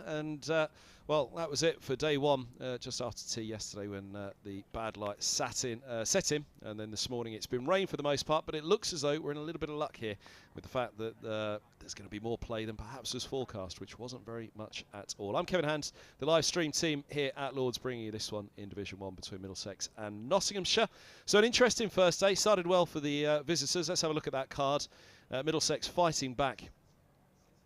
And well, that was it for day one, just after tea yesterday when the bad light set in. And then this morning it's been rain for the most part, but it looks as though we're in a little bit of luck here with the fact that there's going to be more play than perhaps was forecast, which wasn't very much at all. I'm Kevin Hand, the live stream team here at Lords, bringing you this one in Division 1 between Middlesex and Nottinghamshire. So an interesting first day, started well for the visitors. Let's have a look at that card. Middlesex fighting back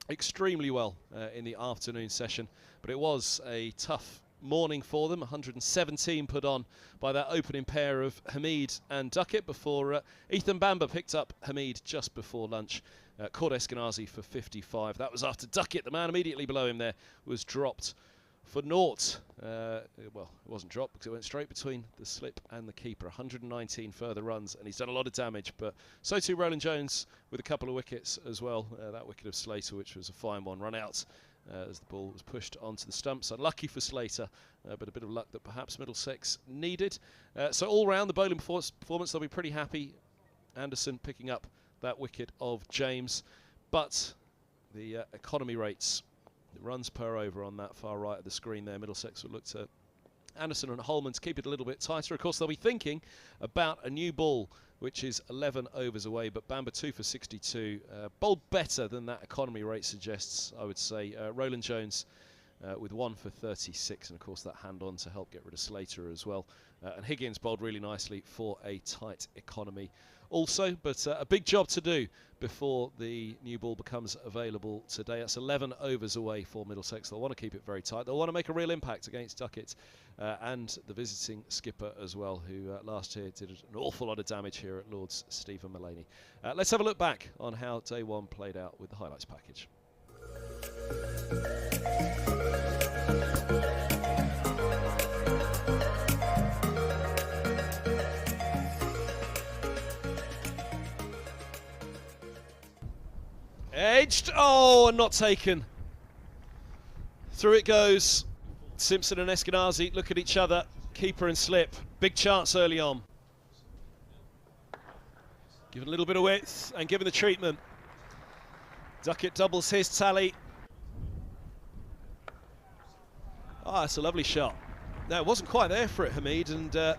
extremely well in the afternoon session, but it was a tough morning for them. 117 put on by that opening pair of Hamid and Duckett before Ethan Bamber picked up Hamid just before lunch. Caught Eskenazi for 55. That was after Duckett, the man immediately below him there, was dropped for naught. Well, it wasn't dropped because it went straight between the slip and the keeper. 119 further runs, and he's done a lot of damage, but so too Roland Jones with a couple of wickets as well. That wicket of Slater, which was a fine one, run out as the ball was pushed onto the stumps. Unlucky for Slater, but a bit of luck that perhaps Middlesex needed. So all round the bowling performance, they'll be pretty happy. Anderson picking up that wicket of James, but the economy rates, the runs per over on that far right of the screen there, Middlesex will look to Anderson and Holman to keep it a little bit tighter. Of course, they'll be thinking about a new ball, which is 11 overs away, but Bamber 2 for 62. Bowled better than that economy rate suggests, I would say. Roland Jones with 1 for 36, and of course that hand on to help get rid of Slater as well. And Higgins bowled really nicely for a tight economy also, but a big job to do before the new ball becomes available today. That's 11 overs away for Middlesex. They'll want to keep it very tight. They'll want to make a real impact against Duckett and the visiting skipper as well, who last year did an awful lot of damage here at Lords, Stephen Mullaney. Let's have a look back on how day one played out with the highlights package. Edged, oh, and not taken. Through it goes. Simpson and Eskenazi look at each other. Keeper and slip. Big chance early on. Given a little bit of width and given the treatment. Duckett doubles his tally. Ah, that's a lovely shot. No, it wasn't quite there for it, Hamid, and well,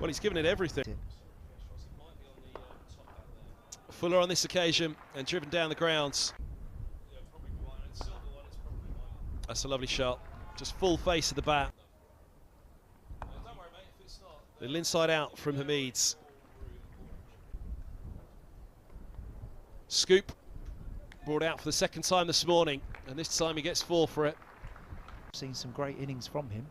he's given it everything. Fuller on this occasion and driven down the grounds. That's a lovely shot. Just full face of the bat. Little inside out from Hamid's. Scoop brought out for the second time this morning, and this time he gets 4 for it. Seen some great innings from him.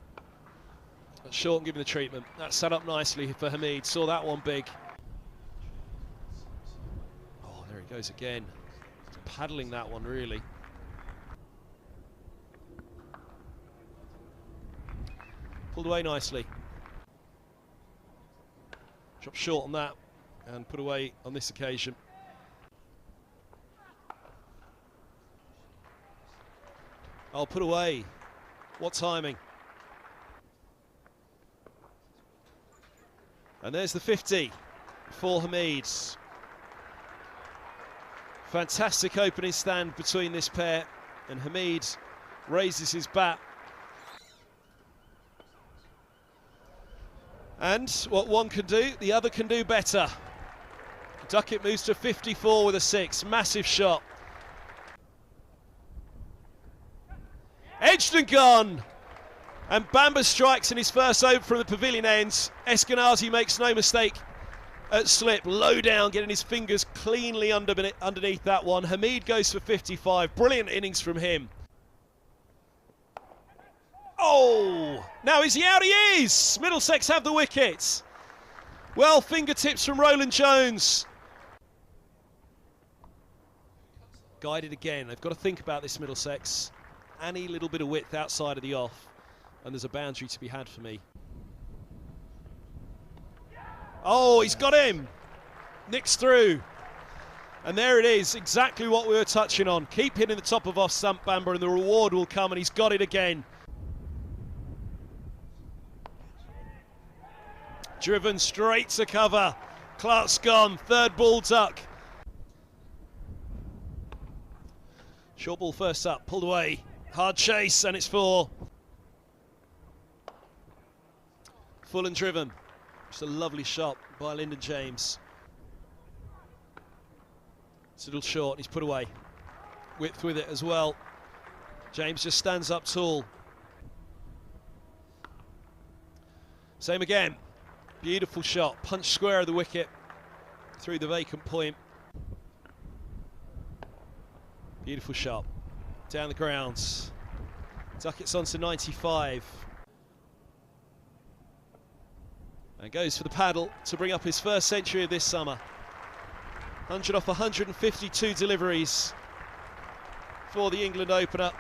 Short and giving the treatment. That set up nicely for Hamid. Saw that one big. There he goes again. He's paddling that one, really. Pulled away nicely. Dropped short on that and put away on this occasion. I'll put away. What timing. And there's the 50 for Hamid. Fantastic opening stand between this pair, and Hamid raises his bat. And what one can do, the other can do better. Duckett moves to 54 with a 6, massive shot. Edged and gone. And Bamber strikes in his first over from the pavilion ends. Eskenazi makes no mistake at slip, low down, getting his fingers cleanly underneath that one. Hamid goes for 55. Brilliant innings from him. Oh! Now is he out? He is! Middlesex have the wickets. Well, fingertips from Roland Jones. Guided again. They've got to think about this, Middlesex. Any little bit of width outside of the off, and there's a boundary to be had for me. Oh, he's got him. Nicks through. And there it is, exactly what we were touching on. Keep hitting the top of off stump, Bamber, and the reward will come, and he's got it again. Driven straight to cover. Clark's gone, third ball duck. Short ball first up, pulled away. Hard chase, and it's 4. Full and driven. Just a lovely shot by Lyndon James. It's a little short, he's put away. Width with it as well. James just stands up tall. Same again. Beautiful shot, punch square of the wicket through the vacant point. Beautiful shot. Down the grounds. Duckett's on to 95. And goes for the paddle to bring up his first century of this summer. 100 off 152 deliveries for the England opener.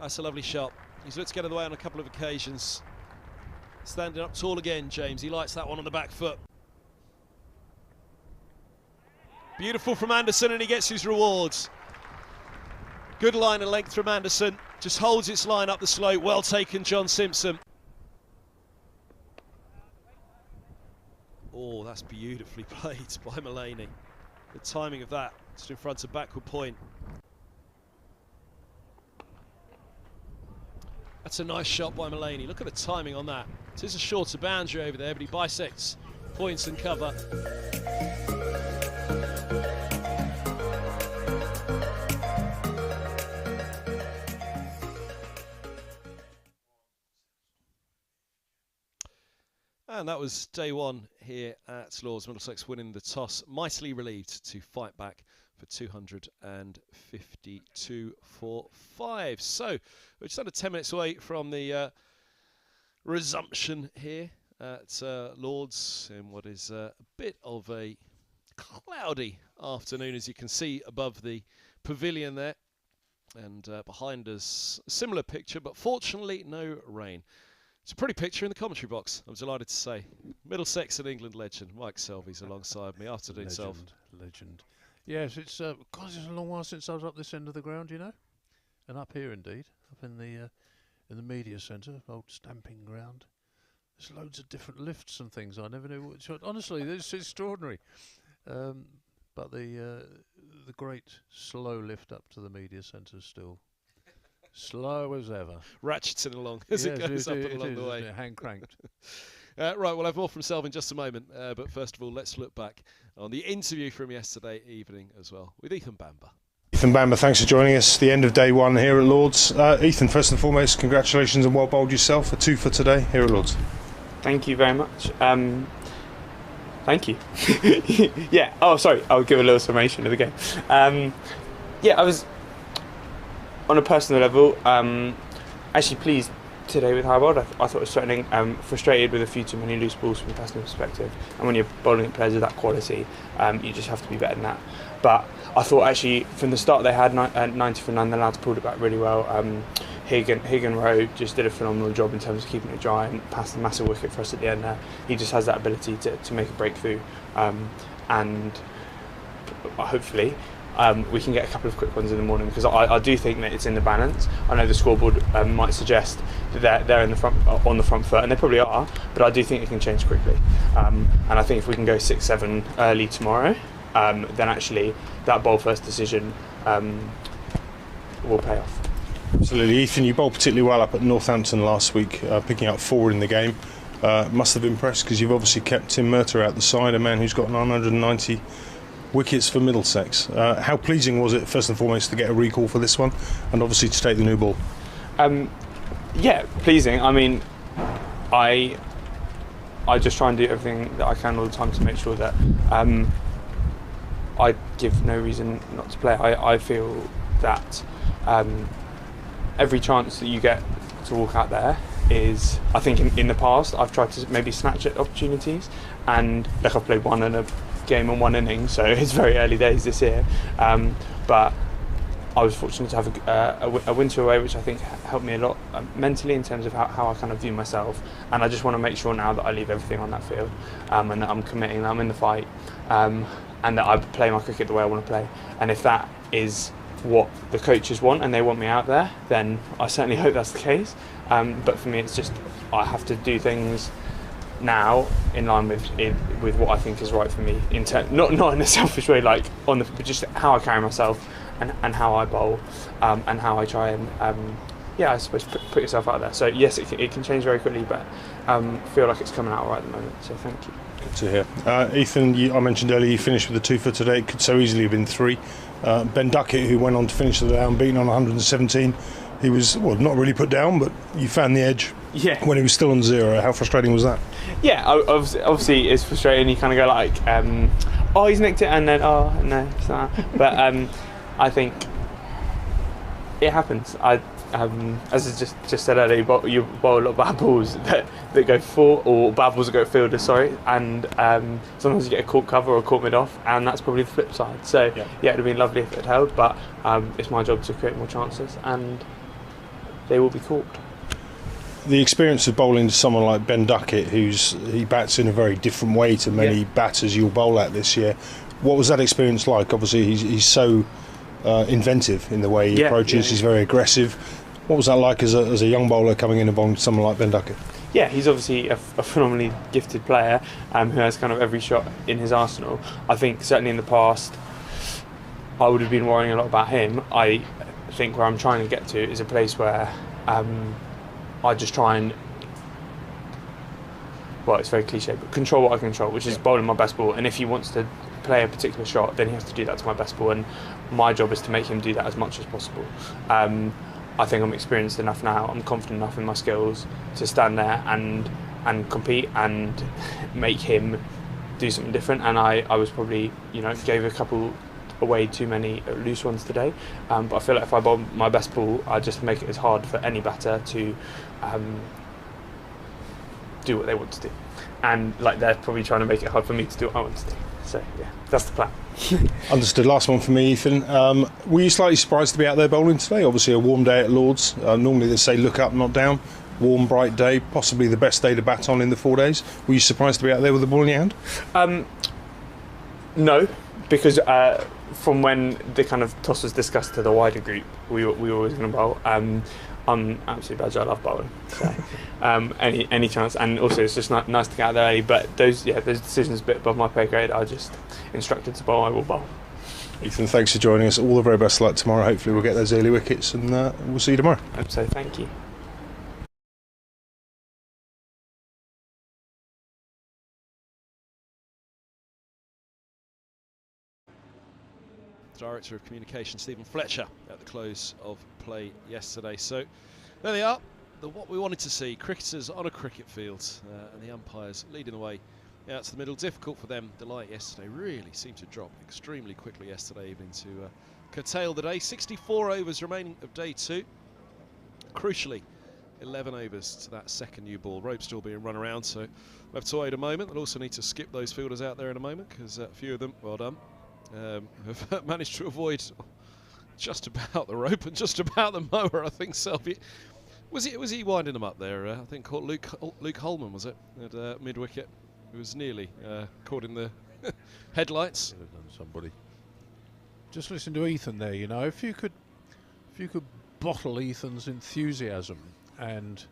That's a lovely shot. He's looked to get out of the way on a couple of occasions. Standing up tall again, James. He likes that one on the back foot. Beautiful from Anderson, and he gets his rewards. Good line and length from Anderson. Just holds its line up the slope. Well taken, John Simpson. Oh, that's beautifully played by Mullaney. The timing of that, just in front of backward point. That's a nice shot by Mullaney. Look at the timing on that. It is a shorter boundary over there, but he bisects points and cover. And that was day one here at Lords. Middlesex winning the toss, mightily relieved to fight back for 252 for 5. So we're just under 10 minutes away from the resumption here at Lords in what is a bit of a cloudy afternoon, as you can see above the pavilion there. And behind us, a similar picture, but fortunately no rain. It's a pretty picture in the commentary box, I'm delighted to say. Middlesex and England legend Mike Selby's alongside me. Afternoon, Self. Legend. Yes, it's a long while since I was up this end of the ground, you know, and up here indeed, up in the media centre, old stamping ground. There's loads of different lifts and things. I never knew what. Honestly, it's extraordinary. But the great slow lift up to the media centre is still slow as ever. Ratcheting along as it goes up and along the way. Hand cranked. Right, we'll have more from Selv in just a moment. But first of all, let's look back on the interview from yesterday evening as well with Ethan Bamber. Ethan Bamber, thanks for joining us. The end of day one here at Lords. Ethan, first and foremost, congratulations and well bowled yourself. A 2 for today here at Lords. Thank you very much. Thank you. Yeah. Oh, sorry. I'll give a little summation of the game. Yeah, I was on a personal level actually pleased today with how I bowled. I thought it was threatening. Frustrated with a few too many loose balls from a personal perspective. And when you're bowling at players of that quality, you just have to be better than that. But I thought actually from the start they had 90 for 9. The lads pulled it back really well. Higan Rowe just did a phenomenal job in terms of keeping it dry and passed a massive wicket for us at the end there. He just has that ability to make a breakthrough, and hopefully we can get a couple of quick ones in the morning, because I do think that it's in the balance. I know the scoreboard might suggest that they're in the front, on the front foot, and they probably are, but I do think it can change quickly. And I think if we can go 6-7 early tomorrow, then actually that bowl first decision will pay off. Absolutely. Ethan, you bowled particularly well up at Northampton last week, picking up 4 in the game. Must have impressed, because you've obviously kept Tim Murtagh out the side, a man who's got 990 wickets for Middlesex. How pleasing was it, first and foremost, to get a recall for this one, and obviously to take the new ball? Yeah, pleasing. I mean, I just try and do everything that I can all the time to make sure that I give no reason not to play. I feel that every chance that you get to walk out there is, I think in the past I've tried to maybe snatch at opportunities, and like I've played one in a game and 1 inning, so it's very early days this year, but I was fortunate to have a winter away, which I think helped me a lot mentally in terms of how I kind of view myself, and I just want to make sure now that I leave everything on that field, and that I'm committing, that I'm in the fight, and that I play my cricket the way I want to play. And if that is what the coaches want and they want me out there, then I certainly hope that's the case, but for me it's just I have to do things now in line with what I think is right for me, not in a selfish way, like but just how I carry myself, and how I bowl, and how I try and I suppose put yourself out there. So yes, it can change very quickly, but feel like it's coming out right at the moment. So thank you. Good to hear. Ethan, I mentioned earlier you finished with a 2 for today. It could so easily have been 3. Ben Duckett, who went on to finish the day unbeaten on 117, he was not really put down, but you found the edge. Yeah. When he was still on 0. How frustrating was that? Yeah, obviously it's frustrating. You kind of go like, oh, he's nicked it, and then oh no, it's not. But I think it happens. As I just said earlier, you bowl a lot of bad balls that go for, or bad balls that go fielder, sorry, and sometimes you get a caught cover or caught mid off, and that's probably the flip side. So yeah, it'd have been lovely if it had held, but it's my job to create more chances, and they will be caught. The experience of bowling to someone like Ben Duckett, he bats in a very different way to many batters you'll bowl at this year. What was that experience like? Obviously, he's so inventive in the way he approaches. He's very aggressive. What was that like as a young bowler coming in and bowling to someone like Ben Duckett? Yeah, he's obviously a phenomenally gifted player who has kind of every shot in his arsenal. I think certainly in the past, I would have been worrying a lot about him. I think where I'm trying to get to is a place where I just try and, well, it's very cliche, but control what I control, which is bowling my best ball. And if he wants to play a particular shot, then he has to do that to my best ball, and my job is to make him do that as much as possible. I think I'm experienced enough now, I'm confident enough in my skills to stand there and compete and make him do something different. And I was probably, gave a couple away too many loose ones today, but I feel like if I bowl my best ball, I just make it as hard for any batter to do what they want to do, and like they're probably trying to make it hard for me to do what I want to do. So yeah, that's the plan. Understood. Last one for me, Ethan. Were you slightly surprised to be out there bowling today? Obviously a warm day at Lords. Normally they say look up, not down. Warm, bright day, possibly the best day to bat on in the 4 days. Were you surprised to be out there with the ball in your hand? No, because from when the kind of toss was discussed to the wider group, we were always going to bowl. I'm absolutely bad. I love bowling. So any chance, and also it's just nice to get out there early. But those decisions a bit above my pay grade. I just instructed to bowl. I will bowl. Ethan, thanks for joining us. All the very best of luck tomorrow. Hopefully we'll get those early wickets, and we'll see you tomorrow. Hope so. Thank you. Director of Communication Stephen Fletcher at the close of play yesterday. So there they are, what we wanted to see, cricketers on a cricket field, and the umpires leading the way out to the middle. Difficult for them. The light yesterday really seemed to drop extremely quickly yesterday evening to curtail the day. 64 overs remaining of day 2. Crucially, 11 overs to that second new ball. Rope still being run around, so we'll have to wait a moment. They'll also need to skip those fielders out there in a moment, because a few of them, well done, have managed to avoid just about the rope and just about the mower. I think Selby was he winding them up there. I think caught Luke Holman, was it, at mid wicket. It was nearly caught in the headlights. Somebody just listen to Ethan there. If you could bottle Ethan's enthusiasm and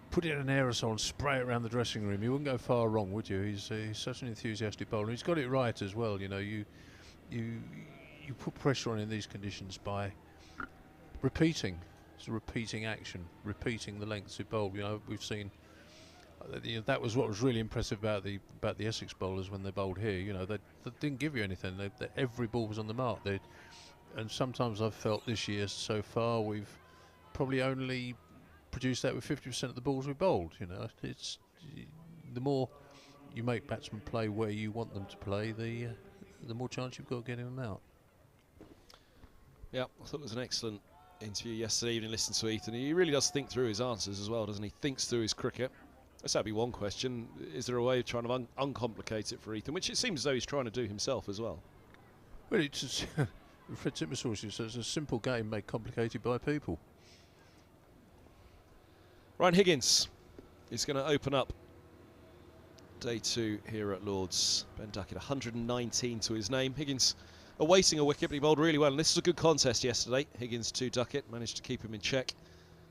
put it in an aerosol and spray it around the dressing room, you wouldn't go far wrong, would you? He's such an enthusiastic bowler. He's got it right as well. You put pressure on in these conditions by repeating. It's a repeating action, repeating the lengths of bowl. We've seen that was what was really impressive about the Essex bowlers when they bowled here. They didn't give you anything. Every ball was on the mark. And sometimes I've felt this year so far we've probably only produced that with 50% of the balls we bowled. It's the more you make batsmen play where you want them to play, the more chance you've got of getting them out. Yeah, I thought it was an excellent interview yesterday evening. Listen to Ethan. He really does think through his answers as well, doesn't he? Thinks through his cricket. That'd be one question. Is there a way of trying to uncomplicate it for Ethan, which it seems as though he's trying to do himself as well? Well, it's Fred Titmuss says it's a simple game made complicated by people. Ryan Higgins is going to open up day 2 here at Lords. Ben Duckett, 119 to his name. Higgins awaiting a wicket, but he bowled really well. And this was a good contest yesterday. Higgins to Duckett, managed to keep him in check.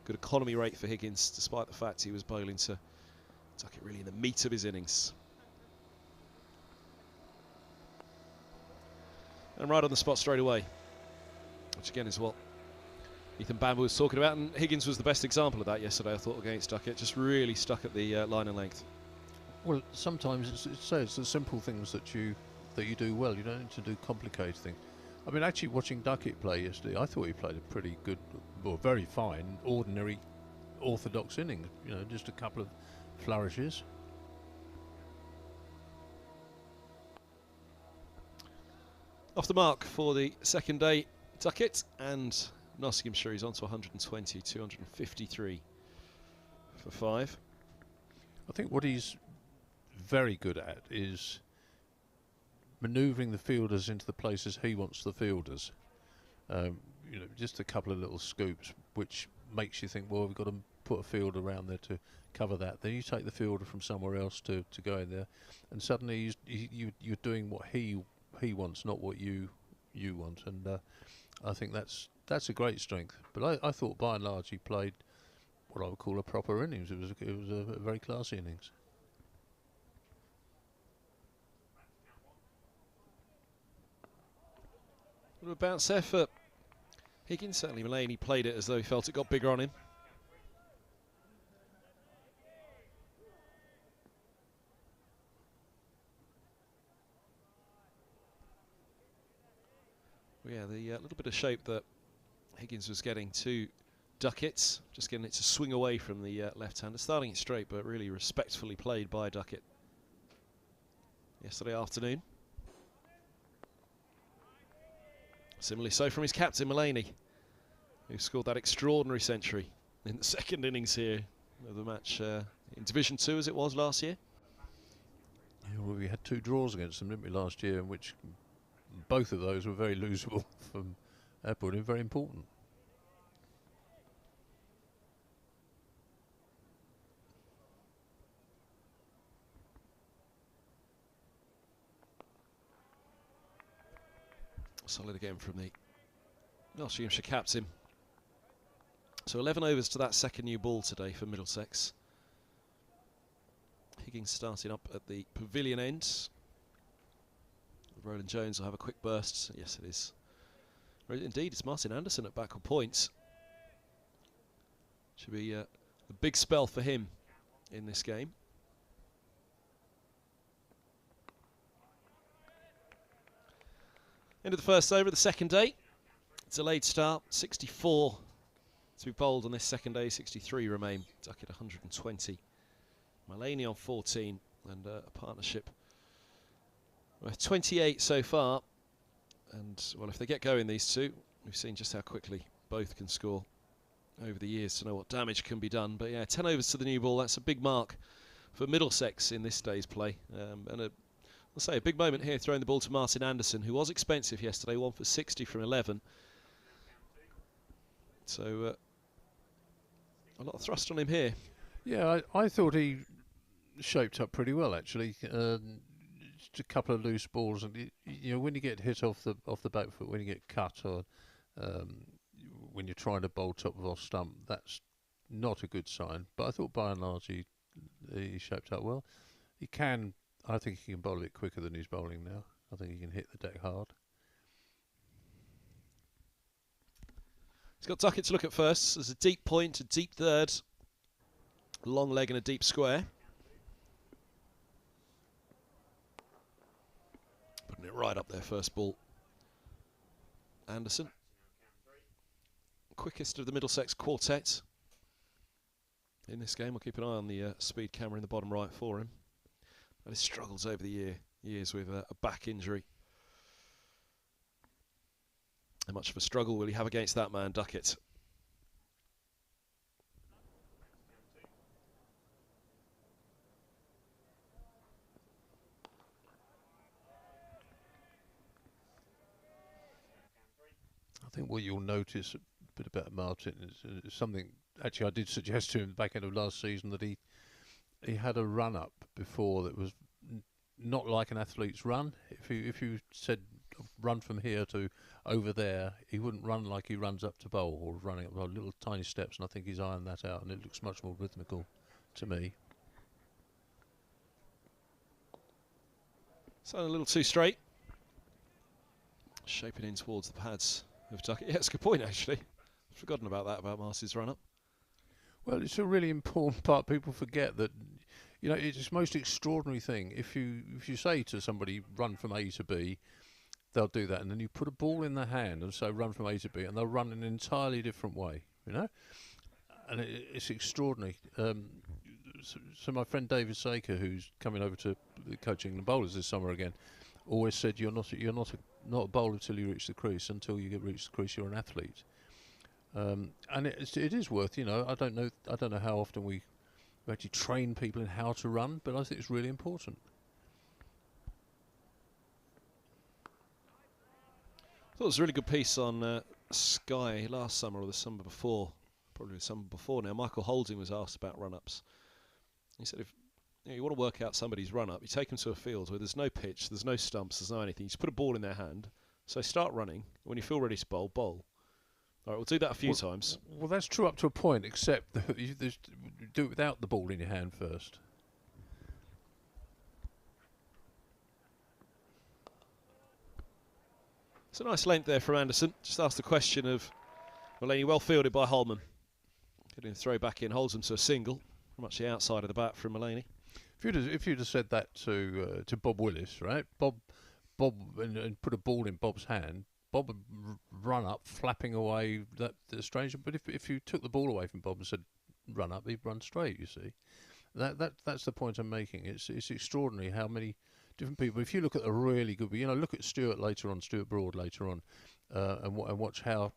Good economy rate for Higgins, despite the fact he was bowling to Duckett really in the meat of his innings. And right on the spot straight away, which again is what Ethan Bamber was talking about, and Higgins was the best example of that yesterday, I thought, against Duckett. Just really stuck at the line and length. Well, sometimes it's the simple things that you do well. You don't need to do complicated things. I mean, actually watching Duckett play yesterday, I thought he played a pretty good, well, very fine, ordinary, orthodox innings. You know, just a couple of flourishes. Off the mark for the second day, Duckett, and Nottinghamshire is on to 120, 253 for 5. I think what he's very good at is manoeuvring the fielders into the places he wants the fielders. You know, just a couple of little scoops, which makes you think, well, we've got to put a fielder around there to cover that. Then you take the fielder from somewhere else to go in there, and suddenly you're doing what he wants, not what you want. And I think that's a great strength. But I thought by and large he played what I would call a proper innings. It was a very classy innings. What a bounce there for Higgins. Certainly Mullaney played it as though he felt it got bigger on him. Well, yeah, the little bit of shape that Higgins was getting to Duckett, just getting it to swing away from the left-hander, starting it straight, but really respectfully played by Duckett yesterday afternoon. Similarly so from his captain, Mullaney, who scored that extraordinary century in the second innings here of the match in Division 2 as it was last year. Yeah, well, we had 2 draws against them, didn't we, last year, in which both of those were very losable from our point of view, very important. Solid again from the Nottinghamshire captain. So 11 overs to that second new ball today for Middlesex. Higgins starting up at the pavilion end. Roland Jones will have a quick burst. Yes, it is. Indeed, it's Martin Anderson at backward points. Should be a big spell for him in this game. End of the first over, the second day. Delayed start, 64 to be bowled on this second day, 63 remain. Duckett 120. Mullaney on 14, and a partnership with 28 so far. And, well, if they get going, these two, we've seen just how quickly both can score over the years to know what damage can be done. But, yeah, 10 overs to the new ball, that's a big mark for Middlesex in this day's play. And I'll say a big moment here, throwing the ball to Martin Anderson, who was expensive yesterday, 1 for 60 from 11. So a lot of thrust on him here. Yeah, I thought he shaped up pretty well actually. Just a couple of loose balls, and you know, when you get hit off the back foot, when you get cut, or when you're trying to bowl top of off stump, that's not a good sign. But I thought by and large he shaped up well. I think he can bowl a bit quicker than he's bowling now. I think he can hit the deck hard. He's got Duckett to look at first. There's a deep point, a deep third, long leg and a deep square. Putting it right up there, first ball. Anderson. Quickest of the Middlesex quartet in this game. We'll keep an eye on the speed camera in the bottom right for him. And his struggles over the years with a back injury. How much of a struggle will he have against that man, Duckett? I think what you'll notice a bit about Martin is something actually I did suggest to him back end of last season, that he had a run up before that was not like an athlete's run. If you said run from here to over there, he wouldn't run like he runs up to bowl, or running up little tiny steps, and I think he's ironed that out, and it looks much more rhythmical to me. So a little too straight. Shaping in towards the pads of Duckett. Yeah, it's a good point, actually. I've forgotten about that, about Marcy's run-up. Well, it's a really important part. People forget that, you know, it's the most extraordinary thing. If you say to somebody, run from A to B, they'll do that, and then you put a ball in their hand and say run from A to B, and they'll run in an entirely different way, you know, and it's extraordinary. So my friend David Saker, who's coming over to coaching the bowlers this summer again, always said you're not a bowler until you reach the crease. Until you reach the crease, you're an athlete. And it is worth, you know. I don't know how often we actually train people in how to run, but I think it's really important. I thought it was a really good piece on Sky last summer or the summer before, probably the summer before now. Michael Holding was asked about run-ups. He said, if you want to work out somebody's run-up, you take them to a field where there's no pitch, there's no stumps, there's no anything. You just put a ball in their hand. So start running. When you feel ready to bowl, bowl. All right, we'll do that a few times. Well, that's true up to a point, except that you do it without the ball in your hand first. It's a nice length there from Anderson. Just asked the question of Mullaney, well fielded by Holman. Getting a throw back in, holds him to a single. Much the outside of the bat from Mullaney. If you'd have said that to Bob Willis, right? Bob, and put a ball in Bob's hand, Bob would run up, flapping away the stranger. But if you took the ball away from Bob and said run up, he'd run straight. You see, that's the point I'm making. It's extraordinary how many different people. If you look at a really good, you know, look at Stuart Broad later on, and watch how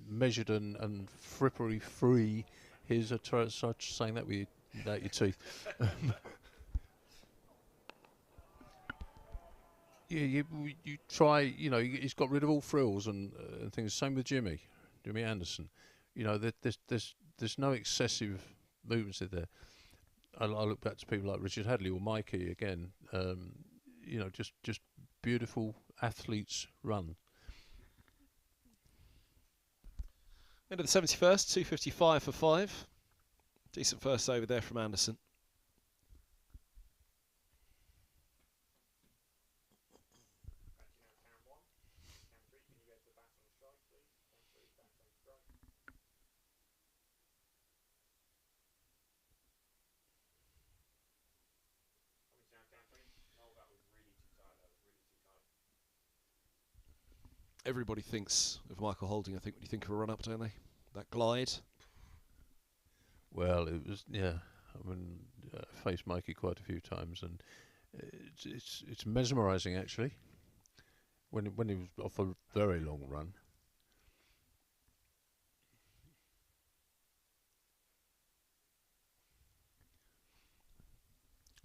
measured and frippery free his such saying that without your teeth. Yeah, you try. You know, he's got rid of all frills and things. Same with Jimmy Anderson. You know, there's no excessive movements in there. I look back to people like Richard Hadley or Mikey again. You know, just beautiful athletes run. End of the 71st, 2:55 for 5. Decent first over there from Anderson. Everybody thinks of Michael Holding, I think, when you think of a run-up, don't they? That glide. Well, it was, yeah. I mean, I faced Mikey quite a few times, and it's mesmerising actually. When he was off a very long run.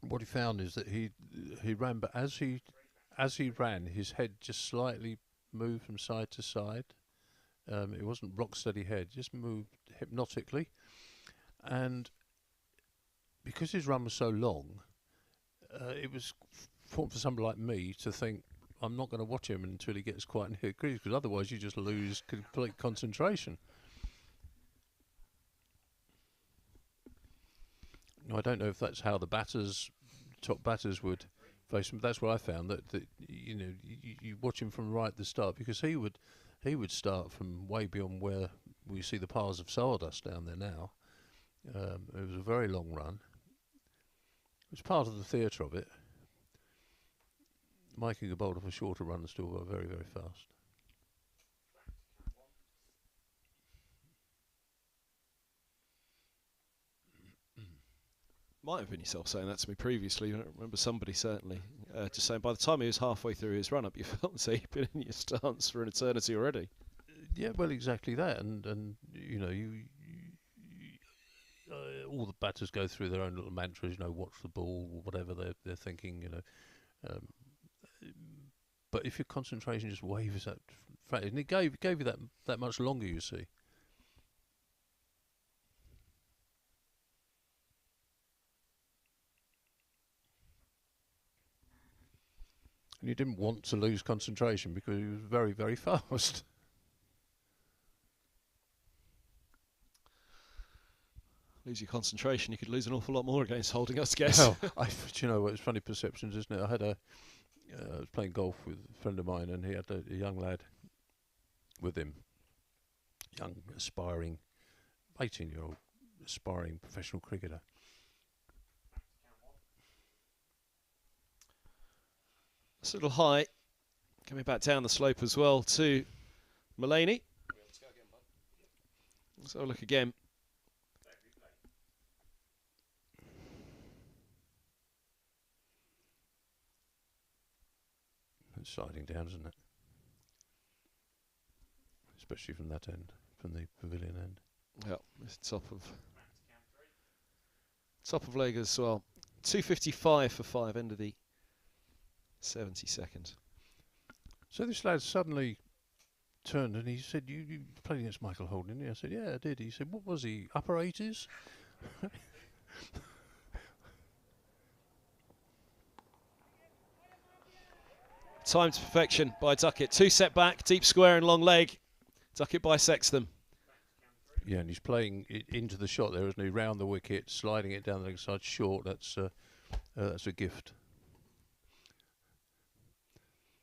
What he found is that he ran, but as he ran, his head just slightly moved from side to side. It wasn't rock steady head, just moved hypnotically. And because his run was so long, it was for somebody like me to think, I'm not going to watch him until he gets quite near the crease, because otherwise you just lose complete concentration. Now, I don't know if that's how the top batters would face him. That's what I found, that you know, you watch him from right at the start, because he would start from way beyond where we see the piles of sawdust down there now. It was a very long run. It was part of the theatre of it. Mikey could bowl off a shorter run and still go very, very fast. Might have been yourself saying that to me previously. I remember somebody certainly just saying by the time he was halfway through his run-up, you felt as though he'd been in your stance for an eternity already. Yeah, well, exactly that. And you know, all the batters go through their own little mantras, you know, watch the ball, or whatever they're thinking, you know. But if your concentration just wavers that, and it gave you that much longer, you see. And you didn't want to lose concentration because he was very, very fast. Lose your concentration, you could lose an awful lot more against Holding, I guess. Well, you know, it's funny perceptions, isn't it? I was playing golf with a friend of mine, and he had a young lad with him, young, aspiring, 18-year-old aspiring professional cricketer. It's a little high. Coming back down the slope as well to Mullaney. Let's have a look again. It's sliding down, isn't it? Especially from that end, from the pavilion end. Yeah, it's top of leg as well. 2:55 for 5, end of the 72nd. So this lad suddenly turned and he said, you played against Michael Holden, didn't you? I said, yeah, I did. He said, what was he, upper 80s? Time to perfection by Duckett. 2 set back, deep square and long leg. Duckett bisects them. Yeah, and he's playing it into the shot there, isn't he? Round the wicket, sliding it down the leg side short. That's a gift.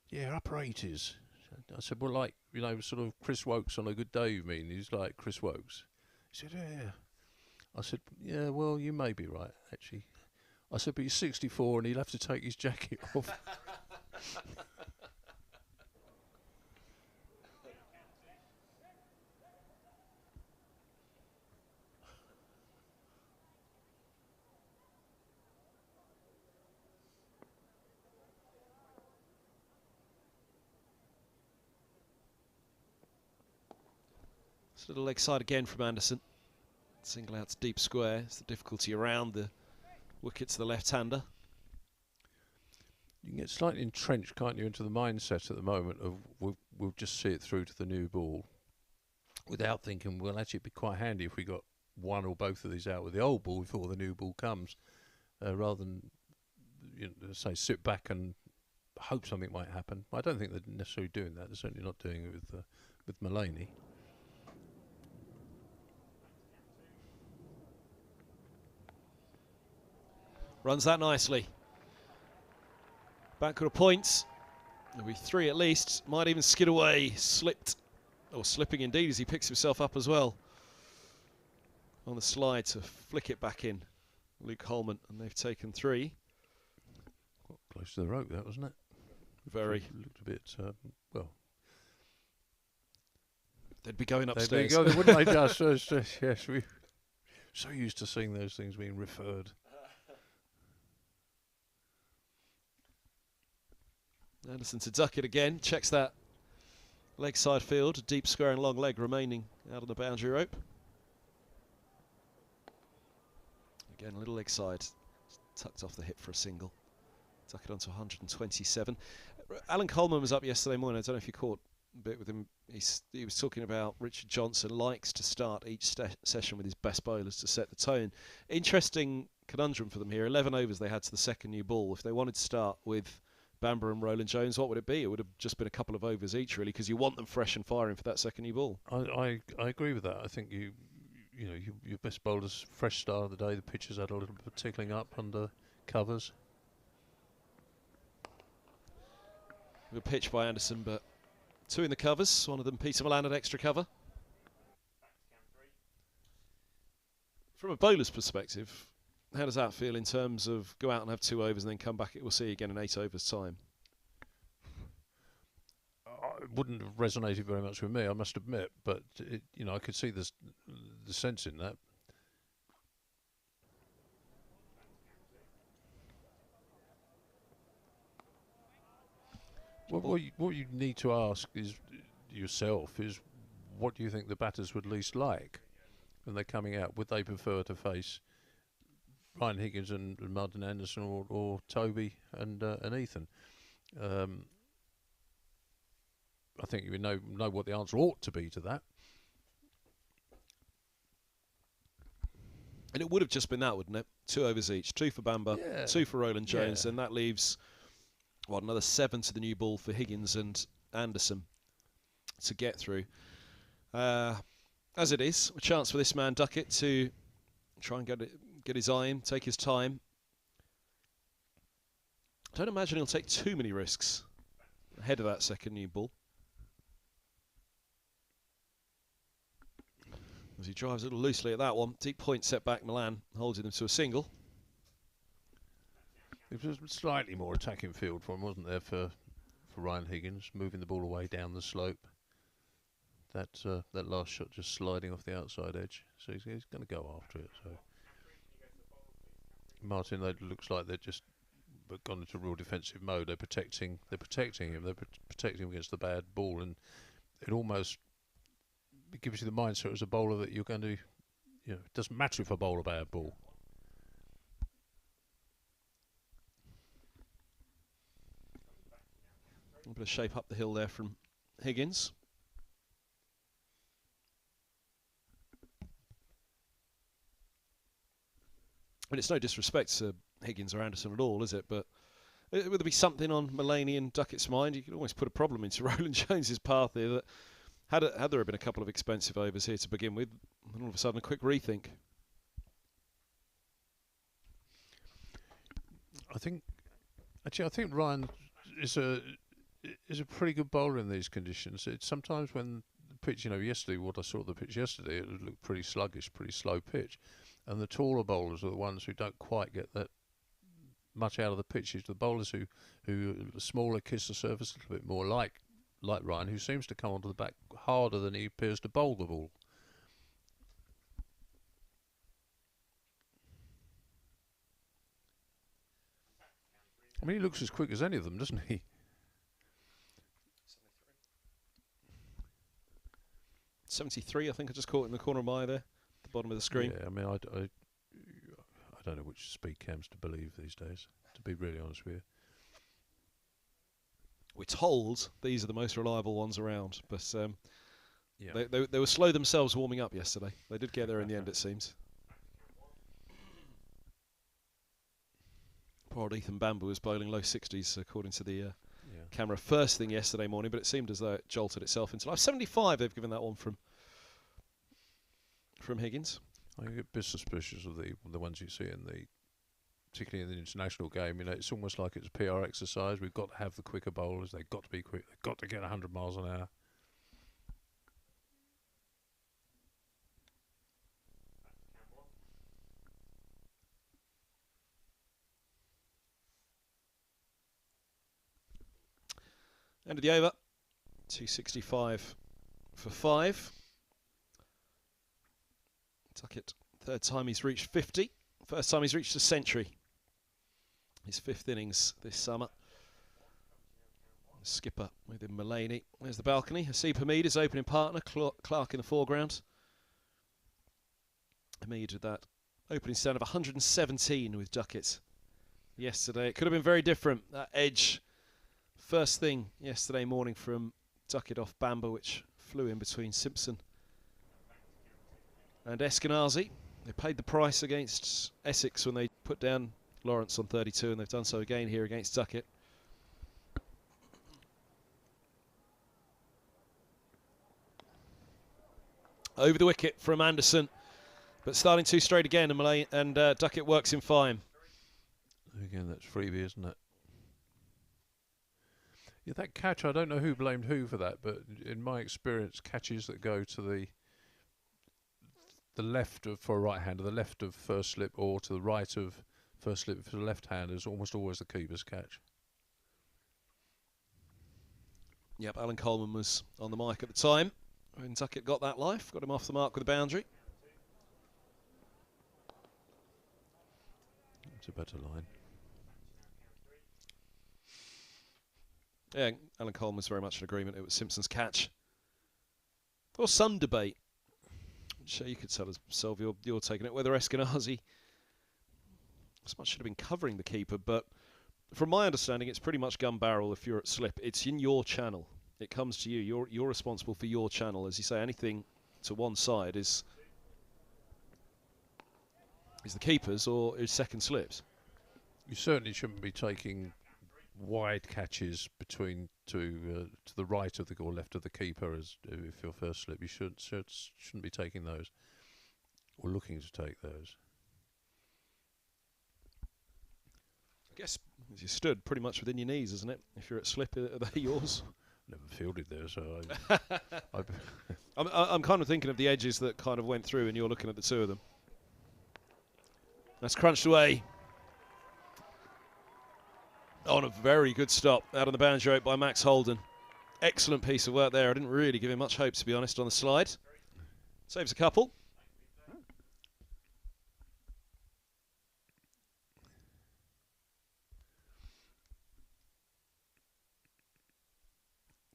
Yeah, upper 80s. I said, well, like, you know, sort of Chris Wokes on a good day, you mean? He's like Chris Wokes. He said, yeah. I said, yeah, well, you may be right, actually. I said, but he's 64 and he'll have to take his jacket off. It's a little leg side again from Anderson. Single out to deep square. It's the difficulty around the wicket to the left-hander. You can get slightly entrenched, can't you, into the mindset at the moment of we'll just see it through to the new ball without thinking, well, actually it'd be quite handy if we got one or both of these out with the old ball before the new ball comes, rather than, you know, say, sit back and hope something might happen. I don't think they're necessarily doing that. They're certainly not doing it with Mullaney. Runs that nicely. Backward of points. There'll be 3 at least. Might even skid away. Slipped. Or slipping indeed as he picks himself up as well. On the slide to flick it back in. Luke Holman. And they've taken 3. Quite close to the rope, that, wasn't it? Very. Looked a bit, well. They'd be going upstairs. There you go, wouldn't they just? Yes, we're so used to seeing those things being referred. Anderson to Duckett again, checks that leg side field, a deep square and long leg remaining out on the boundary rope. Again, a little leg side, tucked off the hip for a single. Duckett onto 127. Alan Coleman was up yesterday morning, I don't know if you caught a bit with him. He was talking about Richard Johnson likes to start each session with his best bowlers to set the tone. Interesting conundrum for them here, 11 overs they had to the second new ball. If they wanted to start with Bamber and Roland Jones, what would it be? It would have just been a couple of overs each, really, because you want them fresh and firing for that second new ball. I agree with that. I think you know your best bowlers, fresh start of the day. The pitchers had a little bit of tickling up under covers. Good pitch by Anderson, but 2 in the covers. One of them, Peter Mullaney, had extra cover. From a bowler's perspective, how does that feel in terms of go out and have 2 overs and then come back? We'll see again in 8 overs time. It wouldn't have resonated very much with me, I must admit, but you know, I could see the sense in that. What you need to ask is yourself is, what do you think the batters would least like when they're coming out? Would they prefer to face Ryan Higgins and Martin Anderson, or Toby and Ethan? I think you know what the answer ought to be to that. And it would have just been that, wouldn't it? 2 overs each, 2 for Bamber, Yeah. 2 for Roland Jones, Yeah. and that leaves another 7 to the new ball for Higgins and Anderson to get through. As it is, a chance for this man Duckett to try and get his eye in, take his time. I don't imagine he'll take too many risks ahead of that second new ball. As he drives a little loosely at that one. Deep point set back, Milan holding them to a single. It was slightly more attacking field for him, wasn't there, for Ryan Higgins, moving the ball away down the slope. That last shot just sliding off the outside edge, so he's going to go after it. So Martin, it looks like they're just gone into real defensive mode. They're protecting him. They're protecting him against the bad ball, and it almost gives you the mindset as a bowler that you're going to, it doesn't matter if I bowl a bad ball. A bit of shape up the hill there from Higgins. I mean, it's no disrespect to Higgins or Anderson at all, is it? But would there be something on Mullaney and Duckett's mind? You could almost put a problem into Roland Jones's path here. That had there been a couple of expensive overs here to begin with, and all of a sudden a quick rethink. I think Ryan is a pretty good bowler in these conditions. It's sometimes when the pitch, yesterday, what I saw of the pitch yesterday, it looked pretty sluggish, pretty slow pitch. And the taller bowlers are the ones who don't quite get that much out of the pitch. It's the bowlers who smaller, kiss the surface a little bit more, like Ryan, who seems to come onto the back harder than he appears to bowl the ball. I mean, he looks as quick as any of them, doesn't he? 73, I think I just caught in the corner of my eye there, at the bottom of the screen. Yeah, I mean, I don't know which speed cams to believe these days, to be really honest with you. We're told these are the most reliable ones around, but Yeah. they were slow themselves warming up yesterday. They did get there in the end, it seems. Poor old Ethan Bamber was bowling low 60s, according to the camera first thing yesterday morning, but it seemed as though it jolted itself into life. 75, they've given that one from Higgins. I get a bit suspicious of the ones you see particularly in the international game. It's almost like it's a PR exercise. We've got to have the quicker bowlers. They've got to be quick. They've got to get 100 miles an hour. End of the over. 265 for 5. Duckett, third time he's reached 50. First time he's reached a century. His 5th innings this summer. Skipper within Mullaney. There's the balcony. Haseeb Hameed, his opening partner. Clark in the foreground. Hameed with that opening stand of 117 with Duckett yesterday. It could have been very different. That edge, first thing yesterday morning from Duckett off Bamber, which flew in between Simpson and Eskenazi. They paid the price against Essex when they put down Lawrence on 32, and they've done so again here against Duckett. Over the wicket from Anderson, but starting too straight again, and Duckett works him fine. Again, that's freebie, isn't it? Yeah, that catch, I don't know who blamed who for that, but in my experience, catches that go to the left of for a right-hander, the left of first slip, or to the right of first slip for the left-hander is almost always the keeper's catch. Yep, Alan Coleman was on the mic at the time when Duckett got that life, got him off the mark with a boundary. It's a better line. Yeah, Alan Coleman was very much in agreement. It was Simpson's catch. There was some debate. Sure, you could solve you're taking it, whether Eskenazi as much should have been covering the keeper, but from my understanding, it's pretty much gun barrel if you're at slip. It's in your channel. It comes to you. You're responsible for your channel. As you say, anything to one side is the keeper's or is second slips. You certainly shouldn't be taking wide catches between to the right of or left of the keeper as if your first slip. You shouldn't be taking those or looking to take those. I guess as you stood pretty much within your knees, isn't it? If you're at slip, are they yours? Never fielded there, so I'm kind of thinking of the edges that kind of went through, and you're looking at the two of them. That's crunched away. On a very good stop out on the boundary rope by Max Holden. Excellent piece of work there. I didn't really give him much hope, to be honest, on the slide. Saves a couple.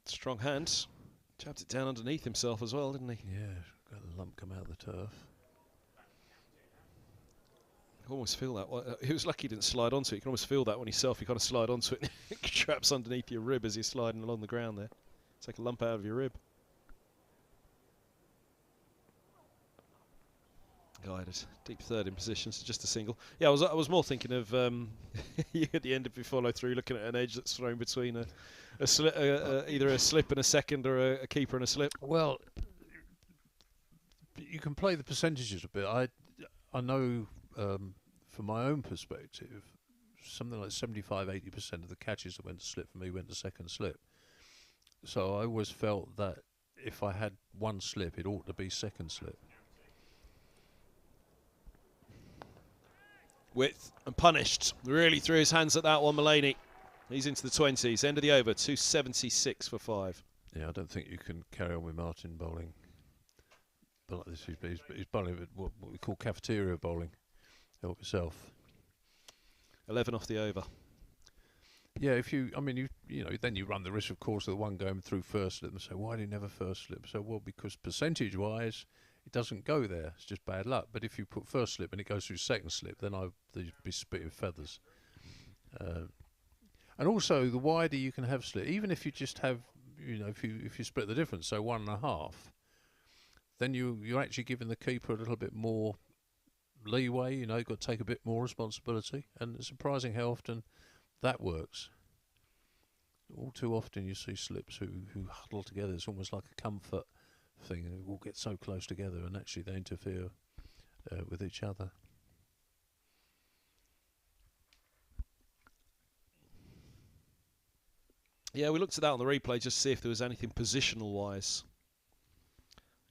Strong hands. Jabbed it down underneath himself as well, didn't he? Yeah, got a lump come out of the turf. You almost feel that. He was lucky he didn't slide onto it. You can almost feel that when you kind of slide onto it. It traps underneath your rib as you're sliding along the ground there. Take a lump out of your rib. Guided. Deep third in position, so just a single. Yeah, I was more thinking of you at the end if you follow through, looking at an edge that's thrown between either a slip and a second or a keeper and a slip. Well, you can play the percentages a bit. I know from my own perspective, something like 75-80% of the catches that went to slip for me went to second slip. So I always felt that if I had one slip, it ought to be second slip. Width and punished. Really threw his hands at that one, Mullaney. He's into the 20s. End of the over, 276 for 5. Yeah, I don't think you can carry on with Martin bowling. But like this, he's bowling what we call cafeteria bowling. Help yourself. 11 off the over. Yeah, then you run the risk, of course, of the one going through first slip and say, why do you never first slip? So, well, because percentage-wise, it doesn't go there. It's just bad luck. But if you put first slip and it goes through second slip, then they'd be spitting feathers. And also, the wider you can have slip, even if you just have, if you split the difference, so 1.5, then you're actually giving the keeper a little bit more leeway. You've got to take a bit more responsibility. And it's surprising how often that works. All too often you see slips who huddle together. It's almost like a comfort thing, and all get so close together, and actually they interfere with each other. Yeah, we looked at that on the replay just to see if there was anything positional-wise.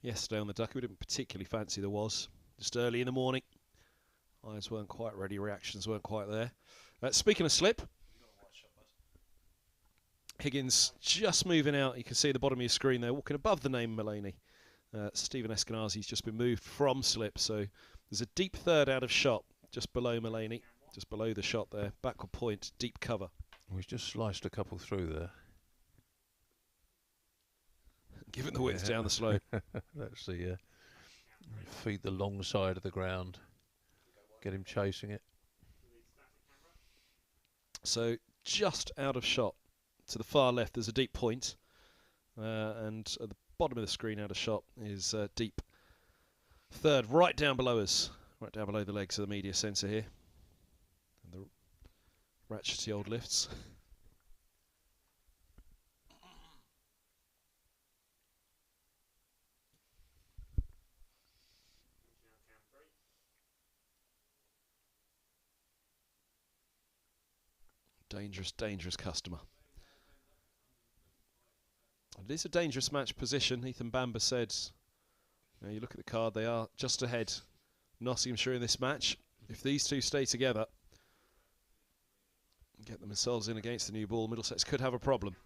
Yesterday on the Duckett, we didn't particularly fancy there was. Just early in the morning. Eyes weren't quite ready, reactions weren't quite there. Speaking of slip, Higgins just moving out. You can see the bottom of your screen there, walking above the name Mullaney. Stephen Eskenazi's just been moved from slip, so there's a deep third out of shot just below Mullaney, just below the shot there. Backward point, deep cover. We've just sliced a couple through there. Given the width down the slope. That's the feed the long side of the ground. Get him chasing it. So just out of shot. To the far left, there's a deep point, and at the bottom of the screen, out of shot, is deep third, right down below us, right down below the legs of the media centre here, and the ratchety old lifts. Dangerous, dangerous customer. It is a dangerous match position. Ethan Bamber said, you look at the card, they are just ahead. Nottinghamshire in this match. If these two stay together, get themselves in against the new ball, Middlesex could have a problem.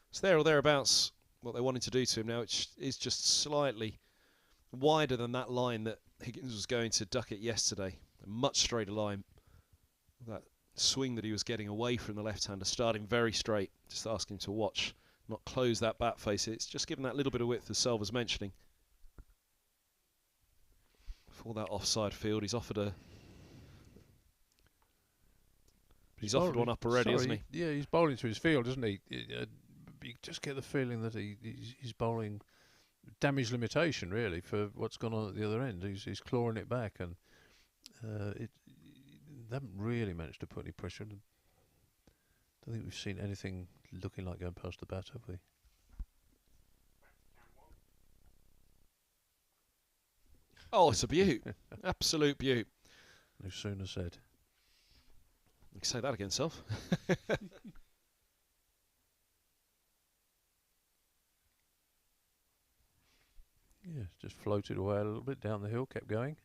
It's there or thereabouts what they wanted to do to him now, which is just slightly wider than that line that Higgins was going to Duckett yesterday. A much straighter line. That swing that he was getting away from the left-hander, starting very straight. Just ask him to watch, not close that bat face. It's just given that little bit of width, as Sal was mentioning. For that offside field, he's offered a... He's offered one up already, hasn't he? Yeah, he's bowling to his field, isn't he? You just get the feeling that he's bowling damage limitation, really, for what's gone on at the other end. He's clawing it back, and they haven't really managed to put any pressure. I don't think we've seen anything looking like going past the bat, have we? Oh, it's a beaut. Absolute beaut. No sooner said. You can say that again, Self. Yeah, just floated away a little bit down the hill, kept going.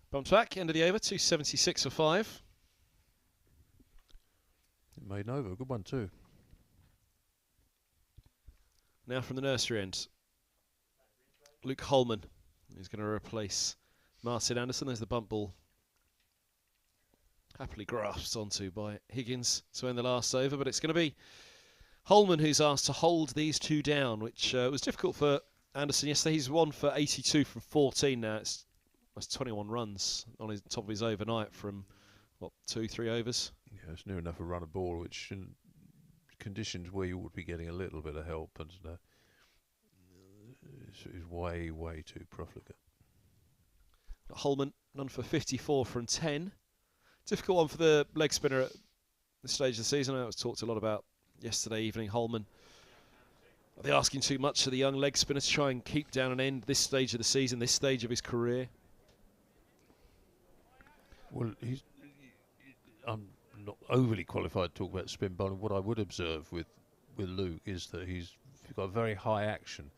Bumps back, end of the over, 276 for 5. It made an over, a good one too. Now from the nursery end, Luke Holman is going to replace Martin Anderson. There's the bump ball. Happily grasped onto by Higgins to end the last over, but it's going to be Holman who's asked to hold these two down, which was difficult for Anderson yesterday. He's won for 82 from 14 now. That's 21 runs on his top of his overnight from, what, 2-3 overs? Yeah, it's near enough a run of ball, which in conditions where you would be getting a little bit of help, and is way, way too profligate. Holman, none for 54 from 10. Difficult one for the leg spinner at this stage of the season. I know it was talked a lot about yesterday evening. Holman, are they asking too much of the young leg spinner to try and keep down an end this stage of the season, this stage of his career? Well, I'm not overly qualified to talk about spin bowling. What I would observe with Luke is that he's got very high action.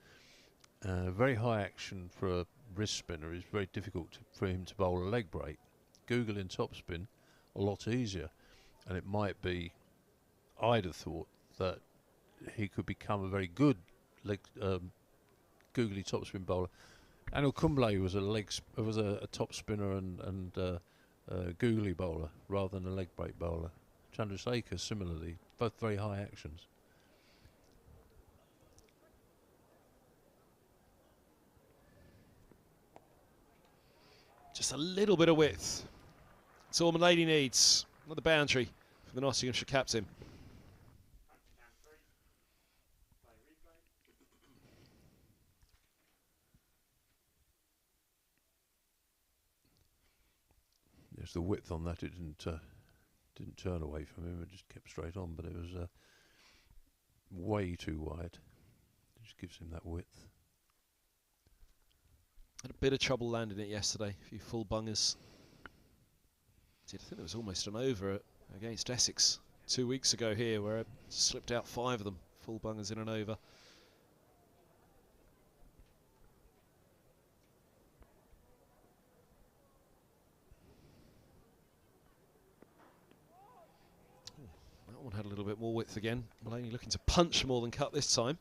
Very high action for a wrist spinner is very difficult for him to bowl a leg break. Google in topspin, a lot easier. And it might be, I'd have thought, that he could become a very good googly topspin bowler. Anil Kumble was a top spinner and googly bowler rather than a leg break bowler. Chandrasekhar similarly, both very high actions. Just a little bit of width. That's all Mullaney needs. Not the boundary for the Nottinghamshire captain. Yes, the width on that, it didn't turn away from him. It just kept straight on, but it was way too wide. It just gives him that width. Had a bit of trouble landing it yesterday. A few full bungers. I think there was almost an over against Essex 2 weeks ago here, where it slipped out 5 of them. Full bungers in an over. That one had a little bit more width again. Mullaney looking to punch more than cut this time.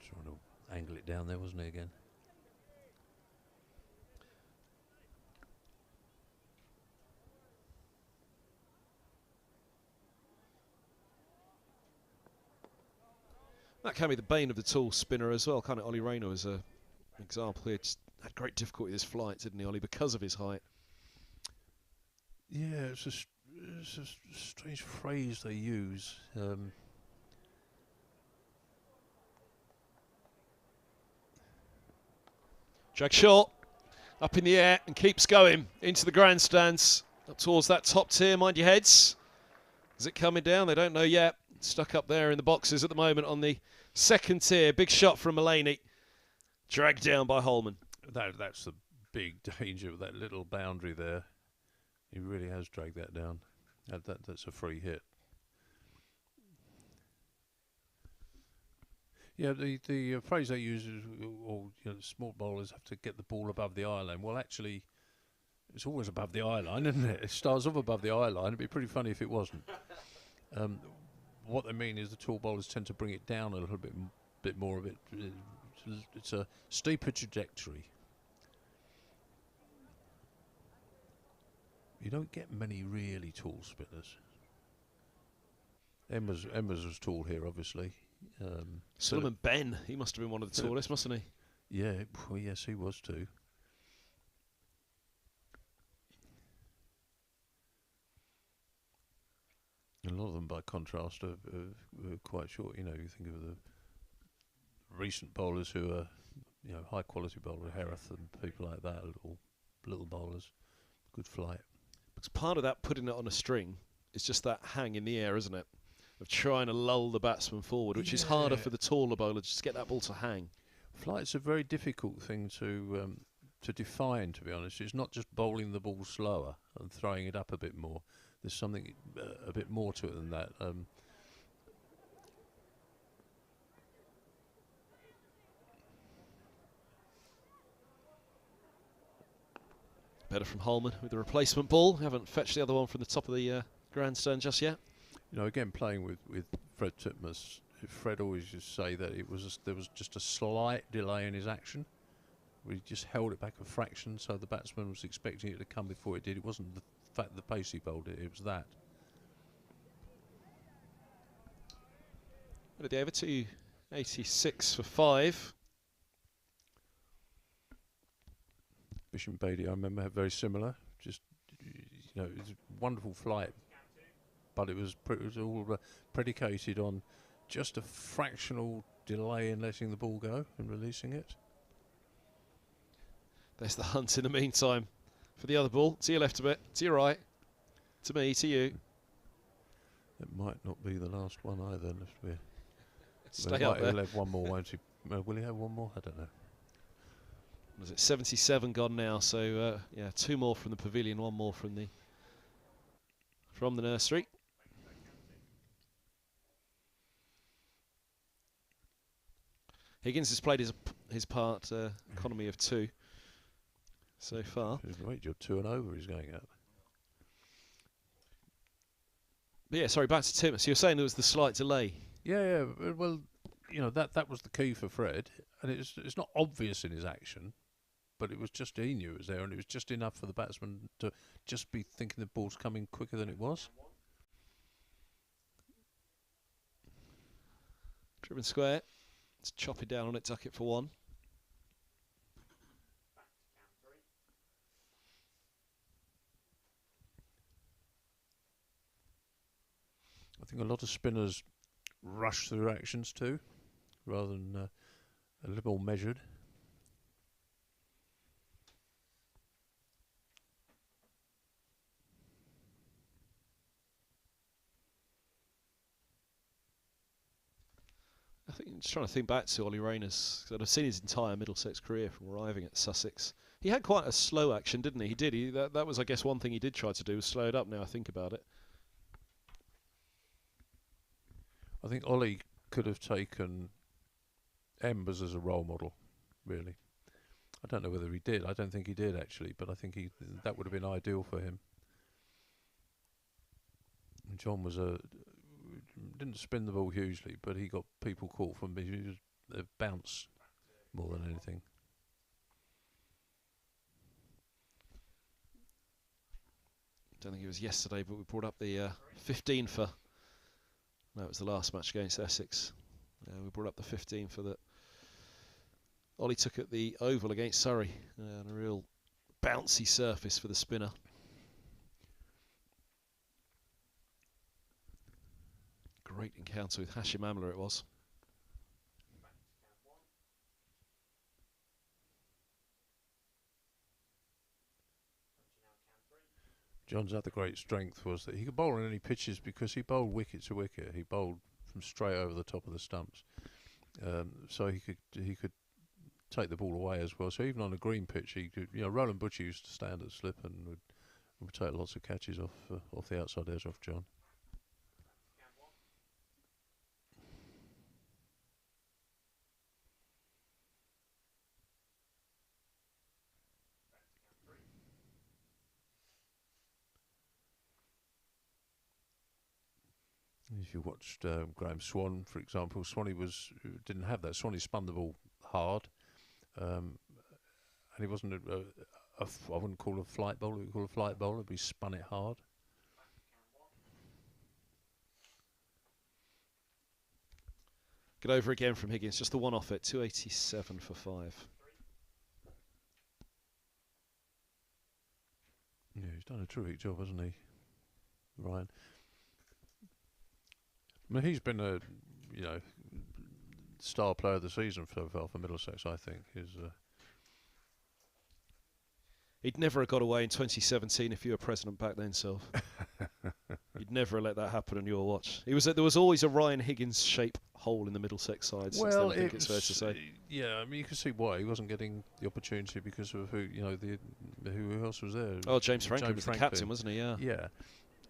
Trying to angle it down there, wasn't he, again? That can be the bane of the tall spinner as well. Kind of Ollie Rayner was an example here. Just had great difficulty with his flight, didn't he, Ollie, because of his height. Yeah, it's a strange phrase they use. Drag short, up in the air and keeps going into the grandstands. Up towards that top tier, mind your heads. Is it coming down? They don't know yet. Stuck up there in the boxes at the moment on the second tier. Big shot from Mullaney. Dragged down by Holman. That's the big danger of that little boundary there. He really has dragged that down. That's a free hit. Yeah, the phrase they use is, small bowlers have to get the ball above the eye line. Well, actually, it's always above the eye line, isn't it? It starts off above the eye line. It'd be pretty funny if it wasn't. What they mean is the tall bowlers tend to bring it down a little bit more of it. It's a steeper trajectory. You don't get many really tall spinners. Emma's was tall here, obviously. Solomon Ben, he must have been one of the tallest, mustn't he? Yeah, well, yes, he was too. A lot of them, by contrast, are quite short. You know, you think of the recent bowlers who are, high quality bowlers, Hereth and people like that, little bowlers, good flight. Because part of that putting it on a string is just that hang in the air, isn't it? Of trying to lull the batsman forward, which is harder for the taller bowler just to get that ball to hang. Flight's a very difficult thing to define, to be honest. It's not just bowling the ball slower and throwing it up a bit more. There's something a bit more to it than that. Better from Holman with the replacement ball. Haven't fetched the other one from the top of the grandstand just yet. You know, again, playing with Fred Titmus, Fred always used to say that there was just a slight delay in his action. We just held it back a fraction, so the batsman was expecting it to come before it did. It wasn't the fact the pace he bowled it was that. What are they over to? 86 for 5. Bishop Beatty, I remember, had very similar. Just, you know, it was a wonderful flight, but it was all predicated on just a fractional delay in letting the ball go and releasing it. There's the hunt in the meantime for the other ball. To your left a bit, to your right, to me, to you. It might not be the last one either. Stay up there. He'll have one more, won't he? Will he have one more? I don't know. Was it 77 gone now? So yeah, 2 more from the pavilion, 1 more from the nursery. Higgins has played his part, economy of 2 so far. Wait, you're 2 and over. He's going at. But yeah, sorry, back to Tim. So you're saying there was the slight delay. Yeah. Well, you know that was the key for Fred, and it's not obvious in his action, but it was just he knew it was there, and it was just enough for the batsman to just be thinking the ball's coming quicker than it was. Driven square. Let's chop it down on it, Duckett for 1. I think a lot of spinners rush through actions too, rather than a little more measured. I think I'm just trying to think back to Ollie Rayner's, because I've seen his entire Middlesex career from arriving at Sussex. He had quite a slow action, didn't he? He did. That was, I guess, one thing he did try to do was slow it up. Now I think about it. I think Ollie could have taken Embers as a role model, really. I don't know whether he did. I don't think he did, actually, but I think that would have been ideal for him. And John didn't spin the ball hugely, but he got people caught from a bounce more than anything. Don't think it was yesterday, but we brought up the 15 for. No, it was the last match against Essex. We brought up the 15 for that. Ollie took at the Oval against Surrey. And a real bouncy surface for the spinner. Great encounter with Hashim Amla it was. John's other great strength was that he could bowl on any pitches because he bowled wicket to wicket. He bowled from straight over the top of the stumps, so he could take the ball away as well. So even on a green pitch, he could. You know, Roland Butcher used to stand at slip and would take lots of catches off the outside edge off John. If you watched Graham Swan, for example, Swanee didn't have that. Swanee spun the ball hard, and he wasn't I wouldn't call a flight bowler. We'd call a flight bowler, but he spun it hard. Get over again from Higgins, just the one off it, 287 for 5. Yeah, he's done a terrific job, hasn't he, Ryan? I mean, he's been a, star player of the season so far for Middlesex, I think. He'd never have got away in 2017 if you were president back then, Sylv. You'd never have let that happen on your watch. There was always a Ryan Higgins-shaped hole in the Middlesex side. Well, I think it's fair to say. Yeah, I mean, you can see why he wasn't getting the opportunity because of who who else was there. Oh, James Franklin was the captain, wasn't he? Yeah. Yeah.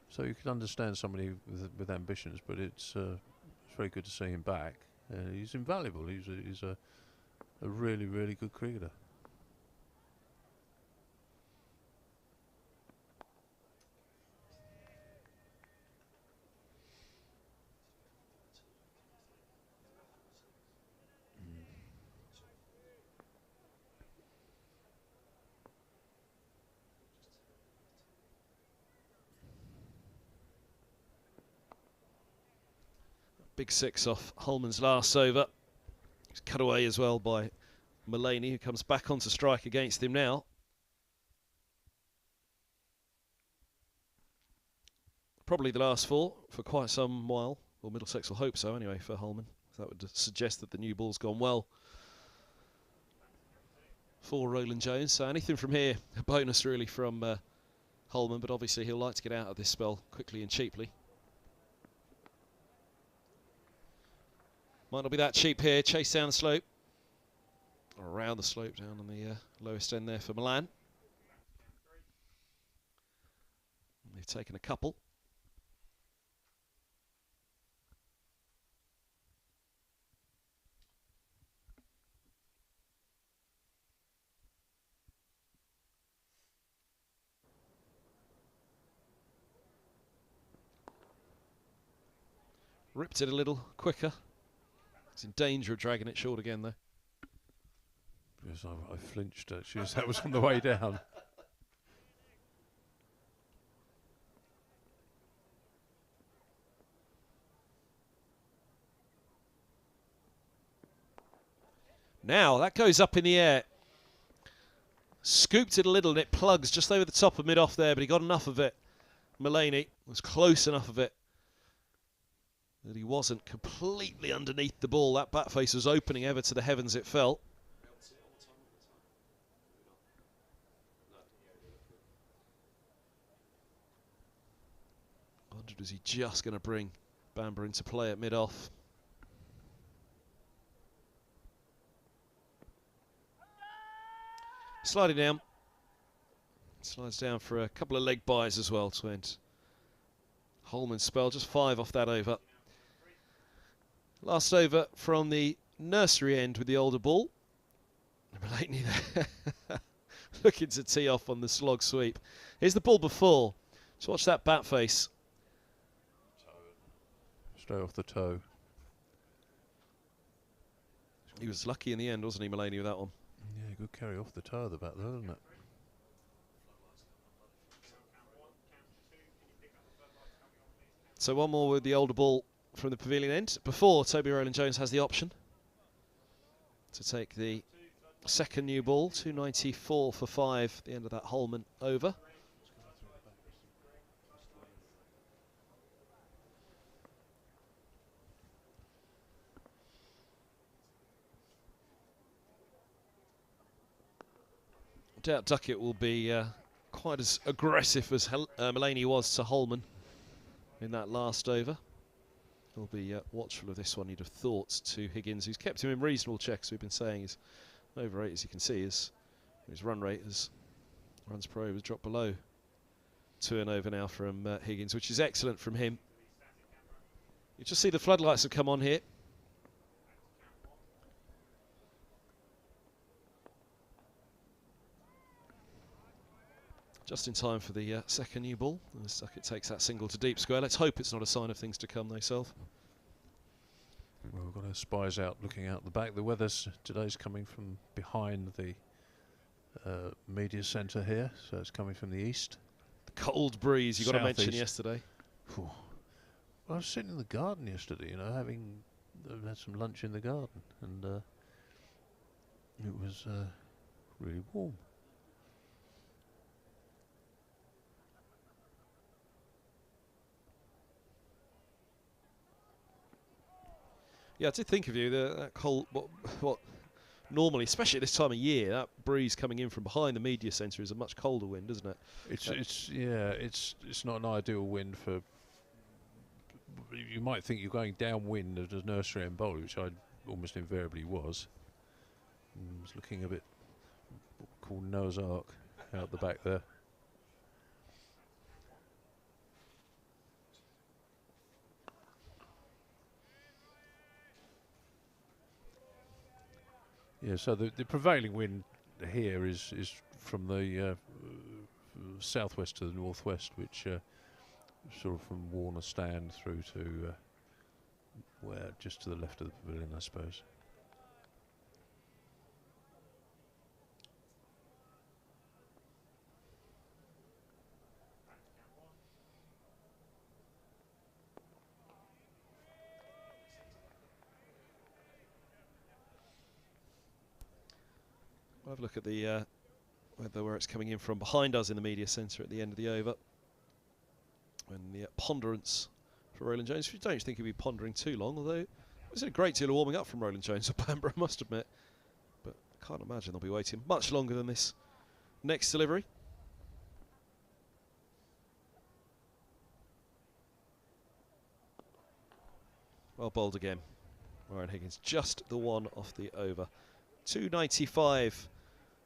So you could understand somebody with ambitions, but it's very good to see him back. He's invaluable. He's a really, really good cricketer. Big six off Holman's last over. He's cut away as well by Mullaney, who comes back onto strike against him now. Probably the last four for quite some while. Well, Middlesex will hope so anyway for Holman. That would suggest that the new ball's gone well for Roland Jones. So anything from here, a bonus really from Holman, but obviously he'll like to get out of this spell quickly and cheaply. Might not be that cheap here. Chase down the slope. Or around the slope, down on the lowest end there for Milan. They've taken a couple. Ripped it a little quicker. He's in danger of dragging it short again, though. Yes, I flinched actually as that was on the way down. Now, that goes up in the air. Scooped it a little and it plugs just over the top of mid-off there, but he got enough of it. Mullaney was close enough of it that he wasn't completely underneath the ball. That bat face was opening ever to the heavens, it felt. Wondered, was he just going to bring Bamber into play at mid-off? Sliding down. Slides down for a couple of leg byes as well to end Holman's spell. Just 5 off that over. Last over from the nursery end with the older ball. Mullaney there. Looking to tee off on the slog sweep. Here's the ball before. Just watch that bat face. Straight off the toe. He was lucky in the end, wasn't he, Mullaney, with that one? Yeah, good carry off the toe of the bat there, isn't it? So one more with the older ball from the pavilion end before Toby Rowland-Jones has the option to take the second new ball. 294 for 5 at the end of that Holman over. I doubt Duckett will be quite as aggressive as Mullaney was to Holman in that last over. He'll be watchful of this one, you'd have thought, to Higgins, who's kept him in reasonable checks. We've been saying his over rate, as you can see, his run rate, his runs per over has dropped below 2 and over now from Higgins, which is excellent from him. You just see the floodlights have come on here. Just in time for the second new ball. As Duckett takes that single to deep square. Let's hope it's not a sign of things to come, though, Self. Well, we've got our spies out looking out the back. The weather's today's coming from behind the media centre here, so it's coming from the east. The cold breeze you got to mention Southeast. yesterday. Well, I was sitting in the garden yesterday, you know, had some lunch in the garden, and it was really warm. Yeah, I did think of you. That cold, what normally, especially at this time of year, that breeze coming in from behind the media centre is a much colder wind, isn't it? It's not an ideal wind for. You might think you're going downwind as a nursery end bowler, which I almost invariably was. I was looking a bit called Noah's Ark out the back there. Yeah, so the prevailing wind here is from the southwest to the northwest, which sort of from Warner Stand through to where just to the left of the pavilion, I suppose. We'll have a look at the where it's coming in from behind us in the media centre at the end of the over. When the ponderance for Roland Jones, you don't think he'd be pondering too long, although it was a great deal of warming up from Roland Jones or Bamber, I must admit. But I can't imagine they'll be waiting much longer than this next delivery. Well bowled again. Ryan Higgins, just the one off the over. 295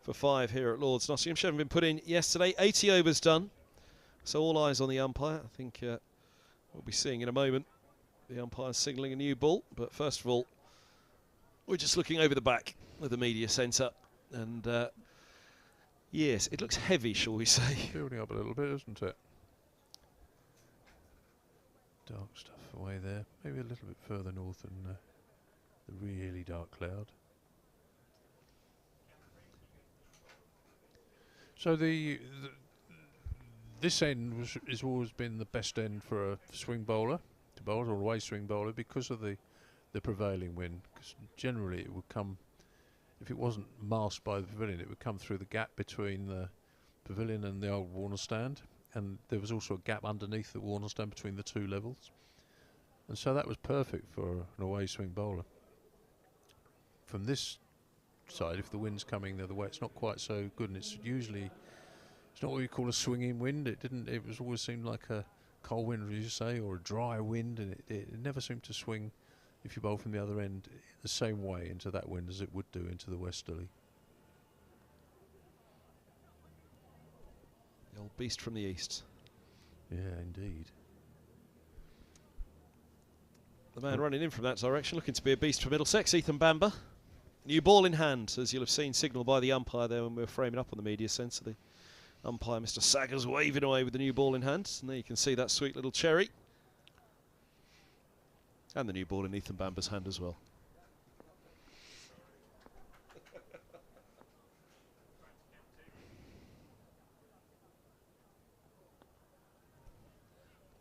for 5 here at Lord's. Nottinghamshire haven't been put in yesterday. 80 overs done. So all eyes on the umpire. I think we'll be seeing in a moment the umpire signalling a new ball. But first of all, we're just looking over the back of the media centre. And yes, it looks heavy, shall we say. Building up a little bit, isn't it? Dark stuff away there. Maybe a little bit further north than the really dark cloud. So this end has always been the best end for a swing bowler to bowl, or away swing bowler, because of the prevailing wind. Because generally it would come, if it wasn't masked by the pavilion, it would come through the gap between the pavilion and the old Warner Stand, and there was also a gap underneath the Warner Stand between the two levels, and so that was perfect for an away swing bowler. From this side, if the wind's coming the other way, it's not quite so good, and it's not what you call a swinging wind. It was always seemed like a cold wind, as you say, or a dry wind, and it never seemed to swing, if you bowl from the other end, the same way into that wind as it would do into the westerly. The old beast from the east. Yeah, indeed. The man running in from that direction, looking to be a beast for Middlesex, Ethan Bamber. New ball in hand, as you'll have seen, signalled by the umpire there when we were framing up on the media centre. The umpire, Mr. Saggers, waving away with the new ball in hand. And there you can see that sweet little cherry. And the new ball in Ethan Bamber's hand as well.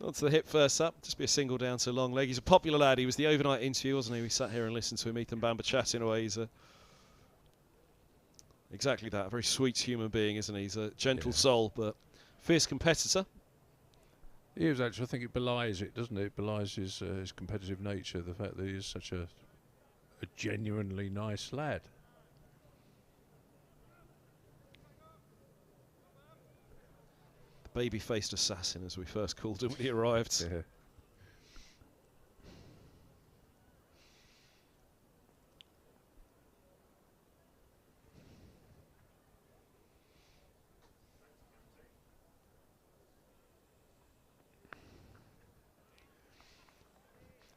Onto the hip first up, just be a single down to long leg. He's a popular lad. He was the overnight interview, wasn't he? We sat here and listened to him, Ethan Bamber, chatting away. He's exactly that, a very sweet human being, isn't he? He's a gentle soul, but fierce competitor. He is actually, I think it belies it, doesn't it? It belies his competitive nature, the fact that he is such a genuinely nice lad. Baby-faced assassin, as we first called him when he arrived. Yeah.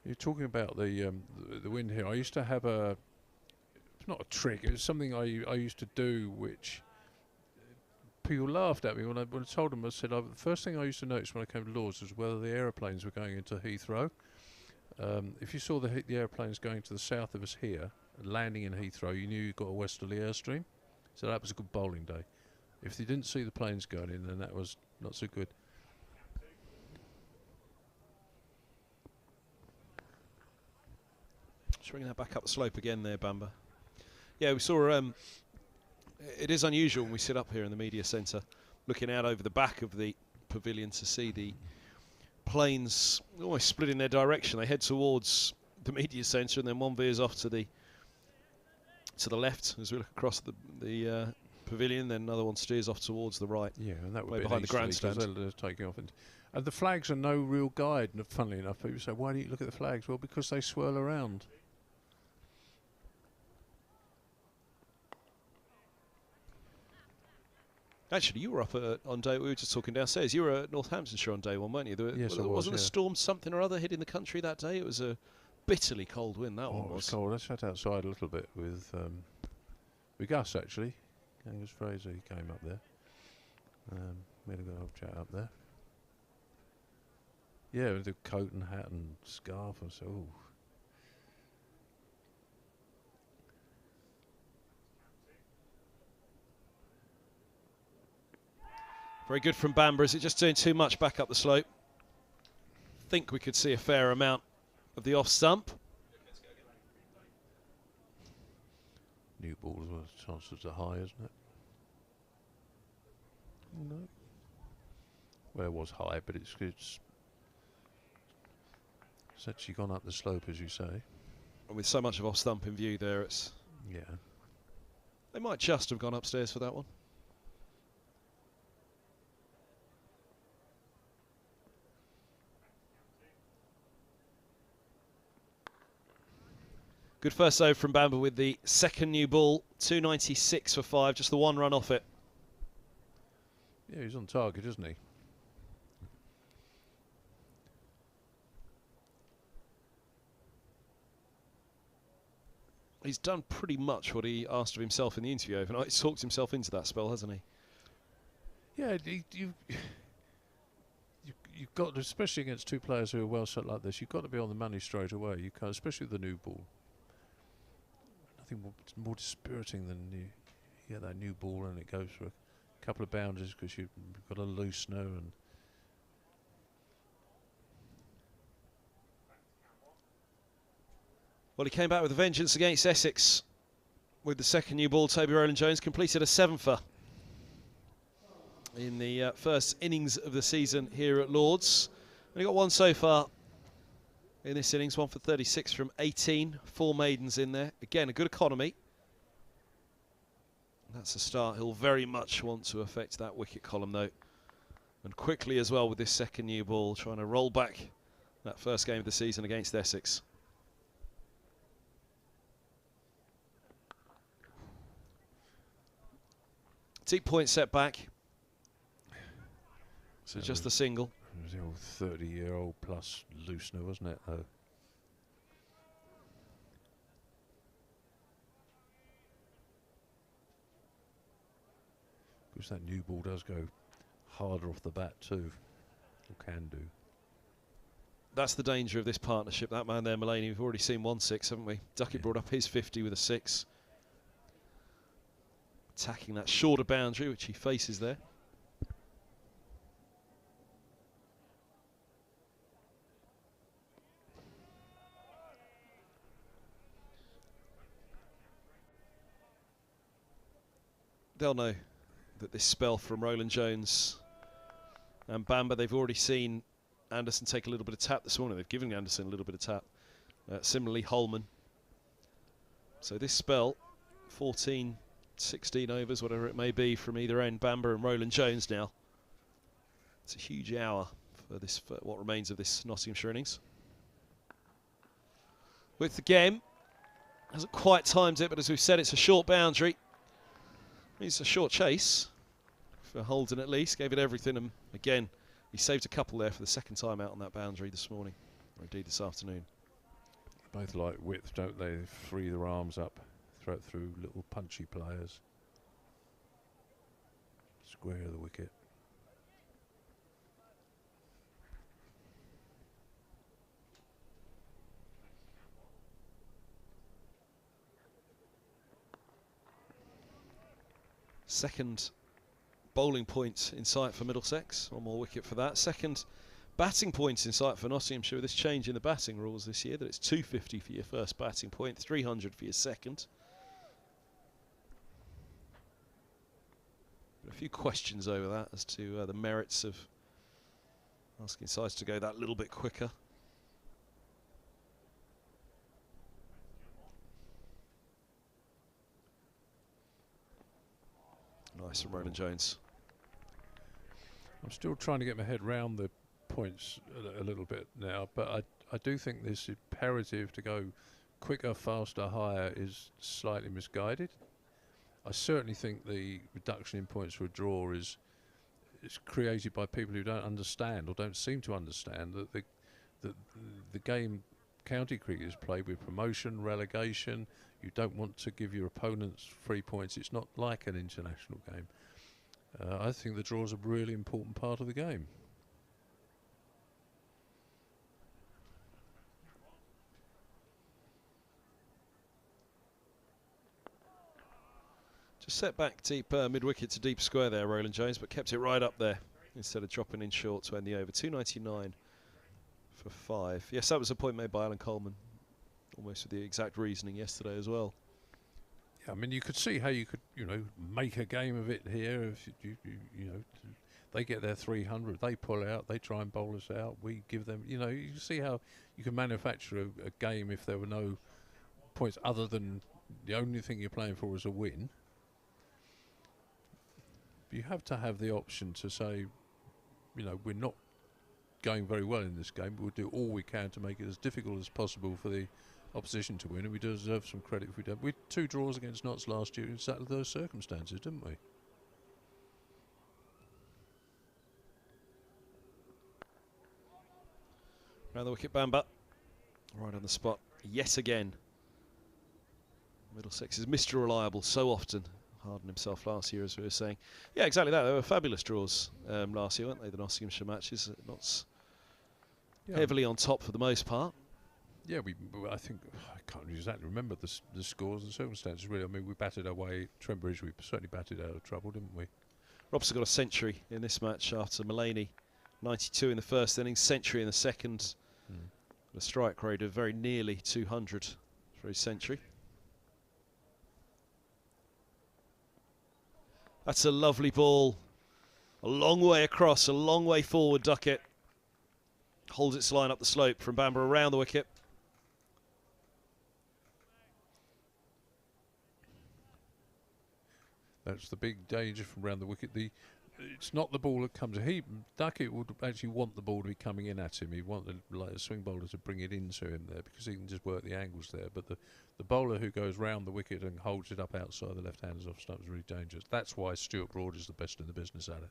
You're talking about the wind here. I used to have it's not a trick. It was something I used to do, which people laughed at me when I told them. I said the first thing I used to notice when I came to Lord's was whether the aeroplanes were going into Heathrow. If you saw the aeroplanes going to the south of us here, landing in Heathrow, you knew you got a westerly airstream. So that was a good bowling day. If you didn't see the planes going in, then that was not so good. Just bringing that back up the slope again there, Bamber. Yeah, we saw it is unusual when we sit up here in the media centre looking out over the back of the pavilion to see the planes almost split in their direction. They head towards the media centre and then one veers off to the to the left as we look across the pavilion. Then another one steers off towards the right. Yeah, and that would way be behind the grandstand. They're taking off. And the flags are no real guide. And funnily enough, people say, "Why don't you look at the flags?" Well, because they swirl around. Actually, you were up on day. We were just talking downstairs. You were at Northamptonshire on day one, weren't you? Yes, I was. Wasn't a storm something or other hitting the country that day? It was a bitterly cold wind. That one It was was. cold. I sat outside a little bit with Gus actually. Angus Fraser, he came up there. We had a good old chat up there. Yeah, with the coat and hat and scarf and so. Ooh. Very good from Bamber. Is it just doing too much back up the slope? Think we could see a fair amount of the off stump. New ball as well. Chances are high, isn't it? No. Well, it was high, but it's actually gone up the slope, as you say. And with so much of off stump in view there, it's. Yeah. They might just have gone upstairs for that one. Good first over from Bamber with the second new ball. 296 for 5, just the one run off it. Yeah, he's on target, isn't he? He's done pretty much what he asked of himself in the interview overnight. He's talked himself into that spell, hasn't he? Yeah, you've got, especially against two players who are well set like this, you've got to be on the money straight away. You can't, especially with the new ball. Nothing more dispiriting than you get that new ball and it goes for a couple of boundaries because you've got a loosener and. Well, he came back with a vengeance against Essex with the second new ball. Toby Rowland-Jones completed a 7-fer in the first innings of the season here at Lord's. Only got one so far in this innings, one for 36 from 18, 4 maidens in there. Again, a good economy. That's a start. He'll very much want to affect that wicket column, though. And quickly as well with this second new ball, trying to roll back that first game of the season against Essex. Deep point set back. So That just was the single. It was the old 30-year-old plus loosener, wasn't it? Though. Because that new ball does go harder off the bat too, or can do. That's the danger of this partnership. That man there, Mullaney, we've already seen 1 6, haven't we? Duckett brought up his 50 with a 6. Attacking that shorter boundary, which he faces there. They'll know that this spell from Rowland-Jones and Bamber, they've already seen Anderson take a little bit of tap this morning. They've given Anderson a little bit of tap. Similarly, Holman. So this spell, 14, 16 overs, whatever it may be, from either end, Bamber and Rowland-Jones now. It's a huge hour for this, for what remains of this Nottinghamshire innings. With the game, hasn't quite timed it, but as we've said, it's a short boundary. It's a short chase for Holden at least. Gave it everything, and again, he saved a couple there for the second time out on that boundary this morning, or indeed this afternoon. Both like width, don't they? They free their arms up, throw it through little punchy players. Square the wicket. Second bowling point in sight for Middlesex. One more wicket for that. Second batting point in sight for Nottinghamshire with this change in the batting rules this year, that it's 250 for your first batting point, 300 for your second. A few questions over that as to the merits of asking sides to go that little bit quicker. Nice from Roland Jones. I'm still trying to get my head round the points a little bit now, but I do think this imperative to go quicker, faster, higher is slightly misguided. I certainly think the reduction in points for a draw is created by people who don't understand or don't seem to understand that the game county cricket is played with promotion, relegation. You don't want to give your opponents 3 points. It's not like an international game. I think the draw is a really important part of the game. Just set back deep mid-wicket to deep square there, Roland Jones, but kept it right up there instead of dropping in short to end the over. 299 for 5. Yes, that was a point made by Alan Coleman, almost with the exact reasoning yesterday as well. Yeah, I mean, you could see how you could, make a game of it here. If they get their 300, they pull out, they try and bowl us out. We give them, you see how you can manufacture a game if there were no points other than the only thing you're playing for is a win. You have to have the option to say, we're not going very well in this game, but we'll do all we can to make it as difficult as possible for the opposition to win, and we deserve some credit if we don't. We had 2 draws against Notts last year in exactly those circumstances, didn't we? Round the wicket, Bamber. Right on the spot yet again. Middlesex is Mr. Reliable so often. Hardened himself last year, as we were saying. Yeah, exactly that. They were fabulous draws last year, weren't they? The Nottinghamshire matches. Notts heavily on top for the most part. Yeah, I think I can't exactly remember the scores and circumstances. Really, I mean, we batted our way. Trembridge, we certainly batted out of trouble, didn't we? Robson got a century in this match after Mullaney, 92 in the first innings, century in the second. A strike rate of very nearly 200 for his century. That's a lovely ball. A long way across, a long way forward, Duckett. Holds its line up the slope from Bamber around the wicket. That's the big danger from around the wicket. It's not the ball that comes. Duckett would actually want the ball to be coming in at him. He'd want the swing bowler to bring it into him there because he can just work the angles there. But the bowler who goes round the wicket and holds it up outside the left-handers off stump is really dangerous. That's why Stuart Broad is the best in the business at it.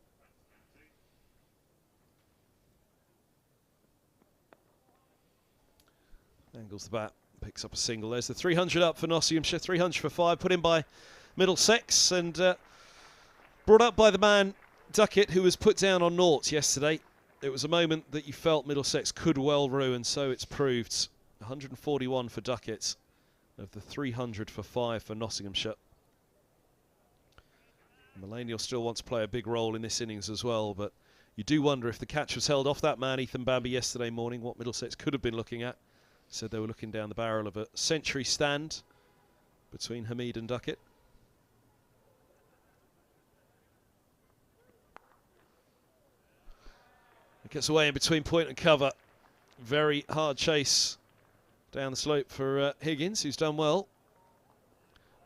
Angles the bat, picks up a single. There's the 300 up for Nottinghamshire, 300 for 5, put in by Middlesex and brought up by the man Duckett, who was put down on naught yesterday. It was a moment that you felt Middlesex could well ruin, so it's proved. 141 for Duckett of the 300 for 5 for Nottinghamshire. Mullaney will still want to play a big role in this innings as well, but you do wonder if the catch was held off that man, Ethan Bamber, yesterday morning, what Middlesex could have been looking at. Said they were looking down the barrel of a century stand between Hamid and Duckett. It gets away in between point and cover. Very hard chase down the slope for Higgins, who's done well.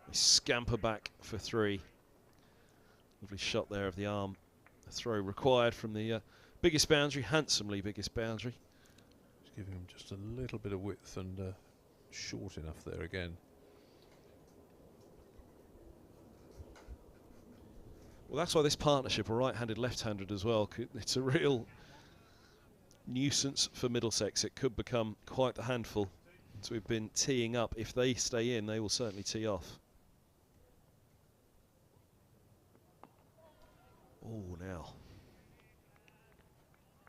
They scamper back for 3. Lovely shot there of the arm. A throw required from the biggest boundary, handsomely biggest boundary. Just giving him just a little bit of width and short enough there again. Well, that's why this partnership are right-handed, left-handed as well. It's a real nuisance for Middlesex. It could become quite the handful. So we've been teeing up. If they stay in, they will certainly tee off. Oh, now.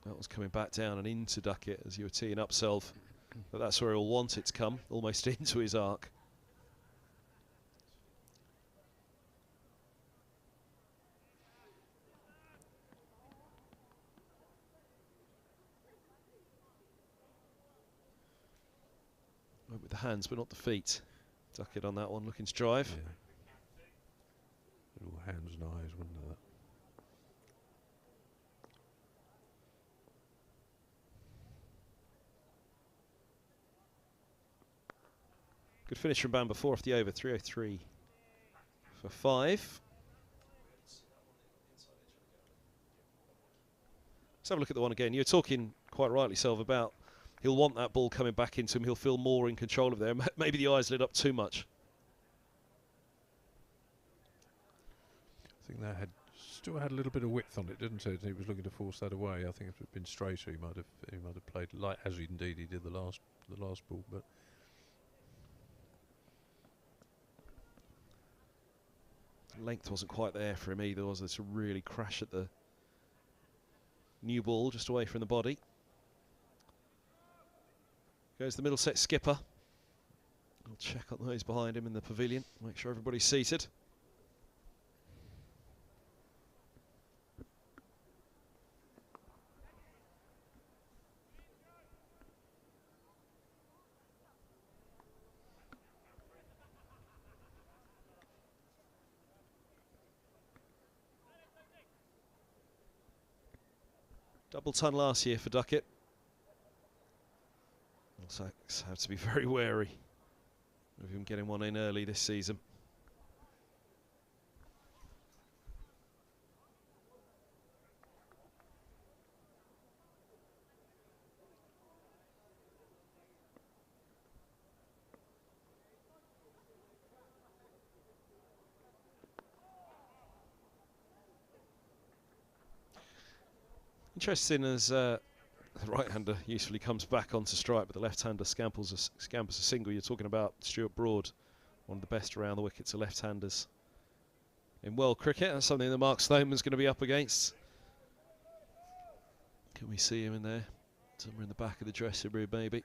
That was coming back down and into Duckett as you were teeing up, Self. But that's where he'll want it to come, almost into his arc. Went with the hands, but not the feet. Duckett on that one, looking to drive. Yeah. Little hands and eyes, wouldn't it? Good finish from Bamber, 4 off the over, 303 for 5. Let's have a look at the one again. You're talking quite rightly, Selv, about he'll want that ball coming back into him. He'll feel more in control of there. Maybe the eyes lit up too much. I think that still had a little bit of width on it, didn't it? He was looking to force that away. I think if it had been straighter, he might have played like as indeed he did the last ball. But length wasn't quite there for him either, was there? To really crash at the new ball just away from the body. Goes the Middlesex skipper. I'll check on those behind him in the pavilion, make sure everybody's seated. Double ton last year for Duckett. Also have to be very wary of him getting one in early this season. Interesting as the right-hander usefully comes back onto strike, but the left-hander scampers a single. You're talking about Stuart Broad, one of the best around the wicket to left-handers in world cricket. That's something that Mark Sloman's going to be up against. Can we see him in there? Somewhere in the back of the dressing room, maybe.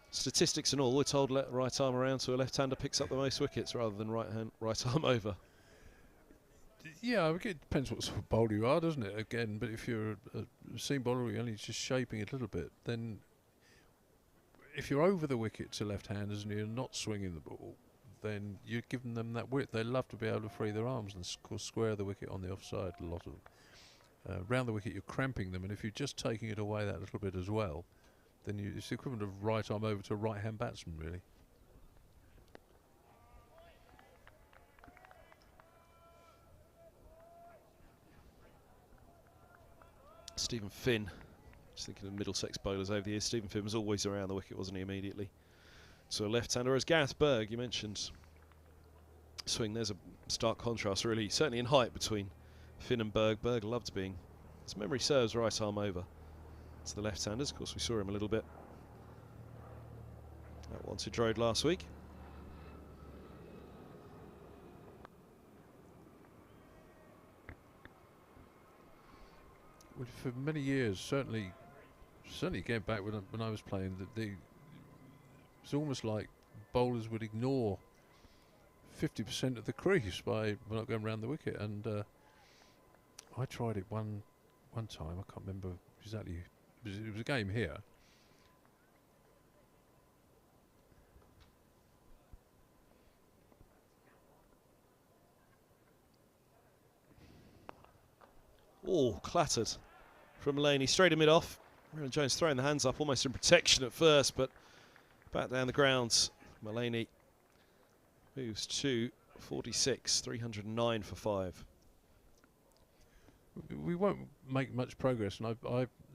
Statistics and all, we're told right arm around to a left-hander picks up the most wickets rather than right arm over. yeah, it depends what sort of bowler you are, doesn't it? Again, but if you're a seam bowler, you're only just shaping it a little bit, then if you're over the wicket to left-handers and you're not swinging the ball, then you're giving them that width. They love to be able to free their arms and square the wicket on the offside, a lot of them. Round the wicket, you're cramping them, and if you're just taking it away that little bit as well, then it's the equivalent of right arm over to a right-hand batsman, really. Stephen Finn, just thinking of Middlesex bowlers over the years. Stephen Finn was always around the wicket, wasn't he, immediately? So a left-hander, as Gareth Berg, you mentioned swing. There's a stark contrast, really, certainly in height between Finn and Berg. Berg loved being, as memory serves, right arm over to the left-handers. Of course, we saw him a little bit at Wantage Road last week. Well, for many years, certainly getting back when I was playing, it was almost like bowlers would ignore 50% of the crease by not going around the wicket, and I tried it one time. I can't remember exactly. It was a game here. Oh, clattered from Mullaney, straight to mid-off. Aaron Jones throwing the hands up, almost in protection at first, but back down the grounds. Mullaney moves to 46, 309 for 5. We won't make much progress, and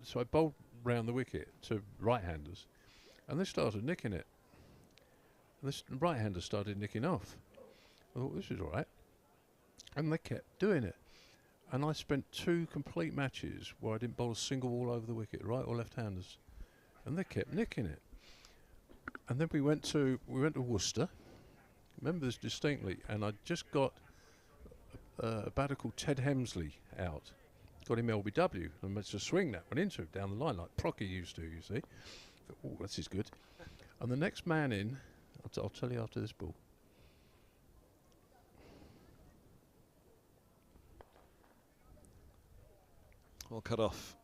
so I bowled round the wicket to right-handers, and they started nicking it. And this right-hander started nicking off. I thought, this is all right. And they kept doing it. And I spent 2 complete matches where I didn't bowl a single ball over the wicket, right or left-handers, and they kept nicking it. And then we went to Worcester. Remember this distinctly. And I just got a batter called Ted Hemsley out. Got him LBW, and managed to swing that one into it down the line like Procky used to. You see, oh, this is good. And the next man in, I'll tell you after this ball. Well cut off.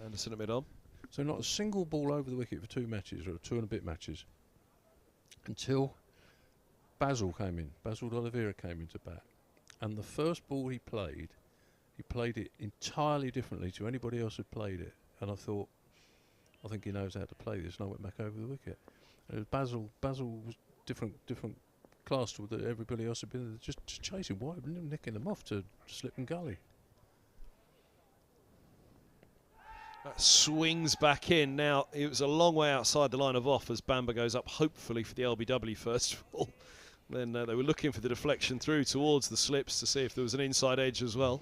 Anderson at mid-on. So not a single ball over the wicket for 2 matches, or 2 and a bit matches, until Basil came in. Basil D'Oliveira came into bat. And the first ball he played it entirely differently to anybody else who played it. And I thought, I think he knows how to play this, and I went back over the wicket. Basil was different class to that everybody else had been, just chasing wide, nicking them off to slip and gully. That swings back in. Now, it was a long way outside the line of off as Bamber goes up, hopefully for the LBW first of all. Then they were looking for the deflection through towards the slips to see if there was an inside edge as well.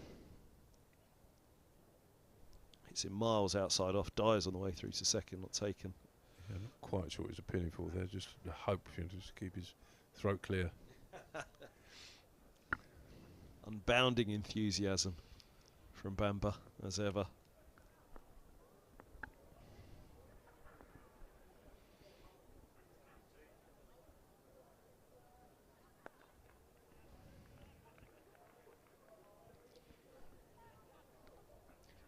It's in miles outside off, dies on the way through to second, not taken. Yeah, not quite sure what he was appealing for there, just a hope, just to keep his throat clear. Unbounding enthusiasm from Bamber, as ever.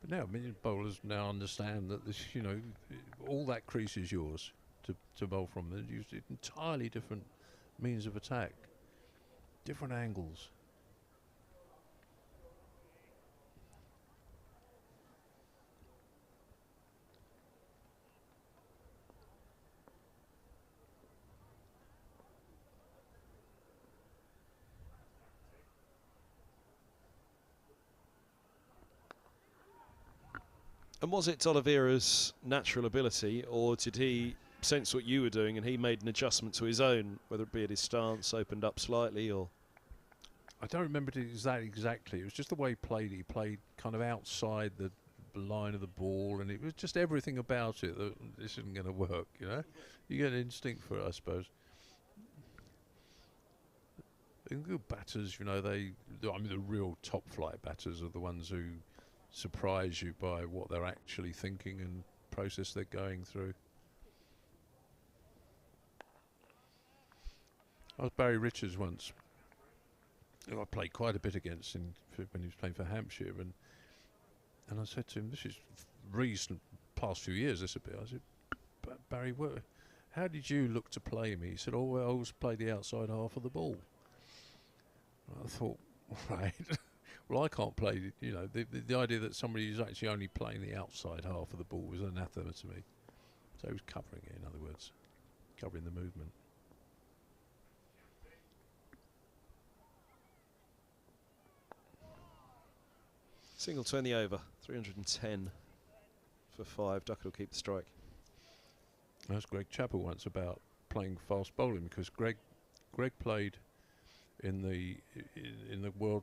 But now, bowlers now understand that this, all that crease is yours to bowl from. They use entirely different means of attack, different angles. And was it Oliveira's natural ability, or did he sense what you were doing and he made an adjustment to his own, whether it be at his stance, opened up slightly, or? I don't remember that exactly. It was just the way he played. He played kind of outside the line of the ball, and it was just everything about it that this isn't going to work, You get an instinct for it, I suppose. And good batters, the real top flight batters are the ones who surprise you by what they're actually thinking and process they're going through. I was Barry Richards once, who I played quite a bit against when he was playing for Hampshire, and I said to him, this is recent, past few years this a bit, I said, Barry, how did you look to play me? He said, oh, well, I always play the outside half of the ball. I thought, right. Well, I can't play, the idea that somebody who's actually only playing the outside half of the ball was anathema to me. So he was covering it, in other words, covering the movement. Single 20 over, 310 for 5. Duckett will keep the strike. I asked Greg Chappell once about playing fast bowling, because Greg played in the World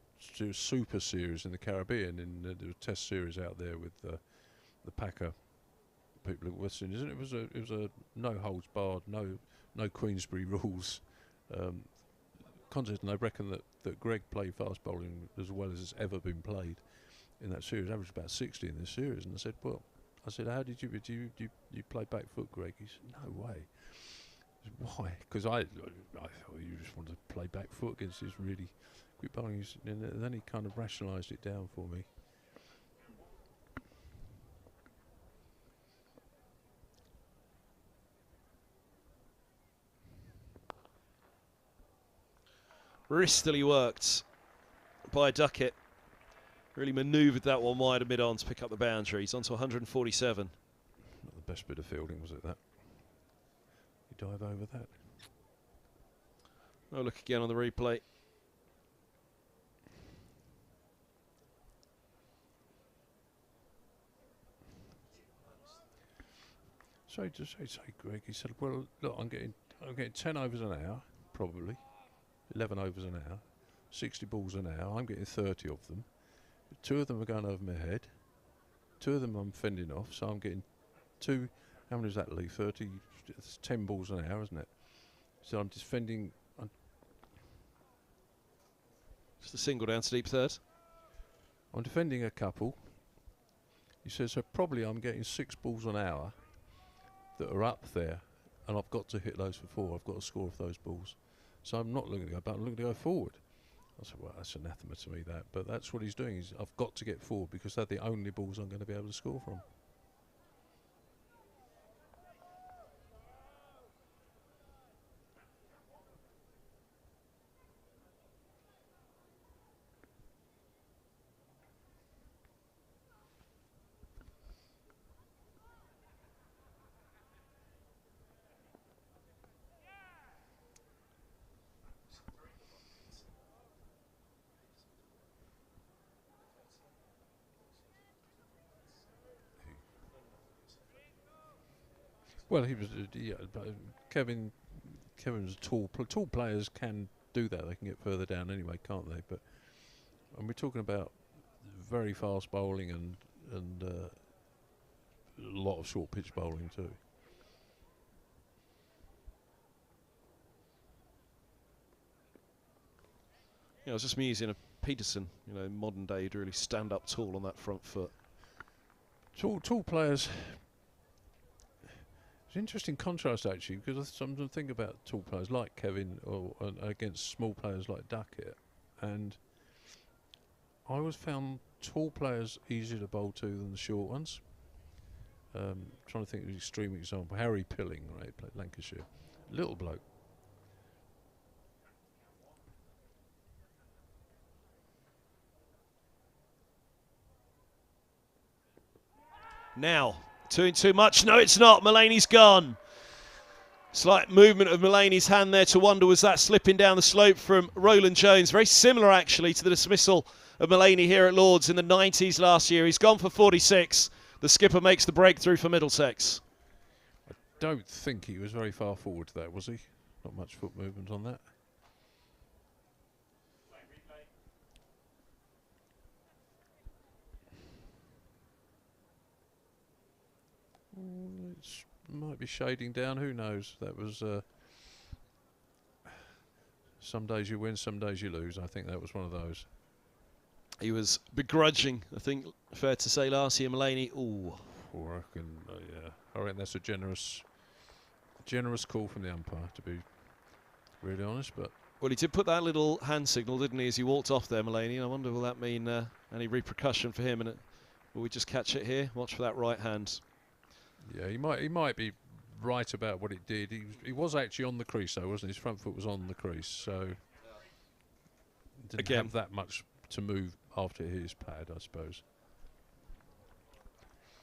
Super Series in the Caribbean, in the Test Series out there with the Packer people at West Indies. It was a no holds barred, no Queensberry rules contest, and I reckon that Greg played fast bowling as well as it's ever been played in that series. Averaged about 60 in this series, and I said, how did you play back foot, Greg? He said, no way. Why? Because I thought you just wanted to play back foot against this really quick bowling, and then he kind of rationalised it down for me. Wristily worked by Duckett. Really manoeuvred that one wide and mid-on to pick up the boundaries. Onto 147. Not the best bit of fielding, was it, that? You dive over that. Oh, look again on the replay. So to say, Greg, he said, well, look, I'm getting 10 overs an hour, probably, 11 overs an hour, 60 balls an hour. I'm getting 30 of them. 2 of them are going over my head. 2 of them I'm fending off, so I'm getting 2. How many does that leave? 30. It's 10 balls an hour, isn't it? So I'm just fending. Just a single down to deep third. I'm defending a couple. He says, so probably I'm getting 6 balls an hour that are up there, and I've got to hit those for 4. I've got to score off those balls. So I'm not looking to go back, I'm looking to go forward. I said, well, that's anathema to me, that. But that's what he's doing. I've got to get forward because they're the only balls I'm going to be able to score from. Well, he was. Yeah, but Kevin's tall players can do that. They can get further down anyway, can't they? But and we're talking about very fast bowling and a lot of short pitch bowling too. Yeah, I was just musing a Peterson, modern day, to really stand up tall on that front foot. Tall players. It's an interesting contrast actually, because I sometimes think about tall players like Kevin or against small players like Duckett, and I always found tall players easier to bowl to than the short ones. Trying to think of an extreme example. Harry Pilling, right, played Lancashire, little bloke. Now, doing too much. No, it's not. Mullaney's gone. Slight movement of Mullaney's hand there to wonder, was that slipping down the slope from Roland Jones? Very similar, actually, to the dismissal of Mullaney here at Lord's in the 90s last year. He's gone for 46. The skipper makes the breakthrough for Middlesex. I don't think he was very far forward to that, was he? Not much foot movement on that. It might be shading down, who knows. That was some days you win, some days you lose. I think that was one of those. He was begrudging, I think, fair to say, last year. Mullaney, ooh. I reckon that's a generous call from the umpire, to be really honest. But well, he did put that little hand signal, didn't he, as he walked off there, Mullaney. And I wonder, will that mean any repercussion for him? And will we just catch it here? Watch for that right hand. Yeah, he might be right about what it did. He was actually on the crease though, wasn't he? His front foot was on the crease, so didn't have that much to move after his pad, I suppose.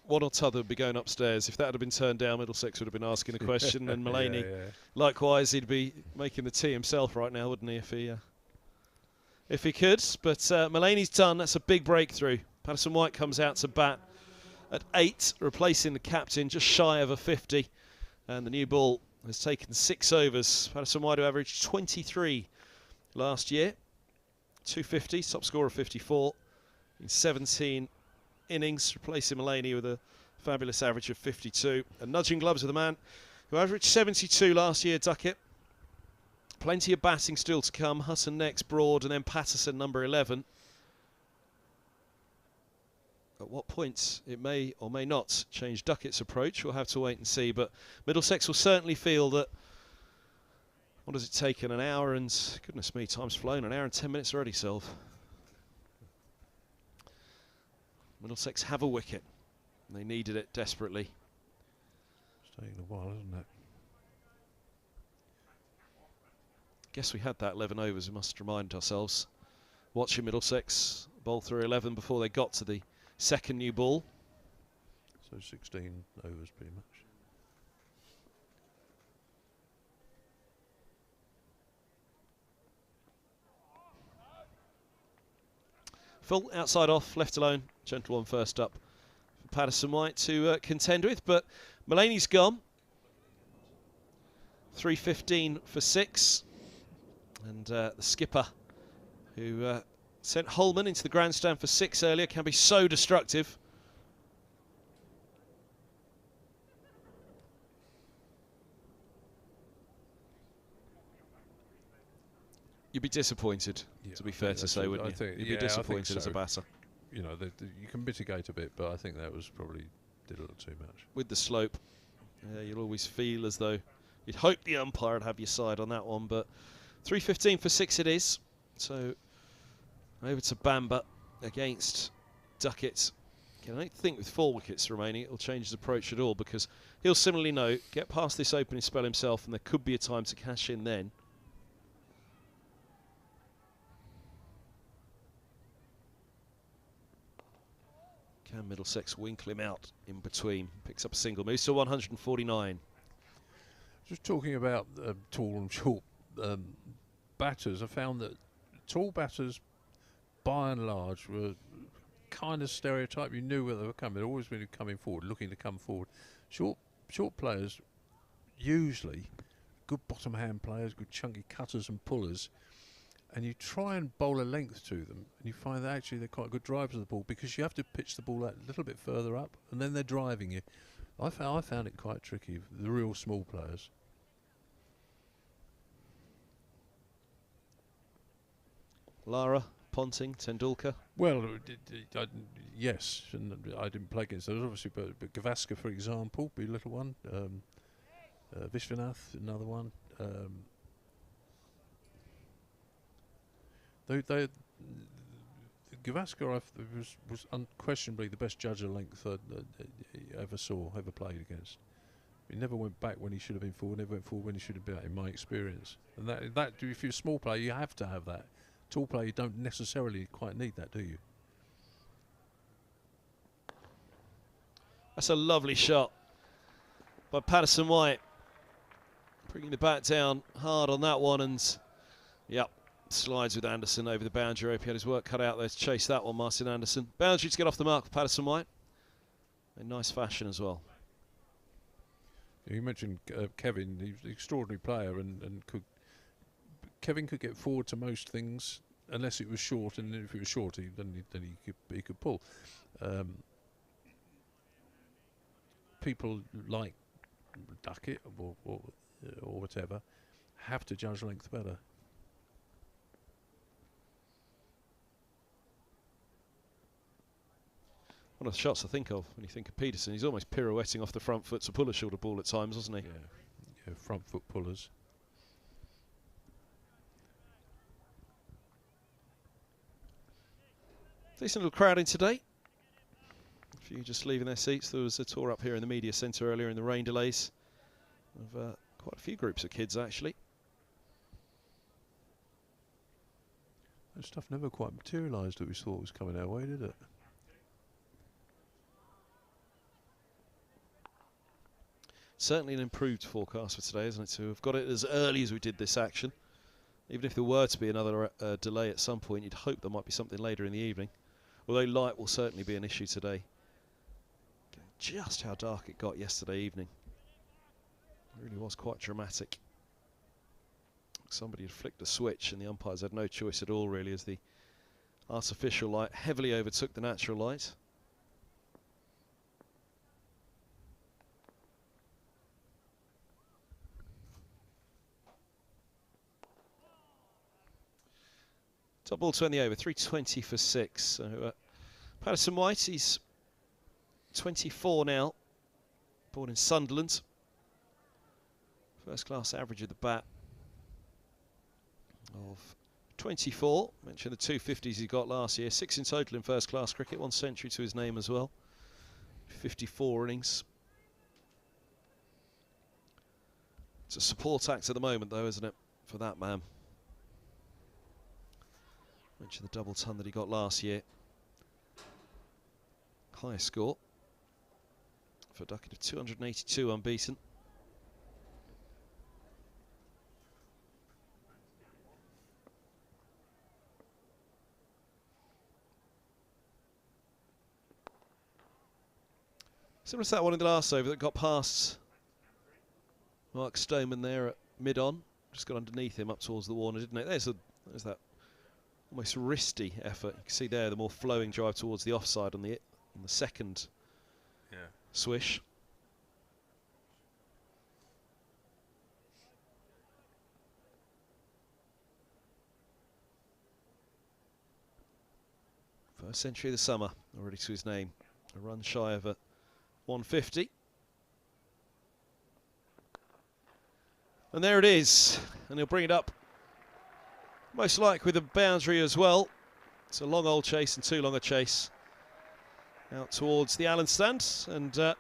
One or t'other would be going upstairs. If that had been turned down, Middlesex would have been asking a question, and Mullaney, likewise, he'd be making the tea himself right now, wouldn't he, if he could? But Mullaney's done. That's a big breakthrough. Patterson White comes out to bat at 8, replacing the captain, just shy of a 50. And the new ball has taken 6 overs. Patterson White, who averaged 23 last year. 250, top score of 54 in 17 innings, replacing Mullaney with a fabulous average of 52. And nudging gloves with a man who averaged 72 last year, Duckett. Plenty of batting still to come. Hutton next, Broad, and then Patterson, number 11. At what point it may or may not change Duckett's approach, we'll have to wait and see. But Middlesex will certainly feel that, what has it taken, an hour and, goodness me, time's flown, an hour and 10 minutes already, Sylv. Middlesex have a wicket. They needed it desperately. It's taken a while, hasn't it? Guess we had that 11 overs, we must remind ourselves. Watching Middlesex bowl through 11 before they got to the second new ball. So 16 overs pretty much. Full outside off, left alone, gentle one first up for Patterson White to contend with, but Mullaney's gone. 3:15 for 6, and the skipper, who sent Holman into the grandstand for 6 earlier, can be so destructive. You'd be disappointed, to be fair to say, wouldn't you? You'd be disappointed as a batter. You know, you can mitigate a bit, but I think that was probably did a little too much. With the slope, you'll always feel as though you'd hope the umpire would have your side on that one, but 3:15 for 6 it is. So over to Bamber against Duckett. I don't think with 4 wickets remaining it'll change his approach at all, because he'll similarly know, get past this opening spell himself, and there could be a time to cash in then. Can Middlesex winkle him out in between? Picks up a single, moves to 149. Just talking about tall and short batters, I found that tall batters, by and large, were kind of stereotype. You knew where they were coming. They'd always been coming forward, looking to come forward. Short players usually good bottom hand players, good chunky cutters and pullers, and you try and bowl a length to them, and you find that actually they're quite good drivers of the ball, because you have to pitch the ball out a little bit further up, and then they're driving you. I found it quite tricky, the real small players. Lara, Ponting, Tendulkar. Well, yes, and I didn't play against those obviously, but Gavaskar, for example, be a little one. Vishwanath, another one. Gavaskar was unquestionably the best judge of length I ever played against. He never went back when he should have been forward, never went forward when he should have been out, in my experience. And that if you're a small player, you have to have that. Tall player, you don't necessarily quite need that, do you? That's a lovely shot by Patterson White. Bringing the bat down hard on that one, and yep, slides with Anderson over the boundary. Hope he had his work cut out there to chase that one, Martin Anderson. Boundary to get off the mark for Patterson White. In nice fashion as well. You mentioned Kevin, he was an extraordinary player, and Kevin could get forward to most things unless it was short, and if it was short, then he could pull. People like Duckett or whatever have to judge length better. One of the shots I think of when you think of Peterson, he's almost pirouetting off the front foot to pull a shorter ball at times, wasn't he? Yeah, front foot pullers. Decent little crowd in today. A few just leaving their seats. There was a tour up here in the media centre earlier in the rain delays of quite a few groups of kids actually. That stuff never quite materialised that we thought was coming our way, did it? Certainly an improved forecast for today, isn't it? To have got it as early as we did this action. Even if there were to be another delay at some point, you'd hope there might be something later in the evening. Although light will certainly be an issue today. Just how dark it got yesterday evening. It really was quite dramatic. Somebody had flicked a switch and the umpires had no choice at all really, as the artificial light heavily overtook the natural light. Top ball to end the over, 3:20 for 6. So Patterson White, he's 24 now, born in Sunderland. First class average of the bat of 24. Mentioned the 250s he got last year, 6 in total in first class cricket, 1 century to his name as well. 54 innings. It's a support act at the moment though, isn't it, for that man? Mentioned the double ton that he got last year. Highest score for Duckett of 282 unbeaten. Similar to that one in the last over that got past Mark Stoneman there at mid-on. Just got underneath him up towards the Warner, didn't it? There's that almost wristy effort. You can see there the more flowing drive towards the offside on the second swish. First century of the summer, already to his name. A run shy of a 150. And there it is. And he'll bring it up most likely with a boundary as well. It's a long old chase and too long a chase. Out towards the Allen stand. And the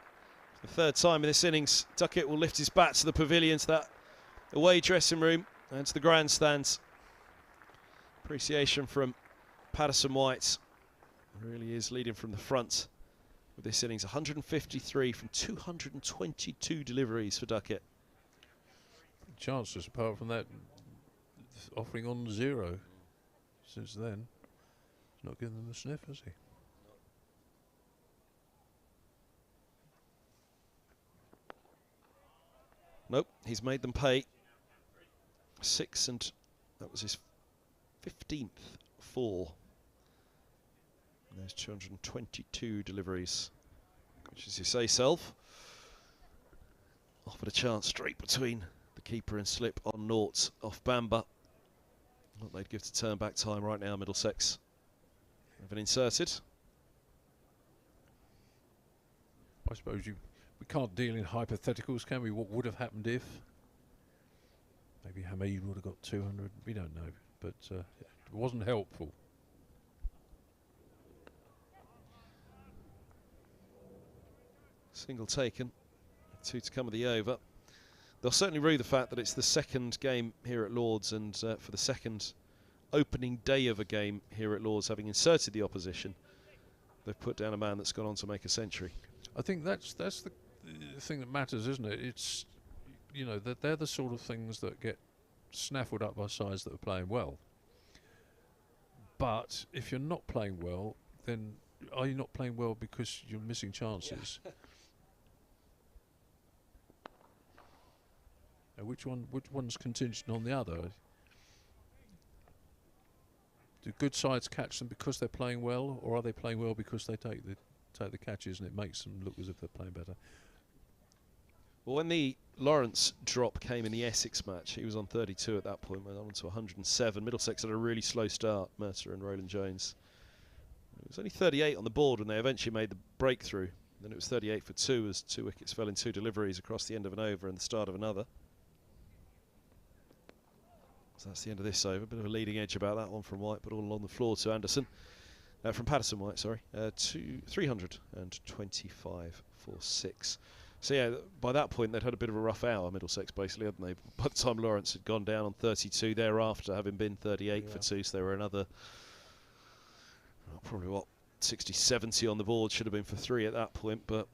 third time in this innings, Duckett will lift his bat to the pavilion, to that away dressing room and to the grandstand. Appreciation from Patterson White. Really is leading from the front with this innings. 153 from 222 deliveries for Duckett. Chances apart from that, offering on 0 since then. He's not giving them a sniff, has he? Nope, he's made them pay. 6 and that was his 15th 4. And there's 222 deliveries, which, as you say, Self, offered a chance straight between the keeper and slip on noughts off Bamber. What they'd give to turn back time right now, Middlesex. Have an inserted. I suppose we can't deal in hypotheticals, can we? What would have happened if? Maybe Hamid would have got 200. We don't know, but it wasn't helpful. Single taken. 2 to come of the over. They'll certainly rue the fact that it's the second game here at Lord's, and for the second opening day of a game here at Lord's, having inserted the opposition, they've put down a man that's gone on to make a century. I think that's the thing that matters, isn't it? It's, you know, that they're the sort of things that get snaffled up by sides that are playing well. But if you're not playing well, then are you not playing well because you're missing chances? Yeah. Which one's contingent on the other? Do good sides catch them because they're playing well, or are they playing well because they take the catches and it makes them look as if they're playing better? Well, when the Lawrence drop came in the Essex match, he was on 32 at that point, went on to 107. Middlesex had a really slow start, Mercer and Roland Jones. It was only 38 on the board when they eventually made the breakthrough. Then it was 38 for 2 as 2 wickets fell in 2 deliveries across the end of an over and the start of another. So that's the end of this over. A bit of a leading edge about that one from White, but all along the floor to Anderson. From Patterson, White, sorry. 325 for 6. So yeah, by that point they'd had a bit of a rough hour, Middlesex, basically, hadn't they? By the time Lawrence had gone down on 32 thereafter, having been 38 for 2, so they were another, probably what, 60, 70 on the board, should have been for 3 at that point, but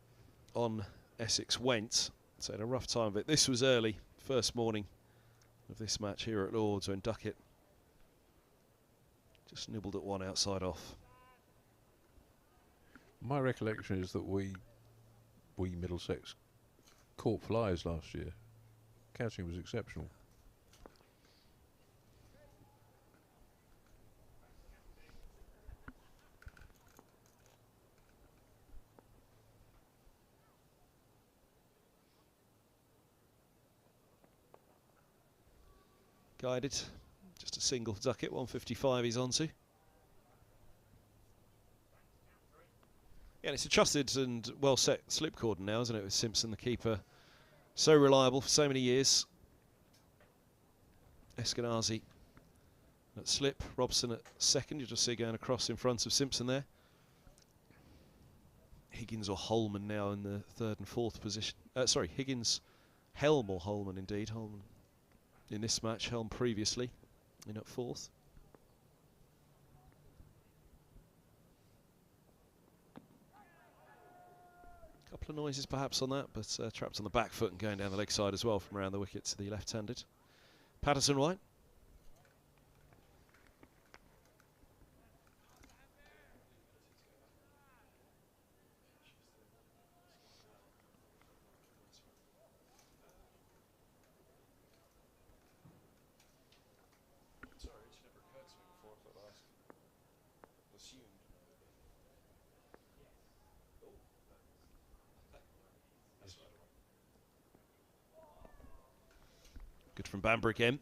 on Essex went. So in a rough time of it. This was early, first morning of this match here at Lord's, when Duckett just nibbled at one outside off. My recollection is that we Middlesex caught flies last year. Catching was exceptional. Guided, just a single for Duckett, 155 he's on to. Yeah, and it's a trusted and well set slip cordon now, isn't it, with Simpson, the keeper, so reliable for so many years. Eskenazi at slip, Robson at second, you'll just see going across in front of Simpson there. Higgins or Holman now in the 3rd and 4th position. Sorry, Higgins, Helm or Holman indeed. Holman in this match, Helm previously in at 4th. Couple of noises perhaps on that, but trapped on the back foot and going down the leg side as well from around the wicket to the left-handed. Patterson White. Good from Bamber again.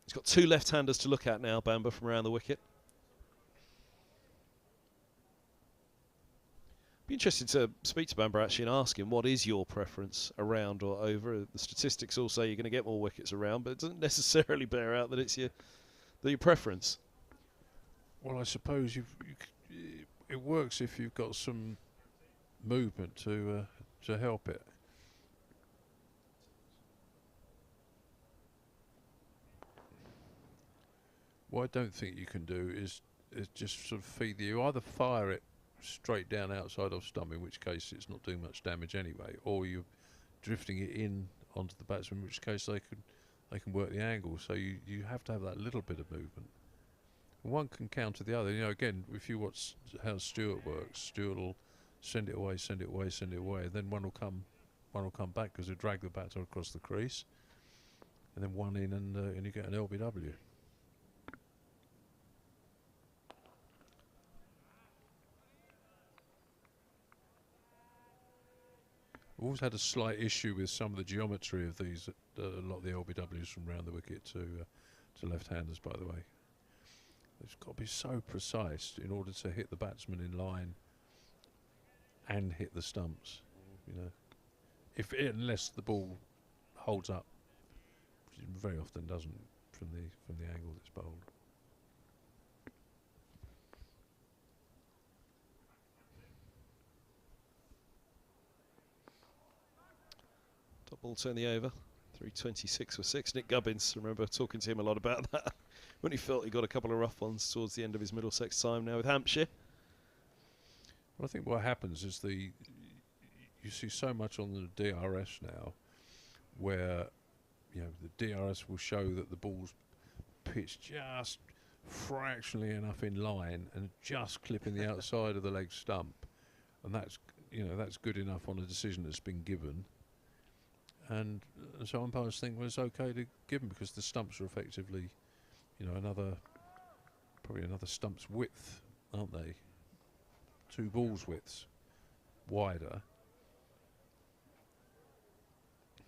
He's got 2 left-handers to look at now, Bamber, from around the wicket. Be interested to speak to Bamber actually and ask him what is your preference, around or over. The statistics all say you're going to get more wickets around, but it doesn't necessarily bear out that it's your preference. Well, I suppose it works if you've got some movement to help it. What I don't think you can do is just sort of feed you either fire it straight down outside off stump, in which case it's not doing much damage anyway, or you're drifting it in onto the batsman, in which case they can work the angle. So you have to have that little bit of movement. One can counter the other. You know, again, if you watch how Stewart works, Stewart will send it away, send it away, send it away, and then one will come one will come back because they drag the batter across the crease, and then one in, and you get an LBW. I've always had a slight issue with some of the geometry of these, a lot of the LBWs from round the wicket to left-handers, by the way. It's got to be so precise in order to hit the batsman in line and hit the stumps, you know. Unless the ball holds up, which it very often doesn't from the angle that's bowled. Top ball turn the over. 326 for 6. Nick Gubbins, remember talking to him a lot about that when he felt he got a couple of rough ones towards the end of his Middlesex time now with Hampshire. Well, I think what happens is you see so much on the DRS now where, you know, the DRS will show that the ball's pitched just fractionally enough in line and just clipping the outside of the leg stump, and that's, you know, that's good enough on a decision that's been given. And so umpires think, well, it's okay to give them because the stumps are effectively, you know, probably another stump's width, aren't they? 2 balls' widths wider.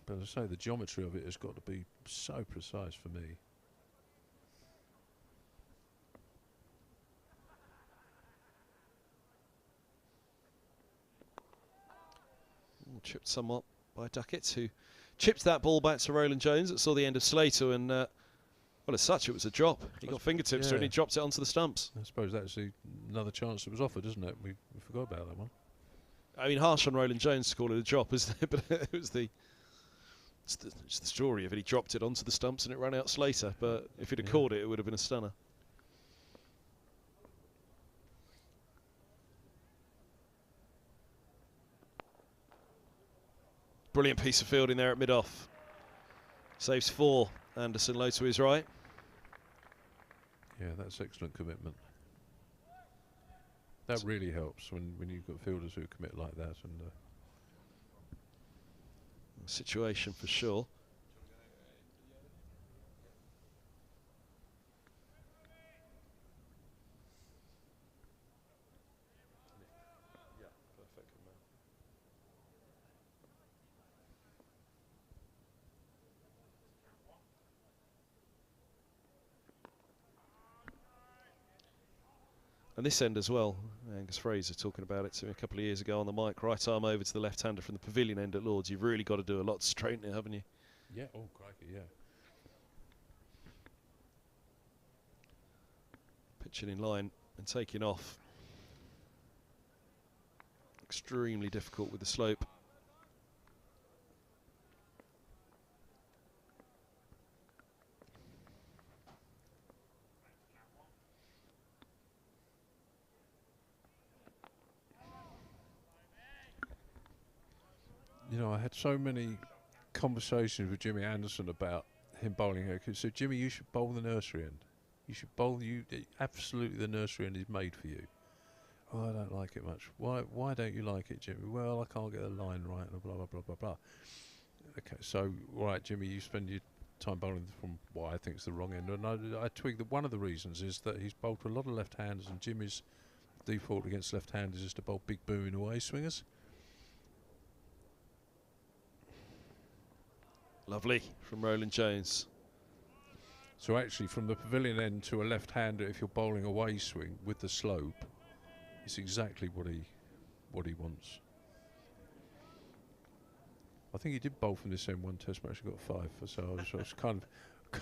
But as I say, the geometry of it has got to be so precise for me. Chipped somewhat by Duckett, who chipped that ball back to Roland Jones. That saw the end of Slater, and well, as such, it was a drop. He got fingertips to it and he dropped it onto the stumps. I suppose that's another chance that was offered, isn't it? We forgot about that one. I mean, harsh on Roland Jones to call it a drop, isn't it? But it was it's the story of it. He dropped it onto the stumps and it ran out Slater. But if he'd have caught it, it would have been a stunner. Brilliant piece of fielding there at mid-off. Saves 4. Anderson low to his right. Yeah, that's excellent commitment. That really helps when you've got fielders who commit like that. And situation for sure. And this end as well, Angus Fraser talking about it to me a couple of years ago on the mic. Right arm over to the left-hander from the pavilion end at Lords. You've really got to do a lot to straighten it, haven't you? yeah, oh crikey, yeah. Pitching in line and taking off. Extremely difficult with the slope. You know, I had so many conversations with Jimmy Anderson about him bowling here. He said, Jimmy, you should bowl the nursery end. You should bowl, absolutely the nursery end is made for you. Oh, I don't like it much. Why don't you like it, Jimmy? Well, I can't get the line right, and blah, blah, blah, blah, blah. Okay, so, all right, Jimmy, you spend your time bowling from what I think is the wrong end. And I tweak that one of the reasons is that he's bowled to a lot of left-handers, and Jimmy's default against left-handers is to bowl big booming away swingers. Lovely from Roland Jones. So actually, from the pavilion end to a left-hander, if you're bowling away swing with the slope, it's exactly what he wants. I think he did bowl from this end one test match. He got 5, so I was kind of.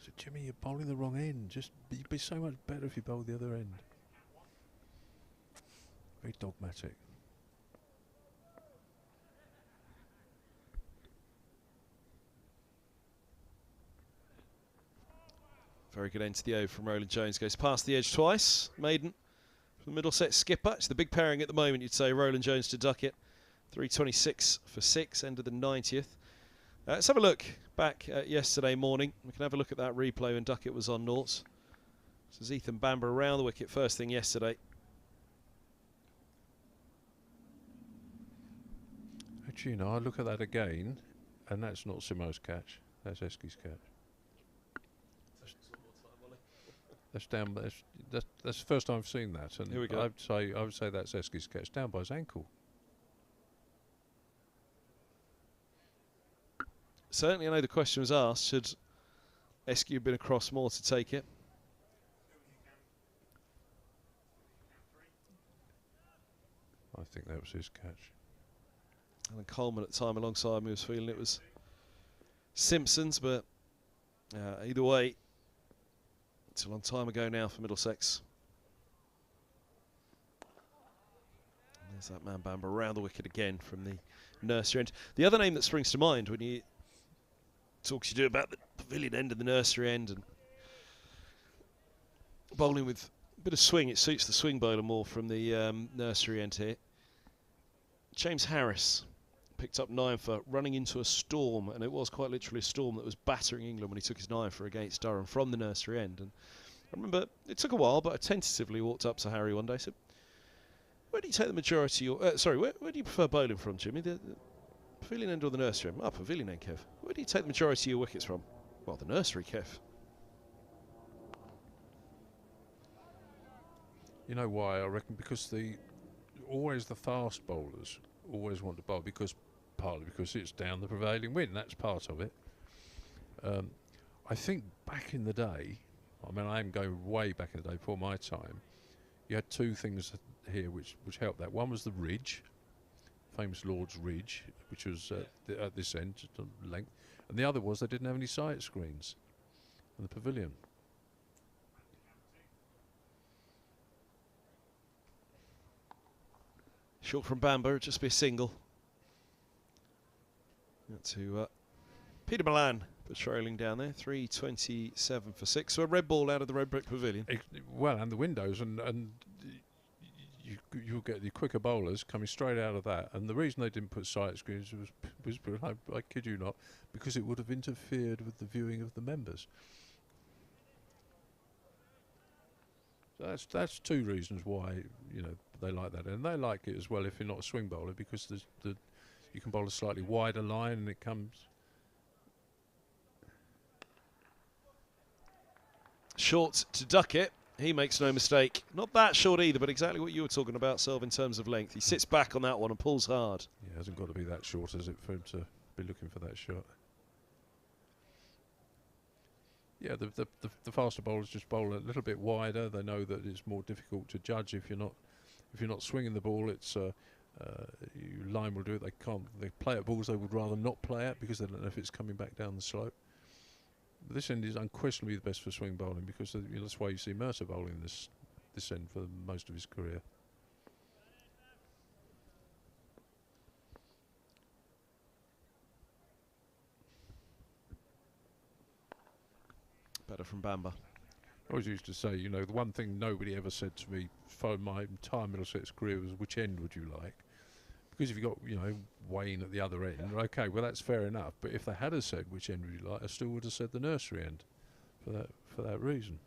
So Jimmy, you're bowling the wrong end. You'd be so much better if you bowled the other end. Very dogmatic. Very good end to the over from Roland Jones. Goes past the edge twice. Maiden from the Middlesex skipper. It's the big pairing at the moment, you'd say. Roland Jones to Duckett. 326 for 6. End of the 90th. Let's have a look back yesterday morning. We can have a look at that replay when Duckett was on noughts. This is Ethan Bamber around the wicket first thing yesterday. Actually, you know, I look at that again, and that's not Simo's catch. That's Eski's catch. That's down. That's the first time I've seen that, and Here we go. I would say that's Eski's catch, down by his ankle. Certainly, I know the question was asked, should Eski have been across more to take it? I think that was his catch. And Coleman at the time alongside me was feeling it was Simpson's, but either way, it's a long time ago now for Middlesex. And there's that man Bamber around the wicket again from the nursery end. The other name that springs to mind when you talk about the pavilion end and the nursery end and bowling with a bit of swing, it suits the swing bowler more from the nursery end here. James Harris picked up 9 for running into a storm, and it was quite literally a storm that was battering England when he took his 9 for against Durham from the nursery end. And I remember it took a while, but I tentatively walked up to Harry one day and said, where do you take the majority, where do you prefer bowling from, Jimmy? The pavilion end or the nursery end? Pavilion end, Kev. Where do you take the majority of your wickets from? Well, the nursery, Kev. You know why? I reckon because always the fast bowlers always want to bowl, partly because it's down the prevailing wind. That's part of it. I think back in the day, I mean, I am going way back in the day before my time, you had 2 things here which helped that. One was the ridge, famous Lord's Ridge, which was at this end, just a length, and the other was they didn't have any sight screens in the pavilion. Short from Bamber, just be a single. To Peter Mullaney patrolling down there, 327 for 6. So a red ball out of the red brick pavilion. Well, and the windows, and you'll get the quicker bowlers coming straight out of that. And the reason they didn't put sight screens was I kid you not, because it would have interfered with the viewing of the members. So that's 2 reasons why, you know, they like that, and they like it as well if you're not a swing bowler, because you can bowl a slightly wider line and it comes short to Duckett. He makes no mistake. Not that short either, but exactly what you were talking about, Selv, in terms of length. He sits back on that one and pulls hard. Yeah, it hasn't got to be that short, has it, for him to be looking for that shot? Yeah, the faster bowlers just bowl a little bit wider. They know that it's more difficult to judge if you're not swinging the ball. It's line will do it. They play at balls they would rather not play at because they don't know if it's coming back down the slope. But this end is unquestionably the best for swing bowling, because that's why you see Mercer bowling this end for most of his career. Better from Bamber. I always used to say, you know, the one thing nobody ever said to me for my entire Middlesex career was, which end would you like? Because if you got, you know, Wayne at the other end, okay, well that's fair enough. But if they had have said which end would you like, I still would have said the nursery end, for that reason.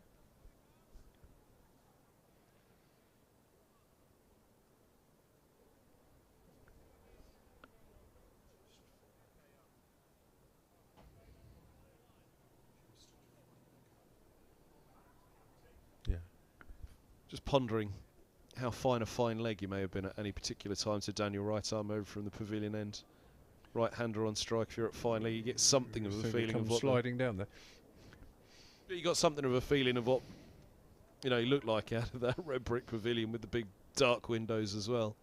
Yeah. Just pondering how fine a fine leg you may have been at any particular time to Daniel right arm over from the pavilion end. Right-hander on strike, if you're at fine leg, you get something of a feeling of what... sliding down there. You got something of a feeling of what, you know, he looked like out of that red brick pavilion with the big dark windows as well.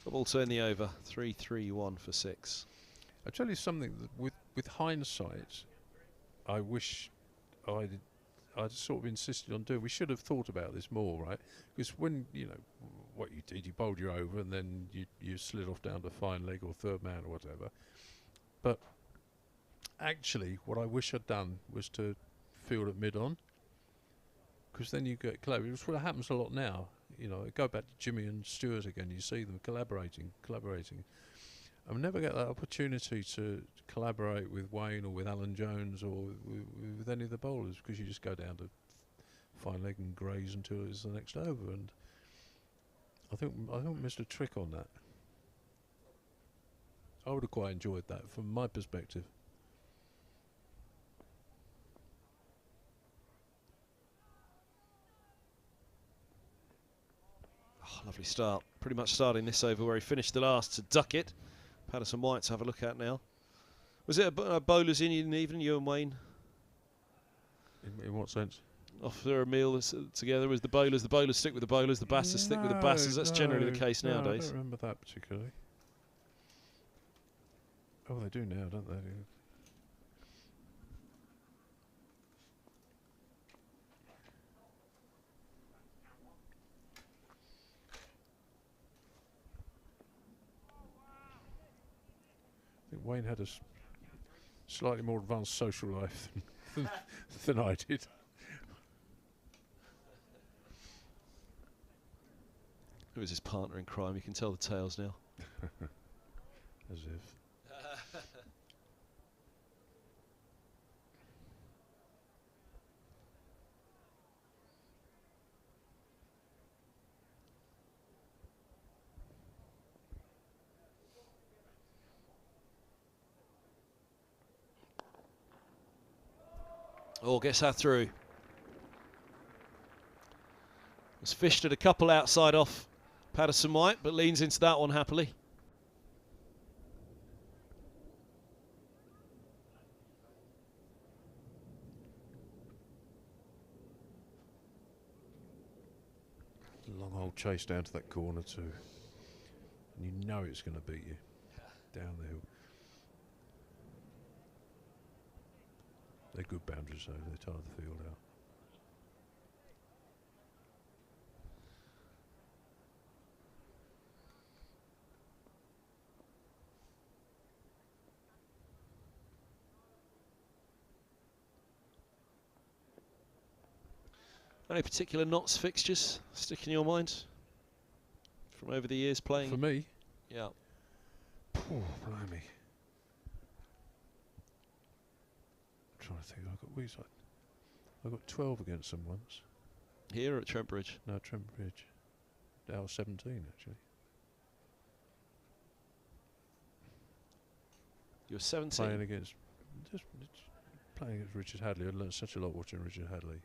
The ball to end the over, 3-3-1 for 6. I'll tell you something, that with hindsight, I wish I'd sort of insisted on doing. We should have thought about this more, right? Because when, you know, what you did, you bowled you over and then you slid off down to fine leg or third man or whatever. But actually, what I wish I'd done was to field at mid-on, because then you get clever. It's what happens a lot now. You know, go back to Jimmy and Stuart again, you see them collaborating. I never get that opportunity to collaborate with Wayne or with Alan Jones or with any of the bowlers, because you just go down to fine leg and graze until it's the next over, and I think missed a trick on that. I would have quite enjoyed that from my perspective. Oh, lovely start. Pretty much starting this over where he finished the last to Duckett. Patterson White to have a look at now. Was it a bowlers in even, you and Wayne? In what sense? After a meal together, was the bowlers stick with the bowlers, the batters stick with the batters. That's generally the case nowadays. I don't remember that particularly. Oh, they do now, don't they? I think Wayne had a slightly more advanced social life than I did. Who is his partner in crime? You can tell the tales now. As if. Oh, gets that through. Was fished at a couple outside off Patterson White, but leans into that one happily. Long old chase down to that corner too. And you know it's going to beat you down the hill. They're good boundaries though, they tire the field out. Any particular Notts fixtures stick in your mind from over the years playing? For me? Yeah. Oh, blimey. I'm trying to think. I got 12 against them once. Here at Trent Bridge? No, Trent Bridge. I was 17 actually. You were 17? Playing against Richard Hadley. I learned such a lot watching Richard Hadley.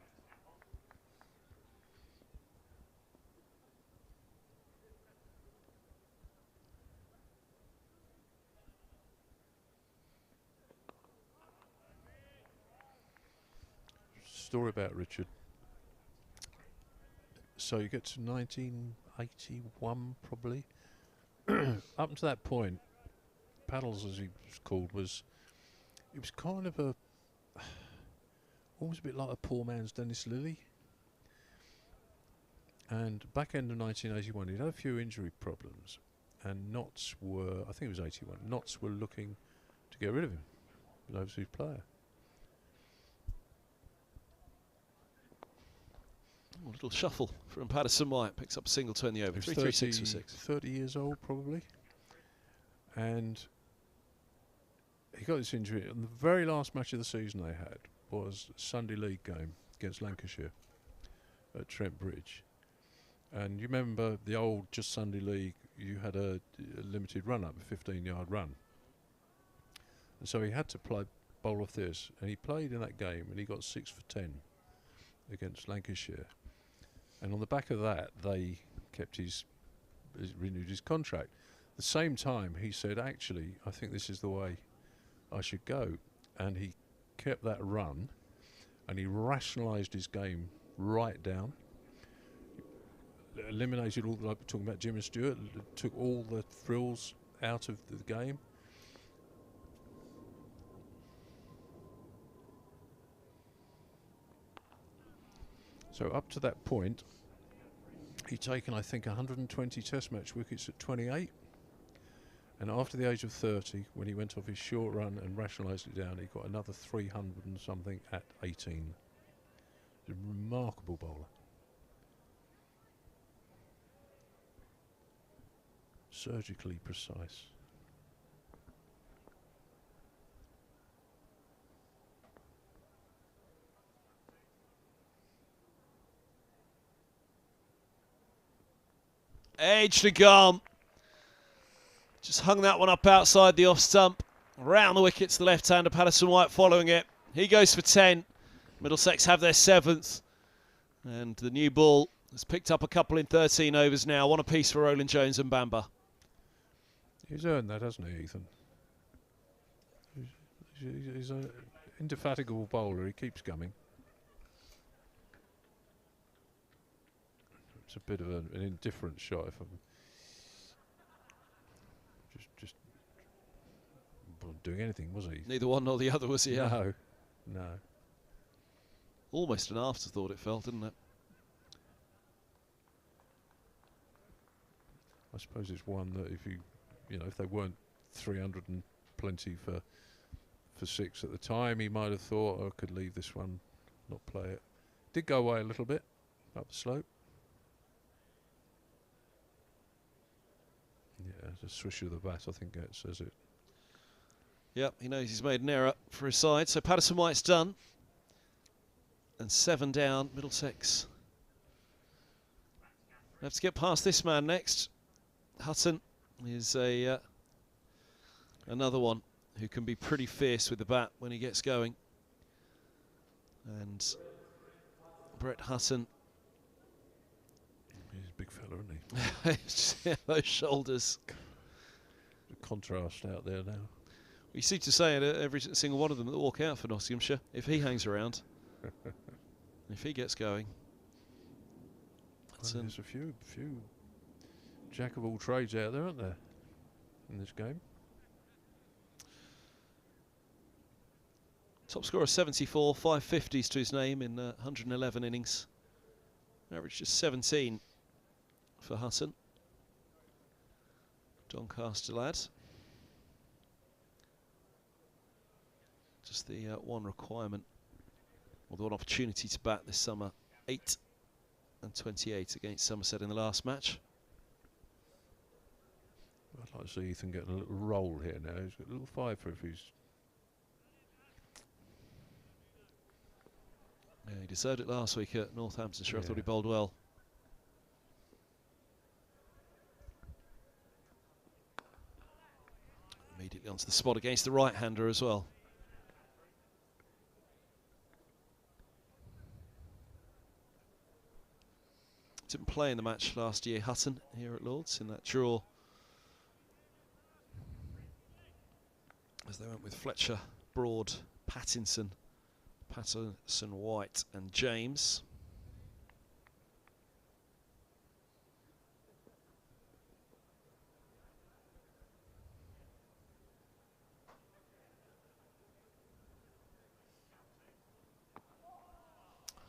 Story about Richard. So you get to 1981 probably. Up to that point, Paddles, as he was called, it was kind of almost a bit like a poor man's Dennis Lilly. And back end of 1981, he'd had a few injury problems, and Notts were, I think it was 81, Notts were looking to get rid of him, an overseas player. Oh, a little shuffle from Patterson White, picks up a single to end the over. 3-3-6 for 6. 30 years old probably, and he got this injury. And the very last match of the season they had was a Sunday League game against Lancashire at Trent Bridge. And you remember the old just Sunday League, you had a limited run up, a 15-yard run. And so he had to bowl off this, and he played in that game and he got 6 for 10 against Lancashire. And on the back of that, they renewed his contract. At the same time, he said, actually, I think this is the way I should go. And he kept that run, and he rationalised his game right down. Eliminated all, like we're talking about Jim and Stewart, took all the frills out of the game. So up to that point, he'd taken, I think, 120 Test match wickets at 28. And after the age of 30, when he went off his short run and rationalised it down, he got another 300 and something at 18. A remarkable bowler. Surgically precise. Edged and gone. Just hung that one up outside the off stump. Round the wickets, the left-hander, Patterson White following it. He goes for 10. Middlesex have their 7th. And the new ball has picked up a couple in 13 overs now. One apiece for Roland Jones and Bamber. He's earned that, hasn't he, Ethan? He's an indefatigable bowler. He keeps coming. It's a bit of an indifferent shot. If I'm just wasn't doing anything, was he? Neither one nor the other, was he? No, no. Almost an afterthought it felt, didn't it? I suppose it's one that if if they weren't 300 and plenty for 6 at the time, he might have thought, I could leave this one, not play it. Did go away a little bit up the slope. Yeah, the swish of the bat, I think that says it. Yep, he knows he's made an error for his side. So Patterson White's done. And 7 down, Middlesex. Have to get past this man next. Hutton is another one who can be pretty fierce with the bat when he gets going. And Brett Hutton. He's a big fella, isn't he? Yeah, those shoulders. The contrast out there now. We seem to say it every single one of them that walk out for Nottinghamshire. If he hangs around, if he gets going. Well, there's a few jack of all trades out there, aren't there, in this game? Top scorer 74, 550s to his name in 111 innings. Average just 17 for Hutton. Doncaster lad. Just the one requirement, or the one opportunity to bat this summer. 8 and 28 against Somerset in the last match. I'd like to see Ethan getting a little roll here now. He's got a little 5 for if he's... Yeah, he deserved it last week at Northamptonshire. Yeah. I thought he bowled well. Immediately onto the spot against the right-hander as well. Didn't play in the match last year, Hutton, here at Lord's, in that draw. As they went with Fletcher, Broad, Pattinson, White and James.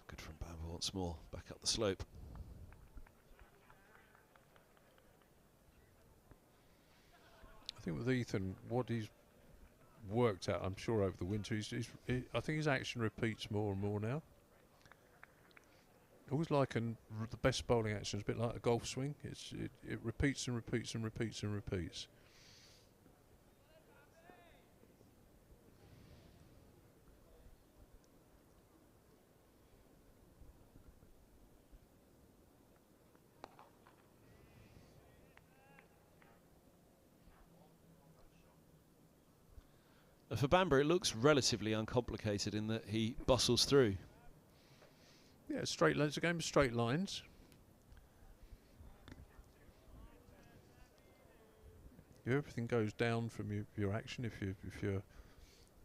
Good from Bamber once more, back up the slope. I think with Ethan, what he's worked out, I'm sure, over the winter, I think his action repeats more and more now. I always liken the best bowling action is a bit like a golf swing. It repeats and repeats and repeats and repeats. For Bamber, it looks relatively uncomplicated in that he bustles through. Yeah, straight lines. It's a game of straight lines. Everything goes down from your action. If your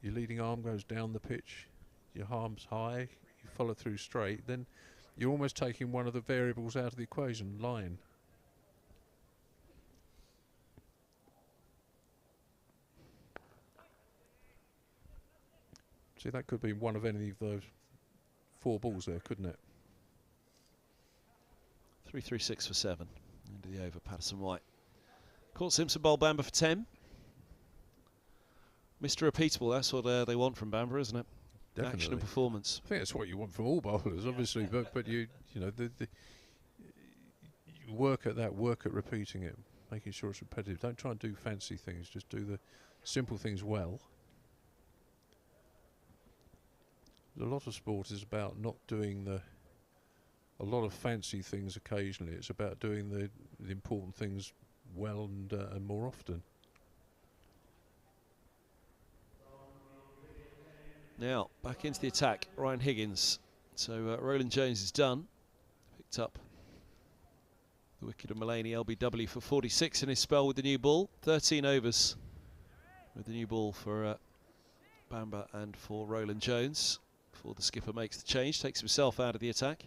leading arm goes down the pitch, your arm's high, you follow through straight, then you're almost taking one of the variables out of the equation, line. See, that could be one of any of those 4 balls there, couldn't it? 3-3-6 for 7. Into the over, Patterson White. Court Simpson bowled Bamber for 10. Mr. Repeatable, that's what they want from Bamber, isn't it? Definitely. Action and performance. I think that's what you want from all bowlers, obviously, but you work at that, work at repeating it, making sure it's repetitive. Don't try and do fancy things, just do the simple things well. A lot of sport is about not doing the a lot of fancy things occasionally. It's about doing the important things well and more often. Now, back into the attack, Ryan Higgins. So Roland Jones is done. Picked up the wicket of Mullaney, LBW for 46 in his spell with the new ball. 13 overs with the new ball for Bamber and for Roland Jones. Before the skipper makes the change, takes himself out of the attack.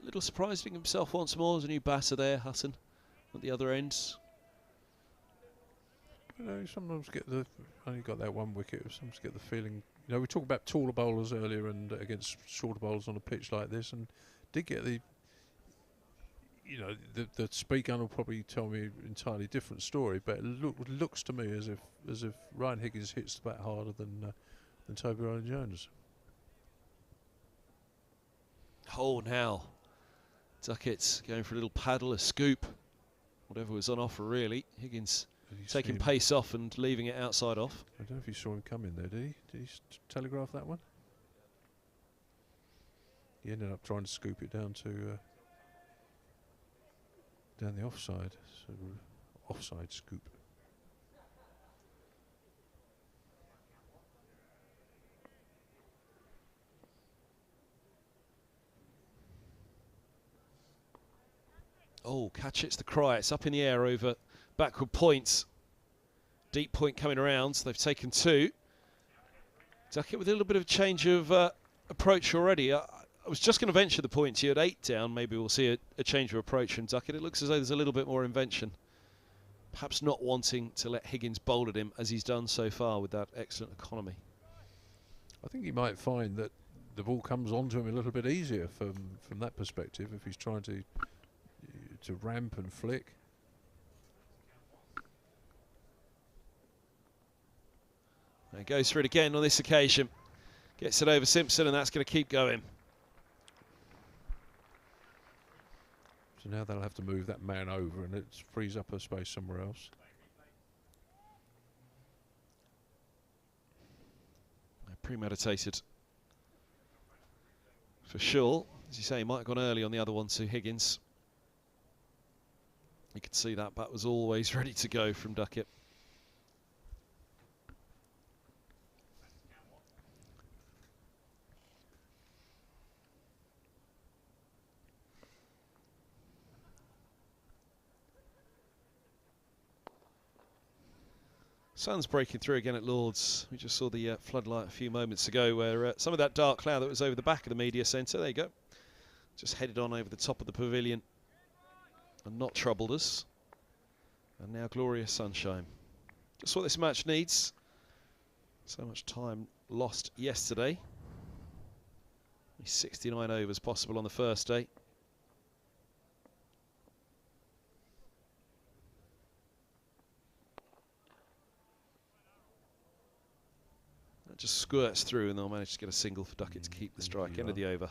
Little surprising himself once more. There's a new batter there, Hutton, at the other end. You know, sometimes get the only got that one wicket. Sometimes get the feeling. You know, we talked about taller bowlers earlier and against shorter bowlers on a pitch like this, and did get the. You know, the speed gun will probably tell me an entirely different story, but it looks to me as if Ryan Higgins hits the bat harder than Toby Roland Jones. Oh, now Duckett going for a little paddle, a scoop, whatever was on offer really. Higgins taking pace off and leaving it outside off. I don't know if you saw him coming there, did he? Did he telegraph that one? He ended up trying to scoop it down to down the offside, so offside scoop. Oh, catch it's the cry. It's up in the air over backward points. Deep point coming around. So they've taken two. Duckett with a little bit of a change of approach already. I was just going to venture the points. You had 8 down. Maybe we'll see a change of approach from Duckett. It looks as though there's a little bit more invention. Perhaps not wanting to let Higgins bowl at him as he's done so far with that excellent economy. I think he might find that the ball comes onto him a little bit easier from that perspective if he's trying to ramp and flick. And goes for it again on this occasion. Gets it over Simpson, and that's going to keep going. So now they'll have to move that man over, and it frees up a space somewhere else. Premeditated for sure. As you say, he might have gone early on the other one to Higgins. You could see that bat was always ready to go from Duckett. Sun's breaking through again at Lord's. We just saw the floodlight a few moments ago where some of that dark cloud that was over the back of the media centre, there you go, just headed on over the top of the pavilion and not troubled us. And now glorious sunshine. Just what this match needs. So much time lost yesterday. 69 overs possible on the first day. That just squirts through and they'll manage to get a single for Duckett to keep the strike. End of the over.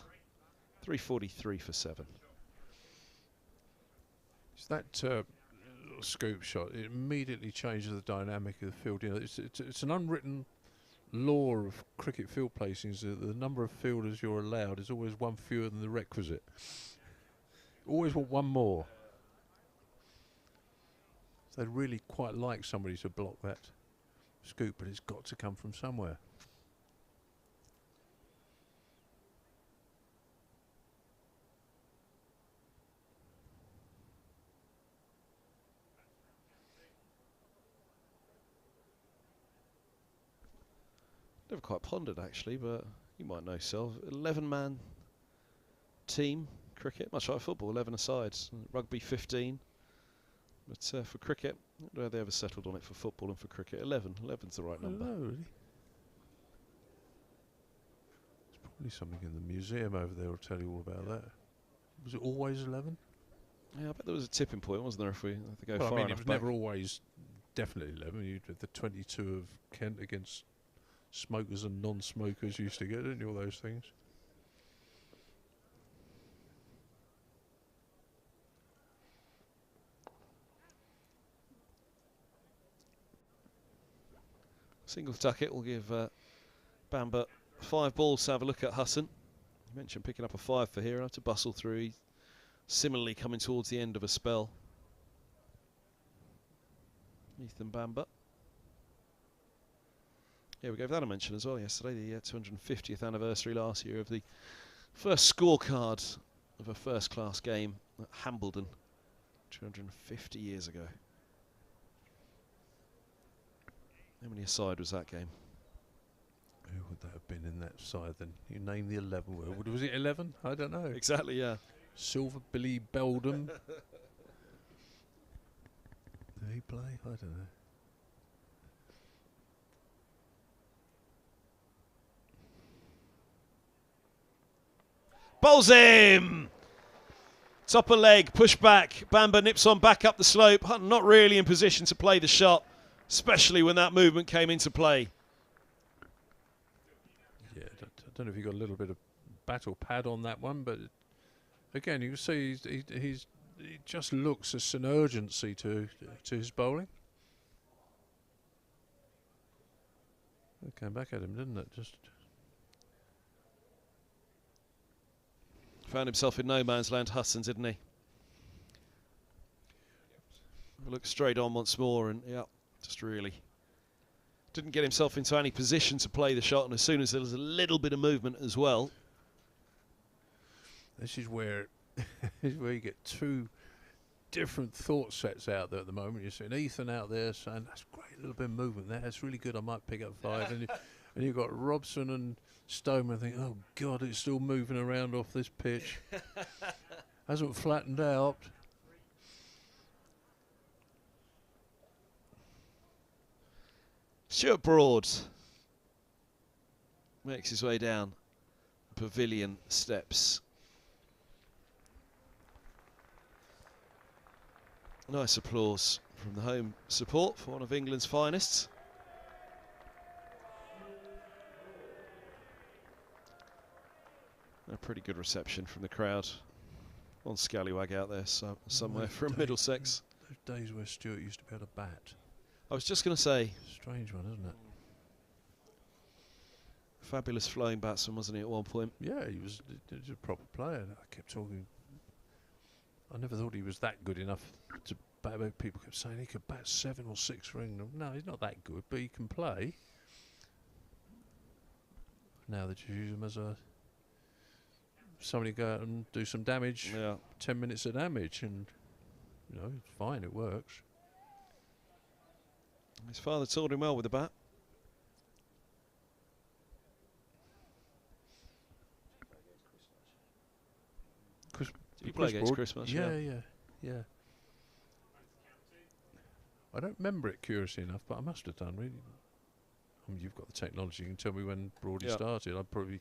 343 for 7. It's that scoop shot. It immediately changes the dynamic of the field. You know, it's an unwritten law of cricket field placings that the number of fielders you're allowed is always one fewer than the requisite. Always want one more. So they'd really quite like somebody to block that scoop, but it's got to come from somewhere. Never quite pondered actually, but you might know self. 11-man team cricket, much like football, 11 asides. Rugby 15, but for cricket, I don't know if they ever settled on it for football and for cricket. 11. 11's the right number. I don't know, really. There's probably something in the museum over there will tell you all about that. Was it always 11? Yeah, I bet there was a tipping point, wasn't there? If we had to go Well, far I mean, it enough was back. never always definitely 11. You had the 22 of Kent against smokers and non-smokers used to get, didn't you, all those things? Single Duckett will give Bamber 5 balls to have a look at Hutton. You mentioned picking up a 5 for here. I have to bustle through. He's similarly coming towards the end of a spell. Ethan Bamber. Yeah, we gave that a mention as well yesterday. The 250th anniversary last year of the first scorecard of a first-class game at Hambledon 250 years ago. How many aside was that game? Who would that have been in that side then? You name the 11. Was it 11? I don't know. Exactly, yeah. Silver Billy Beldam. Did he play? I don't know. Bowls him! Top of leg, push back. Bamber nips on back up the slope. Hutton not really in position to play the shot, especially when that movement came into play. Yeah, I don't know if he got a little bit of battle pad on that one, but again, you can see he just looks as an urgency to his bowling. It came back at him, didn't it? Just Found himself in no man's land, Hutton, didn't he? Looked straight on once more, and yeah, just really didn't get himself into any position to play the shot. And as soon as there was a little bit of movement as well, this is where you get two different thought sets out there at the moment. You're seeing Ethan out there saying, "That's great, a little bit of movement there. That's really good. I might pick up 5." And you've got Robson and Stoneman thinking, "Oh God, it's still moving around off this pitch. Hasn't flattened out." Stuart Broad makes his way down the pavilion steps. Nice applause from the home support for one of England's finest. A pretty good reception from the crowd on Scallywag out there, so somewhere from Middlesex. Those days where Stuart used to be able to bat. I was just going to say, Strange one, isn't it? fabulous flowing batsman, wasn't he, at one point? Yeah, he was a proper player. I kept talking. I never thought he was that good enough to bat. People kept saying he could bat 7 or 6 for England. No, he's not that good, but he can play. Now they just use him as a somebody go out and do some damage. Yeah. 10 minutes of damage, and you know, it's fine. It works. His father taught him well with the bat. You play against Chris much? Yeah. I don't remember it, curiously enough, but I must have done. Really, I mean, you've got the technology. You can tell me when Broadie started. I'd probably.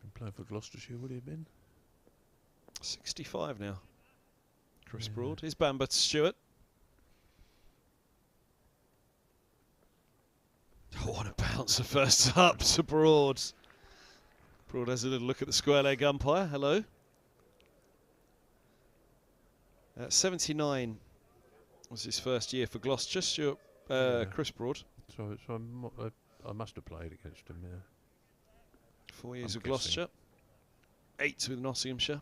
Been playing for Gloucestershire. Would he have been? 65 now. Chris Broad. Here's Bamber to Stewart. Oh, what a bouncer first up to Broad. Broad has a little look at the square leg umpire. Hello. 79 was his first year for Gloucester. Stewart, Chris Broad. So I must have played against him, yeah. 4 years with Gloucestershire. 8 with Nottinghamshire.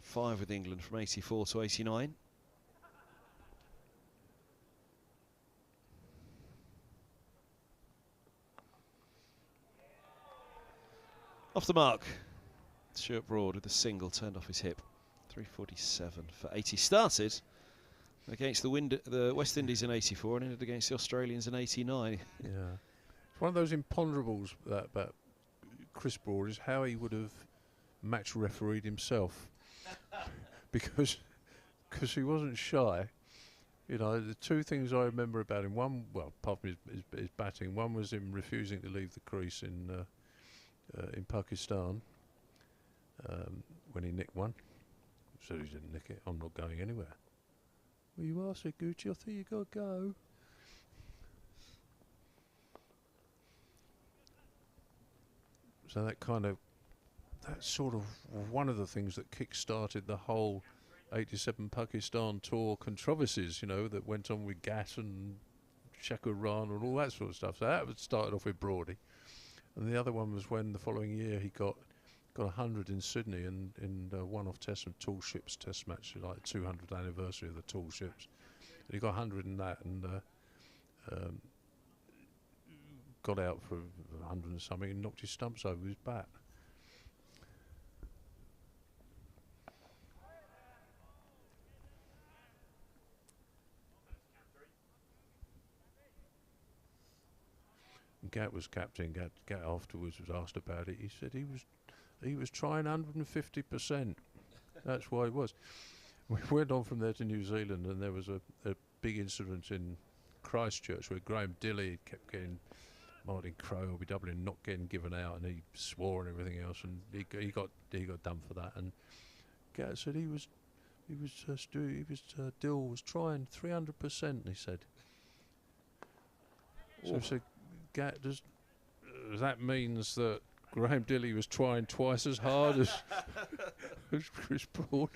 Five with England from 84 to 89. Off the mark. Stuart Broad with a single turned off his hip. 347 for 80. Started against the West Indies in 84 and ended against the Australians in 89. Yeah. It's one of those imponderables about Chris Broad is how he would have match refereed himself. because he wasn't shy. You know, the two things I remember about him, one, well, apart from his batting, one was him refusing to leave the crease in Pakistan when he nicked one. So he didn't nick it. I'm not going anywhere. Well, you are, said Gucci. I think you got to go. So that's sort of one of the things that kick-started the whole 87 Pakistan tour controversies, you know, that went on with Gat and Shakur Khan and all that sort of stuff. So that started off with Broady. And the other one was when the following year he got 100 in Sydney in one-off test and Tall Ships test match, like the 200th anniversary of the Tall Ships. And he got 100 in that and got out for 100 and something and knocked his stumps over his bat. Gat was captain. Gat afterwards was asked about it. He said he was trying 150%. That's why it was. We went on from there to New Zealand, and there was a big incident in Christchurch where Graham Dilley kept getting Martin Crowe, OBW, not getting given out, and he swore and everything else, and he got done for that. And Gat said Dill was trying 300%. He said. So Gat, that means that Graham Dilley was trying twice as hard as Chris Broad.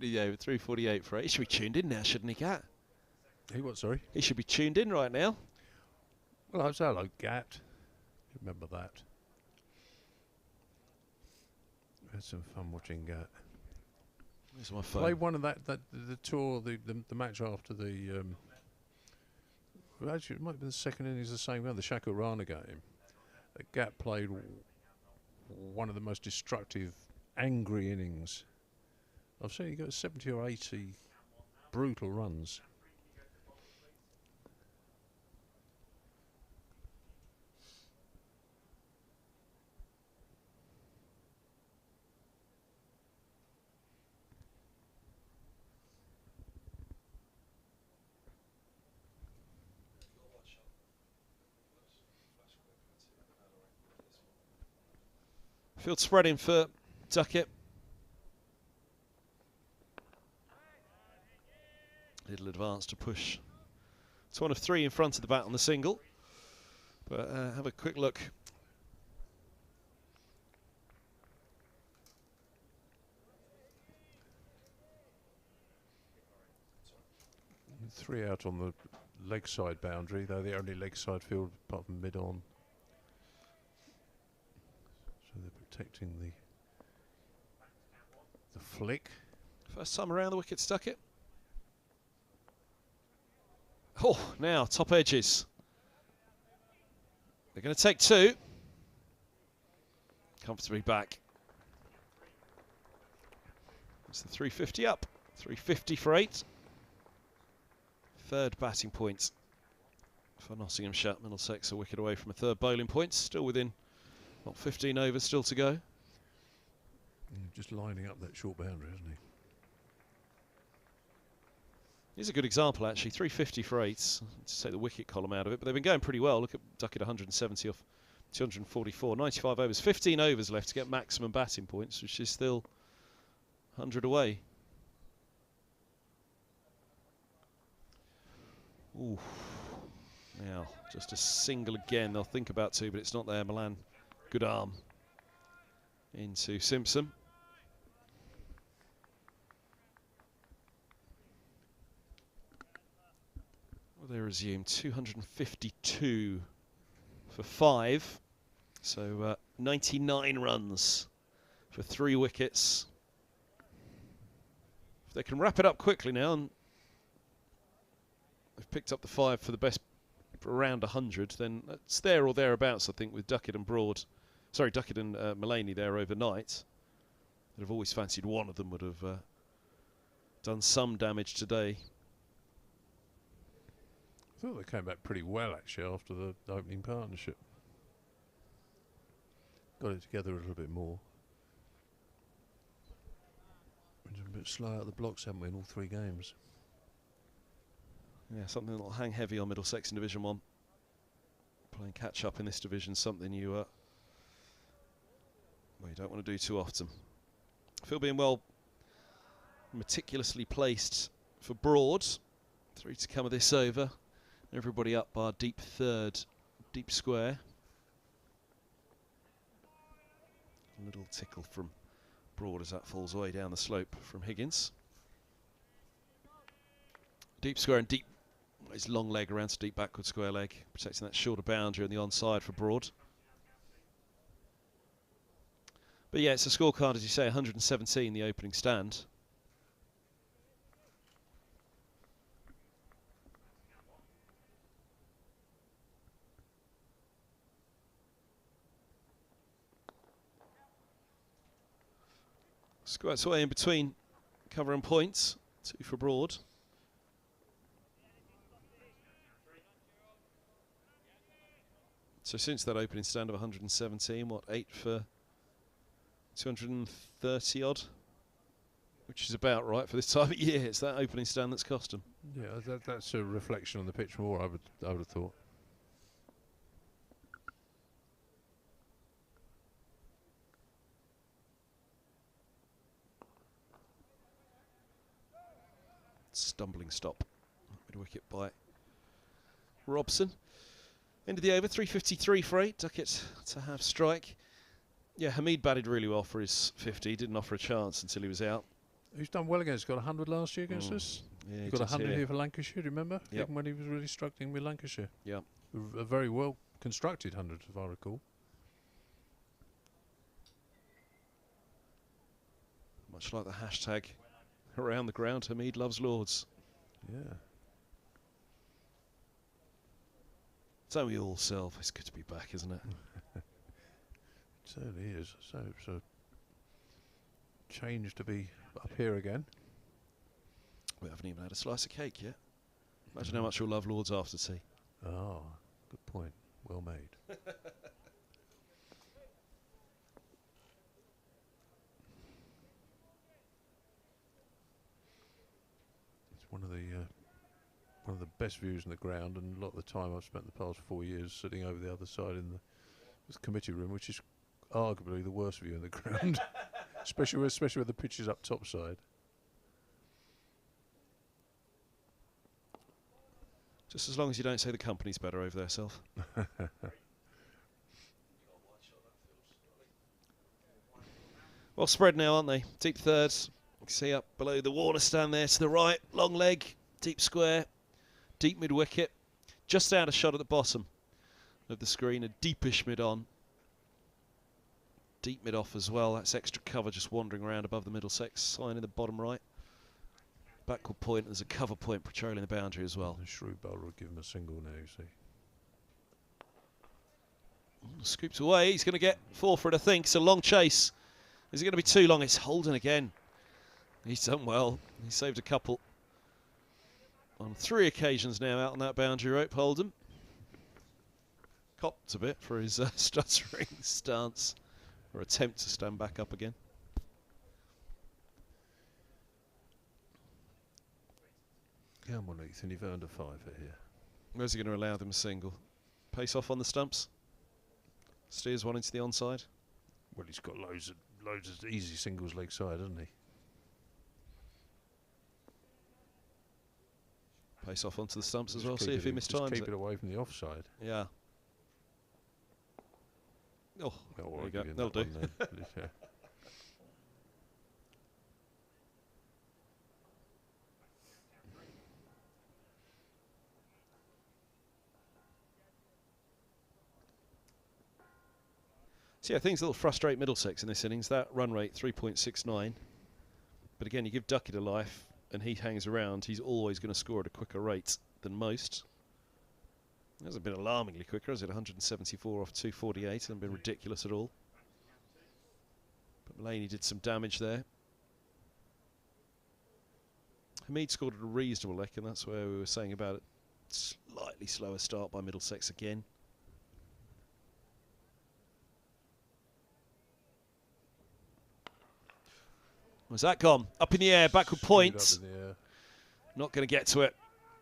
Yeah, 348 for 8. He should be tuned in now, shouldn't he, Gat? He what, sorry? He should be tuned in right now. Well, I was hello, Gat. Remember that. We had some fun watching Gat. Where's my phone? Played one of the tour, the match after the. Well, actually, it might have been the second innings, the same one, the Shakur Rana game. Gat played one of the most destructive, angry innings. I've seen he got 70 or 80 brutal runs. Field spreading for Duckett. Little advance to push. It's one of 3 in front of the bat on the single. But have a quick look. Three out on the leg side boundary, though the only leg side field apart from mid-on. So they're protecting the flick. First time around the wickets, Duckett. Oh, now top edges. They're going to take 2. Comfortably back. It's the 350 up. 350 for 8. Third batting point for Nottinghamshire. Middlesex a wicket away from a third bowling point. Still within, what, 15 overs still to go. Just lining up that short boundary, isn't he? Here's a good example, actually. 350 for 8. To take the wicket column out of it, but they've been going pretty well. Look at Duckett 170 off 244. 95 overs. 15 overs left to get maximum batting points, which is still 100 away. Ooh. Now, just a single again. They'll think about 2, but it's not there. Milan, good arm into Simpson. Well, they resume 252 for 5. So 99 runs for 3 wickets. If they can wrap it up quickly now, and they've picked up the 5 for the best for around 100, then it's there or thereabouts, I think, with Duckett and Duckett and Mullaney there overnight. I'd have always fancied one of them would have done some damage today. I thought they came back pretty well, actually, after the opening partnership. Got it together a little bit more. Been a bit slow out of the blocks, haven't we, in all 3 games? Yeah, something that'll hang heavy on Middlesex in Division 1. Playing catch-up in this division, something you don't want to do too often. Phil being well meticulously placed for Broad. 3 to come of this over. Everybody up by deep third, deep square. A little tickle from Broad as that falls away down the slope from Higgins. Deep square and deep, his long leg around to deep backward square leg, protecting that shorter boundary on the onside for Broad. But yeah, it's a scorecard, as you say, 117 the opening stand. Squirts away in between cover and points, 2 for Broad. So since that opening stand of 117, what, 8 for 230 odd? Which is about right for this time of year. It's that opening stand that's cost them. Yeah, that's a reflection on the pitch more, I would have thought. Stumbling stop. Mid-wicket by Robson. End of the over, 3:53 for 8. Duckett to have strike. Yeah, Hamid batted really well for his 50. Didn't offer a chance until he was out. He's done well against. Got 100 last year against us. Yeah, He got 100 here for Lancashire, do you remember? Yep. Even when he was really struggling with Lancashire. Yeah. A very well constructed 100, if I recall. Much like the hashtag around the ground, Hamid loves Lords. Yeah. So we all self. It's good to be back, isn't it? It certainly is. So it's a change to be up here again. We haven't even had a slice of cake yet. Imagine how much you'll love Lords after tea. Oh, good point. Well made. It's one of the best views in the ground, and a lot of the time I've spent the past 4 years sitting over the other side in the committee room, which is arguably the worst view in the ground, especially where the pitch is up top side. Just as long as you don't say the company's better over there, Self. Well spread now, aren't they? Deep thirds. You can see up below the Warner stand there to the right. Long leg, deep square, deep mid-wicket. Just out a shot at the bottom of the screen. A deepish mid-on. Deep mid-off as well. That's extra cover just wandering around above the Middlesex sign in the bottom right. Backward point, there's a cover point patrolling the boundary as well. The shrewd bowler would give him a single now, you see. Scoops away, he's going to get 4 for it, I think. It's a long chase. Is it going to be too long? It's Holden again. He's done well. He saved a couple on 3 occasions now out on that boundary rope, Holden. Copped a bit for his stuttering stance, or attempt to stand back up again. Come on, Ethan, you've earned a 5 here. Where's he going to allow them a single? Pace off on the stumps. Steers one into the onside. Well, he's got loads of easy singles leg side, hasn't he? Pace off onto the stumps as Just well. keep See if he just mistimes keep it. it away from the offside. Yeah. Oh, there you go. That'll do. Yeah. So yeah, things that'll frustrate Middlesex in this innings. That run rate, 3.69. But again, you give Duckett a life and he hangs around, he's always going to score at a quicker rate than most. It hasn't been alarmingly quicker, has it? 174 off 248. Hasn't been ridiculous at all. But Mullaney did some damage there. Hamid scored at a reasonable lick, and that's where we were saying about it. Slightly slower start by Middlesex again. Where's that gone? Up in the air, backward point. Not going to get to it.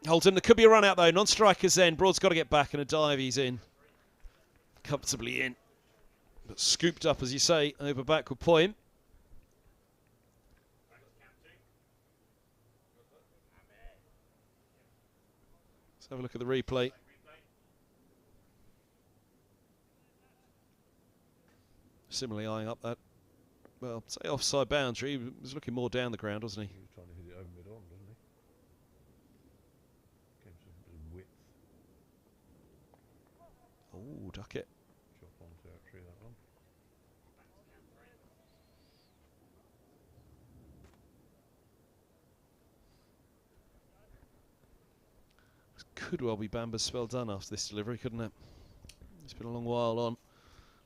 Holden, there could be a run out though. Non-strikers then. Broad's got to get back, and a dive, he's in. Comfortably in. But scooped up, as you say, over backward point. Let's have a look at the replay. Similarly eyeing up that, well, say offside boundary. He was looking more down the ground, wasn't he? He was trying to hit it over mid-on, wasn't he? Gave some bit of width. Oh, Duckett. Chop on territory, that one. Could well be Bamber's spell done after this delivery, couldn't it? It's been a long while on.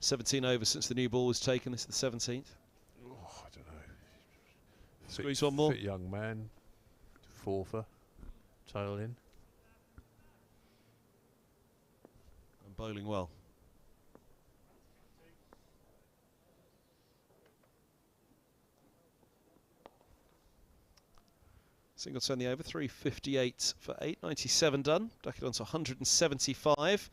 17 overs since the new ball was taken. This is the 17th. Oh, I don't know. Squeeze one more. Fit young man. Fourfer. Tail in. And bowling well. Single turn the over, 358 for 8, 97 done. Duckett on to 175.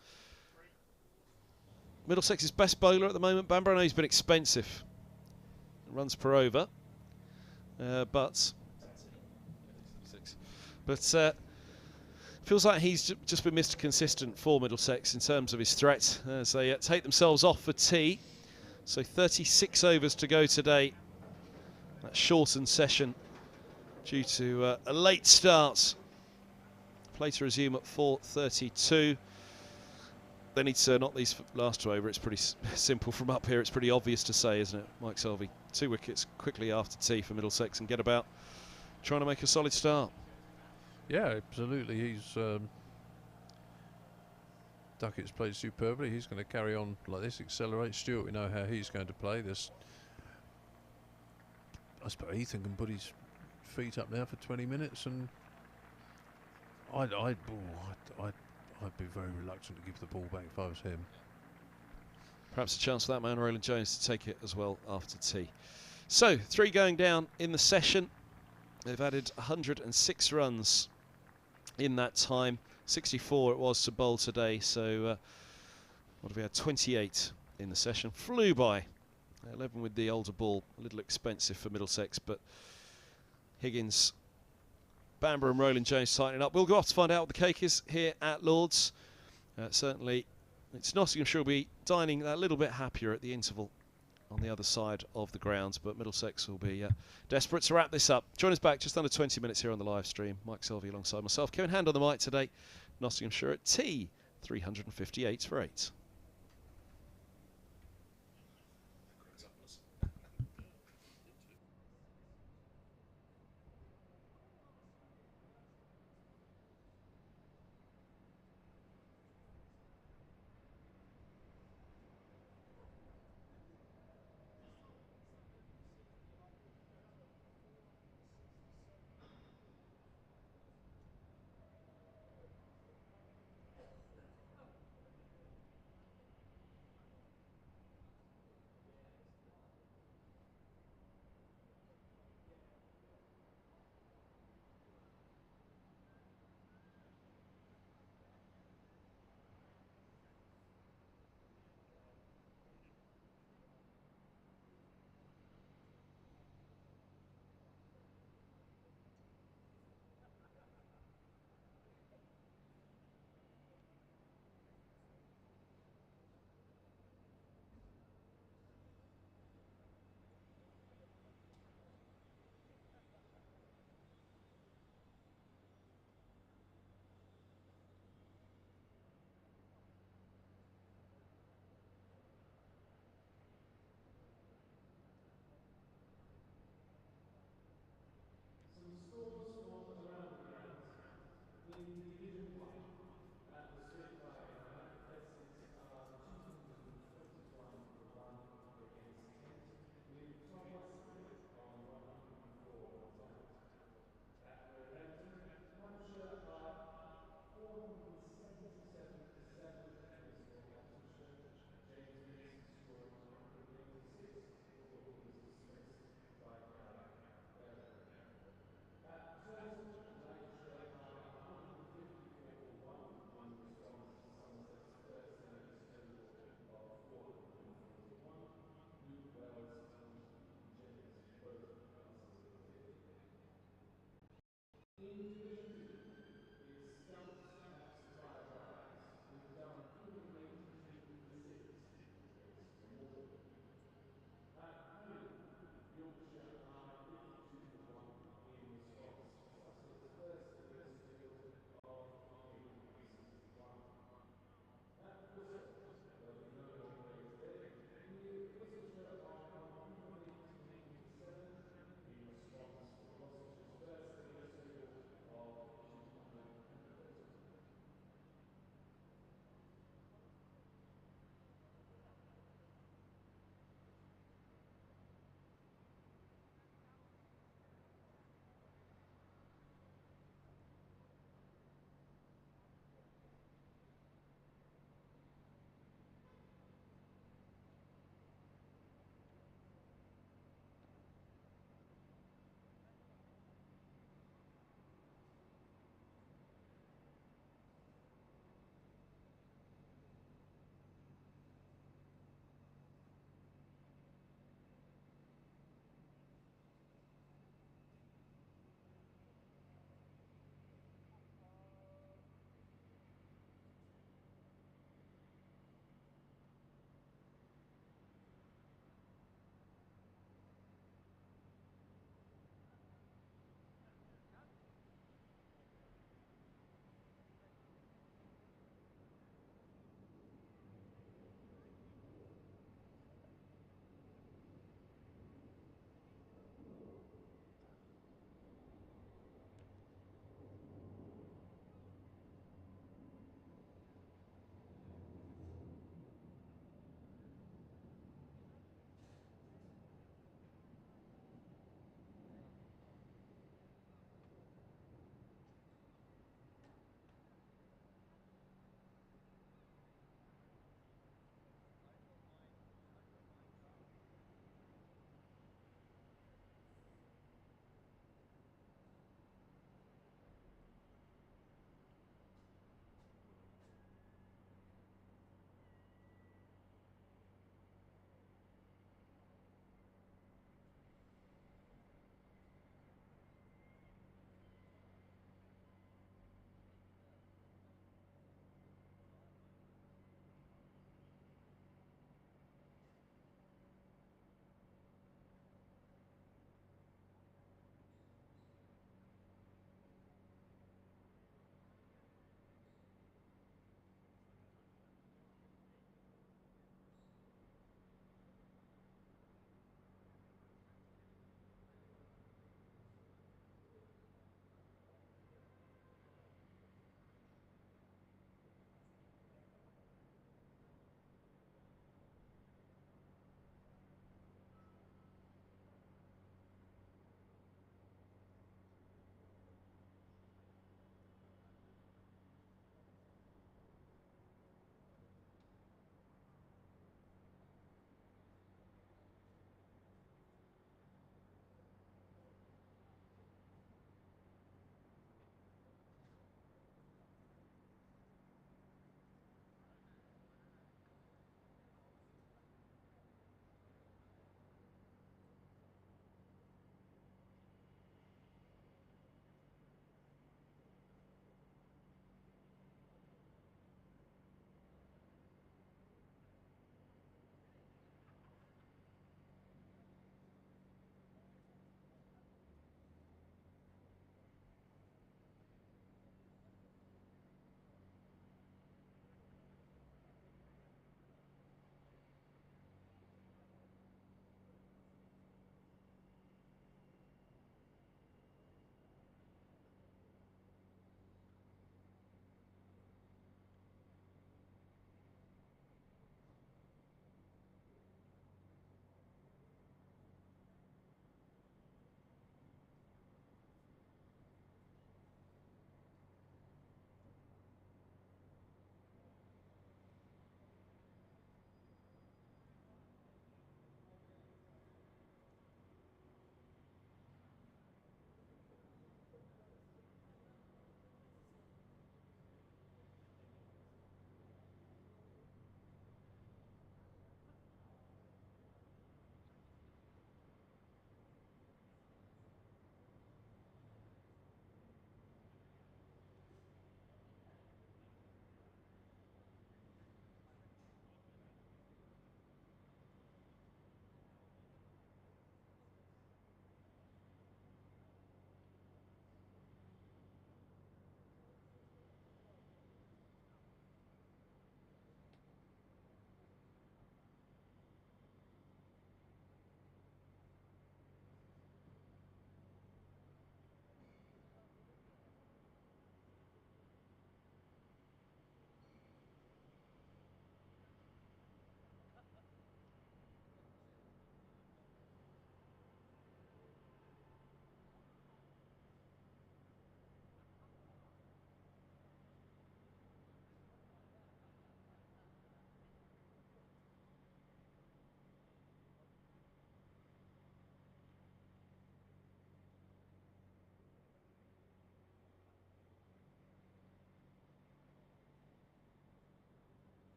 Middlesex's best bowler at the moment, Bamber. I know he's been expensive. Runs per over, but feels like he's just been Mr. Consistent for Middlesex in terms of his threat as they take themselves off for tea. So 36 overs to go today. That shortened session due to a late start. Play to resume at 4:32. They need to knock these last two over. It's pretty simple from up here. It's pretty obvious to say, isn't it, Mike Selvey? 2 wickets quickly after tea for Middlesex and get about trying to make a solid start. Yeah, absolutely. He's Duckett's played superbly. He's going to carry on like this, accelerate. Stewart, we know how he's going to play this. I suppose Ethan can put his feet up now for 20 minutes, and I'd be very reluctant to give the ball back if I was him. Perhaps a chance for that man, Roland Jones, to take it as well after tea. So, 3 going down in the session. They've added 106 runs in that time. 64 it was to bowl today, so what have we had? 28 in the session. Flew by. 11 with the older ball. A little expensive for Middlesex, but Higgins, Bamber and Roland Jones tightening up. We'll go off to find out what the cake is here at Lord's. Certainly, it's Nottinghamshire will be dining a little bit happier at the interval on the other side of the grounds, but Middlesex will be desperate to wrap this up. Join us back just under 20 minutes here on the live stream. Mike Selvey alongside myself. Kevin Hand on the mic today. Nottinghamshire at tea, 358 for 8.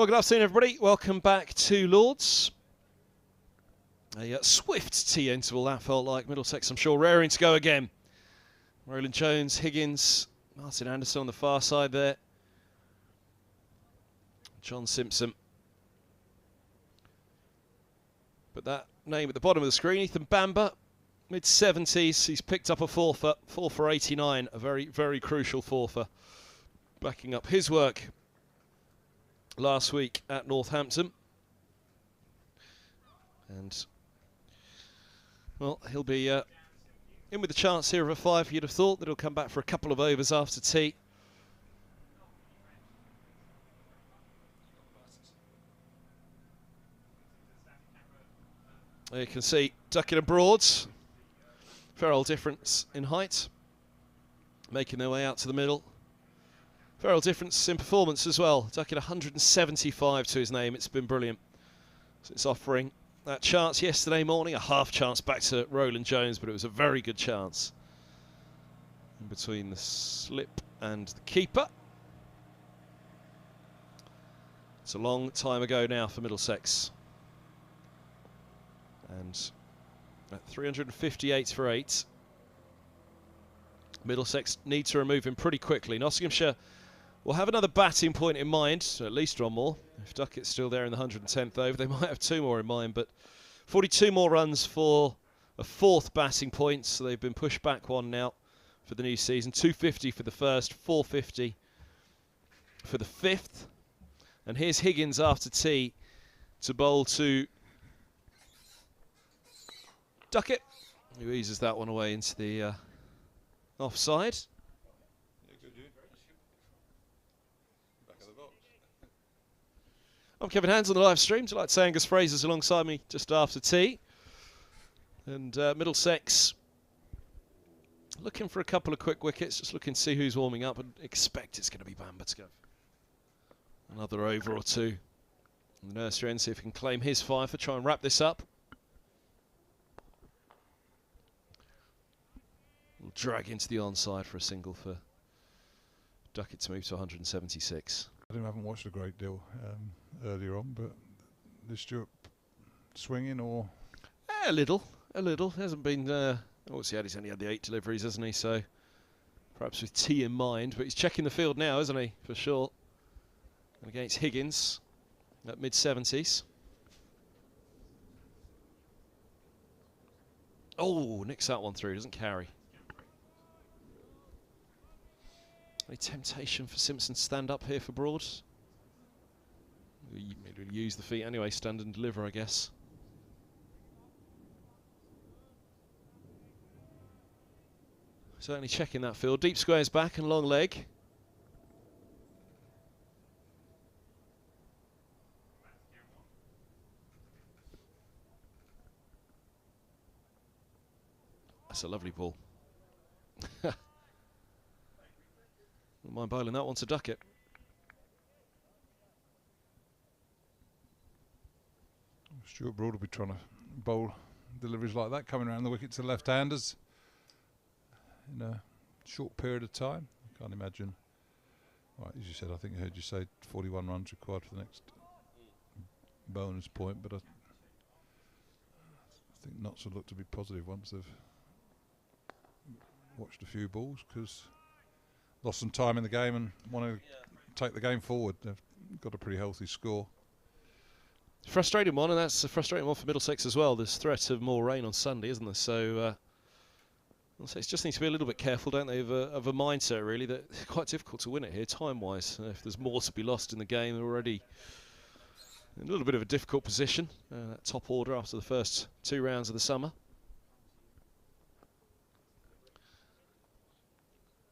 Well, good afternoon, everybody. Welcome back to Lords. A swift tea interval, that felt like. Middlesex, I'm sure, raring to go again. Roland Jones, Higgins, Martin Anderson on the far side there. John Simpson. But that name at the bottom of the screen, Ethan Bamber, mid-70s. He's picked up a four for 89, a very, very crucial four for backing up his work last week at Northampton. And, well, he'll be in with a chance here of a 5. You'd have thought that he'll come back for a couple of overs after tea. There you can see Duckett and Broads. Fair old difference in height. Making their way out to the middle. Fair old difference in performance as well. Duckett 175 to his name. It's been brilliant. So it's offering that chance yesterday morning. A half chance back to Roland Jones, but it was a very good chance. In between the slip and the keeper. It's a long time ago now for Middlesex. And at 358 for 8. Middlesex need to remove him pretty quickly. Nottinghamshire will have another batting point in mind, so at least one more. If Duckett's still there in the 110th over, they might have 2 more in mind, but 42 more runs for a 4th batting point, so they've been pushed back 1 now for the new season. 250 for the first, 450 for the 5th. And here's Higgins after tea to bowl to Duckett, who eases that one away into the offside. I'm Kevin Hands on the live stream. I'd like to say Angus Fraser's alongside me just after tea. And Middlesex looking for a couple of quick wickets, just looking to see who's warming up, and expect it's going to be Bamber to go. Another over or 2 in the nursery end, see if he can claim his 5 for try and wrap this up. We'll drag into the onside for a single for Duckett to move to 176. I haven't watched a great deal earlier on, but is Stuart swinging or? A little. Hasn't been. He's only had the 8 deliveries, hasn't he? So perhaps with tea in mind, but he's checking the field now, isn't he? For sure. And against Higgins at mid-70s. Oh, nicks that one through. Doesn't carry. Any temptation for Simpson to stand up here for Broad? He'll use the feet anyway, stand and deliver, I guess. Certainly checking that field. Deep squares back and long leg. That's a lovely ball. Wouldn't mind bowling that one to Duckett. Stuart Broad will be trying to bowl deliveries like that, coming around the wicket to left-handers in a short period of time. I can't imagine. Right, as you said, I think I heard you say 41 runs required for the next bonus point, but I think Notts will look to be positive once they've watched a few balls, because lost some time in the game and want to take the game forward. They've got a pretty healthy score. Frustrating one, and that's a frustrating one for Middlesex as well. There's threat of more rain on Sunday, isn't there? So Middlesex just needs to be a little bit careful, don't they, of a mindset, really, that it's quite difficult to win it here, time-wise. If there's more to be lost in the game, they're already in a little bit of a difficult position. Top order after the first 2 rounds of the summer.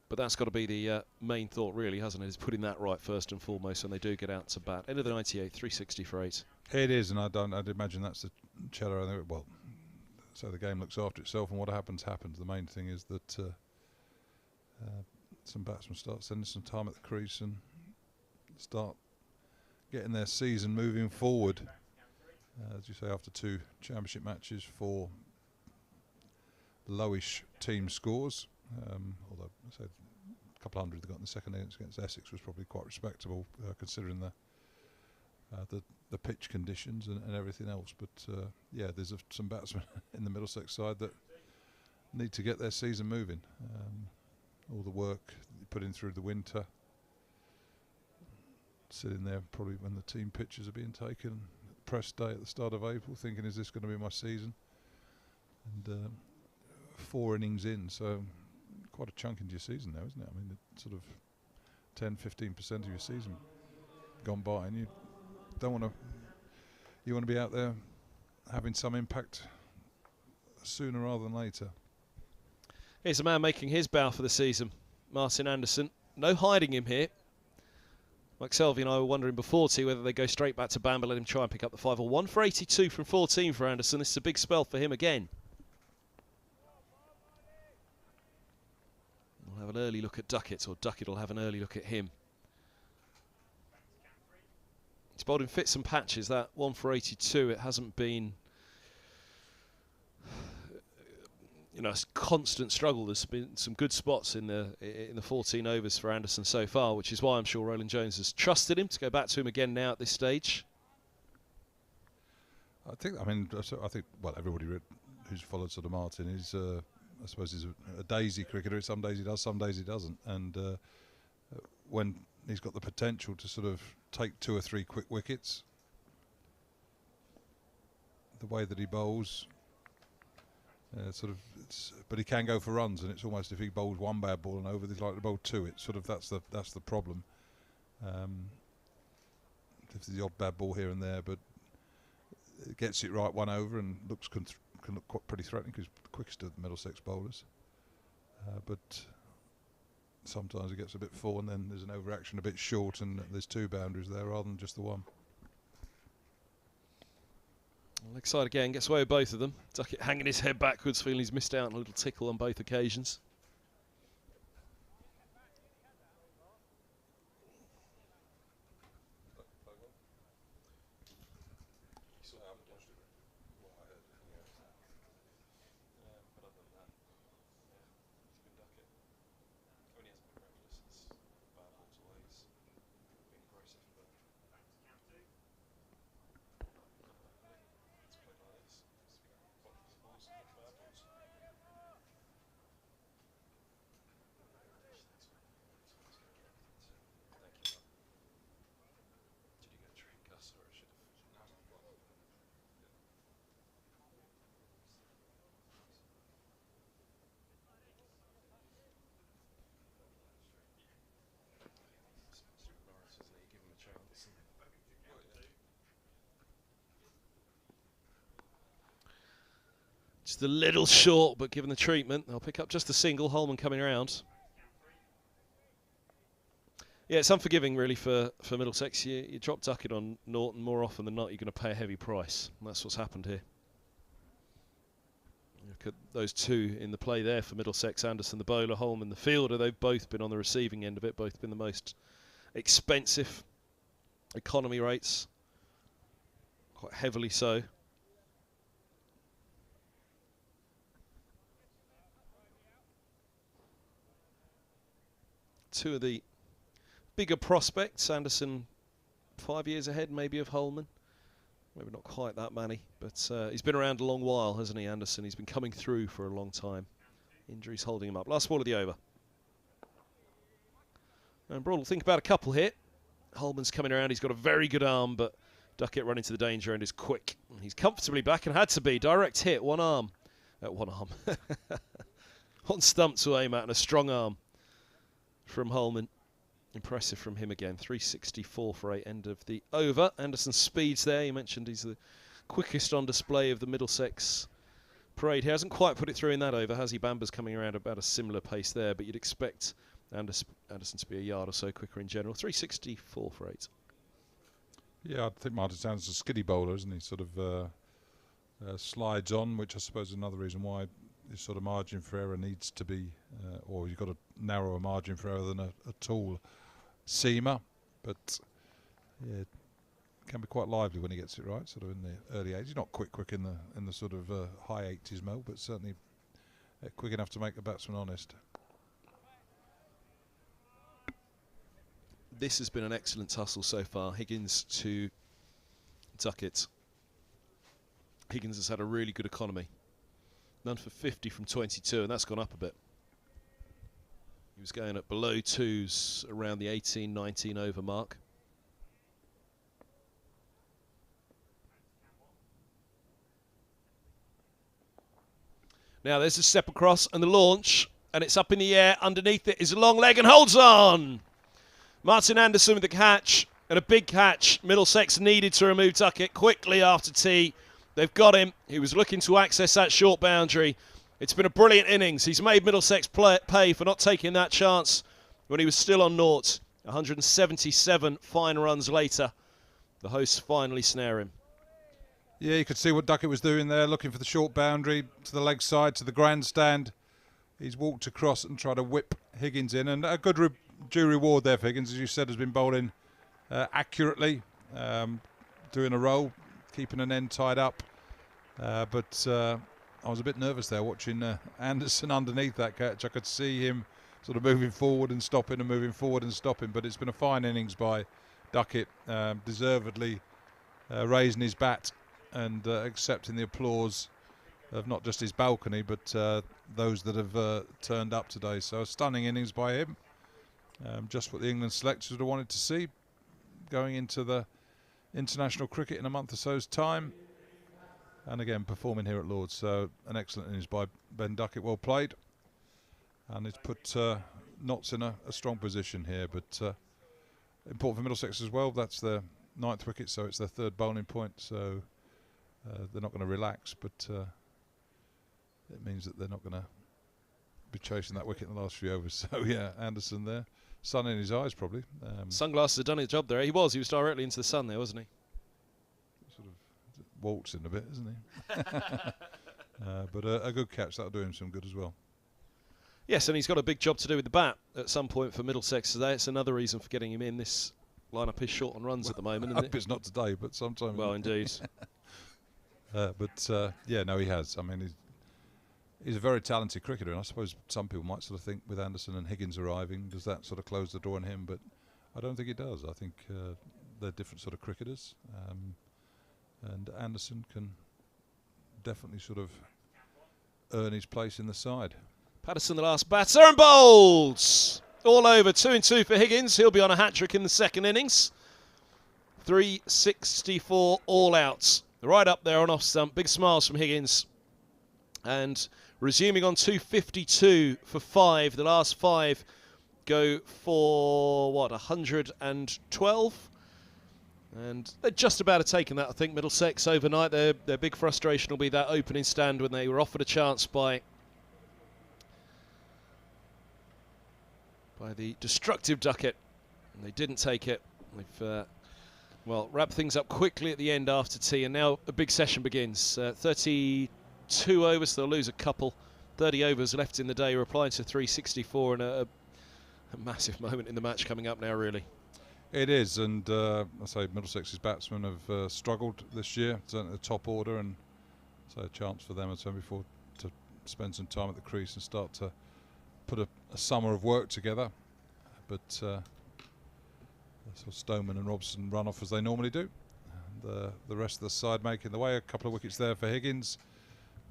But that's got to be the main thought, really, hasn't it? Is putting that right first and foremost when they do get out to bat. End of the 98, 360 for 8. It is, and I'd imagine that's the cello. Well, so the game looks after itself, and what happens, happens. The main thing is that some batsmen start spending some time at the crease and start getting their season moving forward. As you say, after 2 championship matches for lowish team scores. Although I said a couple hundred they got in the second innings against Essex was probably quite respectable, considering the the pitch conditions and everything else. But yeah, there's some batsmen in the Middlesex side that need to get their season moving. All the work put in through the winter, sitting there probably when the team pictures are being taken, press day at the start of April, thinking, is this going to be my season? And 4 innings in, so quite a chunk into your season now, isn't it? I mean, it's sort of 10-15% of your season gone by, and you don't want to. You want to be out there having some impact sooner rather than later. Here's a man making his bow for the season, Martin Anderson. No hiding him here. Mike Selvey and I were wondering before tea whether they go straight back to Bamber, let him try and pick up the 5 or 1 for 82 from 14 for Anderson. This is a big spell for him again. We'll have an early look at Duckett, or Duckett will have an early look at him. He's bowled in fits and patches. That 1 for 82, it hasn't been, you know, a constant struggle. There's been some good spots in the 14 overs for Anderson so far, which is why I'm sure Roland Jones has trusted him to go back to him again now at this stage. I think, well, everybody who's followed sort of Martin is, I suppose, he's a daisy cricketer. Some days he does, some days he doesn't. And when he's got the potential to sort of take 2 or 3 quick wickets, the way that he bowls, but he can go for runs, and it's almost if he bowls 1 bad ball and over, he's like to bowl 2. It's sort of that's the problem. If there's the odd bad ball here and there, but it gets it right 1 over and can look quite pretty threatening because he's the quickest of the Middlesex bowlers. But sometimes it gets a bit full, and then there's an overaction a bit short, and there's 2 boundaries there rather than just the 1. Leg side again, gets away with both of them. Duckett hanging his head backwards, feeling he's missed out on a little tickle on both occasions. Just a little short, but given the treatment, they'll pick up just a single. Holman coming around. Yeah, it's unforgiving, really, for Middlesex. You drop Duckett on Norton, more often than not, you're going to pay a heavy price. And that's what's happened here. Look at those 2 in the play there for Middlesex. Anderson, the bowler, Holman, the fielder. They've both been on the receiving end of it, both been the most expensive. Economy rates, quite heavily so. Two of the bigger prospects. Anderson 5 years ahead maybe of Holman. Maybe not quite that many, but he's been around a long while, hasn't he, Anderson? He's been coming through for a long time. Injuries holding him up. Last ball of the over. And Broad will think about a couple here. Holman's coming around. He's got a very good arm, but Duckett running to the danger end is quick. He's comfortably back and had to be. Direct hit, one arm. On stump to aim at and a strong arm from Holman. Impressive from him again. 364 for 8, end of the over. Anderson's speeds there. You mentioned he's the quickest on display of the Middlesex parade. He hasn't quite put it through in that over, has he? Bamber's coming around about a similar pace there, but you'd expect Anderson to be a yard or so quicker in general. 364 for 8. Yeah, I think Martin Anderson's a skiddy bowler, isn't he? Sort of slides on, which I suppose is another reason why his sort of margin for error needs to be, or you've got a narrower margin for error than a tall seamer. But yeah, it can be quite lively when he gets it right, sort of in the early 80s. Not quick in the sort of high 80s mode, but certainly quick enough to make the batsman honest. This has been an excellent tussle so far. Higgins to Duckett. Higgins has had a really good economy. None for 50 from 22, and that's gone up a bit. He was going at below twos around the 18, 19 over mark. Now there's a step across and the launch, and it's up in the air. Underneath it is a long leg and holds on. Martin Anderson with the catch, and a big catch. Middlesex needed to remove Duckett quickly after tea. They've got him. He was looking to access that short boundary. It's been a brilliant innings. He's made Middlesex pay for not taking that chance when he was still on naught. 177 fine runs later, the hosts finally snare him. Yeah, you could see what Duckett was doing there, looking for the short boundary to the leg side, to the grandstand. He's walked across and tried to whip Higgins in, and a good due reward there for Higgins, as you said, has been bowling accurately, doing a roll, keeping an end tied up. But I was a bit nervous there watching Anderson underneath that catch. I could see him sort of moving forward and stopping and moving forward and stopping. But it's been a fine innings by Duckett, deservedly raising his bat and accepting the applause of not just his balcony but those that have turned up today. So a stunning innings by him. Just what the England selectors would have wanted to see going into the international cricket in a month or so's time. And again, performing here at Lord's. So an excellent innings by Ben Duckett, well played. And it's put Notts in a strong position here. But important for Middlesex as well. That's their 9th wicket, so it's their 3rd bowling point. So they're not going to relax, but it means that they're not going to be chasing that wicket in the last few overs. So yeah, Anderson there. Sun in his eyes probably. Sunglasses have done his job there. He was directly into the sun there, wasn't he? Sort of waltzing a bit, isn't he? But a good catch, that'll do him some good as well. Yes, and he's got a big job to do with the bat at some point for Middlesex today. It's another reason for getting him in. This lineup is short on runs at the moment, I isn't hope it? it's not today, but sometime. Well, indeed. Yeah, no, he has. I mean, he's a very talented cricketer, and I suppose some people might sort of think with Anderson and Higgins arriving, does that sort of close the door on him? But I don't think it does. I think they're different sort of cricketers, and Anderson can definitely sort of earn his place in the side. Patterson, the last batter, and bowls! All over, 2 and 2 for Higgins. He'll be on a hat-trick in the 2nd innings. 364 all outs. Right up there on off stump. Big smiles from Higgins. And resuming on 252 for 5. The last 5 go for, 112? And they're just about taken that, I think, Middlesex overnight. Their big frustration will be that opening stand when they were offered a chance by the destructive Duckett, and they didn't take it. They've wrapped things up quickly at the end after tea, and now a big session begins. 32 overs, they'll lose a couple. 30 overs left in the day, replying to 364, and a massive moment in the match coming up now, really. It is, and I say Middlesex's batsmen have struggled this year, certainly at the top order, and so a chance for them, as I said before, to spend some time at the crease and start to put a summer of work together. But so Stoneman and Robson run off as they normally do, and the rest of the side making the way. A couple of wickets there for Higgins,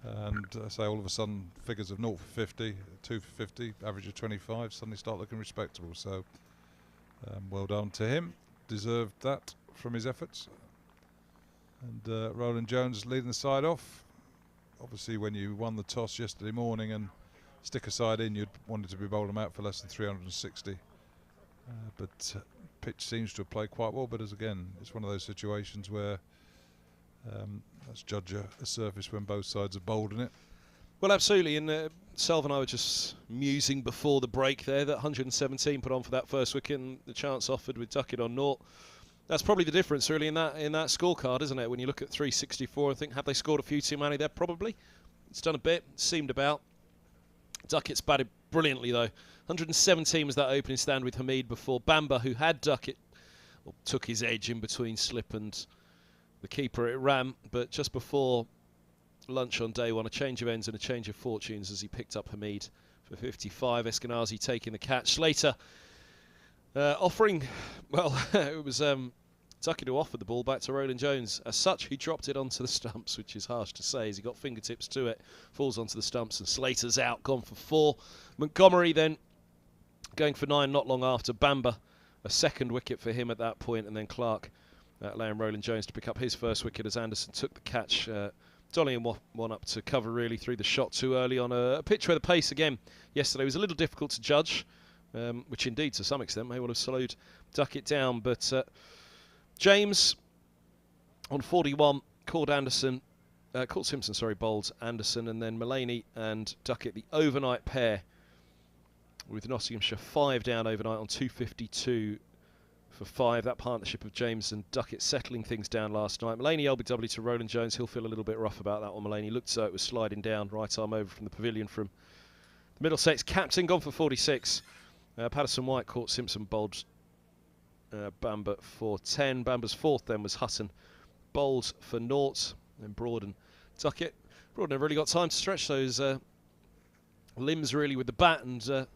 and I say all of a sudden figures of 0 for 50, 2 for 50, average of 25 suddenly start looking respectable. So well done to him, deserved that from his efforts. And Roland Jones leading the side off. Obviously when you won the toss yesterday morning and stick a side in, you'd wanted to be bowling them out for less than 360. But pitch seems to have played quite well, but as again, it's one of those situations where let's judge a surface when both sides are bowled in it. Well, absolutely, and Salve and I were just musing before the break there that 117 put on for that first wicket, and the chance offered with Duckett on naught. That's probably the difference, really, in that scorecard, isn't it? When you look at 364 and think, have they scored a few too many there? Probably. It's done a bit, seemed about. Duckett's batted brilliantly, though. 117 was that opening stand with Hamid before Bamber, who had Duckett, took his edge in between slip and the keeper at Ram, but just before lunch on day one, a change of ends and a change of fortunes as he picked up Hamid for 55. Eskenazi taking the catch. Slater offering, well, it was Duckett who offered the ball back to Roland Jones. As such, he dropped it onto the stumps, which is harsh to say as he got fingertips to it, falls onto the stumps, and Slater's out, gone for 4. Montgomery then going for 9 not long after. Bamber, a second wicket for him at that point, and then Clark allowing Roland Jones to pick up his first wicket as Anderson took the catch. Dollying one up to cover really, threw the shot too early on a pitch where the pace again yesterday was a little difficult to judge, which indeed to some extent may well have slowed Duckett down, but James on 41 called Simpson bowled Anderson, and then Mullaney and Duckett, the overnight pair, with Nottinghamshire 5 down overnight on 252 for 5. That partnership of James and Duckett settling things down last night. Mullaney LBW to Roland Jones. He'll feel a little bit rough about that one. Mullaney looked so it was sliding down, right arm over from the pavilion from the Middlesex captain, gone for 46. Patterson White caught Simpson, bowled Bamber for 10. Bamber's 4th then was Hutton, bowled for 0. Then Broad and Duckett. Broad never really got time to stretch those limbs really with the bat and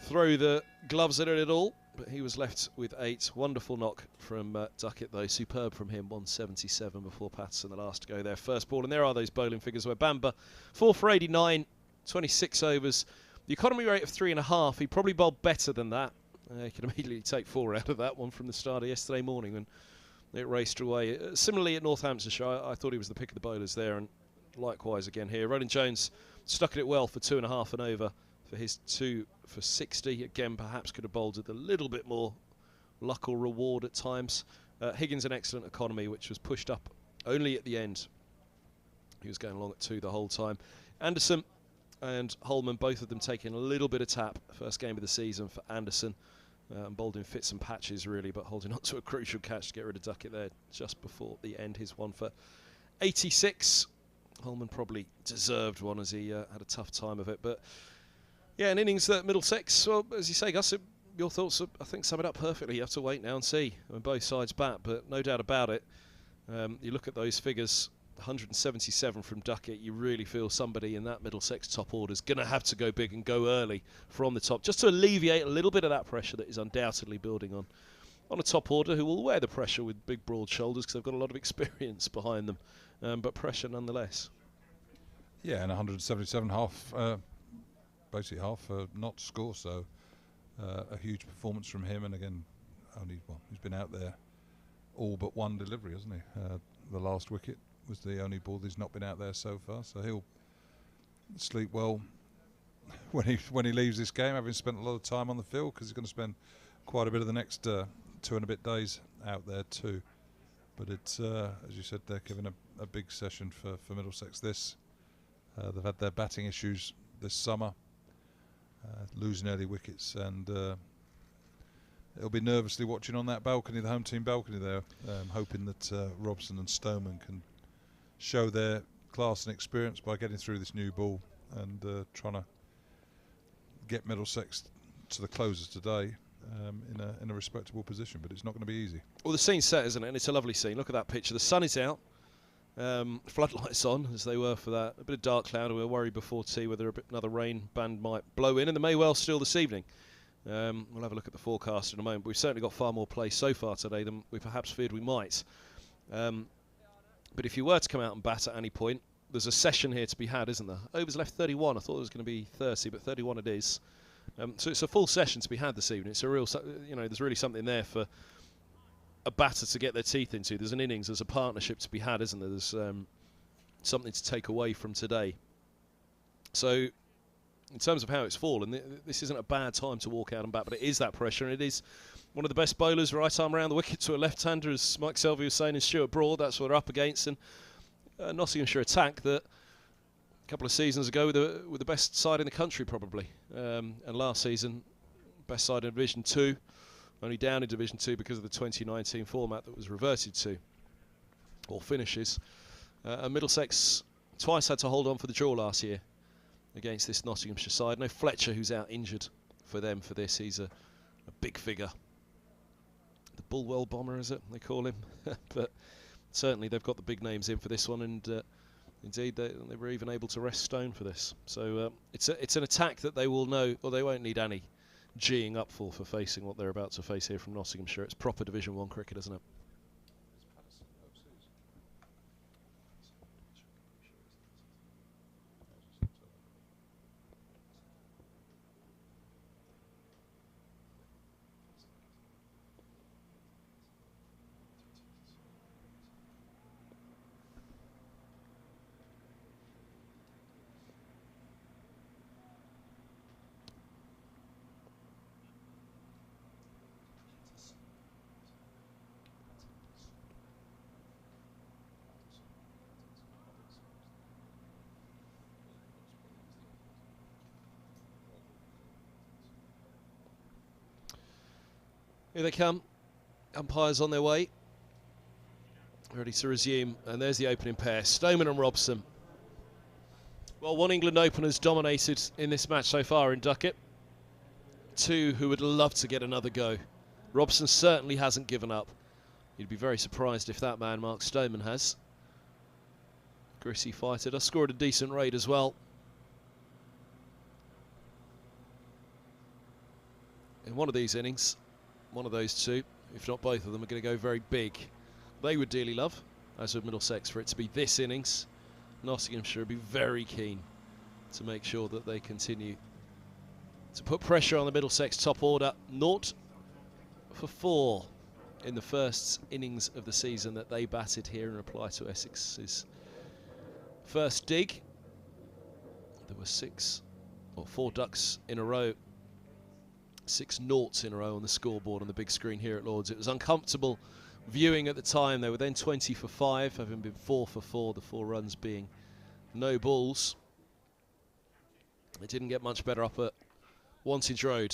throw the gloves at it at all. But he was left with 8. Wonderful knock from Duckett though, superb from him. 177 before Patterson the last to go there. First ball, and there are those bowling figures where Bamber 4 for 89, 26 overs. The economy rate of 3.5. He probably bowled better than that. He could immediately take 4 out of that one from the start of yesterday morning when it raced away. Similarly at Northamptonshire, I thought he was the pick of the bowlers there, and likewise again here. Roland Jones stuck at it well for 2.5 and over for his 2 for 60. Again, perhaps could have bowled with a little bit more luck or reward at times. Higgins an excellent economy, which was pushed up only at the end. He was going along at 2 the whole time. Anderson and Holman, both of them taking a little bit of tap. First game of the season for Anderson. Bowled in fits and patches really, but holding on to a crucial catch to get rid of Duckett there just before the end. His 1 for 86. Holman probably deserved one as he had a tough time of it. But yeah, an innings that Middlesex, well, as you say, Gus, your thoughts, I think, sum it up perfectly. You have to wait now and see when both sides bat, but no doubt about it. You look at those figures, 177 from Duckett, you really feel somebody in that Middlesex top order is going to have to go big and go early from the top, just to alleviate a little bit of that pressure that is undoubtedly building on a top order who will wear the pressure with big broad shoulders because they've got a lot of experience behind them, but pressure nonetheless. Yeah, and 177 basically half not to score, so a huge performance from him. And again, he's been out there all but one delivery, hasn't he? The last wicket was the only ball that's not been out there so far, so he'll sleep well when he leaves this game, having spent a lot of time on the field, because he's going to spend quite a bit of the next 2 and a bit days out there too. But it's as you said, they're giving a big session for Middlesex. They've had their batting issues this summer, losing early wickets, and it'll be nervously watching on that balcony, the home team balcony there, hoping that Robson and Stoneman can show their class and experience by getting through this new ball and trying to get Middlesex to the closers today in a respectable position. But it's not going to be easy. Well, the scene's set, isn't it? And it's a lovely scene. Look at that picture. The sun is out. Floodlights on, as they were for that. A bit of dark cloud. We were worried before tea whether another rain band might blow in, and there may well still this evening. We'll have a look at the forecast in a moment. But we've certainly got far more play so far today than we perhaps feared we might. But if you were to come out and bat at any point, there's a session here to be had, isn't there? Overs left 31. I thought it was going to be 30, but 31 it is. So it's a full session to be had this evening. It's a real, there's really something there for a batter to get their teeth into. There's an innings, there's a partnership to be had, isn't there? There's something to take away from today. So in terms of how it's fallen, this isn't a bad time to walk out and bat, but it is that pressure, and it is one of the best bowlers right arm around the wicket to a left-hander, as Mike Selvey was saying, and Stuart Broad. That's what they're up against, and Nottinghamshire attack that a couple of seasons ago were the best side in the country probably, and last season best side in Division 2, only down in Division 2 because of the 2019 format that was reverted to, or finishes. And Middlesex twice had to hold on for the draw last year against this Nottinghamshire side. No Fletcher, who's out injured for them for this. He's a big figure. The Bulwell bomber, is it they call him? But certainly they've got the big names in for this one, and indeed they were even able to rest Stone for this. So it's an attack that they will know, or they won't need any geeing up for facing what they're about to face here from Nottinghamshire. It's proper Division 1 cricket, isn't it? Here they come. Umpires on their way. Ready to resume. And there's the opening pair. Stoneman and Robson. Well, one England opener's dominated in this match so far in Duckett. Two who would love to get another go. Robson certainly hasn't given up. You'd be very surprised if that man, Mark Stoneman, has. Gritty fighter. Does scored a decent raid as well. In one of these innings, one of those two, if not both of them, are going to go very big. They would dearly love, as would Middlesex, for it to be this innings. Nottinghamshire would be very keen to make sure that they continue to put pressure on the Middlesex top order. 0 for 4 in the first innings of the season that they batted here in reply to Essex's first dig. There were 4 ducks in a row. 6 noughts in a row on the scoreboard on the big screen here at Lord's. It was uncomfortable viewing at the time. They were then 20 for 5, having been 4 for 4, the 4 runs being no balls. It didn't get much better up at Wantage Road.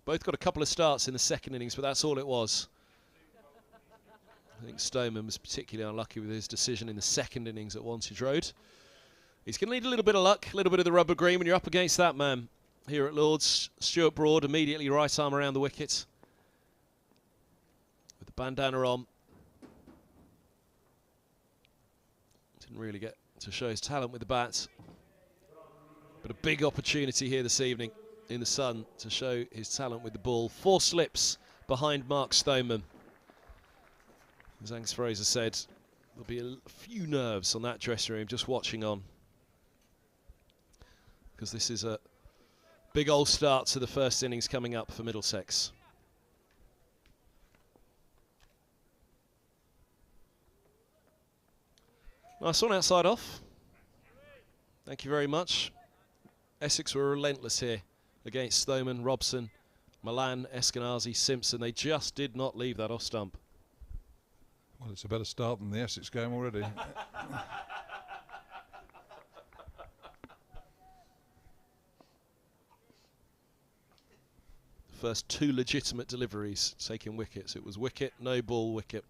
Both got a couple of starts in the second innings, but that's all it was. I think Stoneman was particularly unlucky with his decision in the second innings at Wantage Road. He's going to need a little bit of luck, a little bit of the rubber green when you're up against that man. Here at Lord's, Stuart Broad immediately right arm around the wicket with the bandana on. Didn't really get to show his talent with the bat, but a big opportunity here this evening in the sun to show his talent with the ball. 4 slips behind Mark Stoneman. As Angus Fraser said, there'll be a few nerves on that dressing room just watching on, because this is a big old start to the first innings coming up for Middlesex. Nice one outside off. Thank you very much. Essex were relentless here against Stoneman, Robson, Milan, Eskenazi, Simpson. They just did not leave that off stump. Well, it's a better start than the Essex game already. First 2 legitimate deliveries taking wickets. It was wicket, no ball, wicket.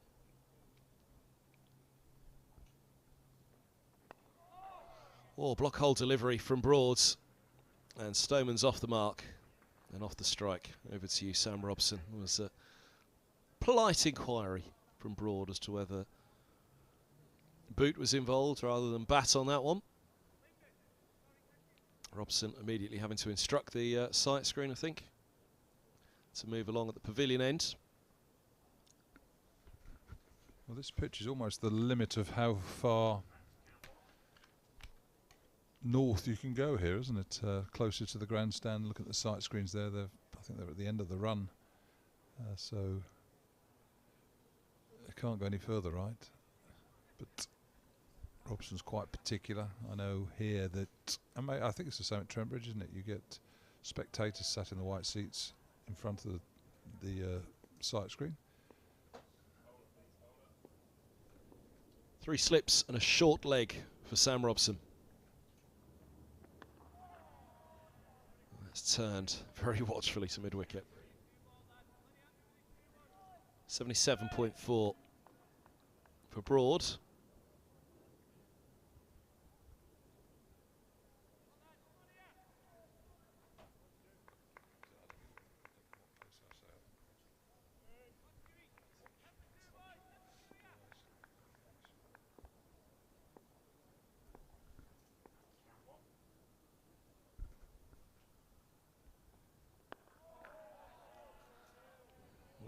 Oh, block hole delivery from Broads. And Stoneman's off the mark and off the strike. Over to you, Sam Robson. It was a polite inquiry from Broad as to whether boot was involved rather than bat on that one. Robson immediately having to instruct the sight screen, I think, to move along at the pavilion end. Well, this pitch is almost the limit of how far north you can go here, isn't it? Closer to the grandstand. Look at the sight screens there. I think they're at the end of the run, so it can't go any further, right? But Robson's quite particular. I know here that, I think it's the same at Trent Bridge, isn't it? You get spectators sat in the white seats in front of the sight screen. 3 slips and a short leg for Sam Robson. That's turned very watchfully to mid-wicket. 77.4 for Broad.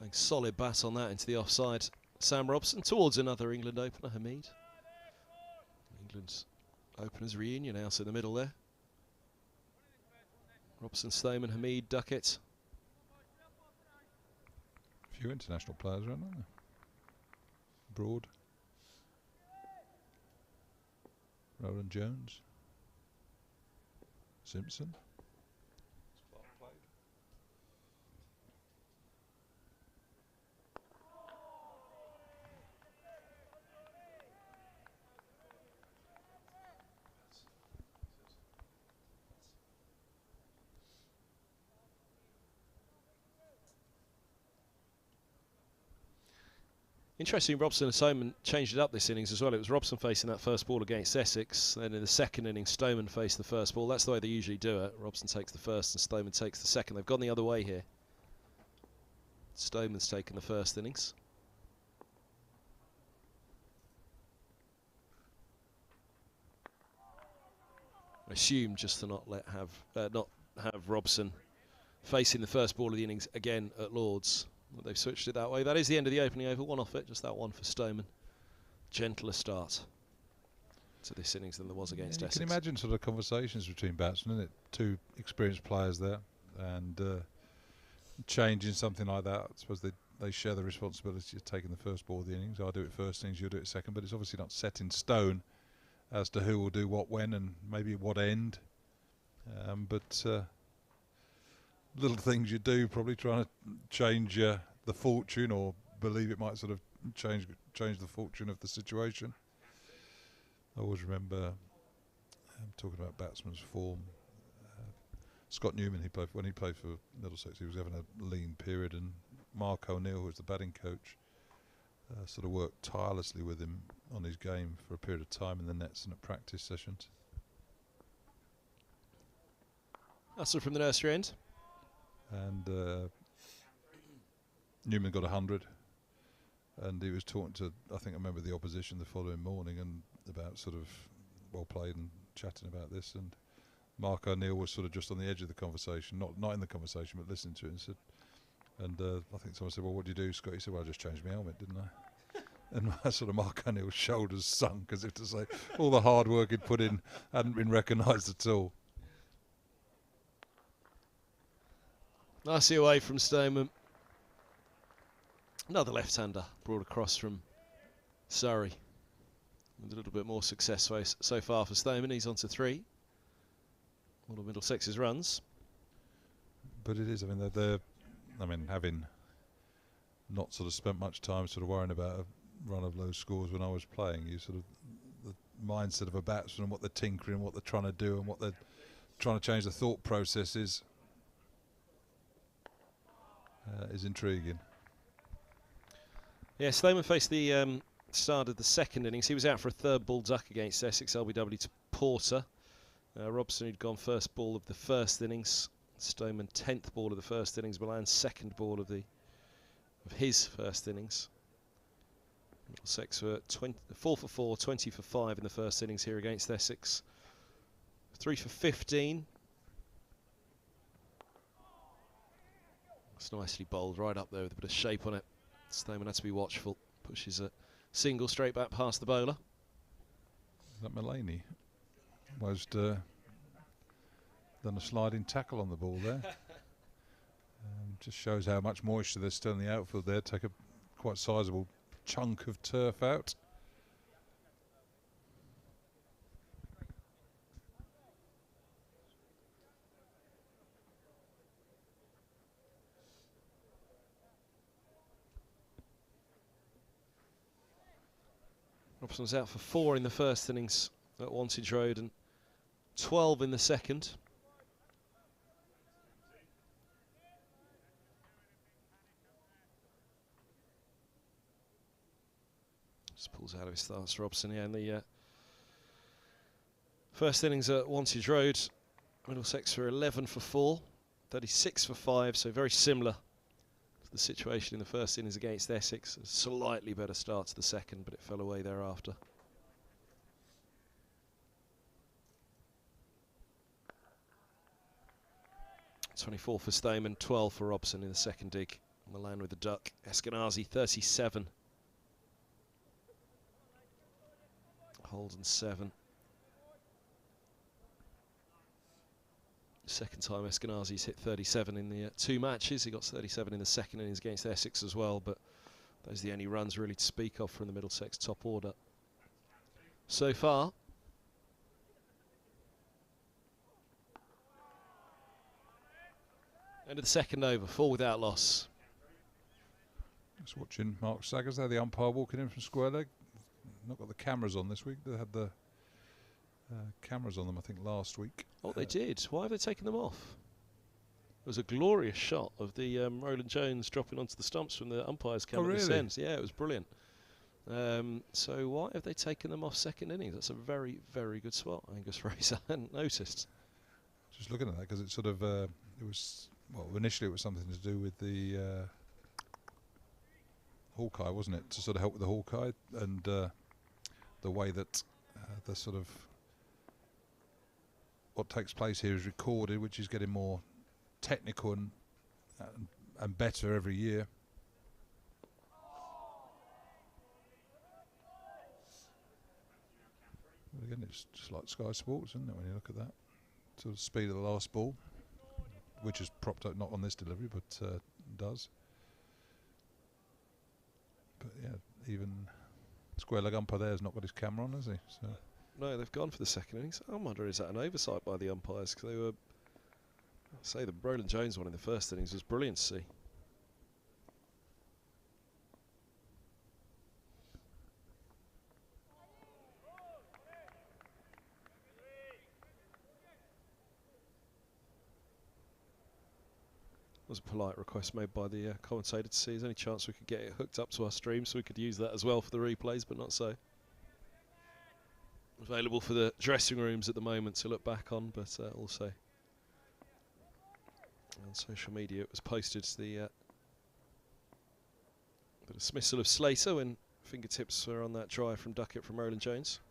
Playing solid bat on that into the offside. Sam Robson towards another England opener, Hamid. England's openers reunion out in the middle there. Robson, Stoneman, Hamid, Duckett. A few international players around, aren't there? Broad. Roland Jones. Simpson. Interesting, Robson and Stoneman changed it up this innings as well. It was Robson facing that first ball against Essex. Then in the second innings, Stoneman faced the first ball. That's the way they usually do it. Robson takes the first and Stoneman takes the second. They've gone the other way here. Stoneman's taken the first innings. I assume just to not have Robson facing the first ball of the innings again at Lords. Well, they've switched it that way. That is the end of the opening over. One off it, just that one for Stoneman. Gentler start to this innings than there was against Essex. You can imagine sort of conversations between batsmen, isn't it? Two experienced players there, and changing something like that. I suppose they share the responsibility of taking the first ball of the innings. I'll do it first innings, you'll do it second, but it's obviously not set in stone as to who will do what when and maybe at what end. But little things you do, probably trying to change the fortune, or believe it might sort of change the fortune of the situation. I always remember talking about batsman's form. Scott Newman, when he played for Middlesex, he was having a lean period, and Mark O'Neill, who was the batting coach, sort of worked tirelessly with him on his game for a period of time in the nets and at practice sessions. Hustle from the nursery end. And Newman got 100, and he was talking to, I think I remember, the opposition the following morning, and about sort of well played and chatting about this, and Mark O'Neill was sort of just on the edge of the conversation, not in the conversation, but listening to it, and said, I think someone said, well, what do you do, Scott? He said, well, I just changed my helmet, didn't I? And sort of Mark O'Neill's shoulders sunk, as if to say all the hard work he'd put in hadn't been recognised at all. Nicely away from Stoneman. Another left-hander brought across from Surrey. With a little bit more success so far for Stoneman. He's on to 3. All of Middlesex's runs. But it is, having not sort of spent much time sort of worrying about a run of low scores when I was playing, you sort of, the mindset of a batsman and what they're tinkering, what they're trying to do and what they're trying to change the thought process is intriguing. Yeah, Stoneman faced the start of the second innings. He was out for a third ball duck against Essex, LBW to Porter. Robson, who'd gone first ball of the first innings. Stoneman 10th ball of the first innings. Milan 2nd ball of his first innings. Middlesex were 4 for 4, 20 for 5 in the first innings here against Essex. 3 for 15. It's nicely bowled right up there with a bit of shape on it. Stoneman had to be watchful. Pushes a single straight back past the bowler. Is that Mullaney? Almost done a sliding tackle on the ball there. Just shows how much moisture there's still in the outfield there. Take a quite sizable chunk of turf out. Robson was out for 4 in the first innings at Wantage Road and 12 in the second. Just pulls out of his stance, Robson. Yeah, in the first innings at Wantage Road, Middlesex were 11 for 4, 36 for 5, so very similar to the situation in the first innings against Essex. A slightly better start to the second, but it fell away thereafter. .24 for Stoneman, 12 for Robson in the second dig. Mullaney with the duck. Eskenazi 37. Holden 7. Second time Eskenazi's hit 37 in the 2 matches. He got 37 in the second innings against Essex as well, but those are the only runs really to speak of from the Middlesex top order so far. End of the second over, 4 without loss. Just watching Mark Saggers there, the umpire walking in from square leg. Not got the cameras on this week. They had the cameras on them, I think, last week. Oh, they did. Why have they taken them off? It was a glorious shot of the Roland Jones dropping onto the stumps from the umpire's camera. Oh, really? This ends. Yeah, it was brilliant. So why have they taken them off second innings? That's a very, very good spot. Angus Fraser hadn't noticed. Just looking at that, because it sort of, it was, well, initially it was something to do with the Hawkeye, wasn't it? To sort of help with the Hawkeye and the way that the sort of what takes place here is recorded, which is getting more technical and better every year. But again, it's just like Sky Sports, isn't it, when you look at that sort of speed of the last ball, which is propped up not on this delivery, but does. But yeah, even square leg umpire there has not got his camera on, has he? So. No, they've gone for the second innings. I'm wondering, is that an oversight by the umpires? Because they were, I'd say the Roland Jones one in the first innings was brilliant to see. Was a polite request made by the commentator to see if there's any chance we could get it hooked up to our stream so we could use that as well for the replays, but not so. Available for the dressing rooms at the moment to look back on, but also on social media it was posted the dismissal of Slater when fingertips were on that drive from Duckett from Roland Jones.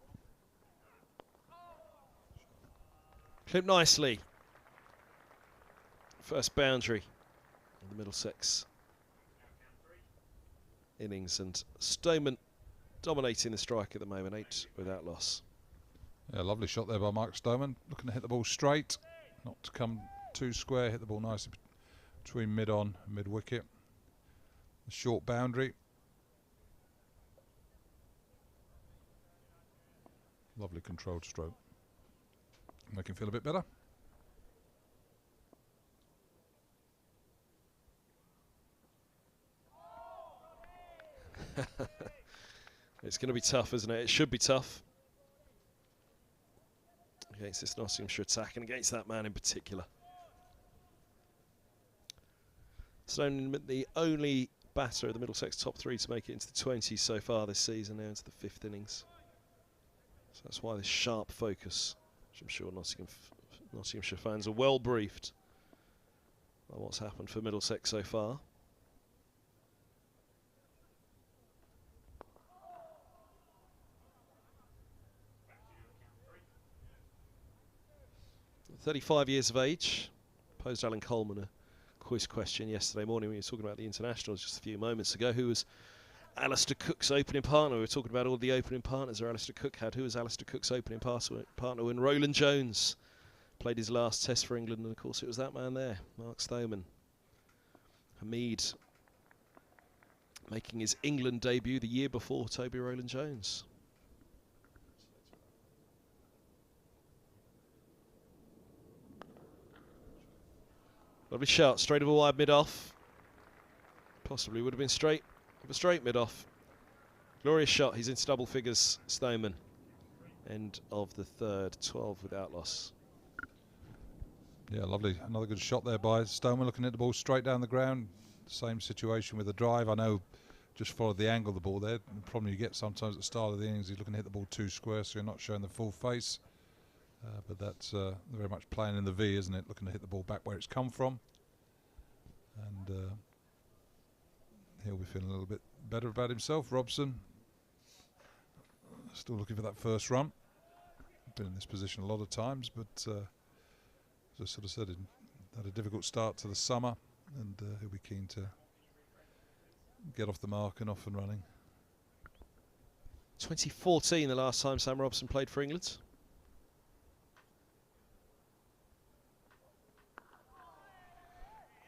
Clipped nicely. First boundary in the Middlesex innings, and Stoneman dominating the strike at the moment, 8 without loss. Yeah, lovely shot there by Mike Stoneman, looking to hit the ball straight, not to come too square, hit the ball nicely between mid-on and mid-wicket. A short boundary. Lovely controlled stroke. Make him feel a bit better. It's going to be tough, isn't it? It should be tough against this Nottinghamshire attack and against that man in particular. Stoneman, the only batter of the Middlesex top 3 to make it into the 20s so far this season, now into the 5th innings. So that's why this sharp focus, which I'm sure Nottinghamshire fans are well briefed by what's happened for Middlesex so far. 35 years of age. Posed Alan Coleman a quiz question yesterday morning when we were talking about the internationals just a few moments ago. Who was Alistair Cook's opening partner? We were talking about all the opening partners that Alistair Cook had. Who was Alistair Cook's opening partner when Roland Jones played his last test for England? And of course it was that man there, Mark Stoneman. Hamid making his England debut the year before Toby Roland Jones. Lovely shot, straight of a wide mid-off. Possibly would have been straight, of a straight mid-off. Glorious shot, he's into double figures, Stoneman. End of the third, 12 without loss. Yeah, lovely. Another good shot there by Stoneman, looking at the ball straight down the ground. Same situation with the drive. I know, just followed the angle of the ball there. The problem you get sometimes at the start of the innings, you're looking to hit the ball too square, so you're not showing the full face. But that's very much playing in the V, isn't it? Looking to hit the ball back where it's come from. And he'll be feeling a little bit better about himself. Robson still looking for that first run. Been in this position a lot of times, but as I sort of said, had a difficult start to the summer, and he'll be keen to get off the mark and off and running. 2014, the last time Sam Robson played for England.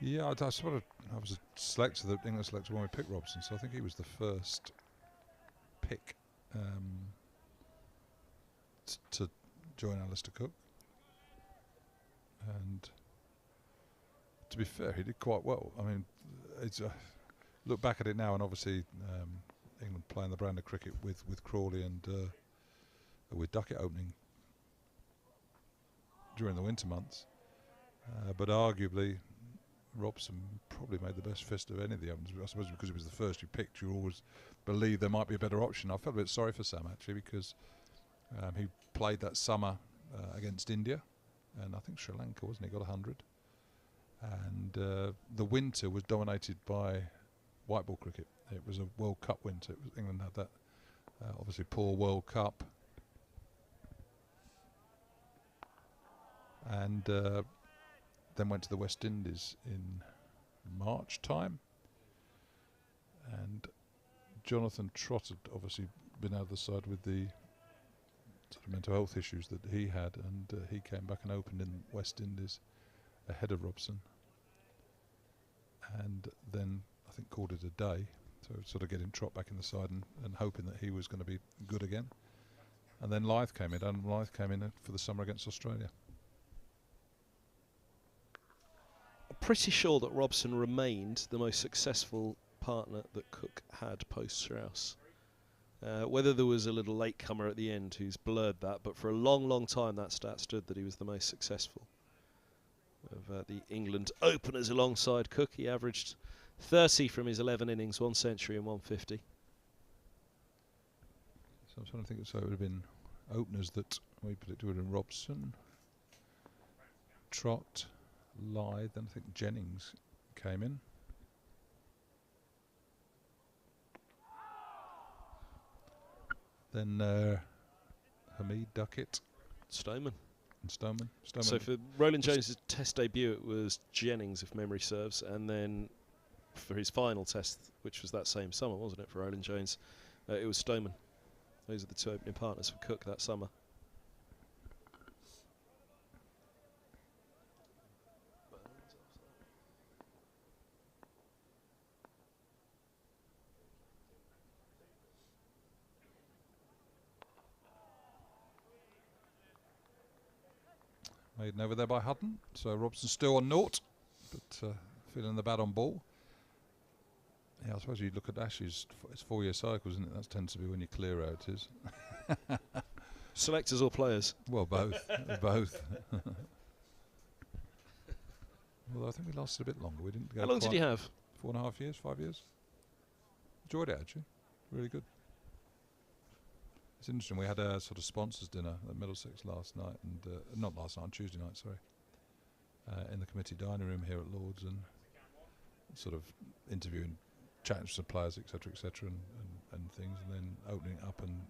Yeah, I was a selector, the England selector when we picked Robson, so I think he was the first pick to join Alistair Cook. And to be fair, he did quite well. I mean, it's look back at it now, and obviously England playing the brand of cricket with Crawley and with Duckett opening during the winter months, but arguably Robson probably made the best fist of any of the openers. I suppose because it was the first you picked, you always believe there might be a better option. I felt a bit sorry for Sam actually, because he played that summer against India, and I think Sri Lanka, wasn't he? Got 100. And the winter was dominated by white ball cricket. It was a World Cup winter. England had that obviously poor World Cup, and then went to the West Indies in March time. And Jonathan Trott had obviously been out of the side with the sort of mental health issues that he had, and he came back and opened in West Indies ahead of Robson, and then I think called it a day, so sort of getting Trott back in the side and hoping that he was going to be good again. And then Lyth came in, and Lyth came in for the summer against Australia. I'm pretty sure that Robson remained the most successful partner that Cook had post-Strauss. Whether there was a little latecomer at the end who's blurred that, but for a long, long time that stat stood that he was the most successful of the England openers alongside Cook. He averaged 30 from his 11 innings, 1 century and 150. So I'm trying to think, so it would have been openers that we predicted would have been Robson, Trott, Lyth, and I think Jennings came in. Then Hamid, Duckett, Stoneman. and Stoneman. So for Roland Jones' test debut it was Jennings, if memory serves, and then for his final test, which was that same summer, wasn't it, for Roland Jones, it was Stoneman. Those are the two opening partners for Cook that summer. Maiden over there by Hutton, so Robson's still on naught, but feeling the bat on ball. Yeah, I suppose you look at Ashes, it's 4-year cycles, isn't it? That tends to be when you clear out is. Selectors or players? Well, both. Both. Although I think we lasted a bit longer. We didn't go. How long did you have? 4.5 years, 5 years. Enjoyed it actually, really good. It's interesting, we had a sort of sponsors dinner at Middlesex last night, and not last night, on Tuesday night, sorry, in the committee dining room here at Lord's, and sort of interviewing, chatting to some players, etc., and things, and then opening it up and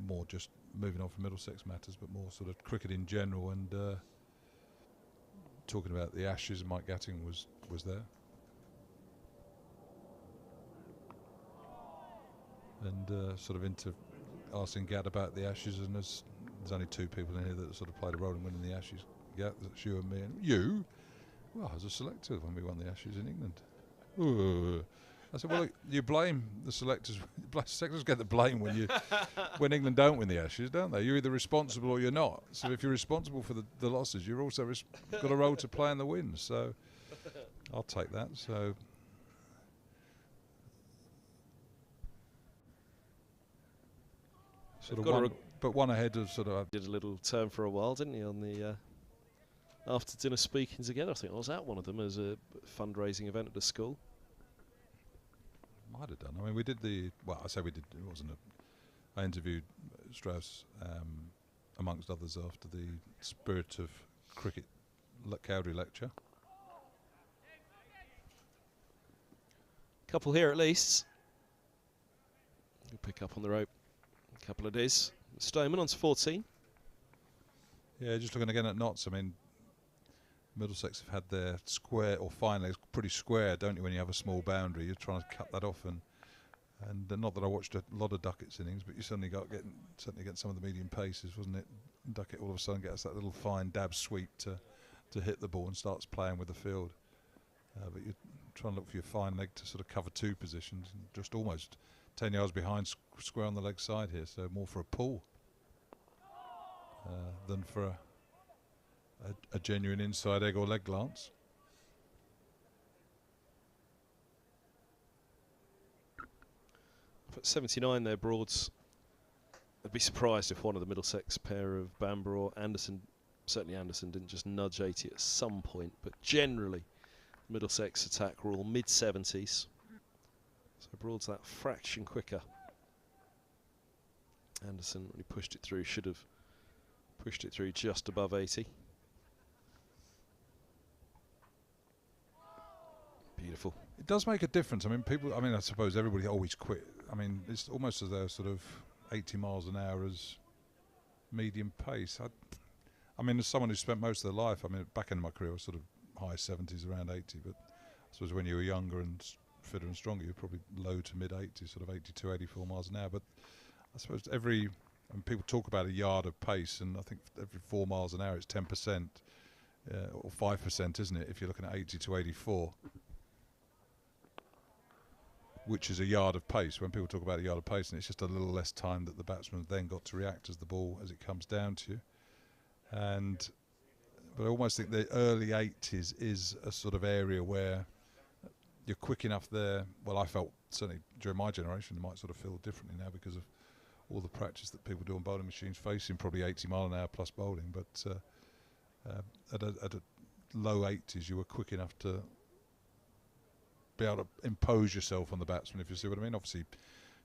more just moving on from Middlesex matters, but more sort of cricket in general, and talking about the Ashes, and Mike Gatting was there. And sort of into asking Gad about the Ashes, and there's only 2 people in here that sort of played a role in winning the Ashes. Gad, that's you and me. And you? Well, I was a selector when we won the Ashes in England. Ooh. I said, well, look, you blame the selectors. Selectors get the blame when England don't win the Ashes, don't they? You're either responsible or you're not. So if you're responsible for the losses, you're also got a role to play in the wins. So I'll take that. So. Sort of one ahead of sort of. Did a little turn for a while, didn't he, on the after dinner speaking together? I think I was at one of them as a fundraising event at the school. Might have done. I mean, we did I say we did. It wasn't I interviewed Strauss, amongst others, after the Spirit of Cricket Cowdrey lecture. Couple here at least. We'll pick up on the rope. Couple of days. Stoneman on to 14. Yeah, just looking again at Notts. I mean, Middlesex have had their square or fine legs pretty square, don't you? When you have a small boundary, you're trying to cut that off, and not that I watched a lot of Duckett's innings, but you certainly get some of the medium paces, wasn't it? Duckett all of a sudden gets that little fine dab sweep to hit the ball and starts playing with the field. But you're trying to look for your fine leg to sort of cover two positions, and just almost 10 yards behind, square on the leg side here, so more for a pull than for a genuine inside egg or leg glance. At 79 there, Broads. I'd be surprised if one of the Middlesex pair of Bamber or Anderson, certainly Anderson, didn't just nudge 80 at some point, but generally Middlesex attack rule mid-70s. So Broad's that fraction quicker. Anderson, when he pushed it through, should have pushed it through just above 80. Beautiful. It does make a difference. I mean, I suppose everybody always quit. I mean, it's almost as though sort of 80 miles an hour as medium pace. I mean, as someone who spent most of their life, I mean, back in my career, I was sort of high 70s, around 80. But I suppose when you were younger and fitter and stronger, you're probably low to mid 80s, sort of 82, 84 miles an hour. But I suppose people talk about a yard of pace, and I think every 4 miles an hour it's 10%, or 5%, isn't it? If you're looking at 80 to 84. Which is a yard of pace. When people talk about a yard of pace, and it's just a little less time that the batsman then got to react as it comes down to you. But I almost think the early 80s is a sort of area where you're quick enough there. Well, I felt certainly during my generation, it might sort of feel differently now because of all the practice that people do on bowling machines, facing probably 80 mile an hour plus bowling. But at a low 80s, you were quick enough to be able to impose yourself on the batsman, if you see what I mean. Obviously,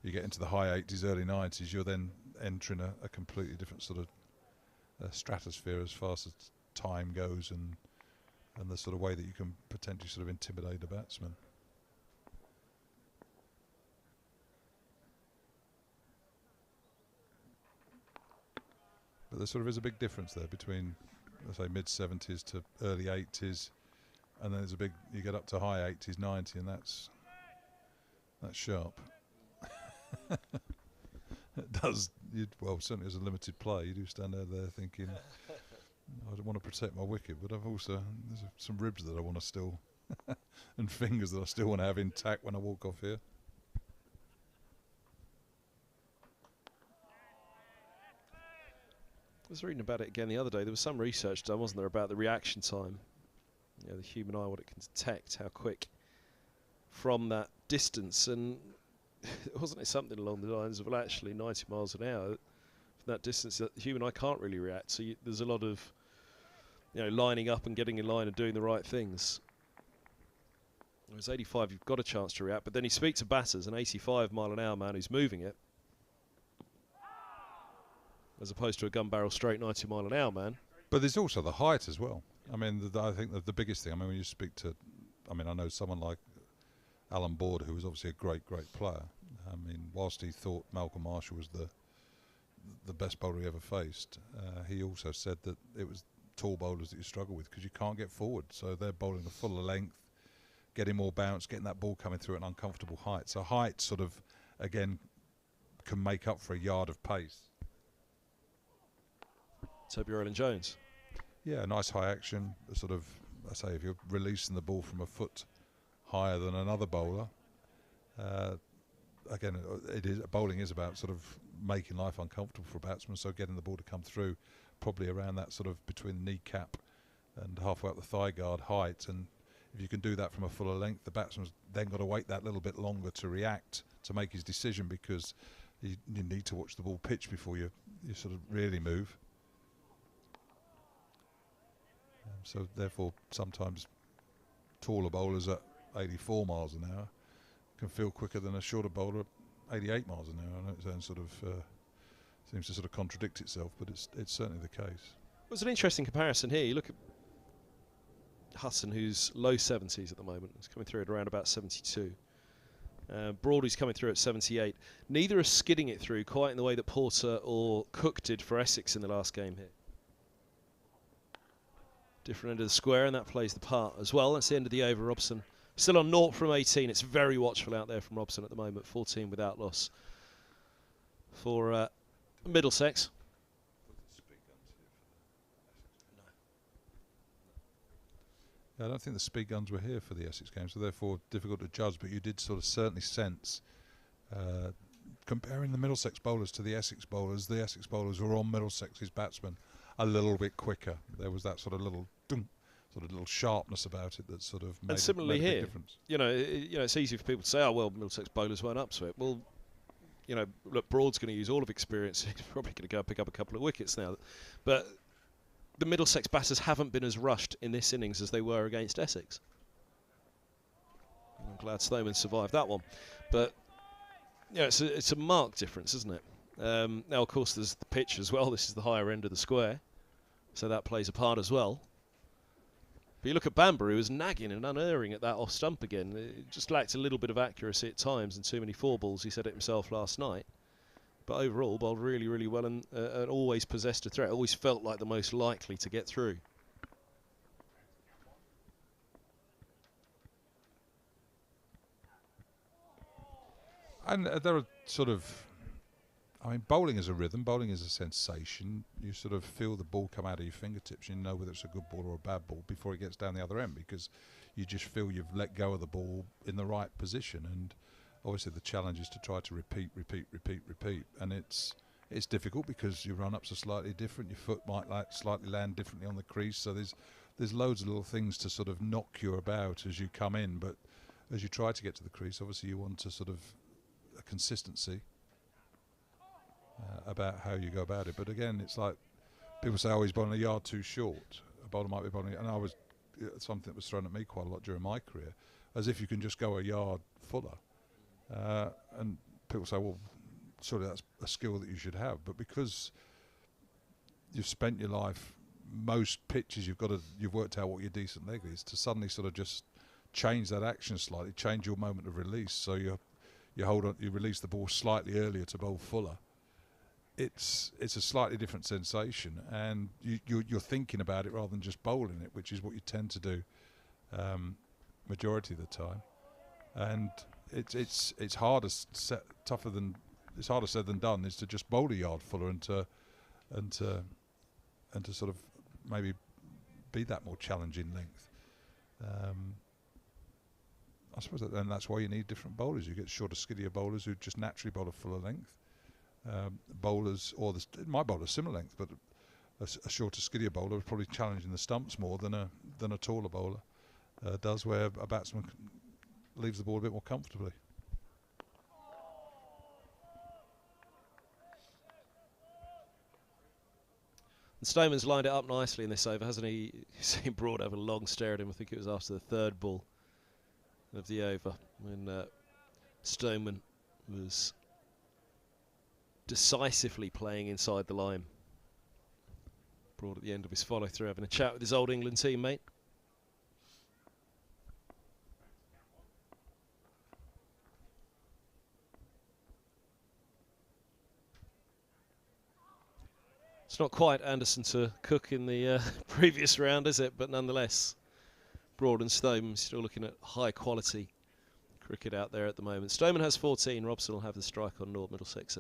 you get into the high 80s, early 90s, you're then entering a completely different sort of stratosphere as far as time goes, and the sort of way that you can potentially sort of intimidate a batsman. But there sort of is a big difference there between, let's say, mid 70s to early 80s. And then there's you get up to high 80s, 90, and that's sharp. It does, well, certainly as a limited play, you do stand out there thinking, I don't want to protect my wicket, but there's some ribs that I want to still, and fingers that I still want to have intact when I walk off here. I was reading about it again the other day. There was some research done, wasn't there, about the reaction time. You know, the human eye, what it can detect, how quick from that distance. And wasn't it something along the lines of, well, actually 90 miles an hour from that distance, the human eye can't really react. So there's a lot of, lining up and getting in line and doing the right things. Whereas 85, you've got a chance to react. But then you speak to batters, an 85 mile an hour man who's moving it, as opposed to a gun barrel straight 90 mile an hour man. But there's also the height as well. I mean, I think that the biggest thing, I mean, when you speak to, I know someone like Alan Board, who was obviously a great player. I mean, whilst he thought Malcolm Marshall was the best bowler he ever faced, he also said that it was tall bowlers that you struggle with because you can't get forward. So they're bowling the fuller length, getting more bounce, getting that ball coming through at an uncomfortable height. So height sort of, again, can make up for a yard of pace. Toby Rowland-Jones. Yeah, nice high action. Sort of, I say, if you're releasing the ball from a foot higher than another bowler, again, bowling is about sort of making life uncomfortable for a batsman. So getting the ball to come through, probably around that sort of between the kneecap and halfway up the thigh guard height. And if you can do that from a fuller length, the batsman's then got to wait that little bit longer to react, to make his decision, because you need to watch the ball pitch before you sort of really move. So therefore, sometimes taller bowlers at 84 miles an hour can feel quicker than a shorter bowler at 88 miles an hour. I know it sounds sort of seems to sort of contradict itself, but it's certainly the case. It was an interesting comparison here. You look at Husson, who's low 70s at the moment. He's coming through at around about 72. Broadie's coming through at 78. Neither are skidding it through quite in the way that Porter or Cook did for Essex in the last game here. different end of the square, and that plays the part as well. That's the end of the over. Robson still on 0 from 18. It's very watchful out there from Robson at the moment. 14 without loss for Middlesex. I don't think the speed guns were here for the Essex game, so therefore difficult to judge, but you did sort of certainly sense, comparing the Middlesex bowlers to the Essex bowlers were on Middlesex's batsmen a little bit quicker. There was that sort of little sharpness about it that sort of made, and similarly made a big here, difference. It's easy for people to say, oh, well, Middlesex bowlers weren't up to it. Well, look, Broad's going to use all of experience. He's probably going to go and pick up a couple of wickets now. But the Middlesex batters haven't been as rushed in this innings as they were against Essex. I'm glad Snowman survived that one. But, it's a marked difference, isn't it? Now, of course, there's the pitch as well. This is the higher end of the square. So that plays a part as well. But you look at Bamber, who was nagging and unerring at that off stump again. It just lacked a little bit of accuracy at times and too many 4 balls. He said it himself last night. But overall, bowled really, really well and always possessed a threat. Always felt like the most likely to get through. And there are sort of, bowling is a rhythm, bowling is a sensation. You sort of feel the ball come out of your fingertips. You know whether it's a good ball or a bad ball before it gets down the other end, because you just feel you've let go of the ball in the right position. And obviously the challenge is to try to repeat. And it's difficult because your run-ups are slightly different. Your foot might slightly land differently on the crease. So there's loads of little things to sort of knock you about as you come in. But as you try to get to the crease, obviously you want to sort of a consistency about how you go about it. But again, it's like people say, oh, he's bowling a yard too short. A bowler might be bowling, and something that was thrown at me quite a lot during my career, as if you can just go a yard fuller. And people say, well, surely that's a skill that you should have. But because you've spent your life, most pitches you've worked out what your decent leg is, to suddenly sort of just change that action slightly, change your moment of release, so you release the ball slightly earlier to bowl fuller. It's a slightly different sensation, and you're thinking about it rather than just bowling it, which is what you tend to do majority of the time. And it's harder said than done is to just bowl a yard fuller and to sort of maybe be that more challenging length. I suppose that's why you need different bowlers. You get shorter, skiddier bowlers who just naturally bowl a fuller length. Bowlers, my bowler's similar length, but a shorter, skiddier bowler is probably challenging the stumps more than a taller bowler does, where a batsman leaves the ball a bit more comfortably. And Stoneman's lined it up nicely in this over, hasn't he? You've seen Broad have a long stare at him. I think it was after the 3rd ball of the over when Stoneman was decisively playing inside the line. Broad at the end of his follow through, having a chat with his old England teammate. It's not quite Anderson to Cook in the previous round, is it? But nonetheless, Broad and Stoneman still looking at high quality cricket out there at the moment. Stoneman has 14. Robson will have the strike on North Middlesex.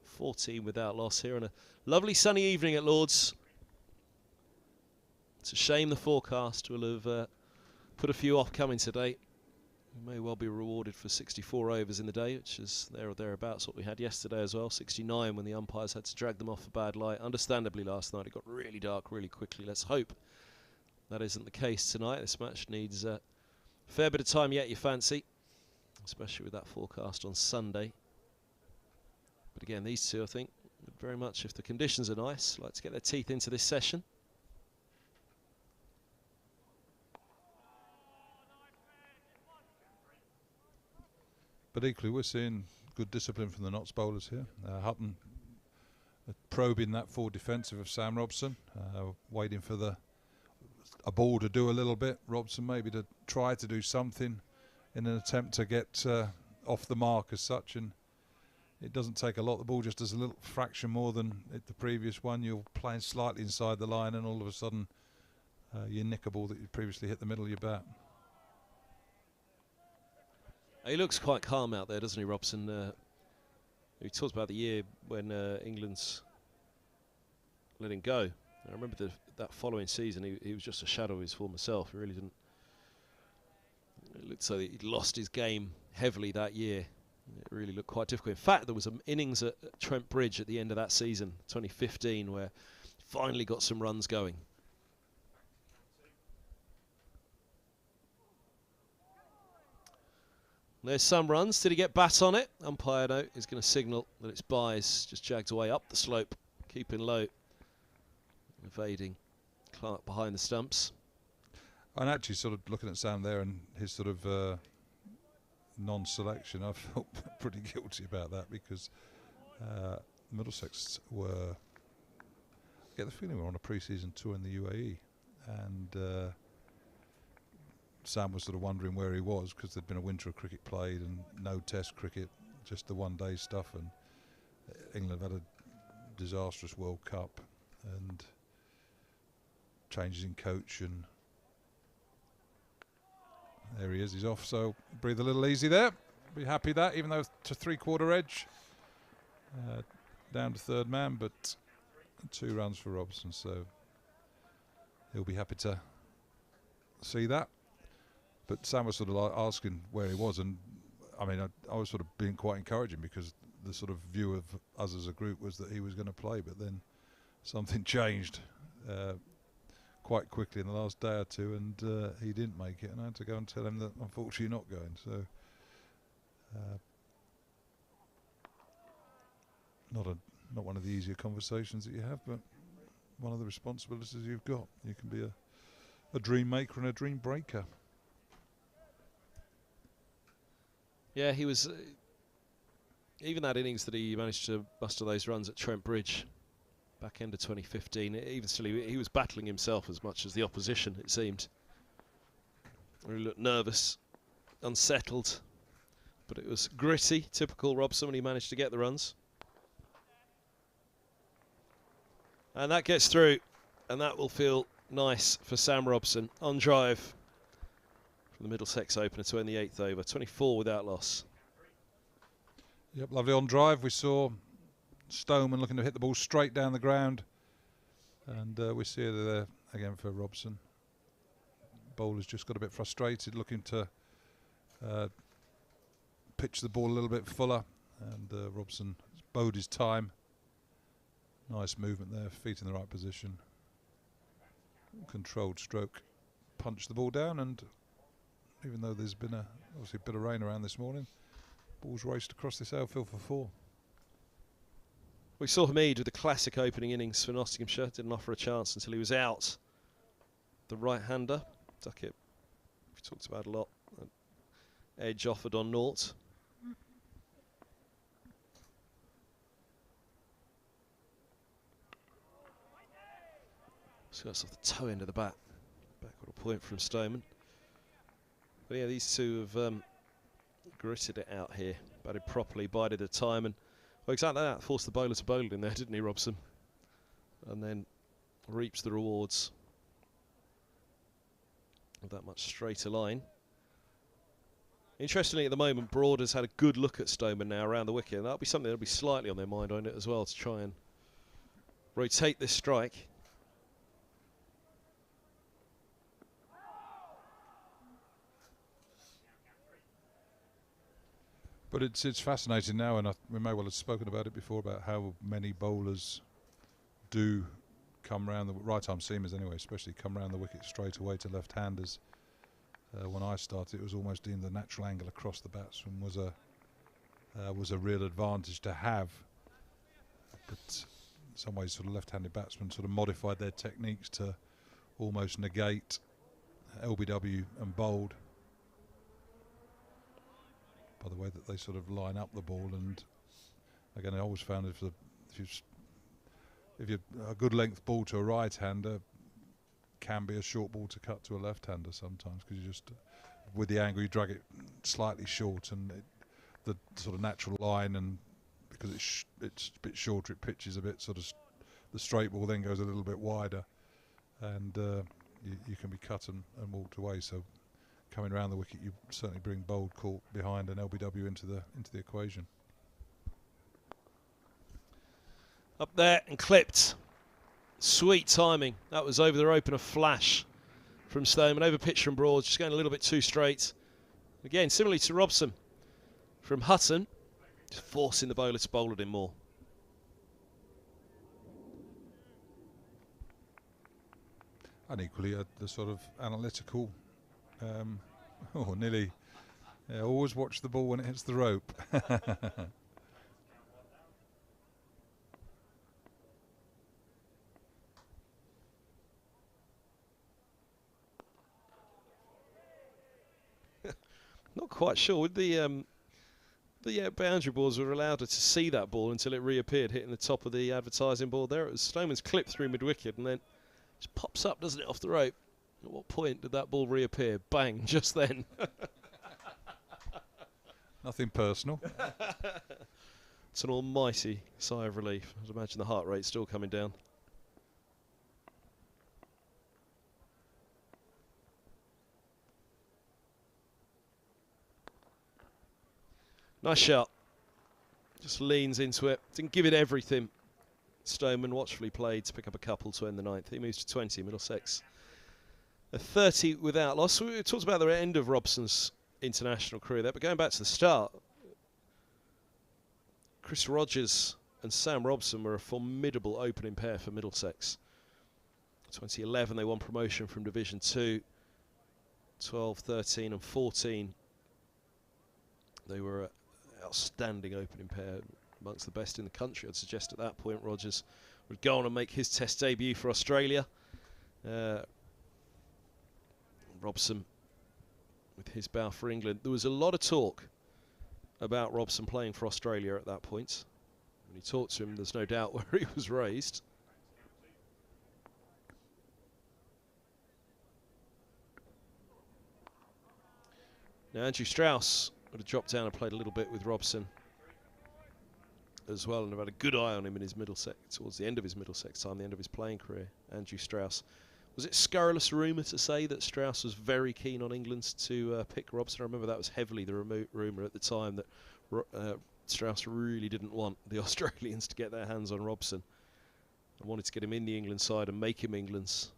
14 without loss here on a lovely sunny evening at Lord's. It's a shame the forecast will have put a few off coming today. We may well be rewarded for 64 overs in the day, which is there or thereabouts what we had yesterday as well. 69 when the umpires had to drag them off for bad light. Understandably last night it got really dark really quickly. Let's hope that isn't the case tonight. This match needs a fair bit of time yet, you fancy, especially with that forecast on Sunday. But again, these two, I think, would very much, if the conditions are nice, like to get their teeth into this session. But equally, we're seeing good discipline from the Notts bowlers here. Hutton probing that forward defensive of Sam Robson, waiting for a ball to do a little bit. Robson maybe to try to do something in an attempt to get off the mark as such, and it doesn't take a lot. The ball just does a little fraction more than the previous one. You're playing slightly inside the line, and all of a sudden you nick a ball that you previously hit the middle of your bat. He looks quite calm out there, doesn't he, Robson? He talks about the year when England's let him go. I remember that following season, he was just a shadow of his former self. He really didn't. It looked so he'd lost his game heavily that year. It really looked quite difficult. In fact, there was an innings at Trent Bridge at the end of that season, 2015, where he finally got some runs going. There's some runs. Did he get bat on it? Umpire note is going to signal that it's byes. Just jagged away up the slope, keeping low, evading Clark behind the stumps. And actually, sort of looking at Sam there and his sort of non-selection, I felt pretty guilty about that because Middlesex were. I get the feeling we're on a pre-season tour in the UAE, and Sam was sort of wondering where he was because there'd been a winter of cricket played and no Test cricket, just the one-day stuff, and England had a disastrous World Cup and changes in coach, and there he is, he's off, so breathe a little easy there. Be happy that, even though to three-quarter edge, down to third man, but 2 runs for Robson, so he'll be happy to see that. But Sam was sort of like asking where he was, and I mean, I was sort of being quite encouraging because the sort of view of us as a group was that he was going to play, but then something changed quite quickly in the last day or two, and he didn't make it, and I had to go and tell him that unfortunately not going. So not one of the easier conversations that you have, but one of the responsibilities you've got. You can be a dream maker and a dream breaker. Yeah, he was. Even that innings that he managed to muster those runs at Trent Bridge, back end of 2015, even still, he was battling himself as much as the opposition, it seemed. He looked nervous, unsettled, but it was gritty, typical Robson when he managed to get the runs. And that gets through, and that will feel nice for Sam Robson on drive from the Middlesex opener to end the 8th over, 24 without loss. Yep, lovely on drive. We saw Stoneman looking to hit the ball straight down the ground, and we see it there again for Robson. Bowler's just got a bit frustrated, looking to pitch the ball a little bit fuller, and Robson bode his time. Nice movement there, feet in the right position. Controlled stroke, punch the ball down, and even though there's been obviously a bit of rain around this morning, ball's raced across this outfield for 4. We saw Hamid with the classic opening innings for Nottinghamshire. Didn't offer a chance until he was out. The right-hander, Duckett, we talked about a lot. Edge offered on naught. So that's off the toe end of the bat. Backward a point from Stoneman. But yeah, these two have gritted it out here. Batted properly, bided the time, and well, exactly that. Forced the bowler to bowl in there, didn't he, Robson? And then reaps the rewards of that much straighter line. Interestingly, at the moment, Broad has had a good look at Stoneman now around the wicket, and that'll be something that'll be slightly on their mind on it as well, to try and rotate this strike. But it's fascinating now, and we may well have spoken about it before, about how many bowlers do come round, the right-arm seamers anyway, especially come round the wicket straight away to left-handers. When I started, it was almost deemed the natural angle across the batsman was a real advantage to have. But in some ways, sort of left-handed batsmen sort of modified their techniques to almost negate LBW and bowled, by the way that they sort of line up the ball. And again, I always found if you're a good length ball to a right-hander can be a short ball to cut to a left-hander sometimes, because you just, with the angle, you drag it slightly short, and the sort of natural line, and because it's a bit shorter, it pitches a bit sort of, the straight ball then goes a little bit wider, and you can be cut and walked away. So coming around the wicket, you certainly bring bowled, caught behind, and LBW into the equation. Up there and clipped. Sweet timing. That was over the rope and a flash from Stoneman over pitch and broad, just going a little bit too straight. Again, similarly to Robson from Hutton, just forcing the bowler to bowl it in more. And equally, the sort of analytical, nearly, always watch the ball when it hits the rope. Not quite sure. With the boundary boards were allowed her to see that ball until it reappeared, hitting the top of the advertising board there. It was Stoneman's clipped through mid-wicket and then just pops up, doesn't it, off the rope. At what point did that ball reappear? Bang, just then. Nothing personal. It's an almighty sigh of relief. I'd imagine the heart rate's still coming down. Nice shot. Just leans into it. Didn't give it everything. Stoneman watchfully played to pick up a couple to end the ninth. He moves to 20. Middlesex a 30 without loss. We talked about the end of Robson's international career there, but going back to the start, Chris Rogers and Sam Robson were a formidable opening pair for Middlesex. 2011 they won promotion from Division 2. 12, 13 and 14 they were an outstanding opening pair, amongst the best in the country. I'd suggest at that point Rogers would go on and make his Test debut for Australia. Robson with his bow for England. There was a lot of talk about Robson playing for Australia at that point. When you talk to him, there's no doubt where he was raised. Now Andrew Strauss would have dropped down and played a little bit with Robson as well, and have had a good eye on him in his Middlesex, towards the end of his Middlesex time, the end of his playing career. Andrew Strauss. Was it scurrilous rumour to say that Strauss was very keen on England to pick Robson? I remember that was heavily the rumour at the time, that Strauss really didn't want the Australians to get their hands on Robson and wanted to get him in the England side and make him England's.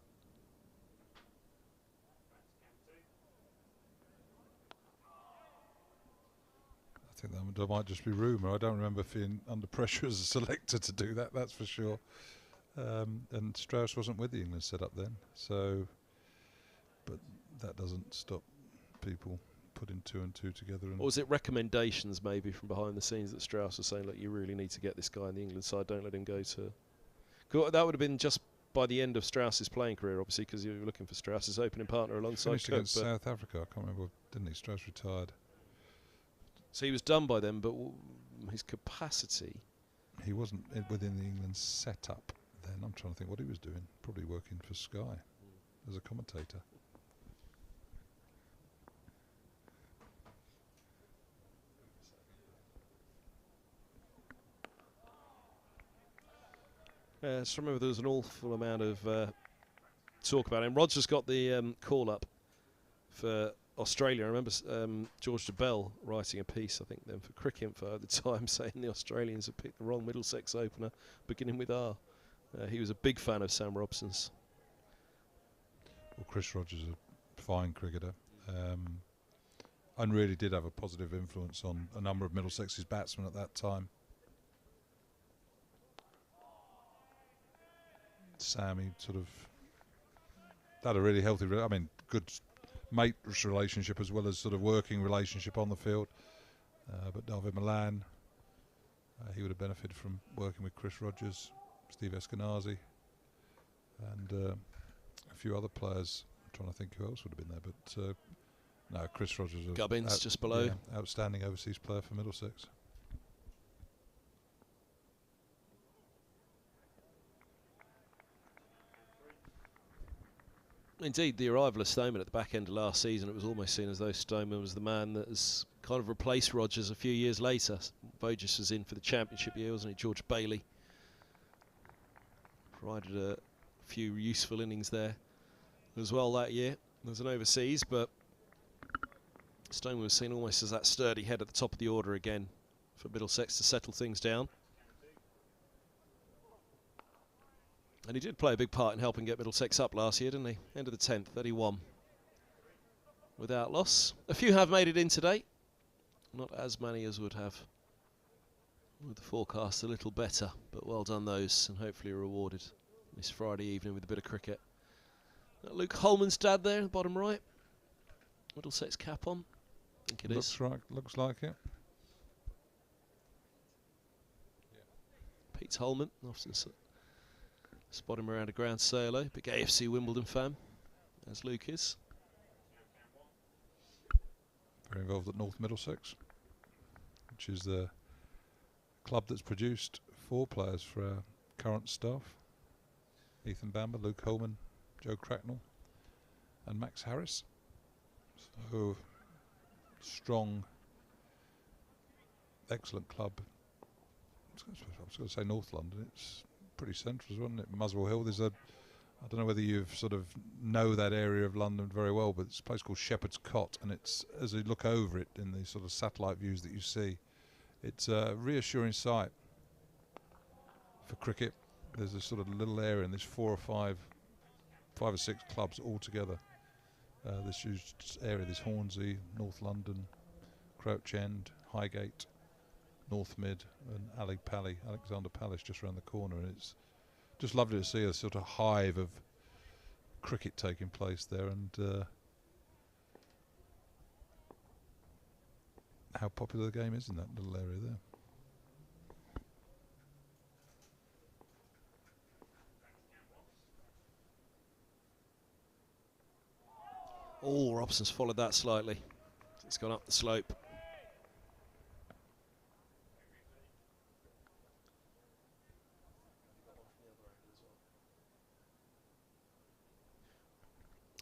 I think that might just be rumour. I don't remember feeling under pressure as a selector to do that, that's for sure. And Strauss wasn't with the England setup then, so, but that doesn't stop people putting two and two together. And or was it recommendations maybe from behind the scenes that Strauss was saying, look, you really need to get this guy in the England side, don't let him go to... That would have been just by the end of Strauss's playing career, obviously, because you were looking for Strauss's opening partner alongside finished Cook. against South Africa, I can't remember, didn't he? Strauss retired. So he was done by then, but his capacity... He wasn't within the England setup then. I'm trying to think what he was doing. Probably working for Sky as a commentator. Just remember there was an awful amount of talk about him. Rogers got the call up for Australia. I remember George de Bell writing a piece, I think then for Cricket Info at the time, saying the Australians had picked the wrong Middlesex opener, beginning with R. He was a big fan of Sam Robson's. Well, Chris Rogers is a fine cricketer, and really did have a positive influence on a number of Middlesex's batsmen at that time. Sam, he sort of had a really healthy, good mate relationship as well as sort of working relationship on the field. But David Milan, he would have benefited from working with Chris Rogers, Steve Eskenazi, and a few other players. I'm trying to think who else would have been there, but no, Chris Rogers. Gubbins just below. Yeah, outstanding overseas player for Middlesex. Indeed, the arrival of Stoneman at the back end of last season, it was almost seen as though Stoneman was the man that has kind of replaced Rogers a few years later. Voges was in for the championship year, wasn't he? George Bailey provided a few useful innings there. as well that year as an overseas, but Stone was seen almost as that sturdy head at the top of the order again for Middlesex to settle things down. And he did play a big part in helping get Middlesex up last year, didn't he? End of the 10th, 31. Without loss. A few have made it in today. Not as many as would have. With the forecast a little better, but well done those, and hopefully rewarded this Friday evening with a bit of cricket. Luke Holman's dad there in the bottom right. Middlesex cap on. I think it is. Looks like it. Pete Holman, often spot him around a ground, say hello. Big AFC Wimbledon fan, as Luke is. Very involved at North Middlesex, which is the club that's produced 4 players for our current staff. Ethan Bamber, Luke Holman, Joe Cracknell and Max Harris. So strong, excellent club. I was going to say North London, it's pretty central, isn't it? Muswell Hill, there's a, I don't know whether you've sort of know that area of London very well, but it's a place called Shepherd's Cot, and it's, as you look over it in the sort of satellite views that you see, it's a reassuring sight for cricket. There's a sort of little area, and there's 4 or 5 or 6 clubs all together. This huge area, there's Hornsey, North London, Crouch End, Highgate, North Mid, and Alexander Palace just around the corner. And it's just lovely to see a sort of hive of cricket taking place there, and how popular the game is in that little area there. Oh, Robson's followed that slightly. It's gone up the slope.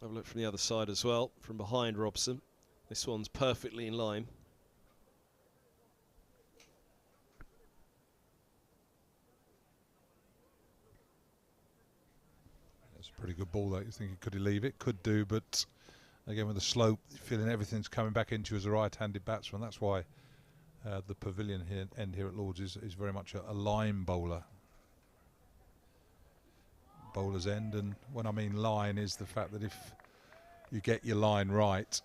Have a look from the other side as well, from behind Robson. This one's perfectly in line. It's a pretty good ball that you think could he leave it? Could do, but again with the slope, feeling everything's coming back into you as a right-handed batsman. That's why the pavilion end here at Lord's is very much a line bowler. Bowler's end, and when I mean line is the fact that if you get your line right,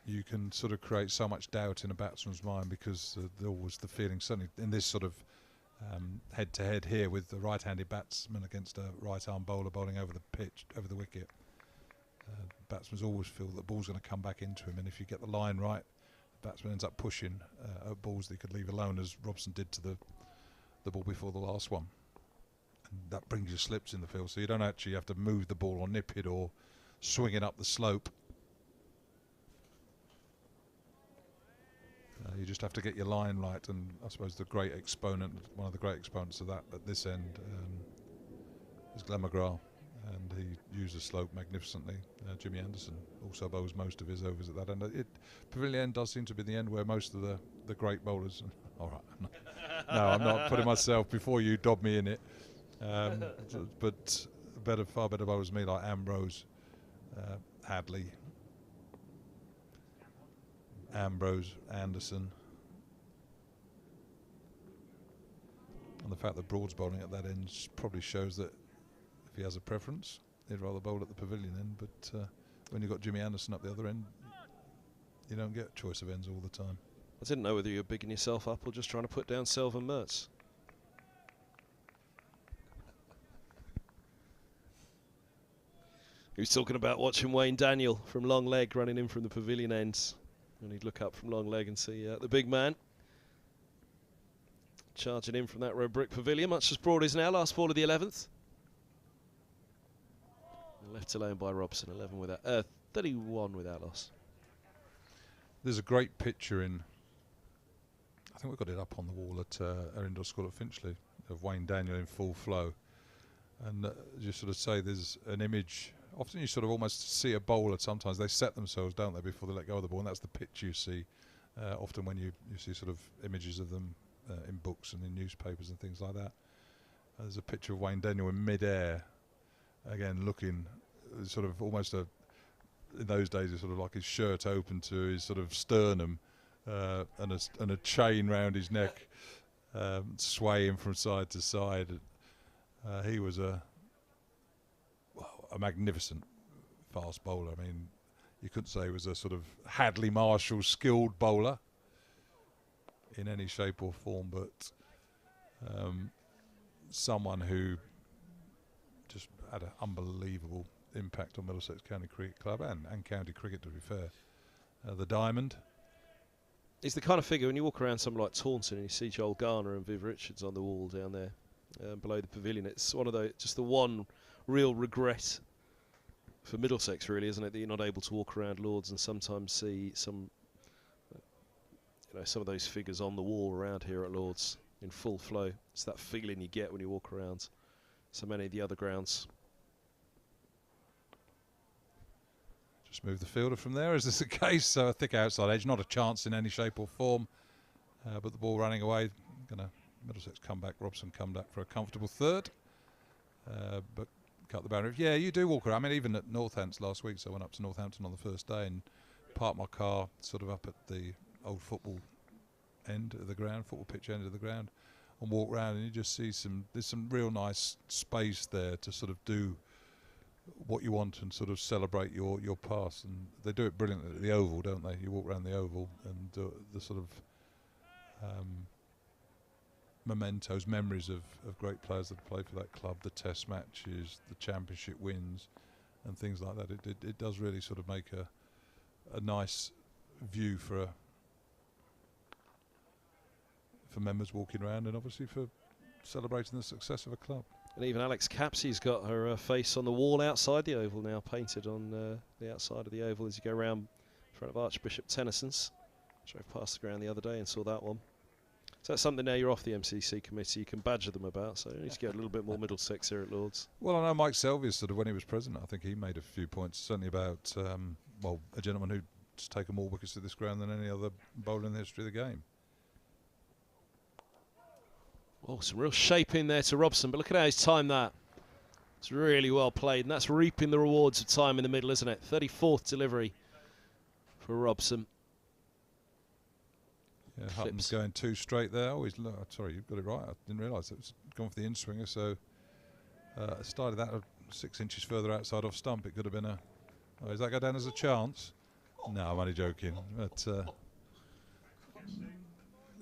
you can sort of create so much doubt in a batsman's mind, because there was the feeling, certainly in this sort of head-to-head here with the right-handed batsman against a right-arm bowler bowling over the pitch, over the wicket. Batsmen always feel that the ball's going to come back into him, and if you get the line right, the batsman ends up pushing at balls that he could leave alone, as Robson did to the ball before the last one. And that brings you slips in the field, so you don't actually have to move the ball or nip it or swing it up the slope. You just have to get your line right, and I suppose the great exponent, one of the great exponents of that at this end is Glenn McGrath, and he used the slope magnificently. Jimmy Anderson also bowls most of his overs at that end. Pavilion end does seem to be the end where most of the great bowlers. All right, no, I'm not putting myself before you dob me in it. But far better bowlers than me, like Ambrose, Hadley, Anderson, and the fact that Broad's bowling at that end probably shows that if he has a preference, he'd rather bowl at the pavilion end. But when you've got Jimmy Anderson up the other end, you don't get choice of ends all the time. I didn't know whether you were bigging yourself up or just trying to put down Selvan Mertz. He was talking about watching Wayne Daniel from long leg running in from the pavilion ends. And he'd look up from long leg and see the big man charging in from that red brick pavilion, much as Broad is now. Last ball of the 11th. Left alone by Robson, 31 without loss. There's a great picture in, I think we've got it up on the wall at our indoor school at Finchley, of Wayne Daniel in full flow. And you sort of say there's an image. Often you sort of almost see a bowler, sometimes they set themselves, don't they, before they let go of the ball, and that's the pitch you see often when you see sort of images of them in books and in newspapers and things like that. There's a picture of Wayne Daniel in mid-air, again looking sort of almost a, in those days, it's sort of like his shirt open to his sort of sternum, and a chain round his neck, swaying from side to side. He was a magnificent fast bowler. I mean, you couldn't say he was a sort of Hadley Marshall skilled bowler in any shape or form, but someone who just had an unbelievable impact on Middlesex County Cricket Club and county cricket, to be fair. The Diamond. He's the kind of figure when you walk around somewhere like Taunton and you see Joel Garner and Viv Richards on the wall down there below the pavilion. It's one of those, just the one real regret for Middlesex, really, isn't it, that you're not able to walk around Lords and sometimes see some, some of those figures on the wall around here at Lords in full flow. It's that feeling you get when you walk around so many of the other grounds. Just move the fielder from there. Is this the case? So a thick outside edge, not a chance in any shape or form. But the ball running away. Middlesex come back. Robson come back for a comfortable third. But cut the boundary. Yeah, you do walk around. I mean, even at Northampton last week, so I went up to Northampton on the first day and parked my car sort of up at the old football end of the ground, football pitch end of the ground, and walk around, and you just see there's some real nice space there to sort of do what you want and sort of celebrate your past. And they do it brilliantly at the Oval, don't they? You walk around the Oval and the sort of mementos, memories of great players that played for that club, the test matches, the championship wins and things like that. It does really sort of make a nice view for members walking around, and obviously for celebrating the success of a club. And even Alex Capsey's got her face on the wall outside the Oval now, painted on the outside of the Oval as you go around in front of Archbishop Tennyson's. Drove past the ground the other day and saw that one. So that's something now you're off the MCC committee, you can badger them about, so you need to get a little bit more Middlesex here at Lords. Well, I know Mike Selvius, sort of when he was president, I think he made a few points, certainly about, a gentleman who's taken more wickets to this ground than any other bowler in the history of the game. Oh, some real shape in there to Robson, but look at how he's timed that. It's really well played, and that's reaping the rewards of time in the middle, isn't it? 34th delivery for Robson. Yeah, Hutton's going too straight there. Oh, sorry, you've got it right. I didn't realise it was gone for the in-swinger, so started that 6 inches further outside off stump. It could have been a... Oh, does that go down as a chance? No, I'm only joking. But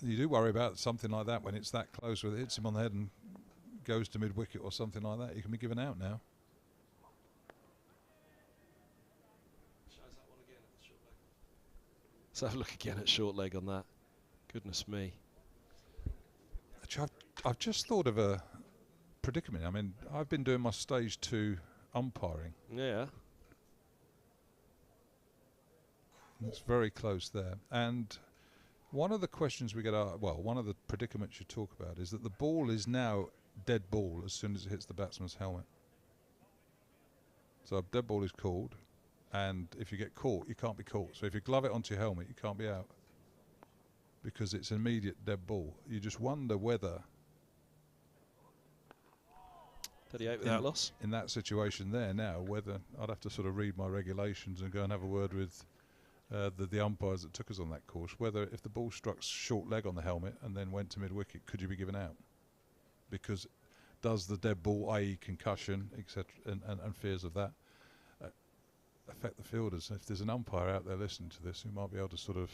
you do worry about something like that when it's that close, where it hits him on the head and goes to mid-wicket or something like that. You can be given out now. Let's have a look again at short leg on that. Goodness me. Actually, I've just thought of a predicament. I mean, I've been doing my stage 2 umpiring. Yeah. It's very close there. And one of the questions we get asked, well, one of the predicaments you talk about is that the ball is now dead ball as soon as it hits the batsman's helmet. So a dead ball is called, and if you get caught, you can't be caught. So if you glove it onto your helmet, you can't be out, because it's an immediate dead ball. You just wonder whether 38 without loss. In that situation there now, whether I'd have to sort of read my regulations and go and have a word with the umpires that took us on that course, whether if the ball struck short leg on the helmet and then went to mid-wicket, could you be given out? Because does the dead ball, i.e. concussion, etc., and fears of that, affect the fielders? If there's an umpire out there listening to this who might be able to sort of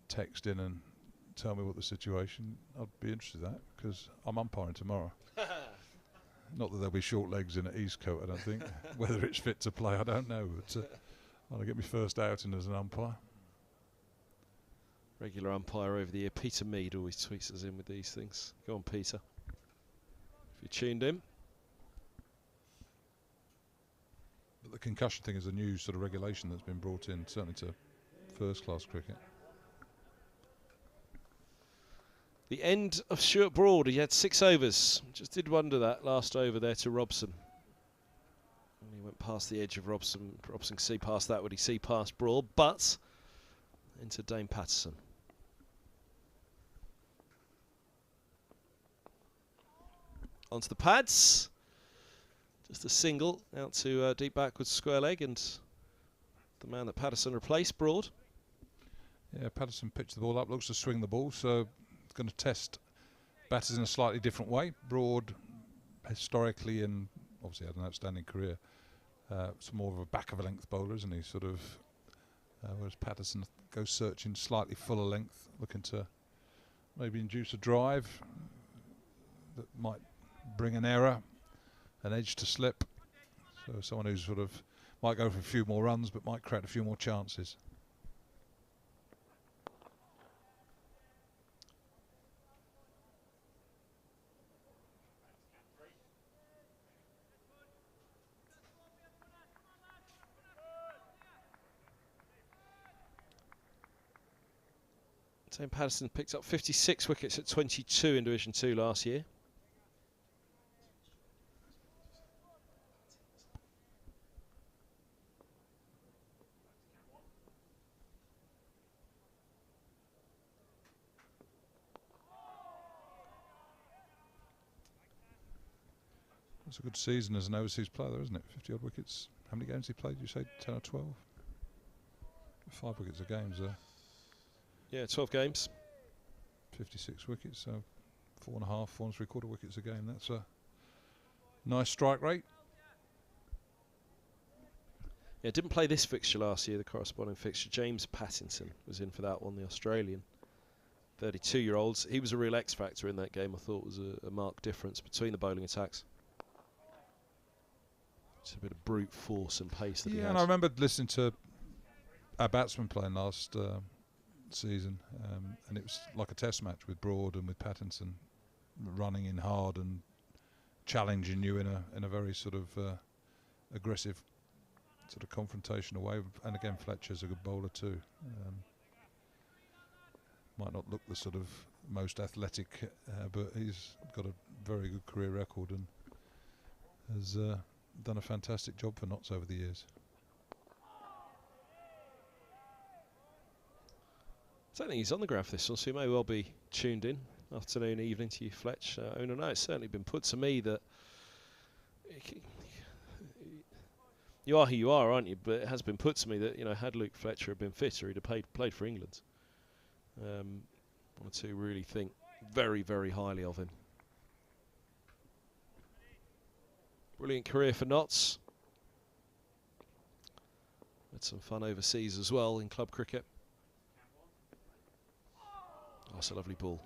text in and tell me what the situation, I'd be interested in that, because I'm umpiring tomorrow. Not that there'll be short legs in at Eastcote, I don't think. Whether it's fit to play, I don't know, but I'll get my first outing as an umpire. Regular umpire over the year, Peter Mead, always tweets us in with these things. Go on, Peter. If you tuned in. But the concussion thing is a new sort of regulation that's been brought in, certainly to first-class cricket. The end of Stuart Broad. He had 6 overs. Just did wonder that last over there to Robson. And he went past the edge of Robson. Robson could see past that. Would he see past Broad? But into Dane Patterson. Onto the pads. Just a single out to deep backwards square leg, and the man that Patterson replaced, Broad. Yeah, Patterson pitched the ball up, looks to swing the ball, so it's going to test batters in a slightly different way. Broad, historically, and obviously had an outstanding career, it's more of a back of a length bowler, isn't he? Sort of, whereas Patterson goes searching slightly fuller length, looking to maybe induce a drive that might bring an error, an edge to slip. So someone who's sort of might go for a few more runs, but might create a few more chances. Tame Patterson picked up 56 wickets at 22 in Division 2 last year. It's a good season as an overseas player, though, isn't it? 50 odd wickets. How many games he played? You say 10 or 12? 5 wickets a game, so. Yeah, 12 games. 56 wickets, so 4.5, 4.75 wickets a game. That's a nice strike rate. Yeah, didn't play this fixture last year, the corresponding fixture. James Pattinson was in for that one, the Australian. 32-year-olds. He was a real X-factor in that game. I thought was a marked difference between the bowling attacks. It's a bit of brute force and pace that he has. And I remember listening to our batsman playing last season, and it was like a test match with Broad and with Pattinson, running in hard and challenging you in a very sort of aggressive sort of confrontational way. And again, Fletcher's a good bowler too. Might not look the sort of most athletic, but he's got a very good career record and has done a fantastic job for Notts over the years. I don't think he's on the graph this one, so he may well be tuned in. Afternoon, evening to you, Fletch. I don't know, it's certainly been put to me that you are who you are, aren't you? But it has been put to me that, you know, had Luke Fletcher been fitter, he'd have played for England. One or two really think very, very highly of him. Brilliant career for Notts. Had some fun overseas as well in club cricket. Oh, it's a lovely ball.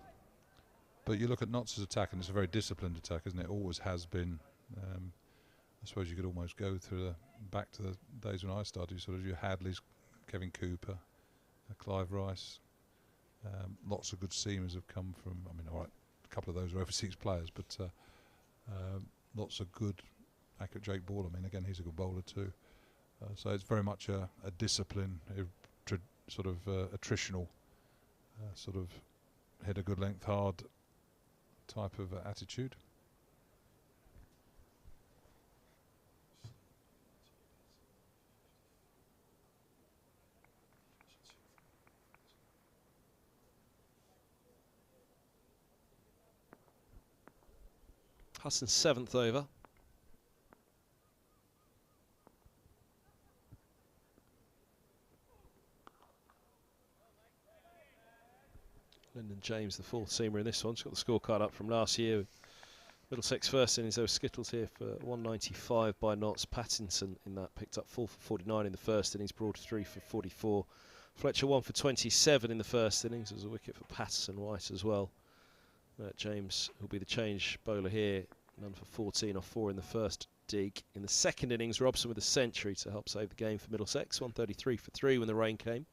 But you look at Notts' attack, and it's a very disciplined attack, isn't it? Always has been. I suppose you could almost go through back to the days when I started. Sort of your Hadleys, Kevin Cooper, Clive Rice. Lots of good seamers have come from. I mean, all right, a couple of those are overseas players, but lots of good, accurate Jake Ball. I mean, again, he's a good bowler too. So it's very much a discipline, sort of attritional, sort of hit a good length hard type of attitude. Hutton's 7th over. Lyndon James, the 4th seamer in this one. He's got the scorecard up from last year. Middlesex first innings, there was skittles here for 195 by Notts. Pattinson in that picked up 4 for 49 in the first innings, Broad 3 for 44. Fletcher 1 for 27 in the first innings. There was a wicket for Patterson, White as well. James will be the change bowler here. None for 14 off 4 in the first dig. In the second innings, Robson with a century to help save the game for Middlesex. 133 for 3 when the rain came.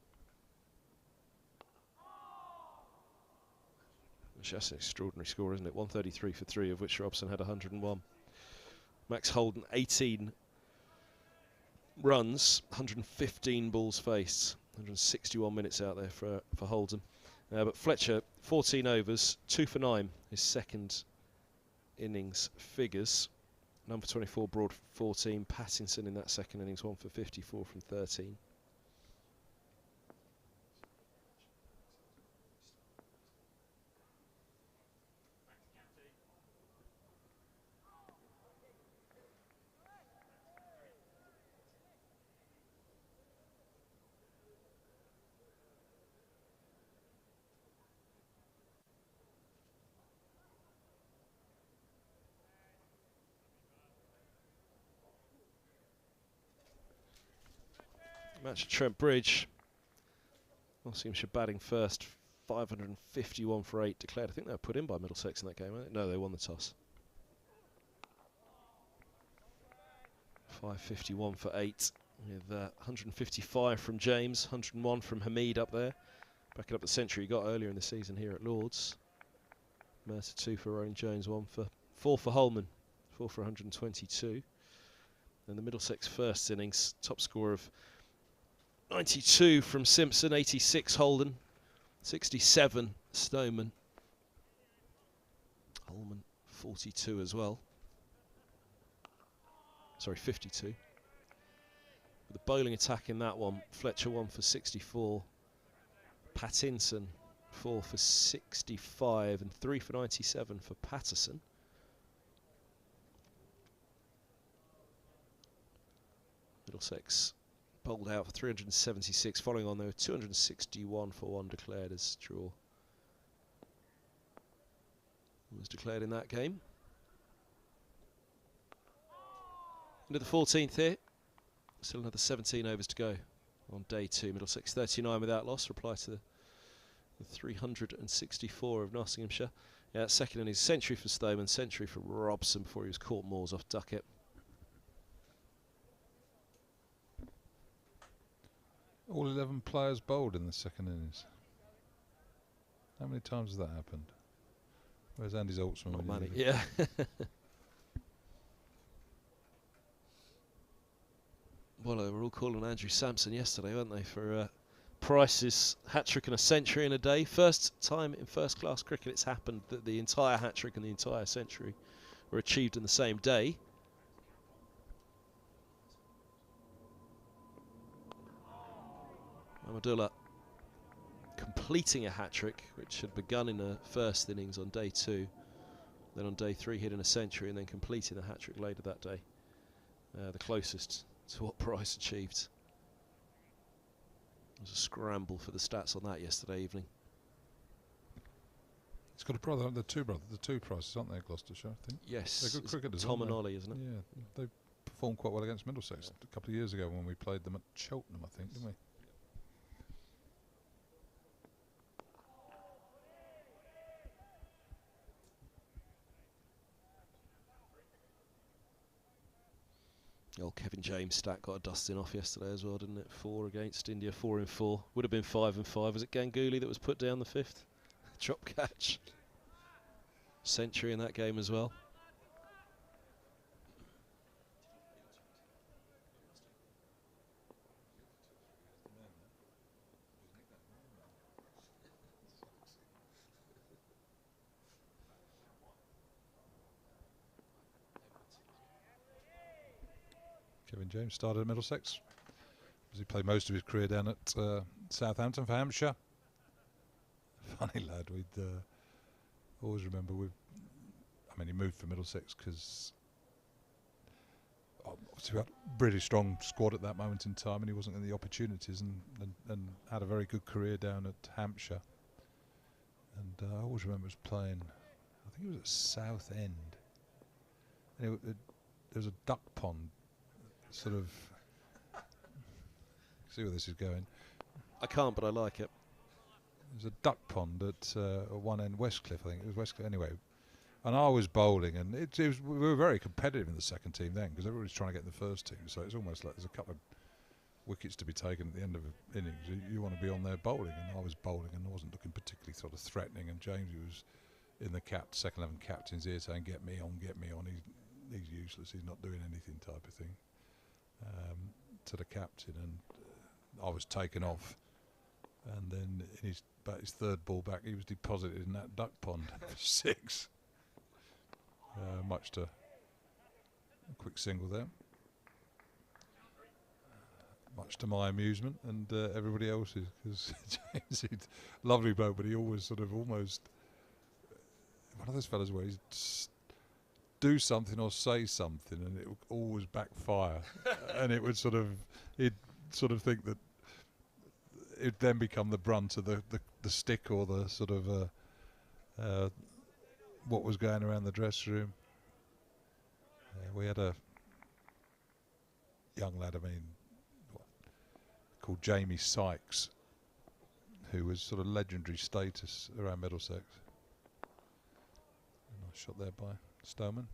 That's an extraordinary score, isn't it? 133 for 3, of which Robson had 101. Max Holden, 18 runs, 115 balls faced. 161 minutes out there for Holden. But Fletcher, 14 overs, 2 for 9, his second innings figures. Number 24, Broad 14. Pattinson in that second innings, 1 for 54 from 13. Match at Trent Bridge. Nottinghamshire batting first. 551 for 8 declared. I think they were put in by Middlesex in that game, weren't they? No, they won the toss. 551 for 8 with 155 from James, 101 from Hamid up there. Backing up the century he got earlier in the season here at Lords. Mercer 2 for Rowan Jones, 4 for Holman, 4 for 122. And the Middlesex first innings, top score of 92 from Simpson, 86 Holden, 67 Stoneman. Holman 42 as well. Sorry, 52. With the bowling attack in that one, Fletcher 1 for 64. Pattinson 4 for 65 and 3 for 97 for Patterson. Middlesex bowled out for 376. Following on, there were 261 for 1 declared as draw was declared in that game. Into the 14th here. Still another 17 overs to go on day 2. Middlesex 39 without loss. Reply to the 364 of Nottinghamshire. Yeah, second innings century for Stoneman, century for Robson before he was caught Moores off Duckett. All 11 players bowled in the second innings. How many times has that happened? Where's Andy Zaltzman? Not many, yeah. Well, they were all calling Andrew Sampson yesterday, weren't they, for Price's hat-trick and a century in a day. First time in first-class cricket it's happened that the entire hat-trick and the entire century were achieved in the same day. Amadullah completing a hat-trick, which had begun in the first innings on day 2. Then on day 3 hitting a century and then completing the hat-trick later that day. The closest to what Price achieved. There was a scramble for the stats on that yesterday evening. He's got a brother, the two Prices, aren't they, Gloucestershire, I think? Yes, they're good cricketers, Tom and aren't Ollie, isn't it? Yeah, they performed quite well against Middlesex a couple of years ago when we played them at Cheltenham, I think, didn't we? The old Kevin James stat got a dusting off yesterday as well, didn't it? 4 against India, 4 in 4. Would have been 5 and 5. Was it Ganguly that was put down the 5th? Drop catch. Century in that game as well. Kevin James started at Middlesex. He played most of his career down at Southampton for Hampshire. Funny lad, we'd always remember he moved for Middlesex because obviously we had a really strong squad at that moment in time and he wasn't getting the opportunities and had a very good career down at Hampshire. And I always remember us playing, I think it was at Southend. And there was a duck pond, sort of, see where this is going. I can't, but I like it. There's a duck pond at one end, Westcliff, I think it was Westcliff. Anyway, and I was bowling, and we were very competitive in the second team then because everybody's trying to get in the first team. So it's almost like there's a couple of wickets to be taken at the end of the innings. You want to be on there bowling, and I was bowling, and I wasn't looking particularly sort of threatening. And James was in the second 11 captain's ear saying, "Get me on, get me on." He's useless. He's not doing anything, type of thing. To the captain, and I was taken off. And then in his third ball back, he was deposited in that duck pond for 6. Much to a quick single there. Much to my amusement and everybody else's, because James, he's a lovely bloke, but he always sort of almost one of those fellas where he'd do something or say something and it would always backfire, and it would he'd sort of think that it'd then become the brunt of the stick or the sort of what was going around the dressing room. We had a young lad, called Jamie Sykes, who was sort of legendary status around Middlesex. Nice shot there by Stoneman.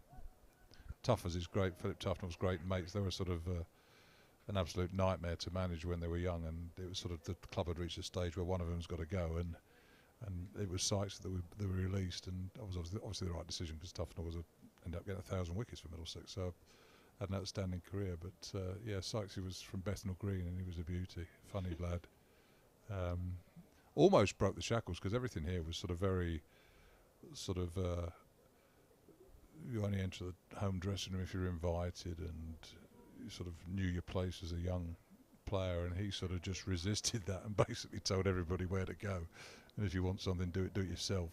Tuffers is great. Philip Tufnell's great mates. They were sort of an absolute nightmare to manage when they were young, and it was sort of the club had reached a stage where one of them's got to go, and it was Sykes that they were released, and that was obviously the right decision because Tufnell ended up getting 1,000 wickets for Middlesex, so had an outstanding career. But yeah, Sykes, he was from Bethnal Green, and he was a beauty, funny lad. Almost broke the shackles because everything here was sort of very sort of. You only enter the home dressing room if you're invited, and you sort of knew your place as a young player, and he sort of just resisted that and basically told everybody where to go, and if you want something, do it yourself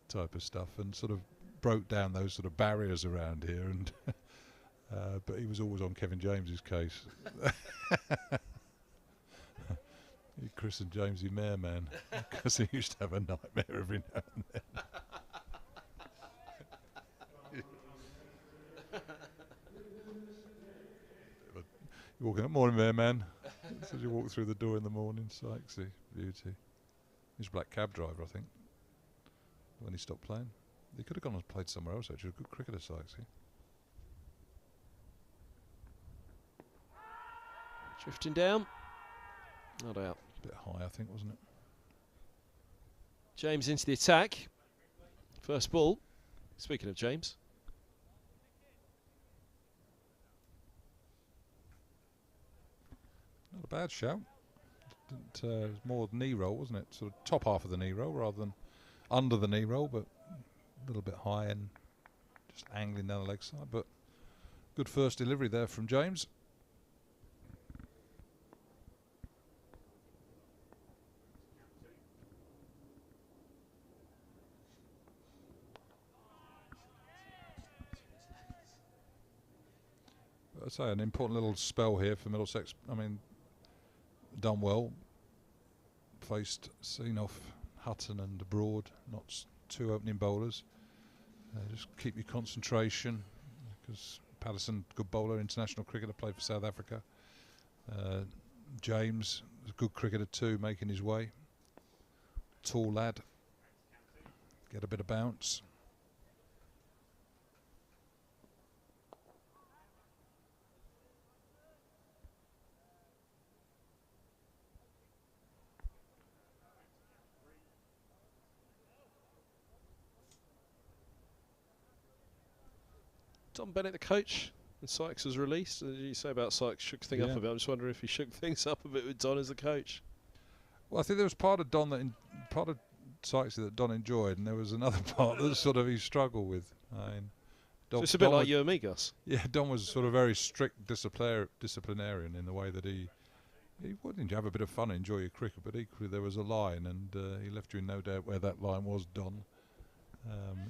type of stuff, and sort of broke down those sort of barriers around here. And but he was always on Kevin James's case. He christened Jamesy Mayor Man because he used to have a nightmare every now and then. You're walking up, morning there, man. As you walk through the door in the morning, Sykesy, beauty. He's a black cab driver, I think, when he stopped playing. He could have gone and played somewhere else, actually. A good cricketer, Sykesy. Drifting down. Not out. A bit high, I think, wasn't it? James into the attack. First ball. Speaking of James. Not a bad shout. It was more knee roll, wasn't it? Sort of top half of the knee roll rather than under the knee roll, but a little bit high and just angling down the leg side. But good first delivery there from James. I'd say an important little spell here for Middlesex. I mean, done well. Faced Seenoff, Hutton and Broad, not two opening bowlers. Just keep your concentration, because Patterson, good bowler, international cricketer, played for South Africa. James, a good cricketer too, making his way. Tall lad, get a bit of bounce. Tom Bennett, the coach, and Sykes was released. What did you say about Sykes? Shook things up a bit. I'm just wondering if he shook things up a bit with Don as the coach. Well, I think there was part of part of Sykes that Don enjoyed, and there was another part that sort of he struggled with. I mean, So it's a bit like you and me, Gus. Yeah, Don was sort of very strict disciplinarian in the way that he wanted to have a bit of fun and enjoy your cricket, but equally there was a line, and he left you in no doubt where that line was, Don,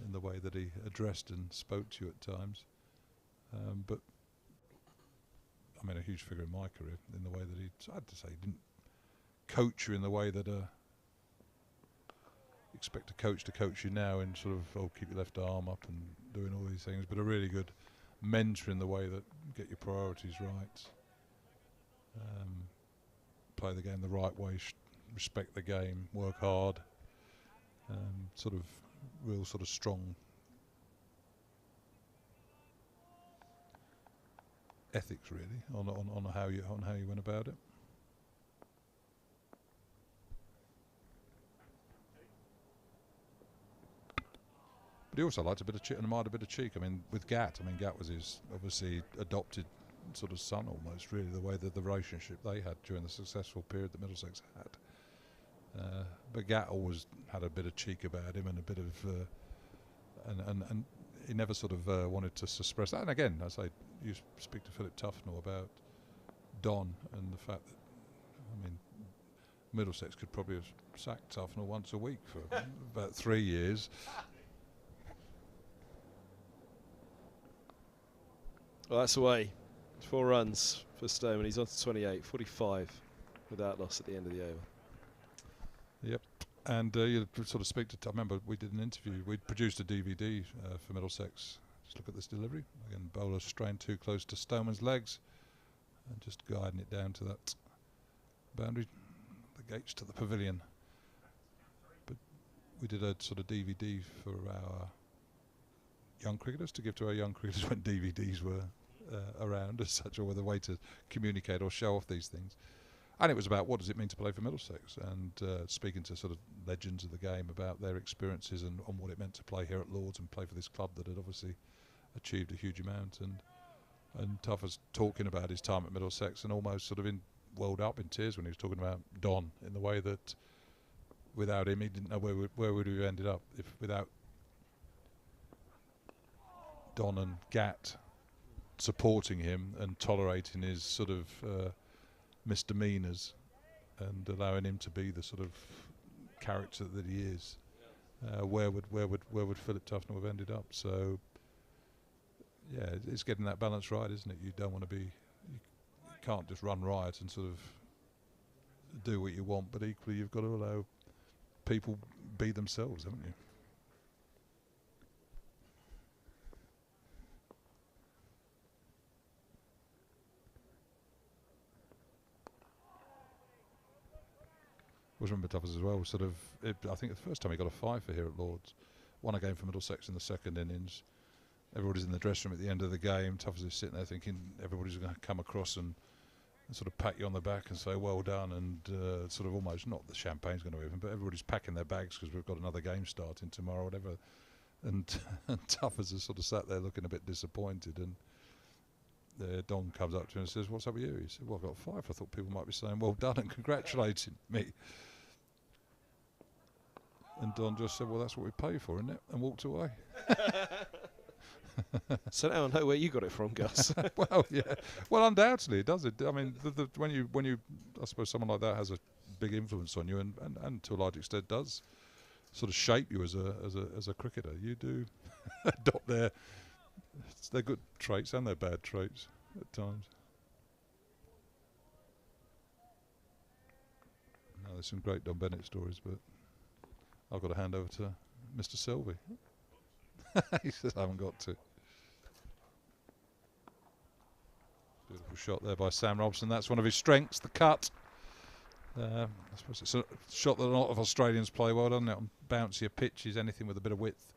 in the way that he addressed and spoke to you at times. But I mean, a huge figure in my career in the way that I had to say, he didn't coach you in the way that expect a coach to coach you now, and sort of keep your left arm up and doing all these things, but a really good mentor in the way that get your priorities right, play the game the right way, respect the game, work hard, sort of real sort of strong ethics really on how you went about it. But he also liked a bit of cheek and admired a bit of cheek. I mean, with Gat, Gat was his obviously adopted sort of son almost, really, the way that the relationship they had during the successful period that Middlesex had. But Gat always had a bit of cheek about him and a bit of, and he never sort of wanted to suppress that. And again, I say, you speak to Philip Tufnell about Don and the fact that, Middlesex could probably have sacked Tufnell once a week for about 3 years. Well, that's away. 4 runs for Stoneman. He's on to 28, 45 without loss at the end of the over. Yep. And you sort of speak to, I remember we did an interview, we produced a DVD for Middlesex. Just look at this delivery. Again, bowler strained too close to Stoneman's legs and just guiding it down to that boundary, the gates to the pavilion. But we did a sort of DVD for our young cricketers to give to our young cricketers when DVDs were around as such, or with a way to communicate or show off these things. And it was about what does it mean to play for Middlesex, and speaking to sort of legends of the game about their experiences and on what it meant to play here at Lord's and play for this club that had obviously achieved a huge amount. And Tuff was talking about his time at Middlesex and almost sort of welled up in tears when he was talking about Don, in the way that without him he didn't know where would we ended up if without Don and Gat supporting him and tolerating his sort of misdemeanours and allowing him to be the sort of character that he is. Where would Philip Tufnell have ended up? So yeah, it's getting that balance right, isn't it? You don't want to be, you can't just run riot and sort of do what you want, but equally you've got to allow people be themselves, haven't you? I remember Tuffers as well. Sort of, I think the first time he got a five for here at Lord's, won a game for Middlesex in the second innings. Everybody's in the dressing room at the end of the game. Tuffers is sitting there thinking everybody's going to come across and sort of pat you on the back and say well done, and sort of almost not the champagne's going to open, but everybody's packing their bags because we've got another game starting tomorrow, or whatever. And Tuffers has sort of sat there looking a bit disappointed, and Don comes up to him and says, "What's up with you?" He said, "Well, I've got a five. I thought people might be saying well done and congratulating me." And Don just said, "Well, that's what we pay for, isn't it?" And walked away. So now I know where you got it from, Gus. Well, yeah. Well, undoubtedly it does. I mean, when you, I suppose someone like that has a big influence on you, and to a large extent does sort of shape you as a cricketer. You do adopt their good traits and their bad traits at times. Now, there's some great Don Bennett stories, but I've got to hand over to Mr. Selby. He says I haven't got to. Beautiful shot there by Sam Robson. That's one of his strengths, the cut. I suppose it's a shot that a lot of Australians play well, doesn't it? On bouncier pitches, anything with a bit of width.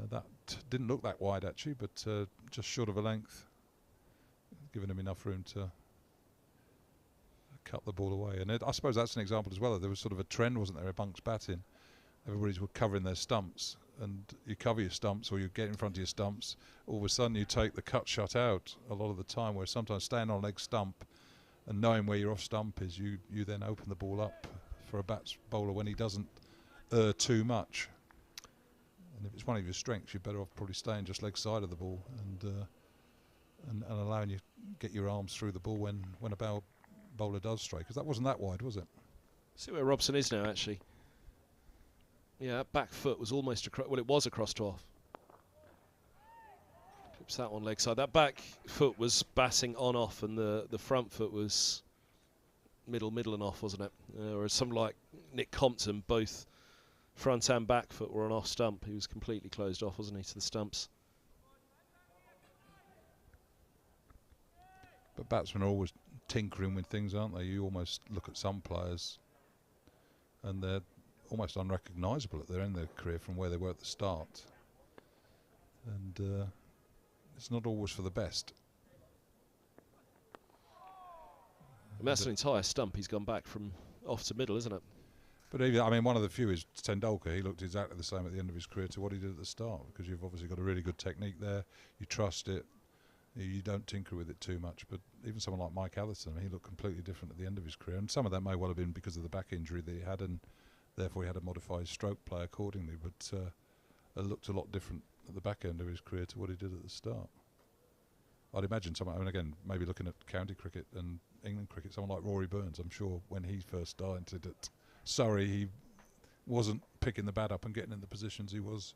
That didn't look that wide actually, but just short of a length, giving him enough room to cut the ball away. And I suppose that's an example as well. There was sort of a trend, wasn't there, amongst batting. Everybody's were covering their stumps, and you cover your stumps or you get in front of your stumps, all of a sudden you take the cut shot out a lot of the time, where sometimes staying on leg stump and knowing where your off stump is, you then open the ball up for a bowler when he doesn't err too much. And if it's one of your strengths, you're better off probably staying just leg side of the ball and allowing you get your arms through the ball when a bowler does stray, because that wasn't that wide, was it? See where Robson is now, actually. Yeah, that back foot was almost across. Well, it was across to off. Clips that one leg side. That back foot was batting on off, and the front foot was middle and off, wasn't it? Whereas some like Nick Compton, both front and back foot were on off stump. He was completely closed off, wasn't he, to the stumps? But batsmen are always tinkering with things, aren't they? You almost look at some players and they're almost unrecognisable at their end of their career from where they were at the start. And it's not always for the best. And that's an entire stump he's gone back from off to middle, isn't it? But even, I mean, one of the few is Tendulkar. He looked exactly the same at the end of his career to what he did at the start, because you've obviously got a really good technique there. You trust it. You don't tinker with it too much. But even someone like Mike Atherton, he looked completely different at the end of his career. And some of that may well have been because of the back injury that he had, and therefore he had to modify his stroke play accordingly. But it looked a lot different at the back end of his career to what he did at the start. I'd imagine someone, I mean, again, maybe looking at county cricket and England cricket, someone like Rory Burns, I'm sure when he first started at Surrey, he wasn't picking the bat up and getting in the positions he was.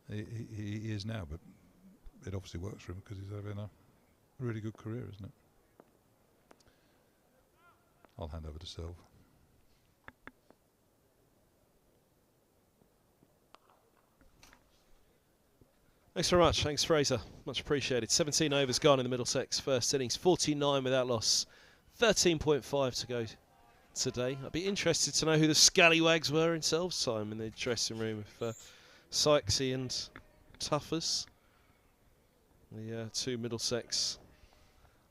He is now, but it obviously works for him because he's having a really good career, isn't it? I'll hand over to Selv. Thanks very much. Thanks, Fraser. Much appreciated. 17 overs gone in the Middlesex first innings. 49 without loss. 13.5 to go today. I'd be interested to know who the scallywags were in Selves time in the dressing room of Sykesy and Tuffers. The two Middlesex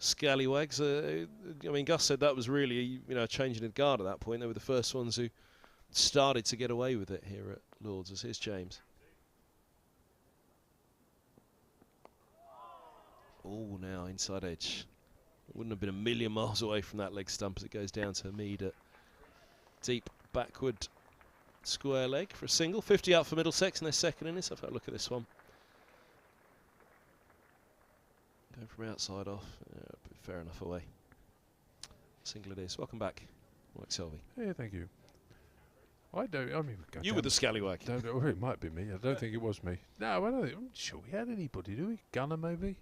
scallywags. I mean, Gus said that was really, you know, changing the guard at that point. They were the first ones who started to get away with it here at Lords. As here's James. Oh, now inside edge. Wouldn't have been a million miles away from that leg stump as it goes down to Mead at deep backward square leg for a single. 50 out for Middlesex in their second innings. Have a look at this one. Going from outside off. Yeah, fair enough away. Single it is. Welcome back, Mike Selvey. Yeah, thank you. I don't. I mean, you were the scallywag. Or it might be me. I don't think it was me. No, I don't think. I'm not sure we had anybody, do we? Gunner, maybe.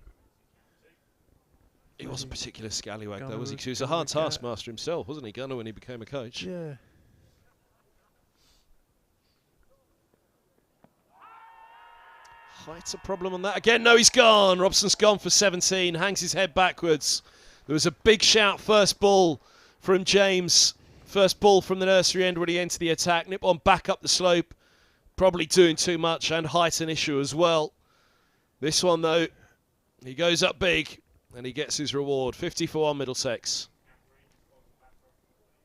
He wasn't a particular scallywag, Gunner though, was he? was 'Cause he was a hard taskmaster himself, wasn't he, Gunner, when he became a coach? Yeah. Height's a problem on that again. No, he's gone. Robson's gone for 17. Hangs his head backwards. There was a big shout. First ball from James. First ball from the nursery end when he entered the attack. Nip on back up the slope. Probably doing too much, and height an issue as well. This one, though, he goes up big, and he gets his reward. 50 for 1 Middlesex.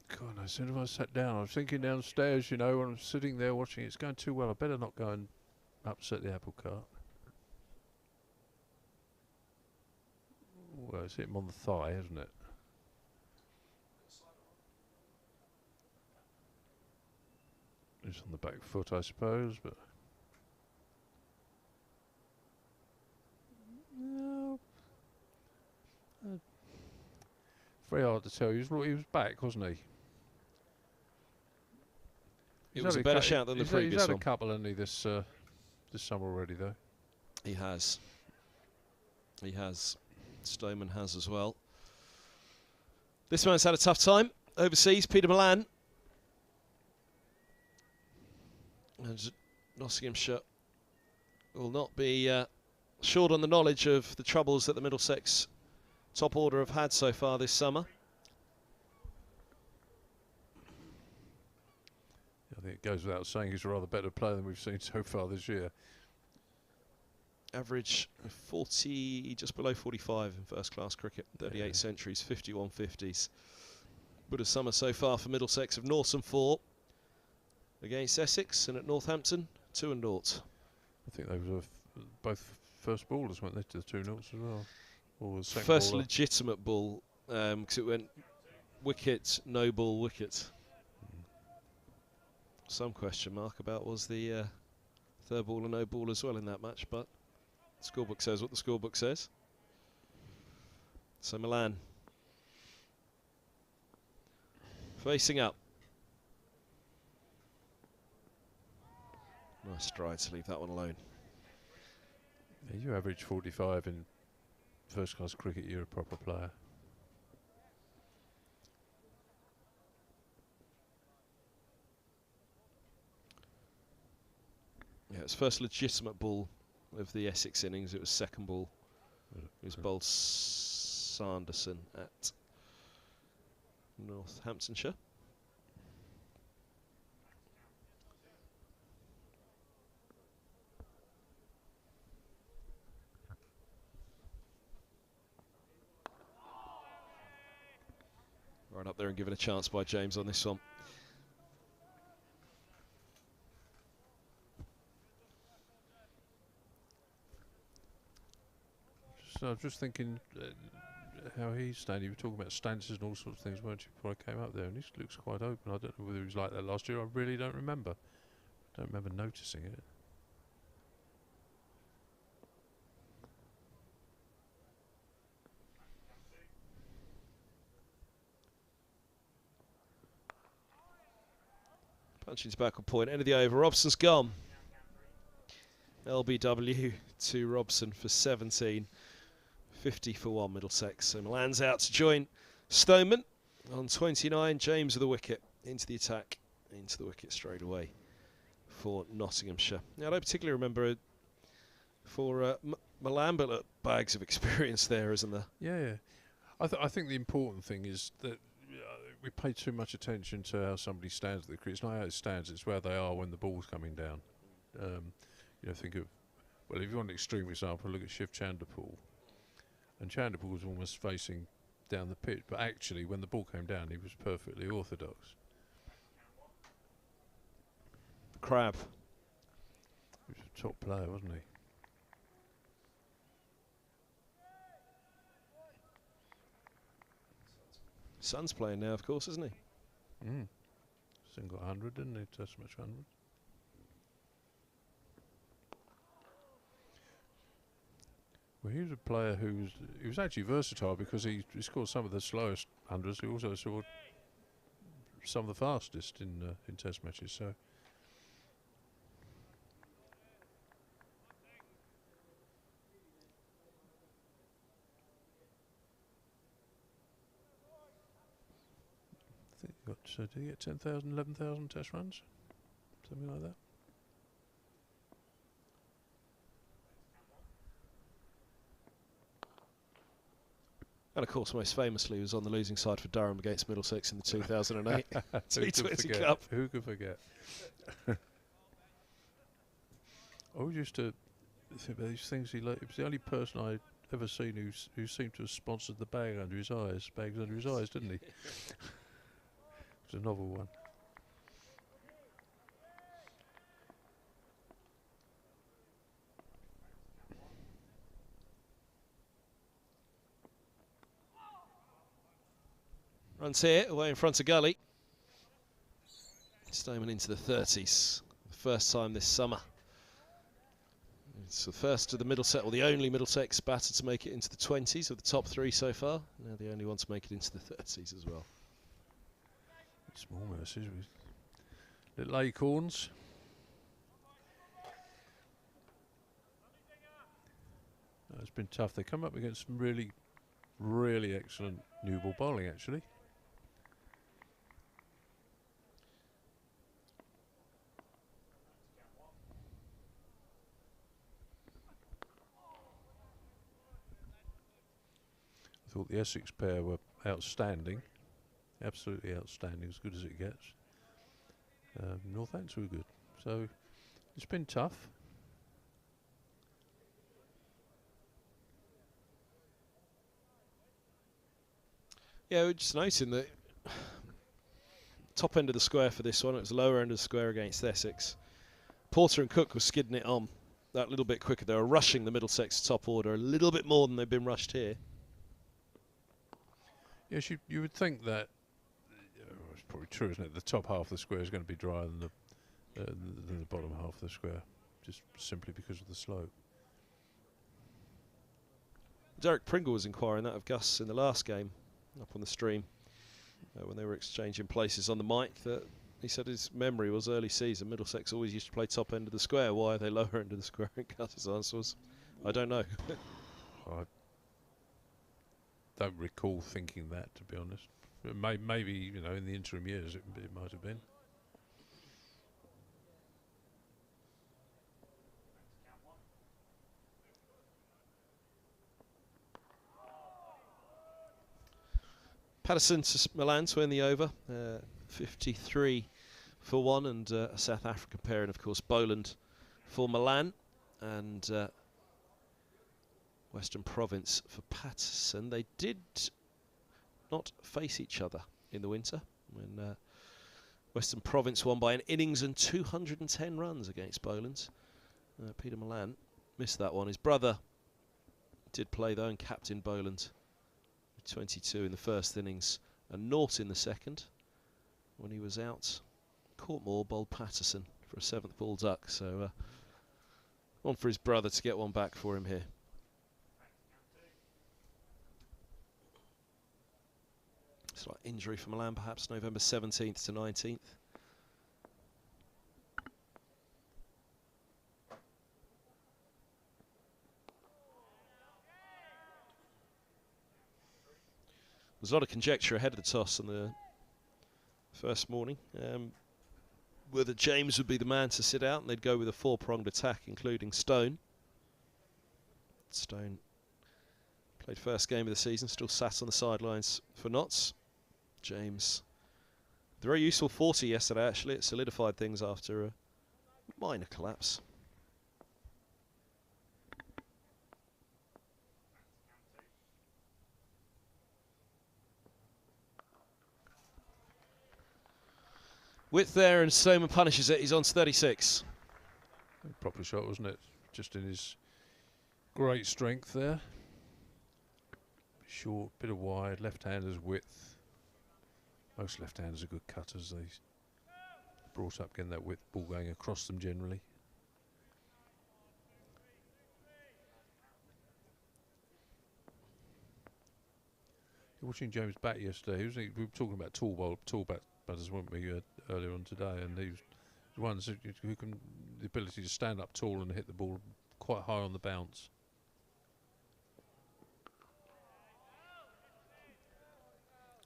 God, as soon as I sat down, I was thinking downstairs, you know, when I'm sitting there watching, it's going too well. I better not go and upset the apple cart. Well, it's hit him on the thigh, isn't it? It's on the back foot, I suppose, but... No. Very hard to tell. He was back, wasn't he? It was a better shout than the previous one. He's had a couple, hasn't he, this summer already, though? He has. He has. Stoneman has as well. This man's had a tough time overseas. Peter Mullaney. And Nottinghamshire will not be short on the knowledge of the troubles that the Middlesex top order have had so far this summer. I think it goes without saying he's a rather better player than we've seen so far this year. Average 40, just below 45 in first-class cricket. 38 centuries, 51 50s. But a summer so far for Middlesex of Norton 4 against Essex, and at Northampton 2-0. I think they were both first ballers, weren't they, to the 2-0s as well? Or the second First baller. legitimate ball, because it went wicket, no ball, wicket. Some question mark about was the third ball and no ball as well in that match, but the scorebook says what the scorebook says. So Milan facing up. Nice stride to leave that one alone. Yeah, you average 45 in first-class cricket, you're a proper player. Yeah, it's first legitimate ball of the Essex innings. It was second ball. It was bowled Sanderson at Northamptonshire. Right up there and given a chance by James on this one. So I was just thinking how he's standing. You were talking about stances and all sorts of things, weren't you, before I came up there? And he looks quite open. I don't know whether he was like that last year. I really don't remember. Don't remember noticing it. Punching his backward point, end of the over. Robson's gone. LBW to Robson for 17. 50 for 1 Middlesex. So Milan's out to join Stoneman on 29. James with the wicket into the attack. Into the wicket straight away for Nottinghamshire. Now I don't particularly remember for Milan, but look, bags of experience there, isn't there? Yeah, yeah. I think the important thing is that we pay too much attention to how somebody stands at the crease. It's not how it stands; it's where they are when the ball's coming down. Think of, well, if you want an extreme example, look at Shiv Chanderpaul. And Chanderpaul was almost facing down the pitch, but actually, when the ball came down, he was perfectly orthodox. Crab. He was a top player, wasn't he? Son's playing now, of course, isn't he? Single 100, didn't he? Test match 100. Well, he was a player he was actually versatile because he scored some of the slowest hundreds. He also scored some of the fastest in Test matches. So. I think he got, did he get 10,000, 11,000 Test runs? Something like that. And of course, most famously, was on the losing side for Durham against Middlesex in the 2008 T20 Cup. Who could forget? I always used to think about these things. He was the only person I'd ever seen who seemed to have sponsored the bag under his eyes. Bags under his eyes, didn't he? It was a novel one. Runs here, away in front of Gully. Stayman into the 30s. The first time this summer. It's the first of the Middlesex, or the only Middlesex batter to make it into the 20s of the top 3 so far. Now the only one to make it into the 30s as well. Small mercies with little acorns. It's been tough. They come up against some really, really excellent new ball bowling, actually. I thought the Essex pair were outstanding, absolutely outstanding, as good as it gets. Northampton were good, so it's been tough. Yeah, we're just noting that top end of the square for this one, it was the lower end of the square against Essex. Porter and Cook were skidding it on that little bit quicker. They were rushing the Middlesex top order a little bit more than they've been rushed here. Yes, you would think that, it's probably true, isn't it? The top half of the square is going to be drier than the bottom half of the square, just simply because of the slope. Derek Pringle was inquiring that of Gus in the last game, up on the stream, when they were exchanging places on the mic, that he said his memory was early season. Middlesex always used to play top end of the square. Why are they lower end of the square? And Gus's answer was, I don't know. I don't recall thinking that, to be honest. Maybe in the interim years it might have been. Patterson to Milan to win the over, 53 for one, and a South African pair, and of course Boland for Milan, and Western Province for Patterson. They did not face each other in the winter when Western Province won by an innings and 210 runs against Boland. Peter Milan missed that one. His brother did play though and captained Boland. 22 in the first innings and 0 in the second. When he was out, Courtmore bowled Patterson for a 7th ball duck. So one for his brother to get one back for him here. Slight injury for Milan, perhaps November 17th to 19th. There's a lot of conjecture ahead of the toss on the first morning. Whether James would be the man to sit out, and they'd go with a 4-pronged attack, including Stone. Stone Played first game of the season, still sat on the sidelines for Notts. James, very useful 40 yesterday actually. It solidified things after a minor collapse. Width there, and Stoneman punishes it. He's on to 36. Proper shot, wasn't it? Just in his great strength there. Short, bit of wide, left-handers width. Most left-handers are good cutters. They brought up getting that width ball going across them generally. Watching James bat yesterday, we were talking about tall batters, weren't we, earlier on today, and he was the ones who can the ability to stand up tall and hit the ball quite high on the bounce.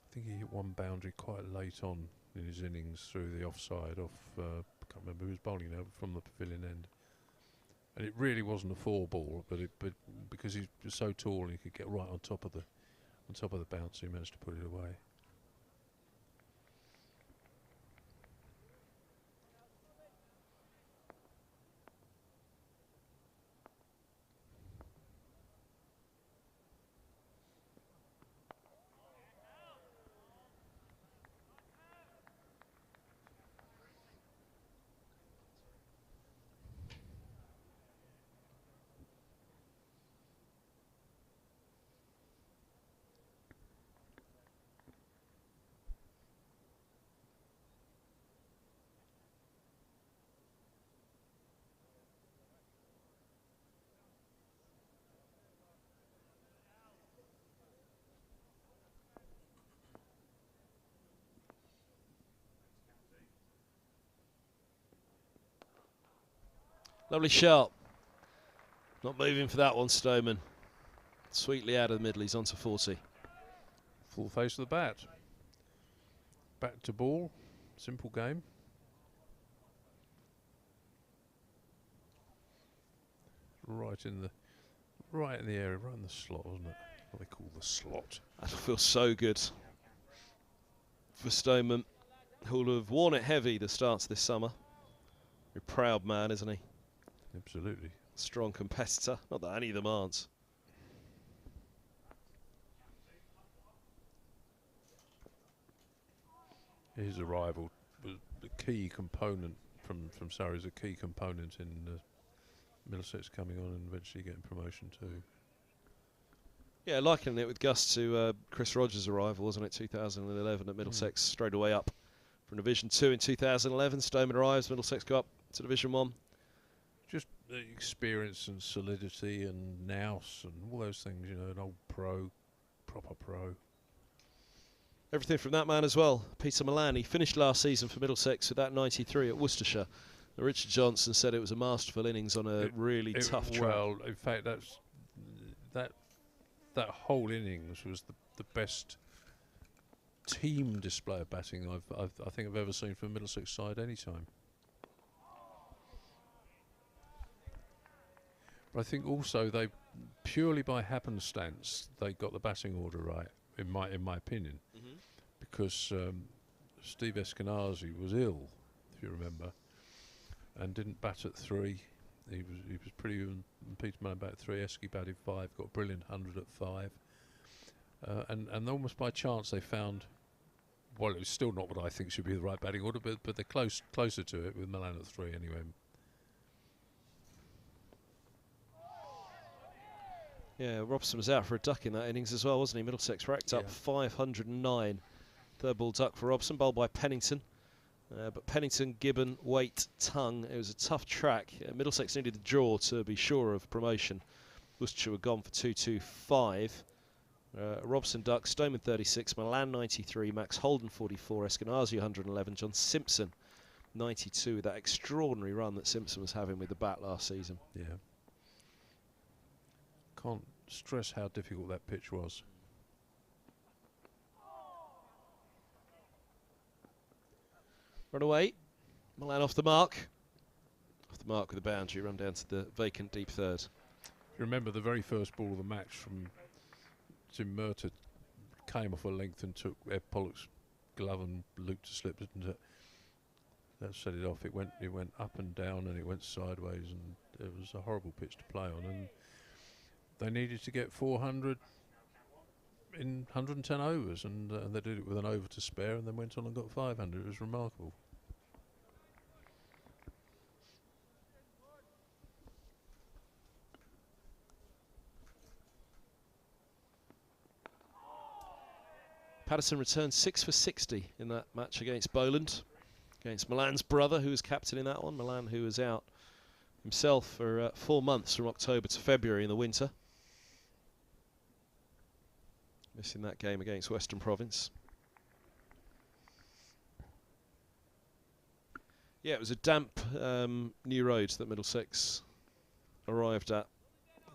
I think he hit one boundary quite late on in his innings through the offside off. I can't remember who was bowling now, from the pavilion end, and it really wasn't a 4-ball, but because he was so tall and he could get right on top of the bounce, he managed to put it away. Lovely shot. Not moving for that one, Stoneman. Sweetly out of the middle, he's on to 40. Full face of the bat. Bat to ball. Simple game. Right in the area, right in the slot, wasn't it? What they call the slot. That feels so good for Stoneman, who'll have worn it heavy the starts this summer. A proud man, isn't he? Absolutely. Strong competitor. Not that any of them aren't. His arrival was a key component from Surrey, is a key component in Middlesex coming on and eventually getting promotion too. Yeah, likening it with Gus to Chris Rogers' arrival, wasn't it? 2011 at Middlesex, straight away up from Division 2 in 2011. Stoneman arrives, Middlesex go up to Division 1. Just the experience and solidity and nous and all those things, you know, an old pro, proper pro. Everything from that man as well. Peter Mullaney finished last season for Middlesex with that 93 at Worcestershire. Richard Johnson said it was a masterful innings on a really tough track. Well, in fact, that whole innings was the best team display of batting I think I've ever seen from Middlesex side any time. But I think also they, purely by happenstance, they got the batting order right, in my opinion, because Steve Eskenazi was ill, if you remember, and didn't bat at 3. He was pretty even. Peter Mullaney batted 3. Esky batted 5. Got a brilliant 100 at 5. And almost by chance they found. Well, it was still not what I think should be the right batting order, but they're closer to it with Mullaney at 3 anyway. Yeah, Robson was out for a duck in that innings as well, wasn't he? Middlesex racked up 509. Third ball duck for Robson, bowled by Pennington. But Pennington, Gibbon, Waite, Tongue. It was a tough track. Middlesex needed a draw to be sure of promotion. Worcestershire were gone for 225. Robson duck, Stoneman 36, Milan 93, Max Holden 44, Eskenazi 111, John Simpson 92 with that extraordinary run that Simpson was having with the bat last season. Yeah. Can't stress how difficult that pitch was. Run away. Milan off the mark. Off the mark with the boundary. Run down to the vacant deep third. You remember the very first ball of the match from Tim Murtagh came off a length and took Ed Pollock's glove and looped to slip, didn't it? That set it off. It went up and down and it went sideways, and it was a horrible pitch to play on. And they needed to get 400 in 110 overs, and they did it with an over to spare, and then went on and got 500. It was remarkable. Patterson returned 6 for 60 in that match against Boland, against Milan's brother, who was captain in that one. Milan, who was out himself for 4 months from October to February in the winter. Missing that game against Western Province. Yeah, it was a damp new road that Middlesex arrived at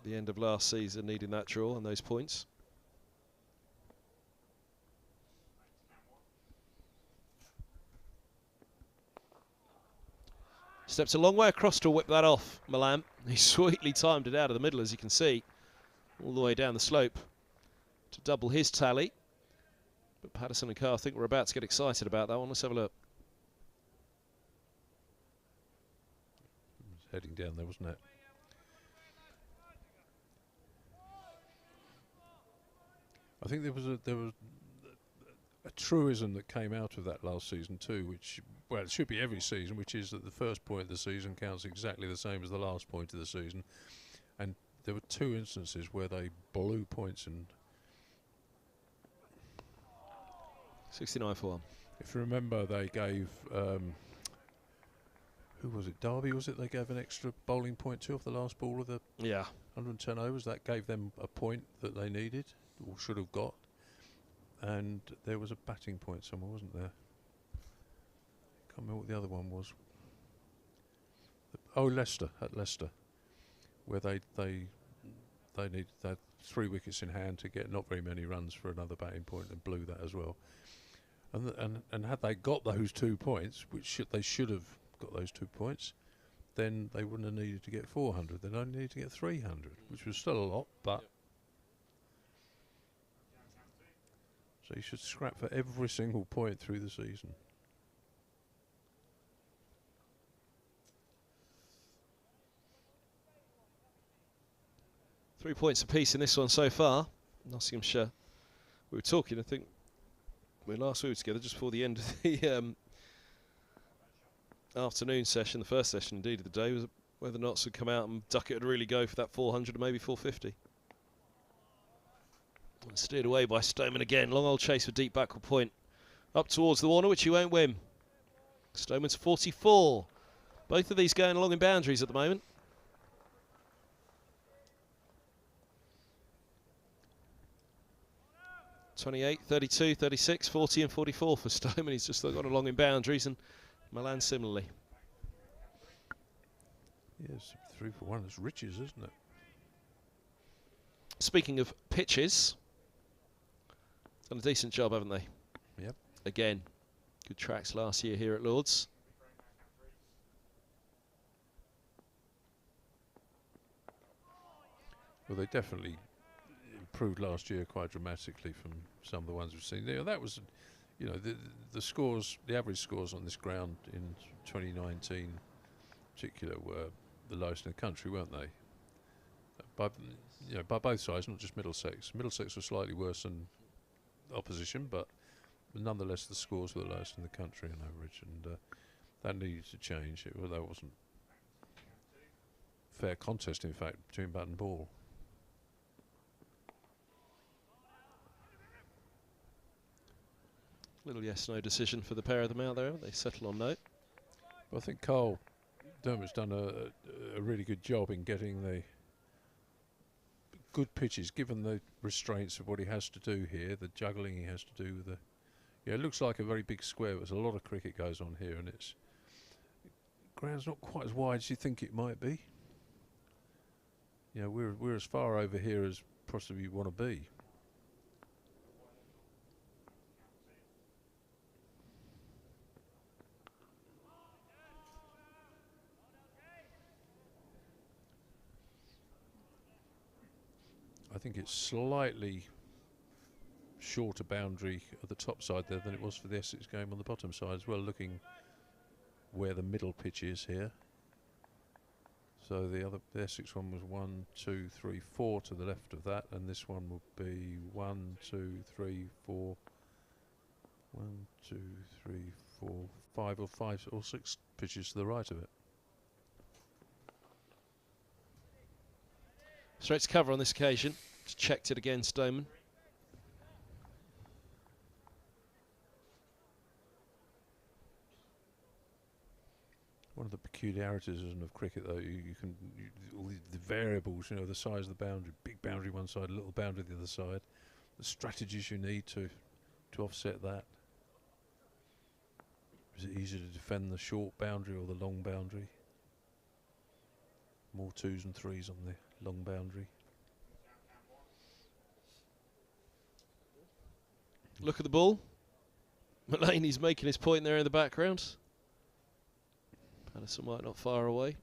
the end of last season, needing that draw and those points. Steps a long way across to whip that off, Milan. He sweetly timed it out of the middle, as you can see, all the way down the slope to double his tally. But Patterson and Carr, I think we're about to get excited about that one. Let's have a look. It was heading down there, wasn't it? I think there was a truism that came out of that last season too, which, well, it should be every season, which is that the first point of the season counts exactly the same as the last point of the season. And there were 2 instances where they blew points, and 69 for 1. if you remember, they gave who was it? Derby, was it? They gave an extra bowling point to off the last ball of the 110 overs. That gave them a point that they needed or should have got. And there was a batting point somewhere, wasn't there? Can't remember what the other one was. Oh, Leicester, at Leicester, where they needed that 3 wickets in hand to get not very many runs for another batting point, and blew that as well. And had they got those 2 points, which they should have got those 2 points, then they wouldn't have needed to get 400. They'd only need to get 300, which was still a lot, but. Yep. So you should scrap for every single point through the season. Three points apiece in this one so far. Nottinghamshire. We were talking, I think, last week together just before the end of the afternoon session, the first session indeed of the day, was whether Notts would come out and Duckett would really go for that 400 or maybe 450. Steered away by Stoneman again. Long old chase for deep backward point. Up towards the Warner, which he won't win. Stoneman's 44. Both of these going along in boundaries at the moment. (28, 32, 36, 40 and 44 for Stoneman. He's just gone along in boundaries, and Milan similarly. Yes, 3 for 1. It's riches, isn't it? Speaking of pitches, done a decent job, haven't they? Yep. Again, good tracks last year here at Lord's. Well, they definitely improved last year quite dramatically from some of the ones we've seen there. That was, you know, the scores, the average scores on this ground in 2019 in particular were the lowest in the country, weren't they? By both sides, not just Middlesex. Middlesex was slightly worse than opposition, but nonetheless the scores were the lowest in the country on average, and that needed to change. That wasn't fair contest, in fact, between bat and ball. Little yes/no decision for the pair of them out there. They settle on no. Well, I think Carl Dermot's done a really good job in getting the good pitches, given the restraints of what he has to do here, the juggling he has to do with the. Yeah, it looks like a very big square, but there's a lot of cricket goes on here, and it's ground's not quite as wide as you think it might be. You know, we're as far over here as possibly you want to be. I think it's slightly shorter boundary at the top side there than it was for the Essex game on the bottom side as well, looking where the middle pitch is here. So the Essex one was 1, 2, 3, 4 to the left of that, and this one would be 1, 2, 3, 4, 1, 2, 3, 4, 5 or 5 or 6 pitches to the right of it. Straight to cover on this occasion. Just checked it again, Stoneman. One of the peculiarities of cricket, though, you can all the variables, you know, the size of the boundary, big boundary one side, little boundary the other side, the strategies you need to offset that. Is it easier to defend the short boundary or the long boundary? More 2s and 3s on the long boundary. Look at the ball. Mullaney's making his point there in the background. Patterson might not fire away.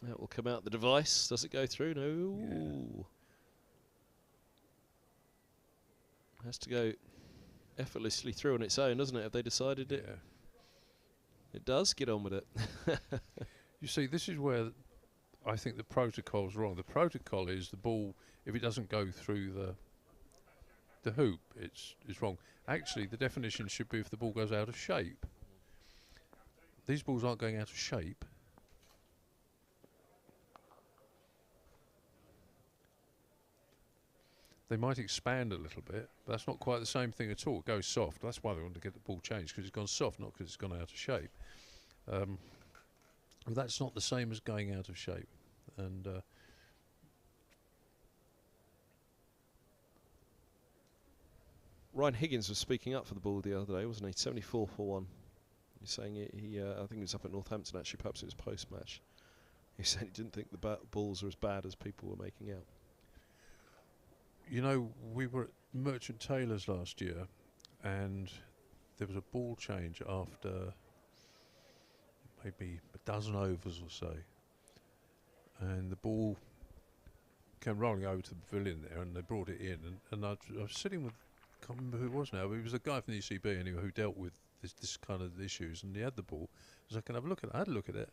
That will come out the device. Does it go through? No. Yeah. Has to go effortlessly through on its own, doesn't it? Have they decided it? Yeah. It does. Get on with it. You see, this is where I think the protocol's wrong. The protocol is the ball, if it doesn't go through the hoop, it's wrong. Actually, the definition should be if the ball goes out of shape. These balls aren't going out of shape. They might expand a little bit, but that's not quite the same thing at all. It goes soft. That's why they want to get the ball changed, because it's gone soft, not because it's gone out of shape. Well, that's not the same as going out of shape. And Ryan Higgins was speaking up for the ball the other day, wasn't he? 74 for 1. He's saying he I think he was up at Northampton actually, perhaps it was post-match. He said he didn't think the balls are as bad as people were making out. you know, we were at Merchant Taylor's last year, and there was a ball change after maybe a dozen overs or so, and the ball came rolling over to the pavilion there, and they brought it in, and I was sitting with, I can't remember who it was now, but it was a guy from the ECB anyway who dealt with this kind of issues, and he had the ball. I was like, can I have a look at it? I had a look at it.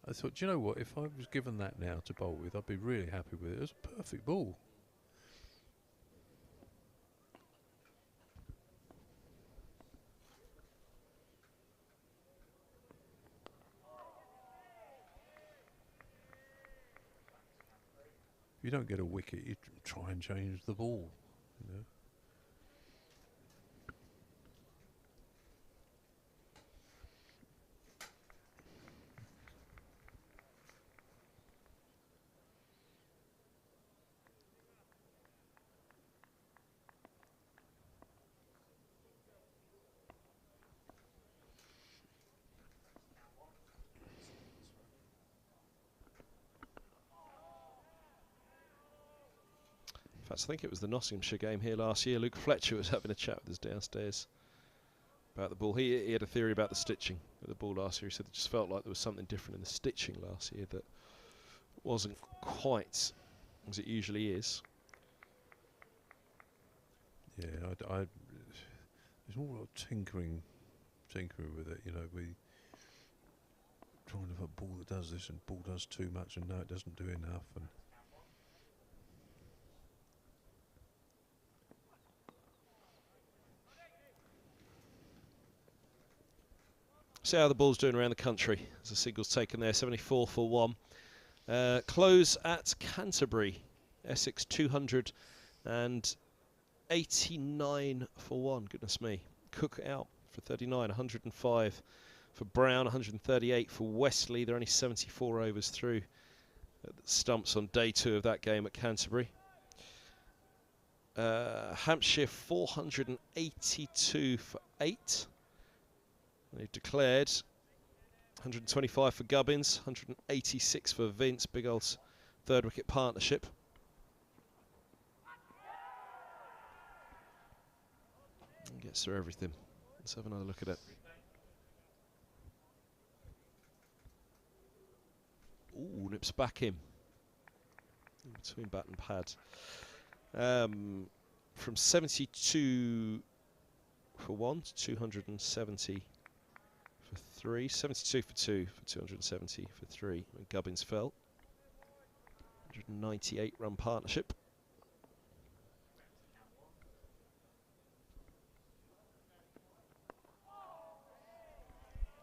I thought, do you know what, if I was given that now to bowl with, I'd be really happy with it. It was a perfect ball. If you don't get a wicket, you try and change the ball, you know. In fact, I think it was the Nottinghamshire game here last year. Luke Fletcher was having a chat with us downstairs about the ball. He had a theory about the stitching of the ball last year. He said it just felt like there was something different in the stitching last year that wasn't quite as it usually is. Yeah, there's all a lot of tinkering with it, you know. We trying to have a ball that does this and ball does too much, and no, it doesn't do enough. And See how the ball's doing around the country as the single's taken there, 74 for 1. Close at Canterbury, Essex 289 for 1, goodness me. Cook out for 39, 105 for Brown, 138 for Wesley. They're only 74 overs through at the stumps on day 2 of that game at Canterbury. Hampshire 482 for 8. They've declared 125 for Gubbins, 186 for Vince, big old third wicket partnership. And gets through everything. Let's have another look at it. Ooh, nips back in between bat and pad. from 72 for 1 to 270 for 3. 72 for 2 for 270 for 3 when Gubbins fell. 198 run partnership.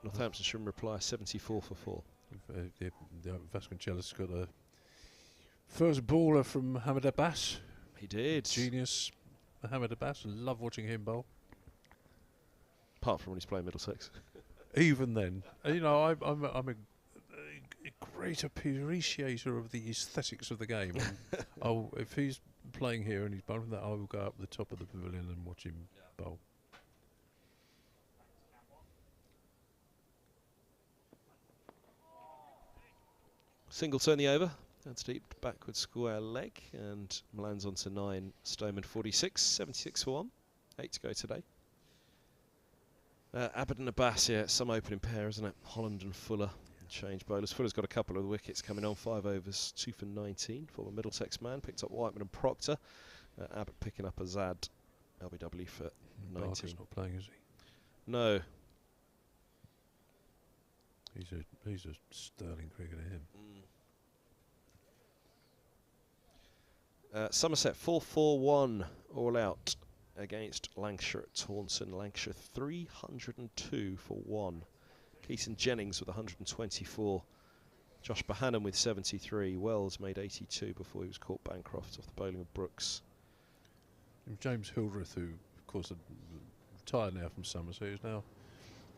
Northamptonshire in reply 74 for 4. The Vasconcelos got a first baller from Mohamed Abbas. He did. Genius Mohamed Abbas. Love watching him bowl. Apart from when he's playing Middlesex. Even then, you know, I'm a great appreciator of the aesthetics of the game. And if he's playing here and he's bowling that, I will go up the top of the pavilion and watch him bowl. Single turn the over. That's deep backward square leg, and lands onto 9. Stoneman 46, 76 for 1. 8 to go today. Abbott and Abbas, yeah, some opening pair, isn't it? Holland and Fuller, change bowlers. Fuller's got a couple of the wickets coming on. 5 overs, 2 for 19. Former Middlesex man, picked up Whiteman and Proctor. Abbott picking up Azad, LBW for 19. Barker's not playing, is he? No. He's a sterling cricketer, him. Somerset 4-4-1 all out against Lancashire at Taunton. Lancashire 302 for 1. Keaton Jennings with 124. Josh Bohannon with 73. Wells made 82 before he was caught Bancroft off the bowling of Brooks. And James Hildreth, who of course had retired now from Somerset, is now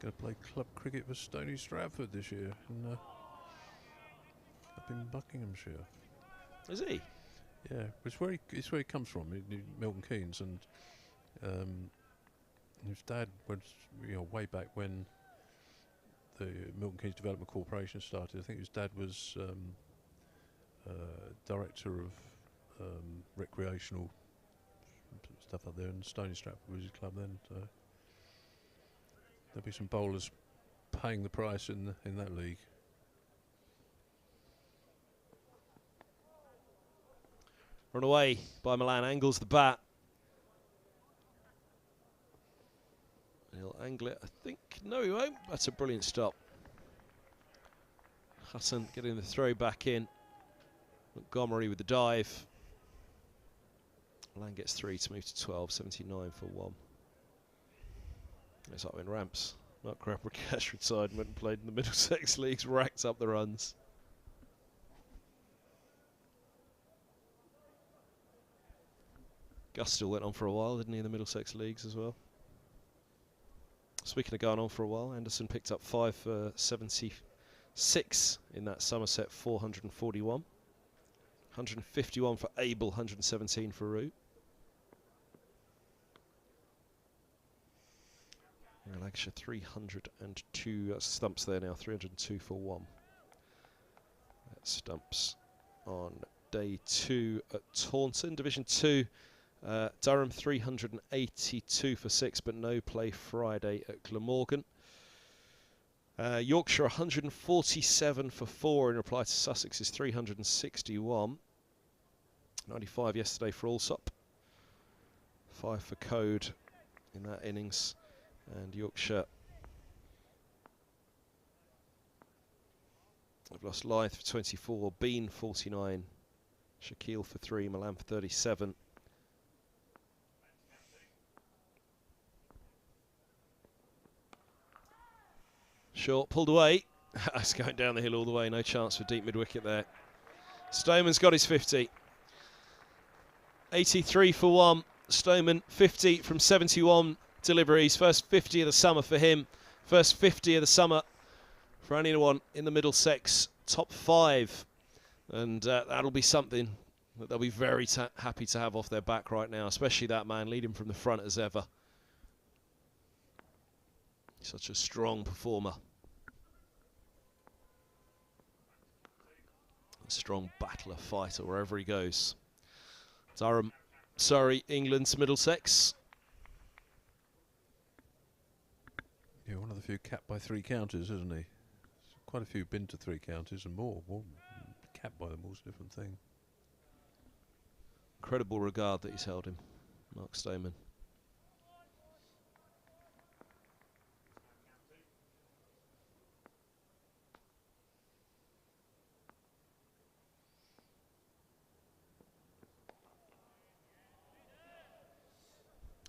going to play club cricket for Stony Stratford this year up in Buckinghamshire. Is he? Yeah, it's where he comes from, Milton Keynes, and his dad was, way back when the Milton Keynes Development Corporation started. I think his dad was director of recreational stuff up there, and Stony Stratford was his club then. So there'll be some bowlers paying the price in that league. Run away by Milan, angles the bat. He'll angle it, I think. No, he won't. That's a brilliant stop. Hutton getting the throw back in. Montgomery with the dive. Milan gets 3 to move to 12, 79 for 1. It's like when Ramps. Mark Grabrakash retired and went and played in the Middlesex Leagues, racked up the runs. Gus still went on for a while, didn't he, in the Middlesex Leagues as well? Speaking of going on for a while, Anderson picked up 5 for 76 in that Somerset 441. 151 for Abel, 117 for Root. Lancashire 302, that's Stumps there now, 302 for 1. That's Stumps on day 2 at Taunton. Division 2. Durham 382 for 6, but no play Friday at Glamorgan. Yorkshire 147 for 4 in reply to Sussex's 361. 95 yesterday for Allsop. 5 for Code in that innings. And Yorkshire have lost Lyth for 24, Bean 49, Shaquille for 3, Milan for 37. Short, pulled away. It's going down the hill all the way, no chance for deep mid-wicket there. Stoneman's got his 50. 83 for 1. Stoneman 50 from 71 deliveries. First 50 of the summer for him. First 50 of the summer for anyone in the Middlesex top 5. And that'll be something that they'll be very happy to have off their back right now, especially that man leading from the front as ever. Such a strong performer. A strong battler, fighter, wherever he goes. Durham, Surrey, England's Middlesex. Yeah, one of the few capped by 3 counters, isn't he? Quite a few been to 3 counters and more. Well, capped by them all's a different thing. Incredible regard that he's held him. Mark Stoneman.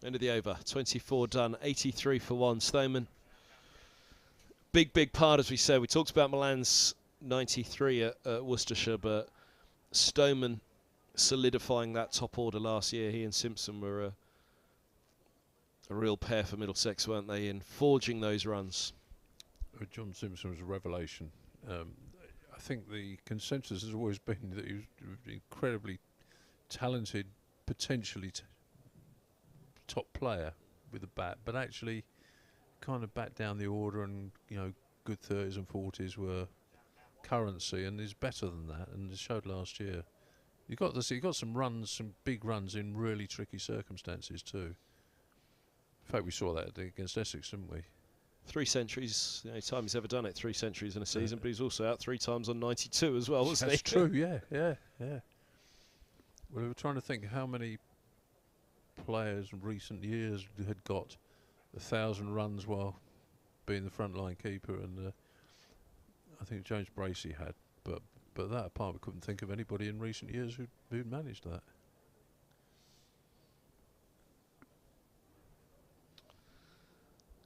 End of the over, 24 done, 83 for 1. Stoneman, big part, as we said. We talked about Milan's 93 at Worcestershire, but Stoneman solidifying that top order last year. He and Simpson were a real pair for Middlesex, weren't they, in forging those runs? John Simpson was a revelation. I think the consensus has always been that he was incredibly talented, potentially top player with a bat, but actually kind of back down the order, and good 30s and 40s were currency, and is better than that, and it showed last year. You got some runs, some big runs in really tricky circumstances too. In fact, we saw that against Essex, didn't we? 3 centuries, the only time he's ever done it, 3 centuries in a season, but he's also out 3 times on 92 as well, wasn't he? That's true, yeah. Well, we were trying to think how many players in recent years had got 1,000 runs while being the frontline keeper, and I think James Bracey had, but that apart, we couldn't think of anybody in recent years who'd managed that.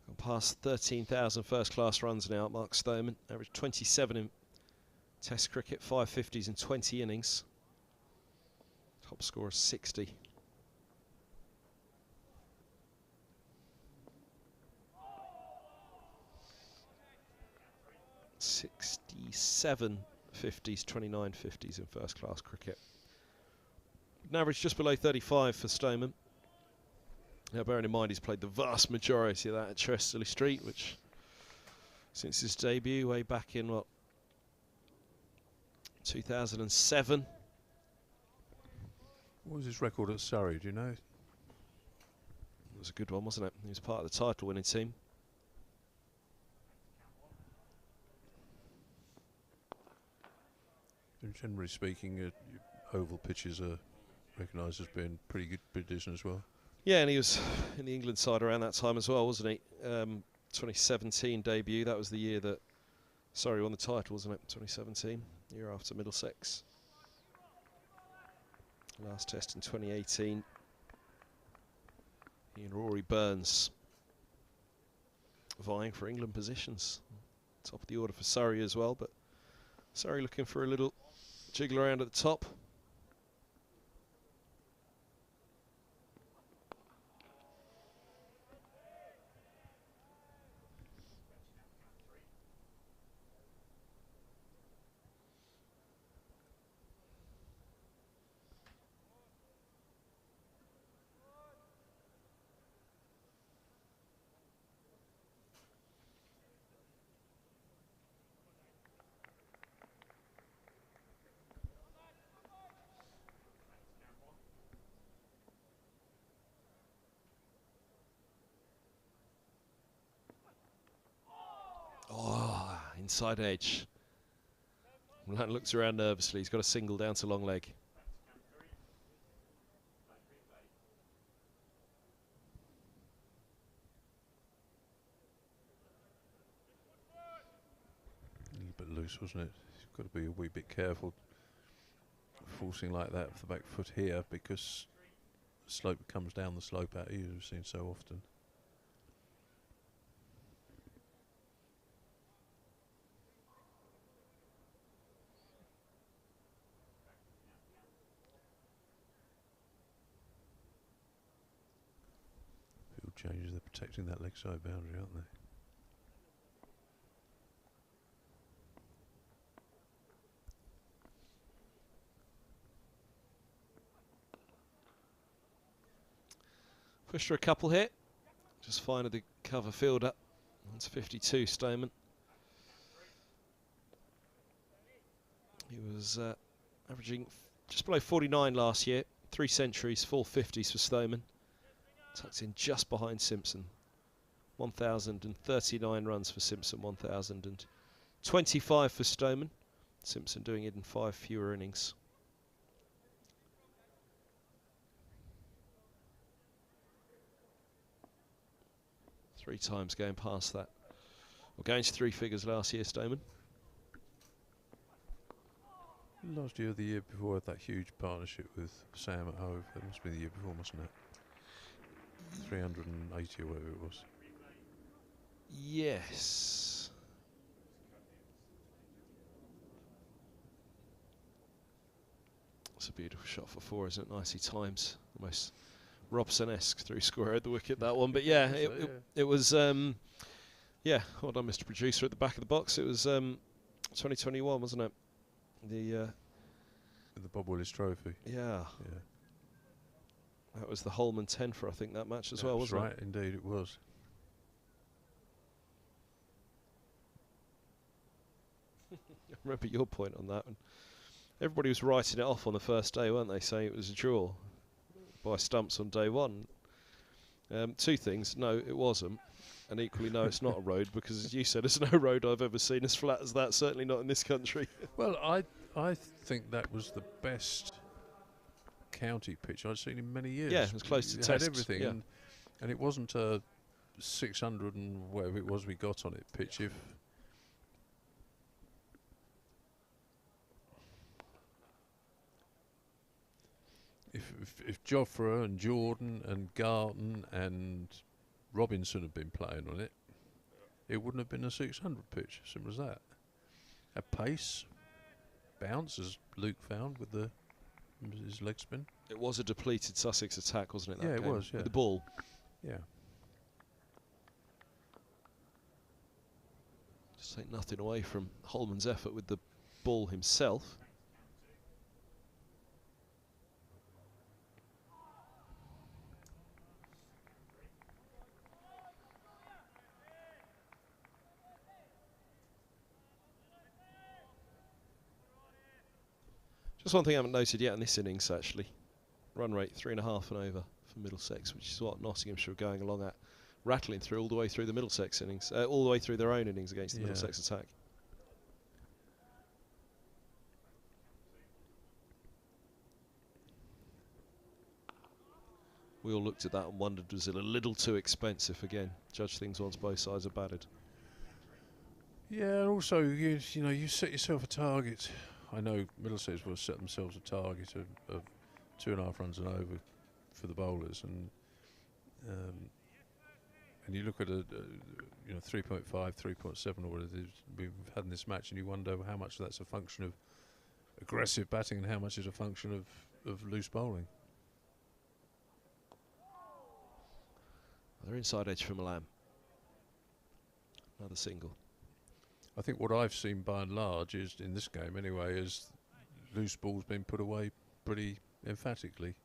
Gone past 13,000 first-class runs now. Mark Stoneman averaged 27 in Test cricket, 550s in 20 innings. Top score is 60. '67 50s, 29 50s in first-class cricket. An average just below 35 for Stoneman. Now, bearing in mind he's played the vast majority of that at Chesterley Street, which, since his debut way back in, 2007. What was his record at Surrey, do you know? It was a good one, wasn't it? He was part of the title-winning team. Generally speaking, oval pitches are recognised as being pretty good condition as well. Yeah, and he was in the England side around that time as well, wasn't he? 2017 debut, that was the year that Surrey won the title, wasn't it? 2017, year after Middlesex. Last test in 2018. He and Rory Burns vying for England positions. Top of the order for Surrey as well, but Surrey looking for a little jiggle around at the top. Oh, inside edge. Mullaney looks around nervously. He's got a single down to long leg. A little bit loose, wasn't it? You've got to be a wee bit careful forcing like that with the back foot here, because the slope comes down the slope out here, we've seen so often. Changes, they're protecting that leg side boundary, aren't they? Pushed for a couple here. Just finding the cover fielder. That's 52, Stoneman. He was averaging just below 49 last year. 3 centuries, 4 50s for Stoneman. Tucked in just behind Simpson. 1,039 runs for Simpson, 1,025 for Stoneman. Simpson doing it in 5 fewer innings. 3 times going past that. Well, going to 3 figures last year, Stoneman. Last year, the year before, had that huge partnership with Sam at Hove. That must be the year before, mustn't it? 380 or whatever it was. Yes. It's a beautiful shot for 4, isn't it? Nicely times. Almost Robson-esque through square at the wicket, that one. But yeah, it was, yeah, hold on, Mr. Producer, at the back of the box. It was 2021, wasn't it? The Bob Willis Trophy. Yeah. That was the Holman 10 for, I think, that match as well, wasn't it? Right, indeed it was. I remember your point on that one. Everybody was writing it off on the first day, weren't they, saying it was a draw by stumps on day 1. 2 things: no, it wasn't, and equally, no, it's not a road, because as you said, there's no road I've ever seen as flat as that, certainly not in this country. Well, I think that was the best county pitch I'd seen in many years. Yeah, it was close to it test. had everything, Yeah. and it wasn't a 600 and whatever it was we got on it pitch. If Joffre and Jordan and Garton and Robinson had been playing on it, it wouldn't have been a 600 pitch. Simple as that. A pace, bounce, as Luke found with his leg spin. It was a depleted Sussex attack, wasn't it? That Yeah, it game? was. Yeah. With the ball. Yeah. Just take nothing away from Holman's effort with the ball himself. Just one thing I haven't noted yet in this innings, actually. Run rate 3.5 and over for Middlesex, which is what Nottinghamshire are going along at, rattling through all the way through the Middlesex innings, all the way through their own innings against the Middlesex attack. We all looked at that and wondered, was it a little too expensive again? Judge things once both sides are battered. Yeah, and also you know you set yourself a target. I know Middlesex will set themselves a target of 2.5 runs and over for the bowlers, and you look at a 3.5, 3.7 or whatever it is we've had in this match, and you wonder how much that's a function of aggressive batting and how much is a function of loose bowling. They're inside edge for Milan. Another single. I think what I've seen by and large is, in this game anyway, is loose balls being put away pretty emphatically.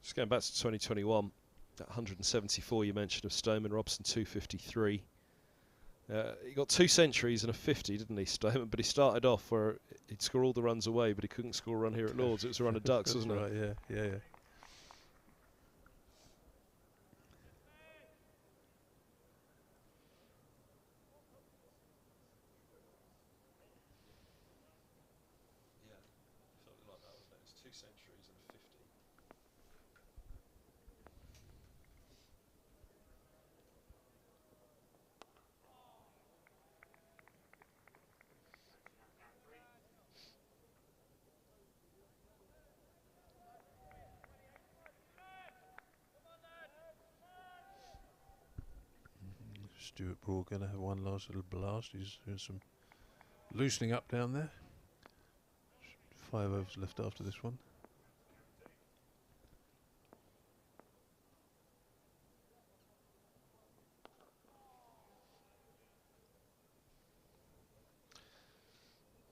Just going back to 2021, that 174 you mentioned of Stoneman, Robson 253. He got 2 centuries and a 50, didn't he, Stoneman? But he started off where he'd score all the runs away, but he couldn't score a run here at Lords. It was a run of ducks, wasn't right, it? Yeah. Stuart Broad going to have one last little blast. He's doing some loosening up down there. 5 overs left after this one.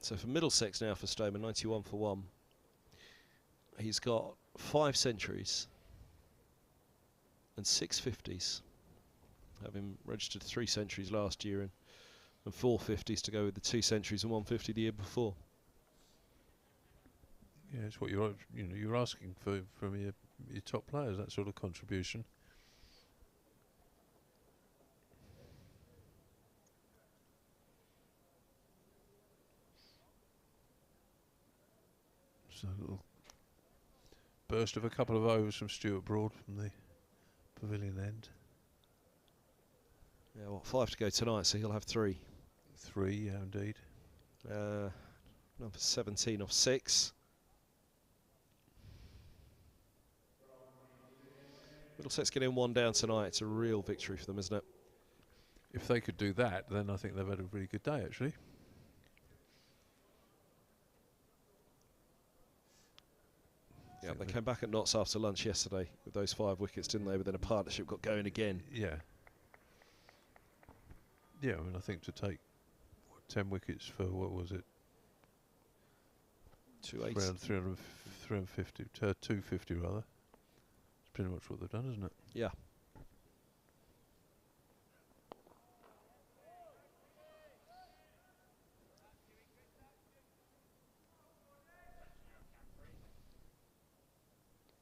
So for Middlesex now for Stoneman, 91 for 1. He's got 5 centuries and 6 50s. Having registered 3 centuries last year and 4 50s to go with the 2 centuries and 150 the year before. Yeah, it's what you're asking for from your top players, that sort of contribution. It's a little burst of a couple of overs from Stuart Broad from the pavilion end. Yeah, what, 5 to go tonight, so he'll have 3. 3, yeah, indeed. Number 17 off 6. Middlesex getting 1 down tonight. It's a real victory for them, isn't it? If they could do that, then I think they've had a really good day, actually. Yeah, they came back at Notts after lunch yesterday with those 5 wickets, didn't they? But then a partnership got going again. Yeah. Yeah, I mean, I think to take 10 wickets for, what was it? 280. Around 350, 250 rather. It's pretty much what they've done, isn't it? Yeah.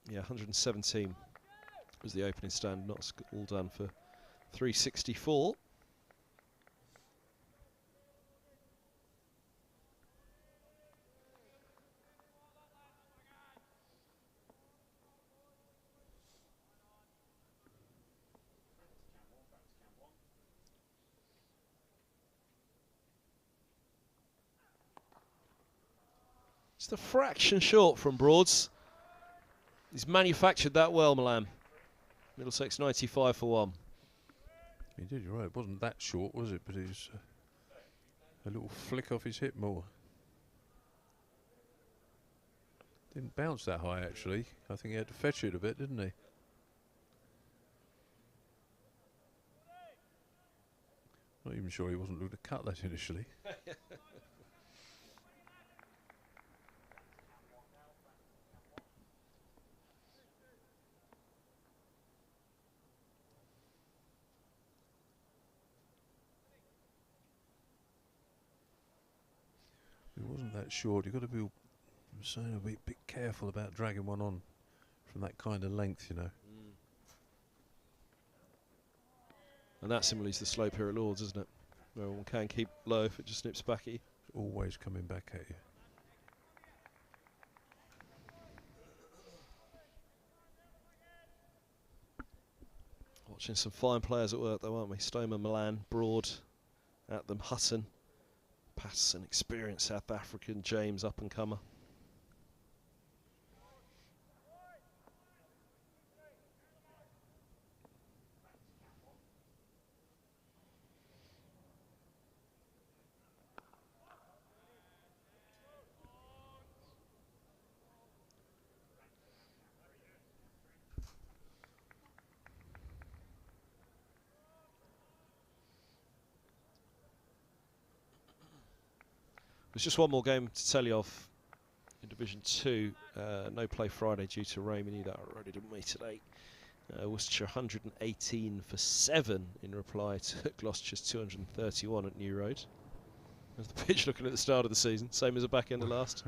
Yeah, 117 was the opening stand. Not all done for 364. It's the fraction short from Broads. He's manufactured that well, Milan. Middlesex 95 for 1. He did, you're right. It wasn't that short, was it? But it was a little flick off his hip more. Didn't bounce that high, actually. I think he had to fetch it a bit, didn't he? Not even sure he wasn't looking to cut that initially. It wasn't that short. You've got to be, I'm saying, a bit careful about dragging one on from that kind of length, you know. And that simulates the slope here at Lords, isn't it? Where one can keep low if it just snips back at you. It's always coming back at you. Watching some fine players at work though, aren't we? Stoneman, Milan, Broad at them, Hutton, Patterson, experienced South African, James, up-and-comer. There's just one more game to tell you of in Division 2. No play Friday due to rain. We knew that already, didn't we, today? Worcestershire 118 for 7 in reply to Gloucestershire's 231 at New Road. There's the pitch looking at the start of the season, same as the back end of last.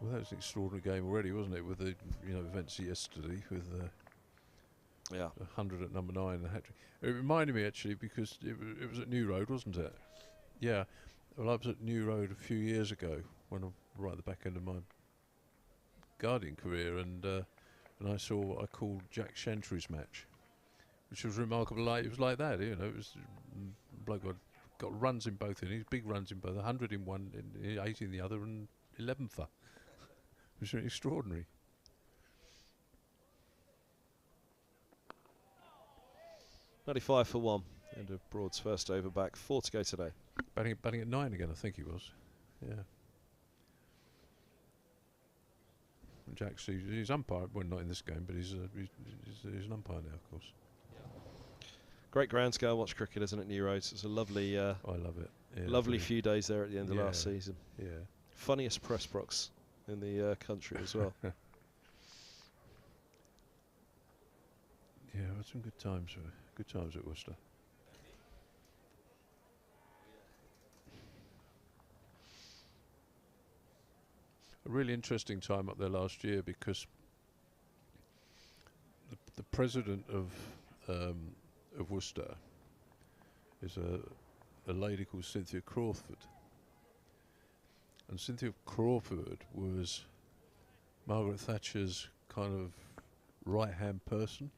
Well, that was an extraordinary game already, wasn't it? With the events yesterday with Yeah. 100 at number 9 and the hat-trick. It reminded me actually because it was at New Road, wasn't it? Yeah. Well, I was at New Road a few years ago when I'm right at the back end of my Guardian career, and I saw what I called Jack Shantry's match, which was remarkable. It was like that, you know. It was bloke got runs in both innings, big runs in both, 100 in one, 80 in the other, and 11 for. It was really extraordinary. 95 for 1. End of Broad's first over back. 4 to go today. Batting at 9 again, I think he was. Yeah. Jack's he's umpire. Well, not in this game, but he's an umpire now, of course. Great grounds, go and watch cricket, isn't it, New Roads? It's a lovely, I love it. Yeah, lovely few days there at the end of last season. Yeah. Funniest press box in the country as well. Yeah, had some good times. Good times at Worcester. A really interesting time up there last year because the president of Worcester is a lady called Cynthia Crawford, And Cynthia Crawford was Margaret Thatcher's kind of right-hand person.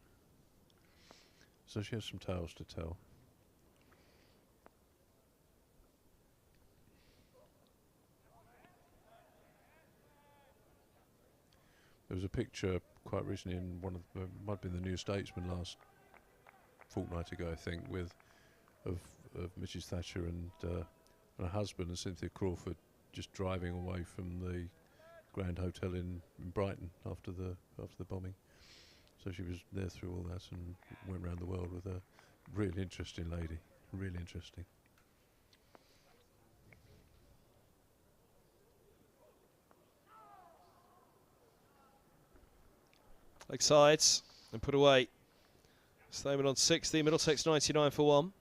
So she has some tales to tell. There was a picture quite recently in one of the, might have been the New Statesman last fortnight ago, I think, with of Mrs. Thatcher and her husband and Cynthia Crawford just driving away from the Grand Hotel in Brighton after the bombing. So she was there through all that and went around the world with a really interesting lady, really interesting. Leg sides and put away. Statement on 60, Middlesex 99 for 1.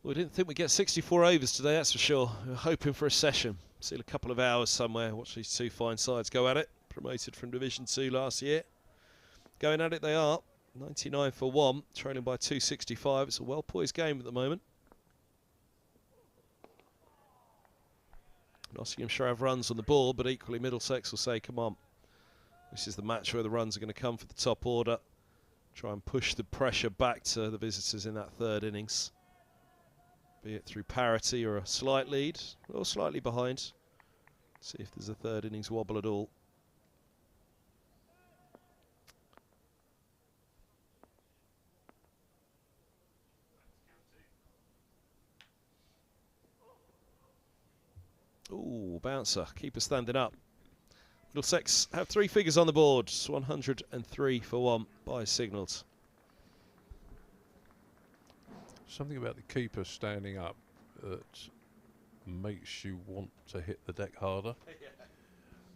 We didn't think we'd get 64 overs today, that's for sure. We were hoping for a session. Still a couple of hours somewhere. Watch these two fine sides go at it. Promoted from Division 2 last year. Going at it they are. 99 for 1, trailing by 265. It's a well-poised game at the moment. Nottinghamshire have runs on the board, but equally Middlesex will say, come on. This is the match where the runs are going to come for the top order. Try and push the pressure back to the visitors in that third innings. Be it through parity or a slight lead, or slightly behind. See if there's a third innings wobble at all. Ooh, bouncer, keeper standing up. Middlesex have 3 figures on the board, 103 for 1 by signalled. Something about the keeper standing up that makes you want to hit the deck harder.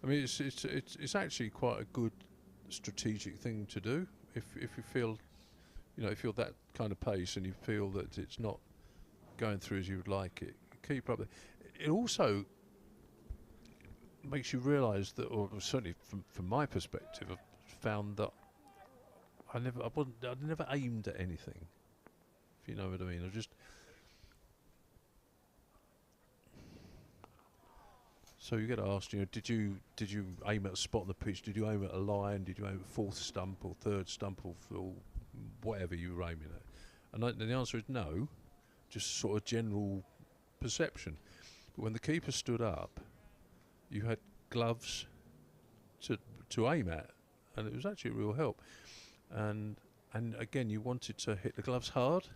I mean, it's actually quite a good strategic thing to do. If you feel, you know, if you're that kind of pace and you feel that it's not going through as you would like it, keep up there. It also makes you realise that, or certainly from my perspective, I've found that I never aimed at anything. If you know what I mean, so you get asked, you know, did you aim at a spot on the pitch? Did you aim at a line? Did you aim at fourth stump or third stump or whatever you were aiming at? And the answer is no, just sort of general perception. But when the keeper stood up, you had gloves to aim at, and it was actually a real help. And again, you wanted to hit the gloves hard.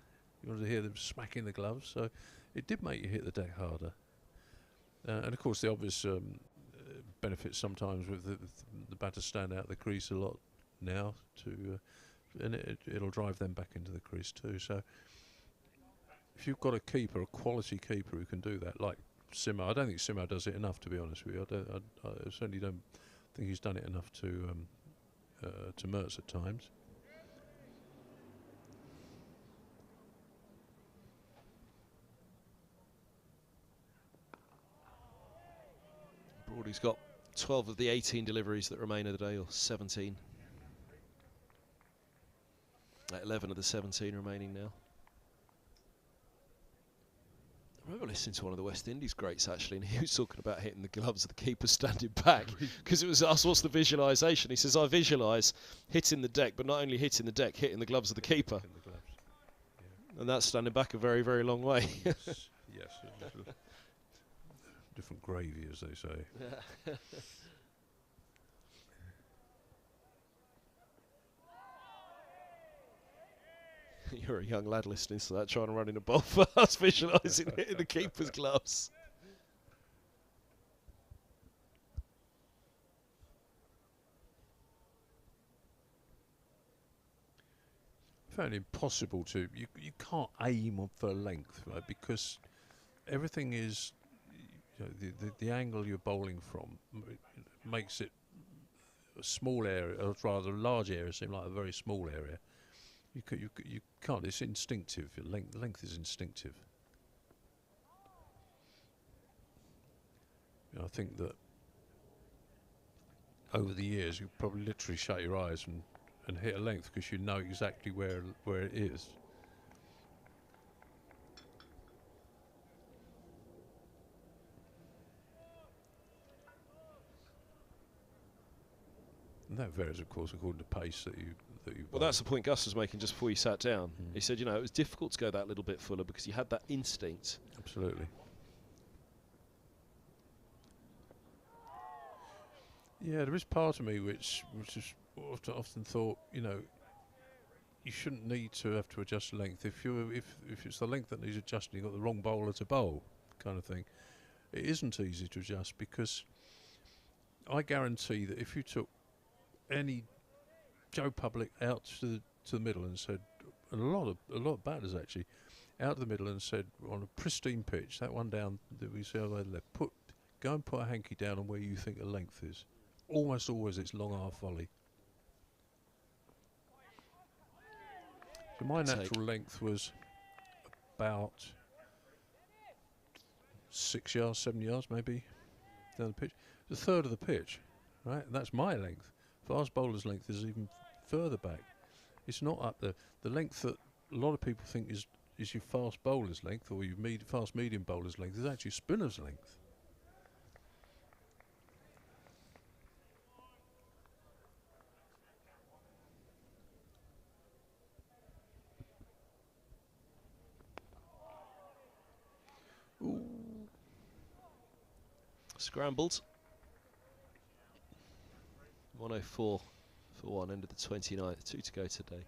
You wanted to hear them smacking the gloves, so it did make you hit the deck harder. And of course, the obvious benefits sometimes with the batters stand out the crease a lot now, and it'll drive them back into the crease too. So if you've got a keeper, a quality keeper who can do that, like Simo, I don't think Simo does it enough, to be honest with you. I certainly don't think he's done it enough to Mertz at times. Broady's got 12 of the 18 deliveries that remain of the day, or 17. 11 of the 17 remaining now. I remember listening to one of the West Indies greats actually, and he was talking about hitting the gloves of the keeper standing back, because it was us. What's the visualisation? He says, I visualise hitting the deck, but not only hitting the deck, hitting the gloves of the keeper, and that's standing back a very, very long way. Yes, different gravy, as they say. You're a young lad listening to that, trying to run in a ball fast, visualising hitting the keeper's gloves. I found it impossible to. You can't aim for length, right? Because everything is, the angle you're bowling from makes it a small area, or rather a large area, seem like a very small area. You can't. It's instinctive. Length is instinctive. I think that over the years you probably literally shut your eyes and hit a length because you know exactly where it is. And that varies, of course, according to pace that you. Well, that's the point Gus was making just before you sat down. He said, it was difficult to go that little bit fuller because you had that instinct. Absolutely. Yeah, there is part of me which is often thought, you shouldn't need to have to adjust length. If it's the length that needs adjusting, you've got the wrong bowler to bowl, kind of thing. It isn't easy to adjust because I guarantee that if you took any Joe Public out to the middle and said, and a lot of batters actually, out to the middle and said on a pristine pitch, that one down that we see over the left, go and put a hanky down on where you think the length is. Almost always it's long half volley. So my natural length was about 6 yards, 7 yards maybe down the pitch. It's a third of the pitch, right? And that's my length. Fast bowler's length is even further back. It's not up there. The length that a lot of people think is your fast bowler's length or your fast medium bowler's length is actually spinner's length. Ooh. Scrambled. 104 for one, end of the 29th, 2 to go today.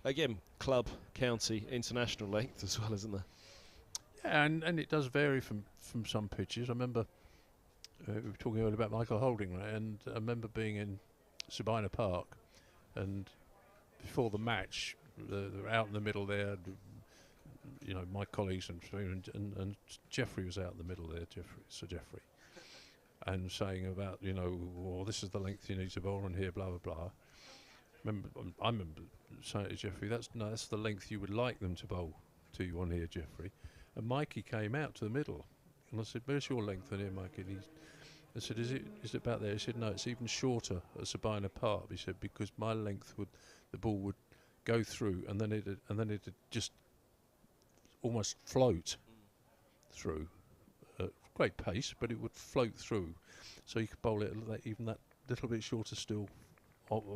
Again, club, county, international length as well, isn't there? Yeah, and it does vary from some pitches. I remember we were talking earlier about Michael Holding, right? And I remember being in Sabina Park, and before the match, they were out in the middle there. My colleagues and Jeffrey was out in the middle there, Sir Jeffrey. And saying about, this is the length you need to bowl on here, blah, blah, blah. I remember saying to Jeffrey, that's the length you would like them to bowl to you on here, Jeffrey. And Mikey came out to the middle. And I said, where's your length on here, Mikey? And I said, is it about there? He said, no, it's even shorter at Sabina Park. He said, because my length the ball would go through and then it'd just almost float through. Great pace, but it would float through, so you could bowl it even that little bit shorter still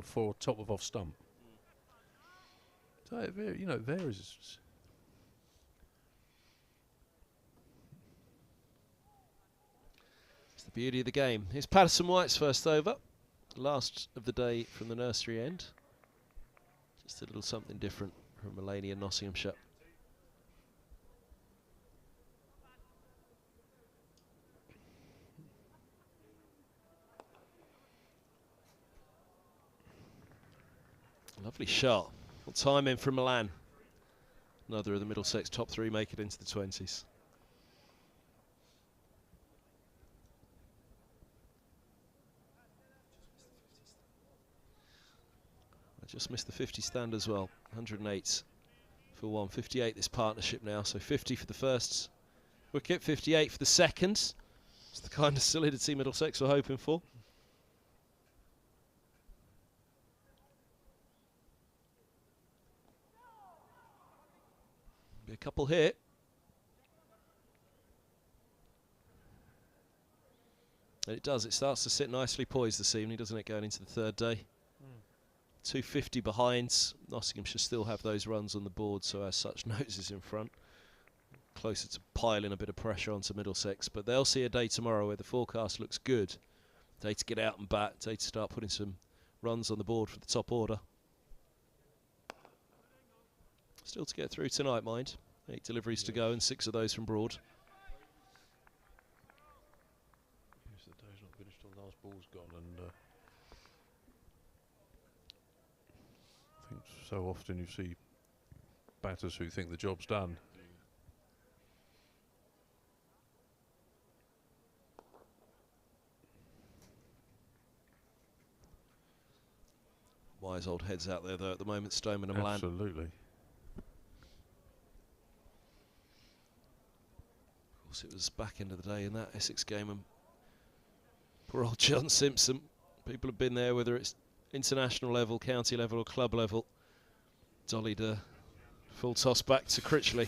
for top of off stump. So it varies. It's the beauty of the game. Here's Patterson White's first over, last of the day from the nursery end. Just a little something different from Mullaney and Nottinghamshire. Lovely shot. Well, time in from Milan. Another of the Middlesex top three make it into the 20s. I just missed the 50 stand as well. 108 for one. 58 this partnership now. So 50 for the first wicket, 58 for the second. It's the kind of solidity Middlesex were hoping for. A couple here. And it does. It starts to sit nicely poised this evening, doesn't it, going into the third day? 250 behind. Nottinghamshire still have those runs on the board, so as such, noses in front. Closer to piling a bit of pressure onto Middlesex, but they'll see a day tomorrow where the forecast looks good. Day to get out and bat, day to start putting some runs on the board for the top order. Still to get through tonight, mind. 8 deliveries to go and 6 of those from Broad. Yes, the day's not finished till the last ball's gone, and I think so often you see batters who think the job's done. Wise old heads out there, though, at the moment, Stoneman and Mullaney. Absolutely. Of course, it was back end of the day in that Essex game, and poor old John Simpson. People have been there, whether it's international level, county level, or club level. Dollied a full toss back to Critchley.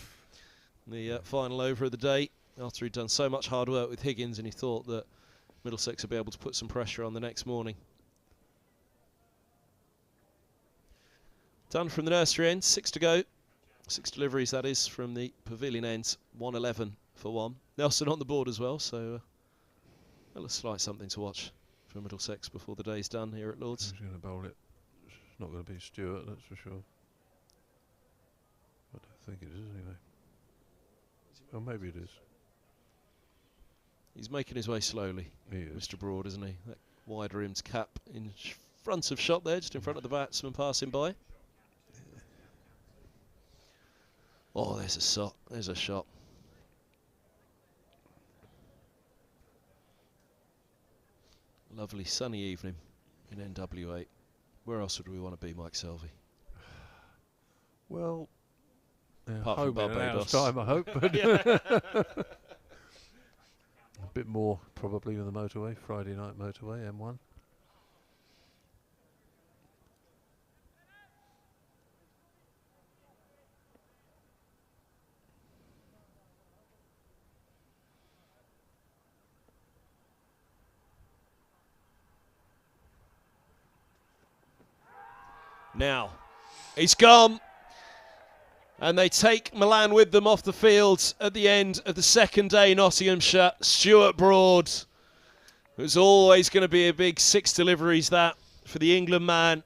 The final over of the day, after he'd done so much hard work with Higgins, and he thought that Middlesex would be able to put some pressure on the next morning. Done from the nursery end, 6 to go. 6 deliveries, that is, from the pavilion end. 111 for 1. Nelson on the board as well, so a slight something to watch for Middlesex before the day's done here at Lord's. Who's going to bowl it? It's not going to be Stewart, that's for sure. I don't think it is, anyway. Well, maybe it is. He's making his way slowly, Mr. Broad, isn't he? That wide-rimmed cap in front of shot there, just in front of the batsman passing by. Oh, there's a shot. There's a shot. Lovely sunny evening in NW8. Where else would we want to be, Mike Selvey? Well, apart from home in an hour's Barbados. time, I hope. But a bit more probably with the motorway, Friday night motorway, M1. Now, he's gone. And they take Milan with them off the field at the end of the second day, Nottinghamshire. Stuart Broad. It was always going to be a big 6 deliveries, that, for the England man.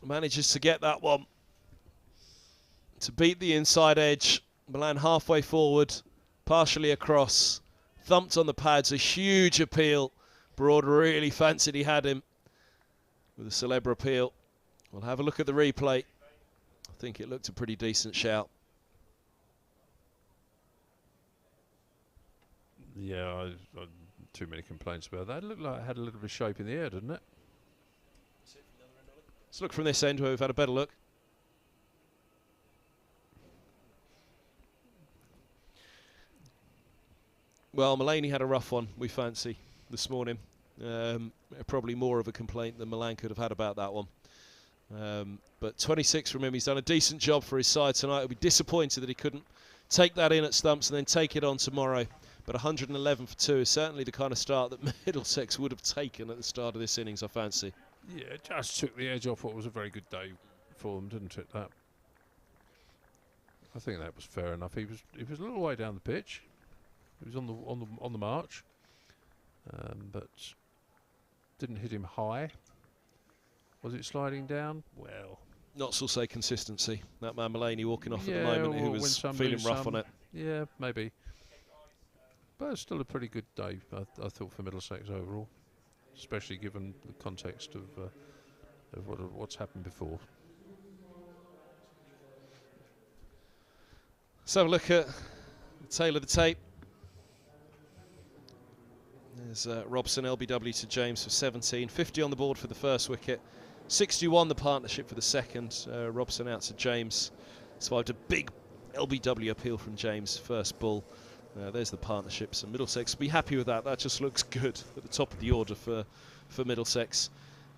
Manages to get that one. To beat the inside edge. Milan halfway forward, partially across. Thumped on the pads, a huge appeal. Broad really fancied he had him with a celebra appeal. We'll have a look at the replay. I think it looked a pretty decent shout. Yeah, too many complaints about that. It looked like it had a little bit of shape in the air, didn't it? Let's look from this end where we've had a better look. Well, Mullaney had a rough one, we fancy, this morning. Probably more of a complaint than Milan could have had about that one. But 26 from him, he's done a decent job for his side tonight. He'll be disappointed that he couldn't take that in at stumps and then take it on tomorrow. But 111 for 2 is certainly the kind of start that Middlesex would have taken at the start of this innings, I fancy. Yeah, it just took the edge off what was a very good day for them, didn't it? That, I think that was fair enough. He was a little way down the pitch. He was on the march, but didn't hit him high. Was it sliding down? Well, Not so say consistency. That man Mullaney walking off at the yeah, moment, who or was when some feeling lose rough some. on it. Yeah, maybe. But it's still a pretty good day, I thought, for Middlesex overall, especially given the context of what's happened before. Let's have a look at the tail of the tape. There's Robson, LBW to James for 17. 50 on the board for the first wicket. 61 the partnership for the second. Robson out to James. Survived a big LBW appeal from James, first ball. There's the partnerships, and Middlesex will be happy with that. That just looks good at the top of the order for Middlesex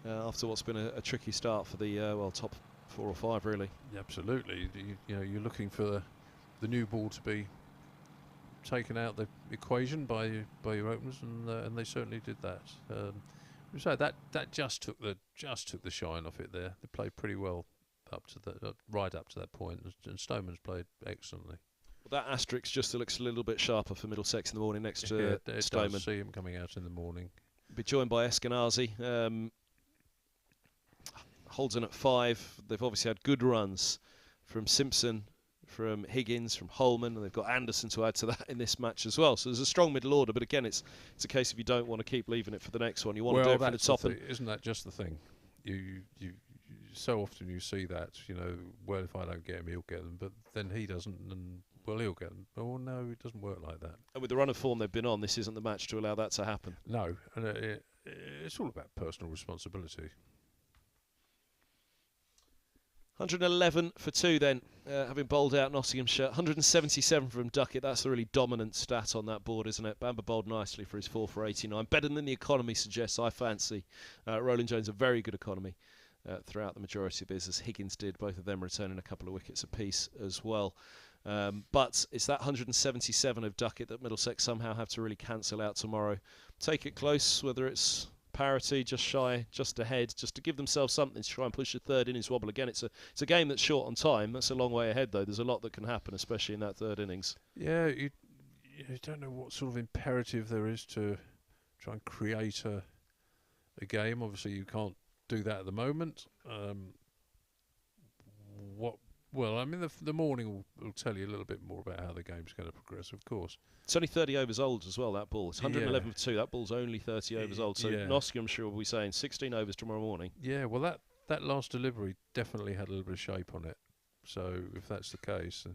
after what's been a tricky start for the top 4 or 5 really. Yeah, absolutely. You know, you're looking for the new ball to be taken out. They've equation by your openers, and they certainly did that. So that just took the shine off it there. They played pretty well up to right up to that point, and Stoneman's played excellently. Well, that asterisk just looks a little bit sharper for Middlesex in the morning next to Stoneman. Does see him coming out in the morning. Be joined by Eskenazi. Holden at 5. They've obviously had good runs from Simpson, from Higgins, from Holman, and they've got Anderson to add to that in this match as well. So there's a strong middle order, but again, it's a case of you don't want to keep leaving it for the next one. You want to do it from the top. Isn't that just the thing? You so often you see that, well, if I don't get him, he'll get them, but then he doesn't, and well, he'll get them. Oh no, it doesn't work like that. And with the run of form they've been on, this isn't the match to allow that to happen. No, and it's all about personal responsibility. 111 for 2 then, having bowled out Nottinghamshire. 177 from Duckett. That's the really dominant stat on that board, isn't it? Bamber bowled nicely for his 4 for 89. Better than the economy suggests, I fancy. Roland Jones, a very good economy throughout the majority of his, as Higgins did. Both of them returning a couple of wickets apiece as well. But it's that 177 of Duckett that Middlesex somehow have to really cancel out tomorrow. Take it close, whether it's parity, just shy, just ahead, just to give themselves something to try and push the third innings wobble. Again, it's a game that's short on time. That's a long way ahead, though. There's a lot that can happen, especially in that third innings. Yeah, you don't know what sort of imperative there is to try and create a game. Obviously, you can't do that at the moment. Well, I mean, the morning will tell you a little bit more about how the game's going to progress, of course. It's only 30 overs old as well, that ball. It's 111 for 2. That ball's only 30 overs old. So Nottinghamshire will be saying 16 overs tomorrow morning. Yeah, well, that last delivery definitely had a little bit of shape on it. So if that's the case,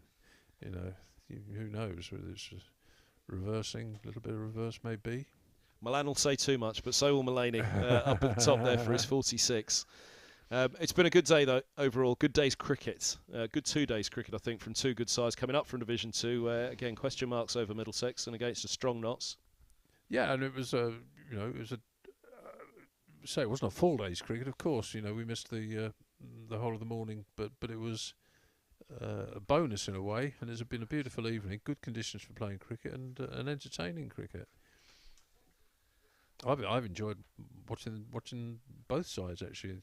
who knows whether it's reversing, a little bit of reverse maybe. Mullaney will say too much, but so will Mullaney up at the top there for his 46. It's been a good day, though, overall. Good day's cricket. Good 2 days cricket, I think, from 2 good sides coming up from Division 2. Again, question marks over Middlesex and against a strong Notts. Yeah, and it was it wasn't a full day's cricket, of course. We missed the whole of the morning, but it was a bonus in a way, and it's been a beautiful evening. Good conditions for playing cricket and entertaining cricket. I've enjoyed watching both sides, actually.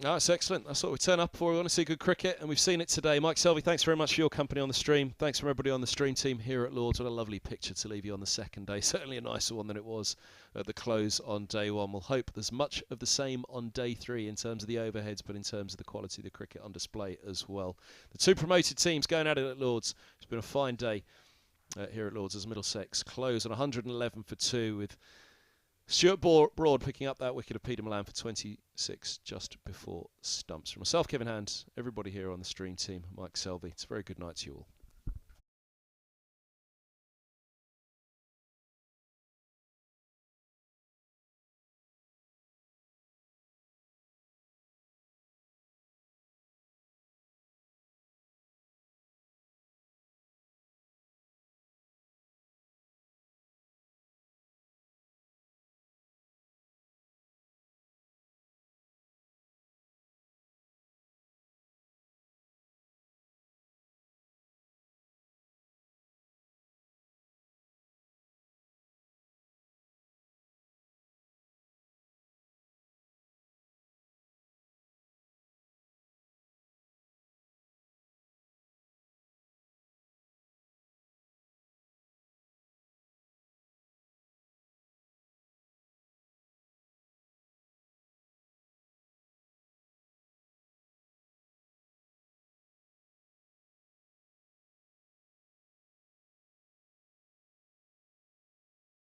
No, it's excellent. That's what we turn up for. We want to see good cricket, and we've seen it today. Mike Selvey, thanks very much for your company on the stream. Thanks from everybody on the stream team here at Lords. What a lovely picture to leave you on the second day. Certainly a nicer one than it was at the close on day 1. We'll hope there's much of the same on day 3 in terms of the overheads, but in terms of the quality of the cricket on display as well. The 2 promoted teams going at it at Lords. It's been a fine day here at Lords as Middlesex close on 111 for 2 with Stuart Broad picking up that wicket of Peter Milan for 26 just before stumps. From myself, Kevin Hand, everybody here on the stream team, Mike Selvey. It's a very good night to you all.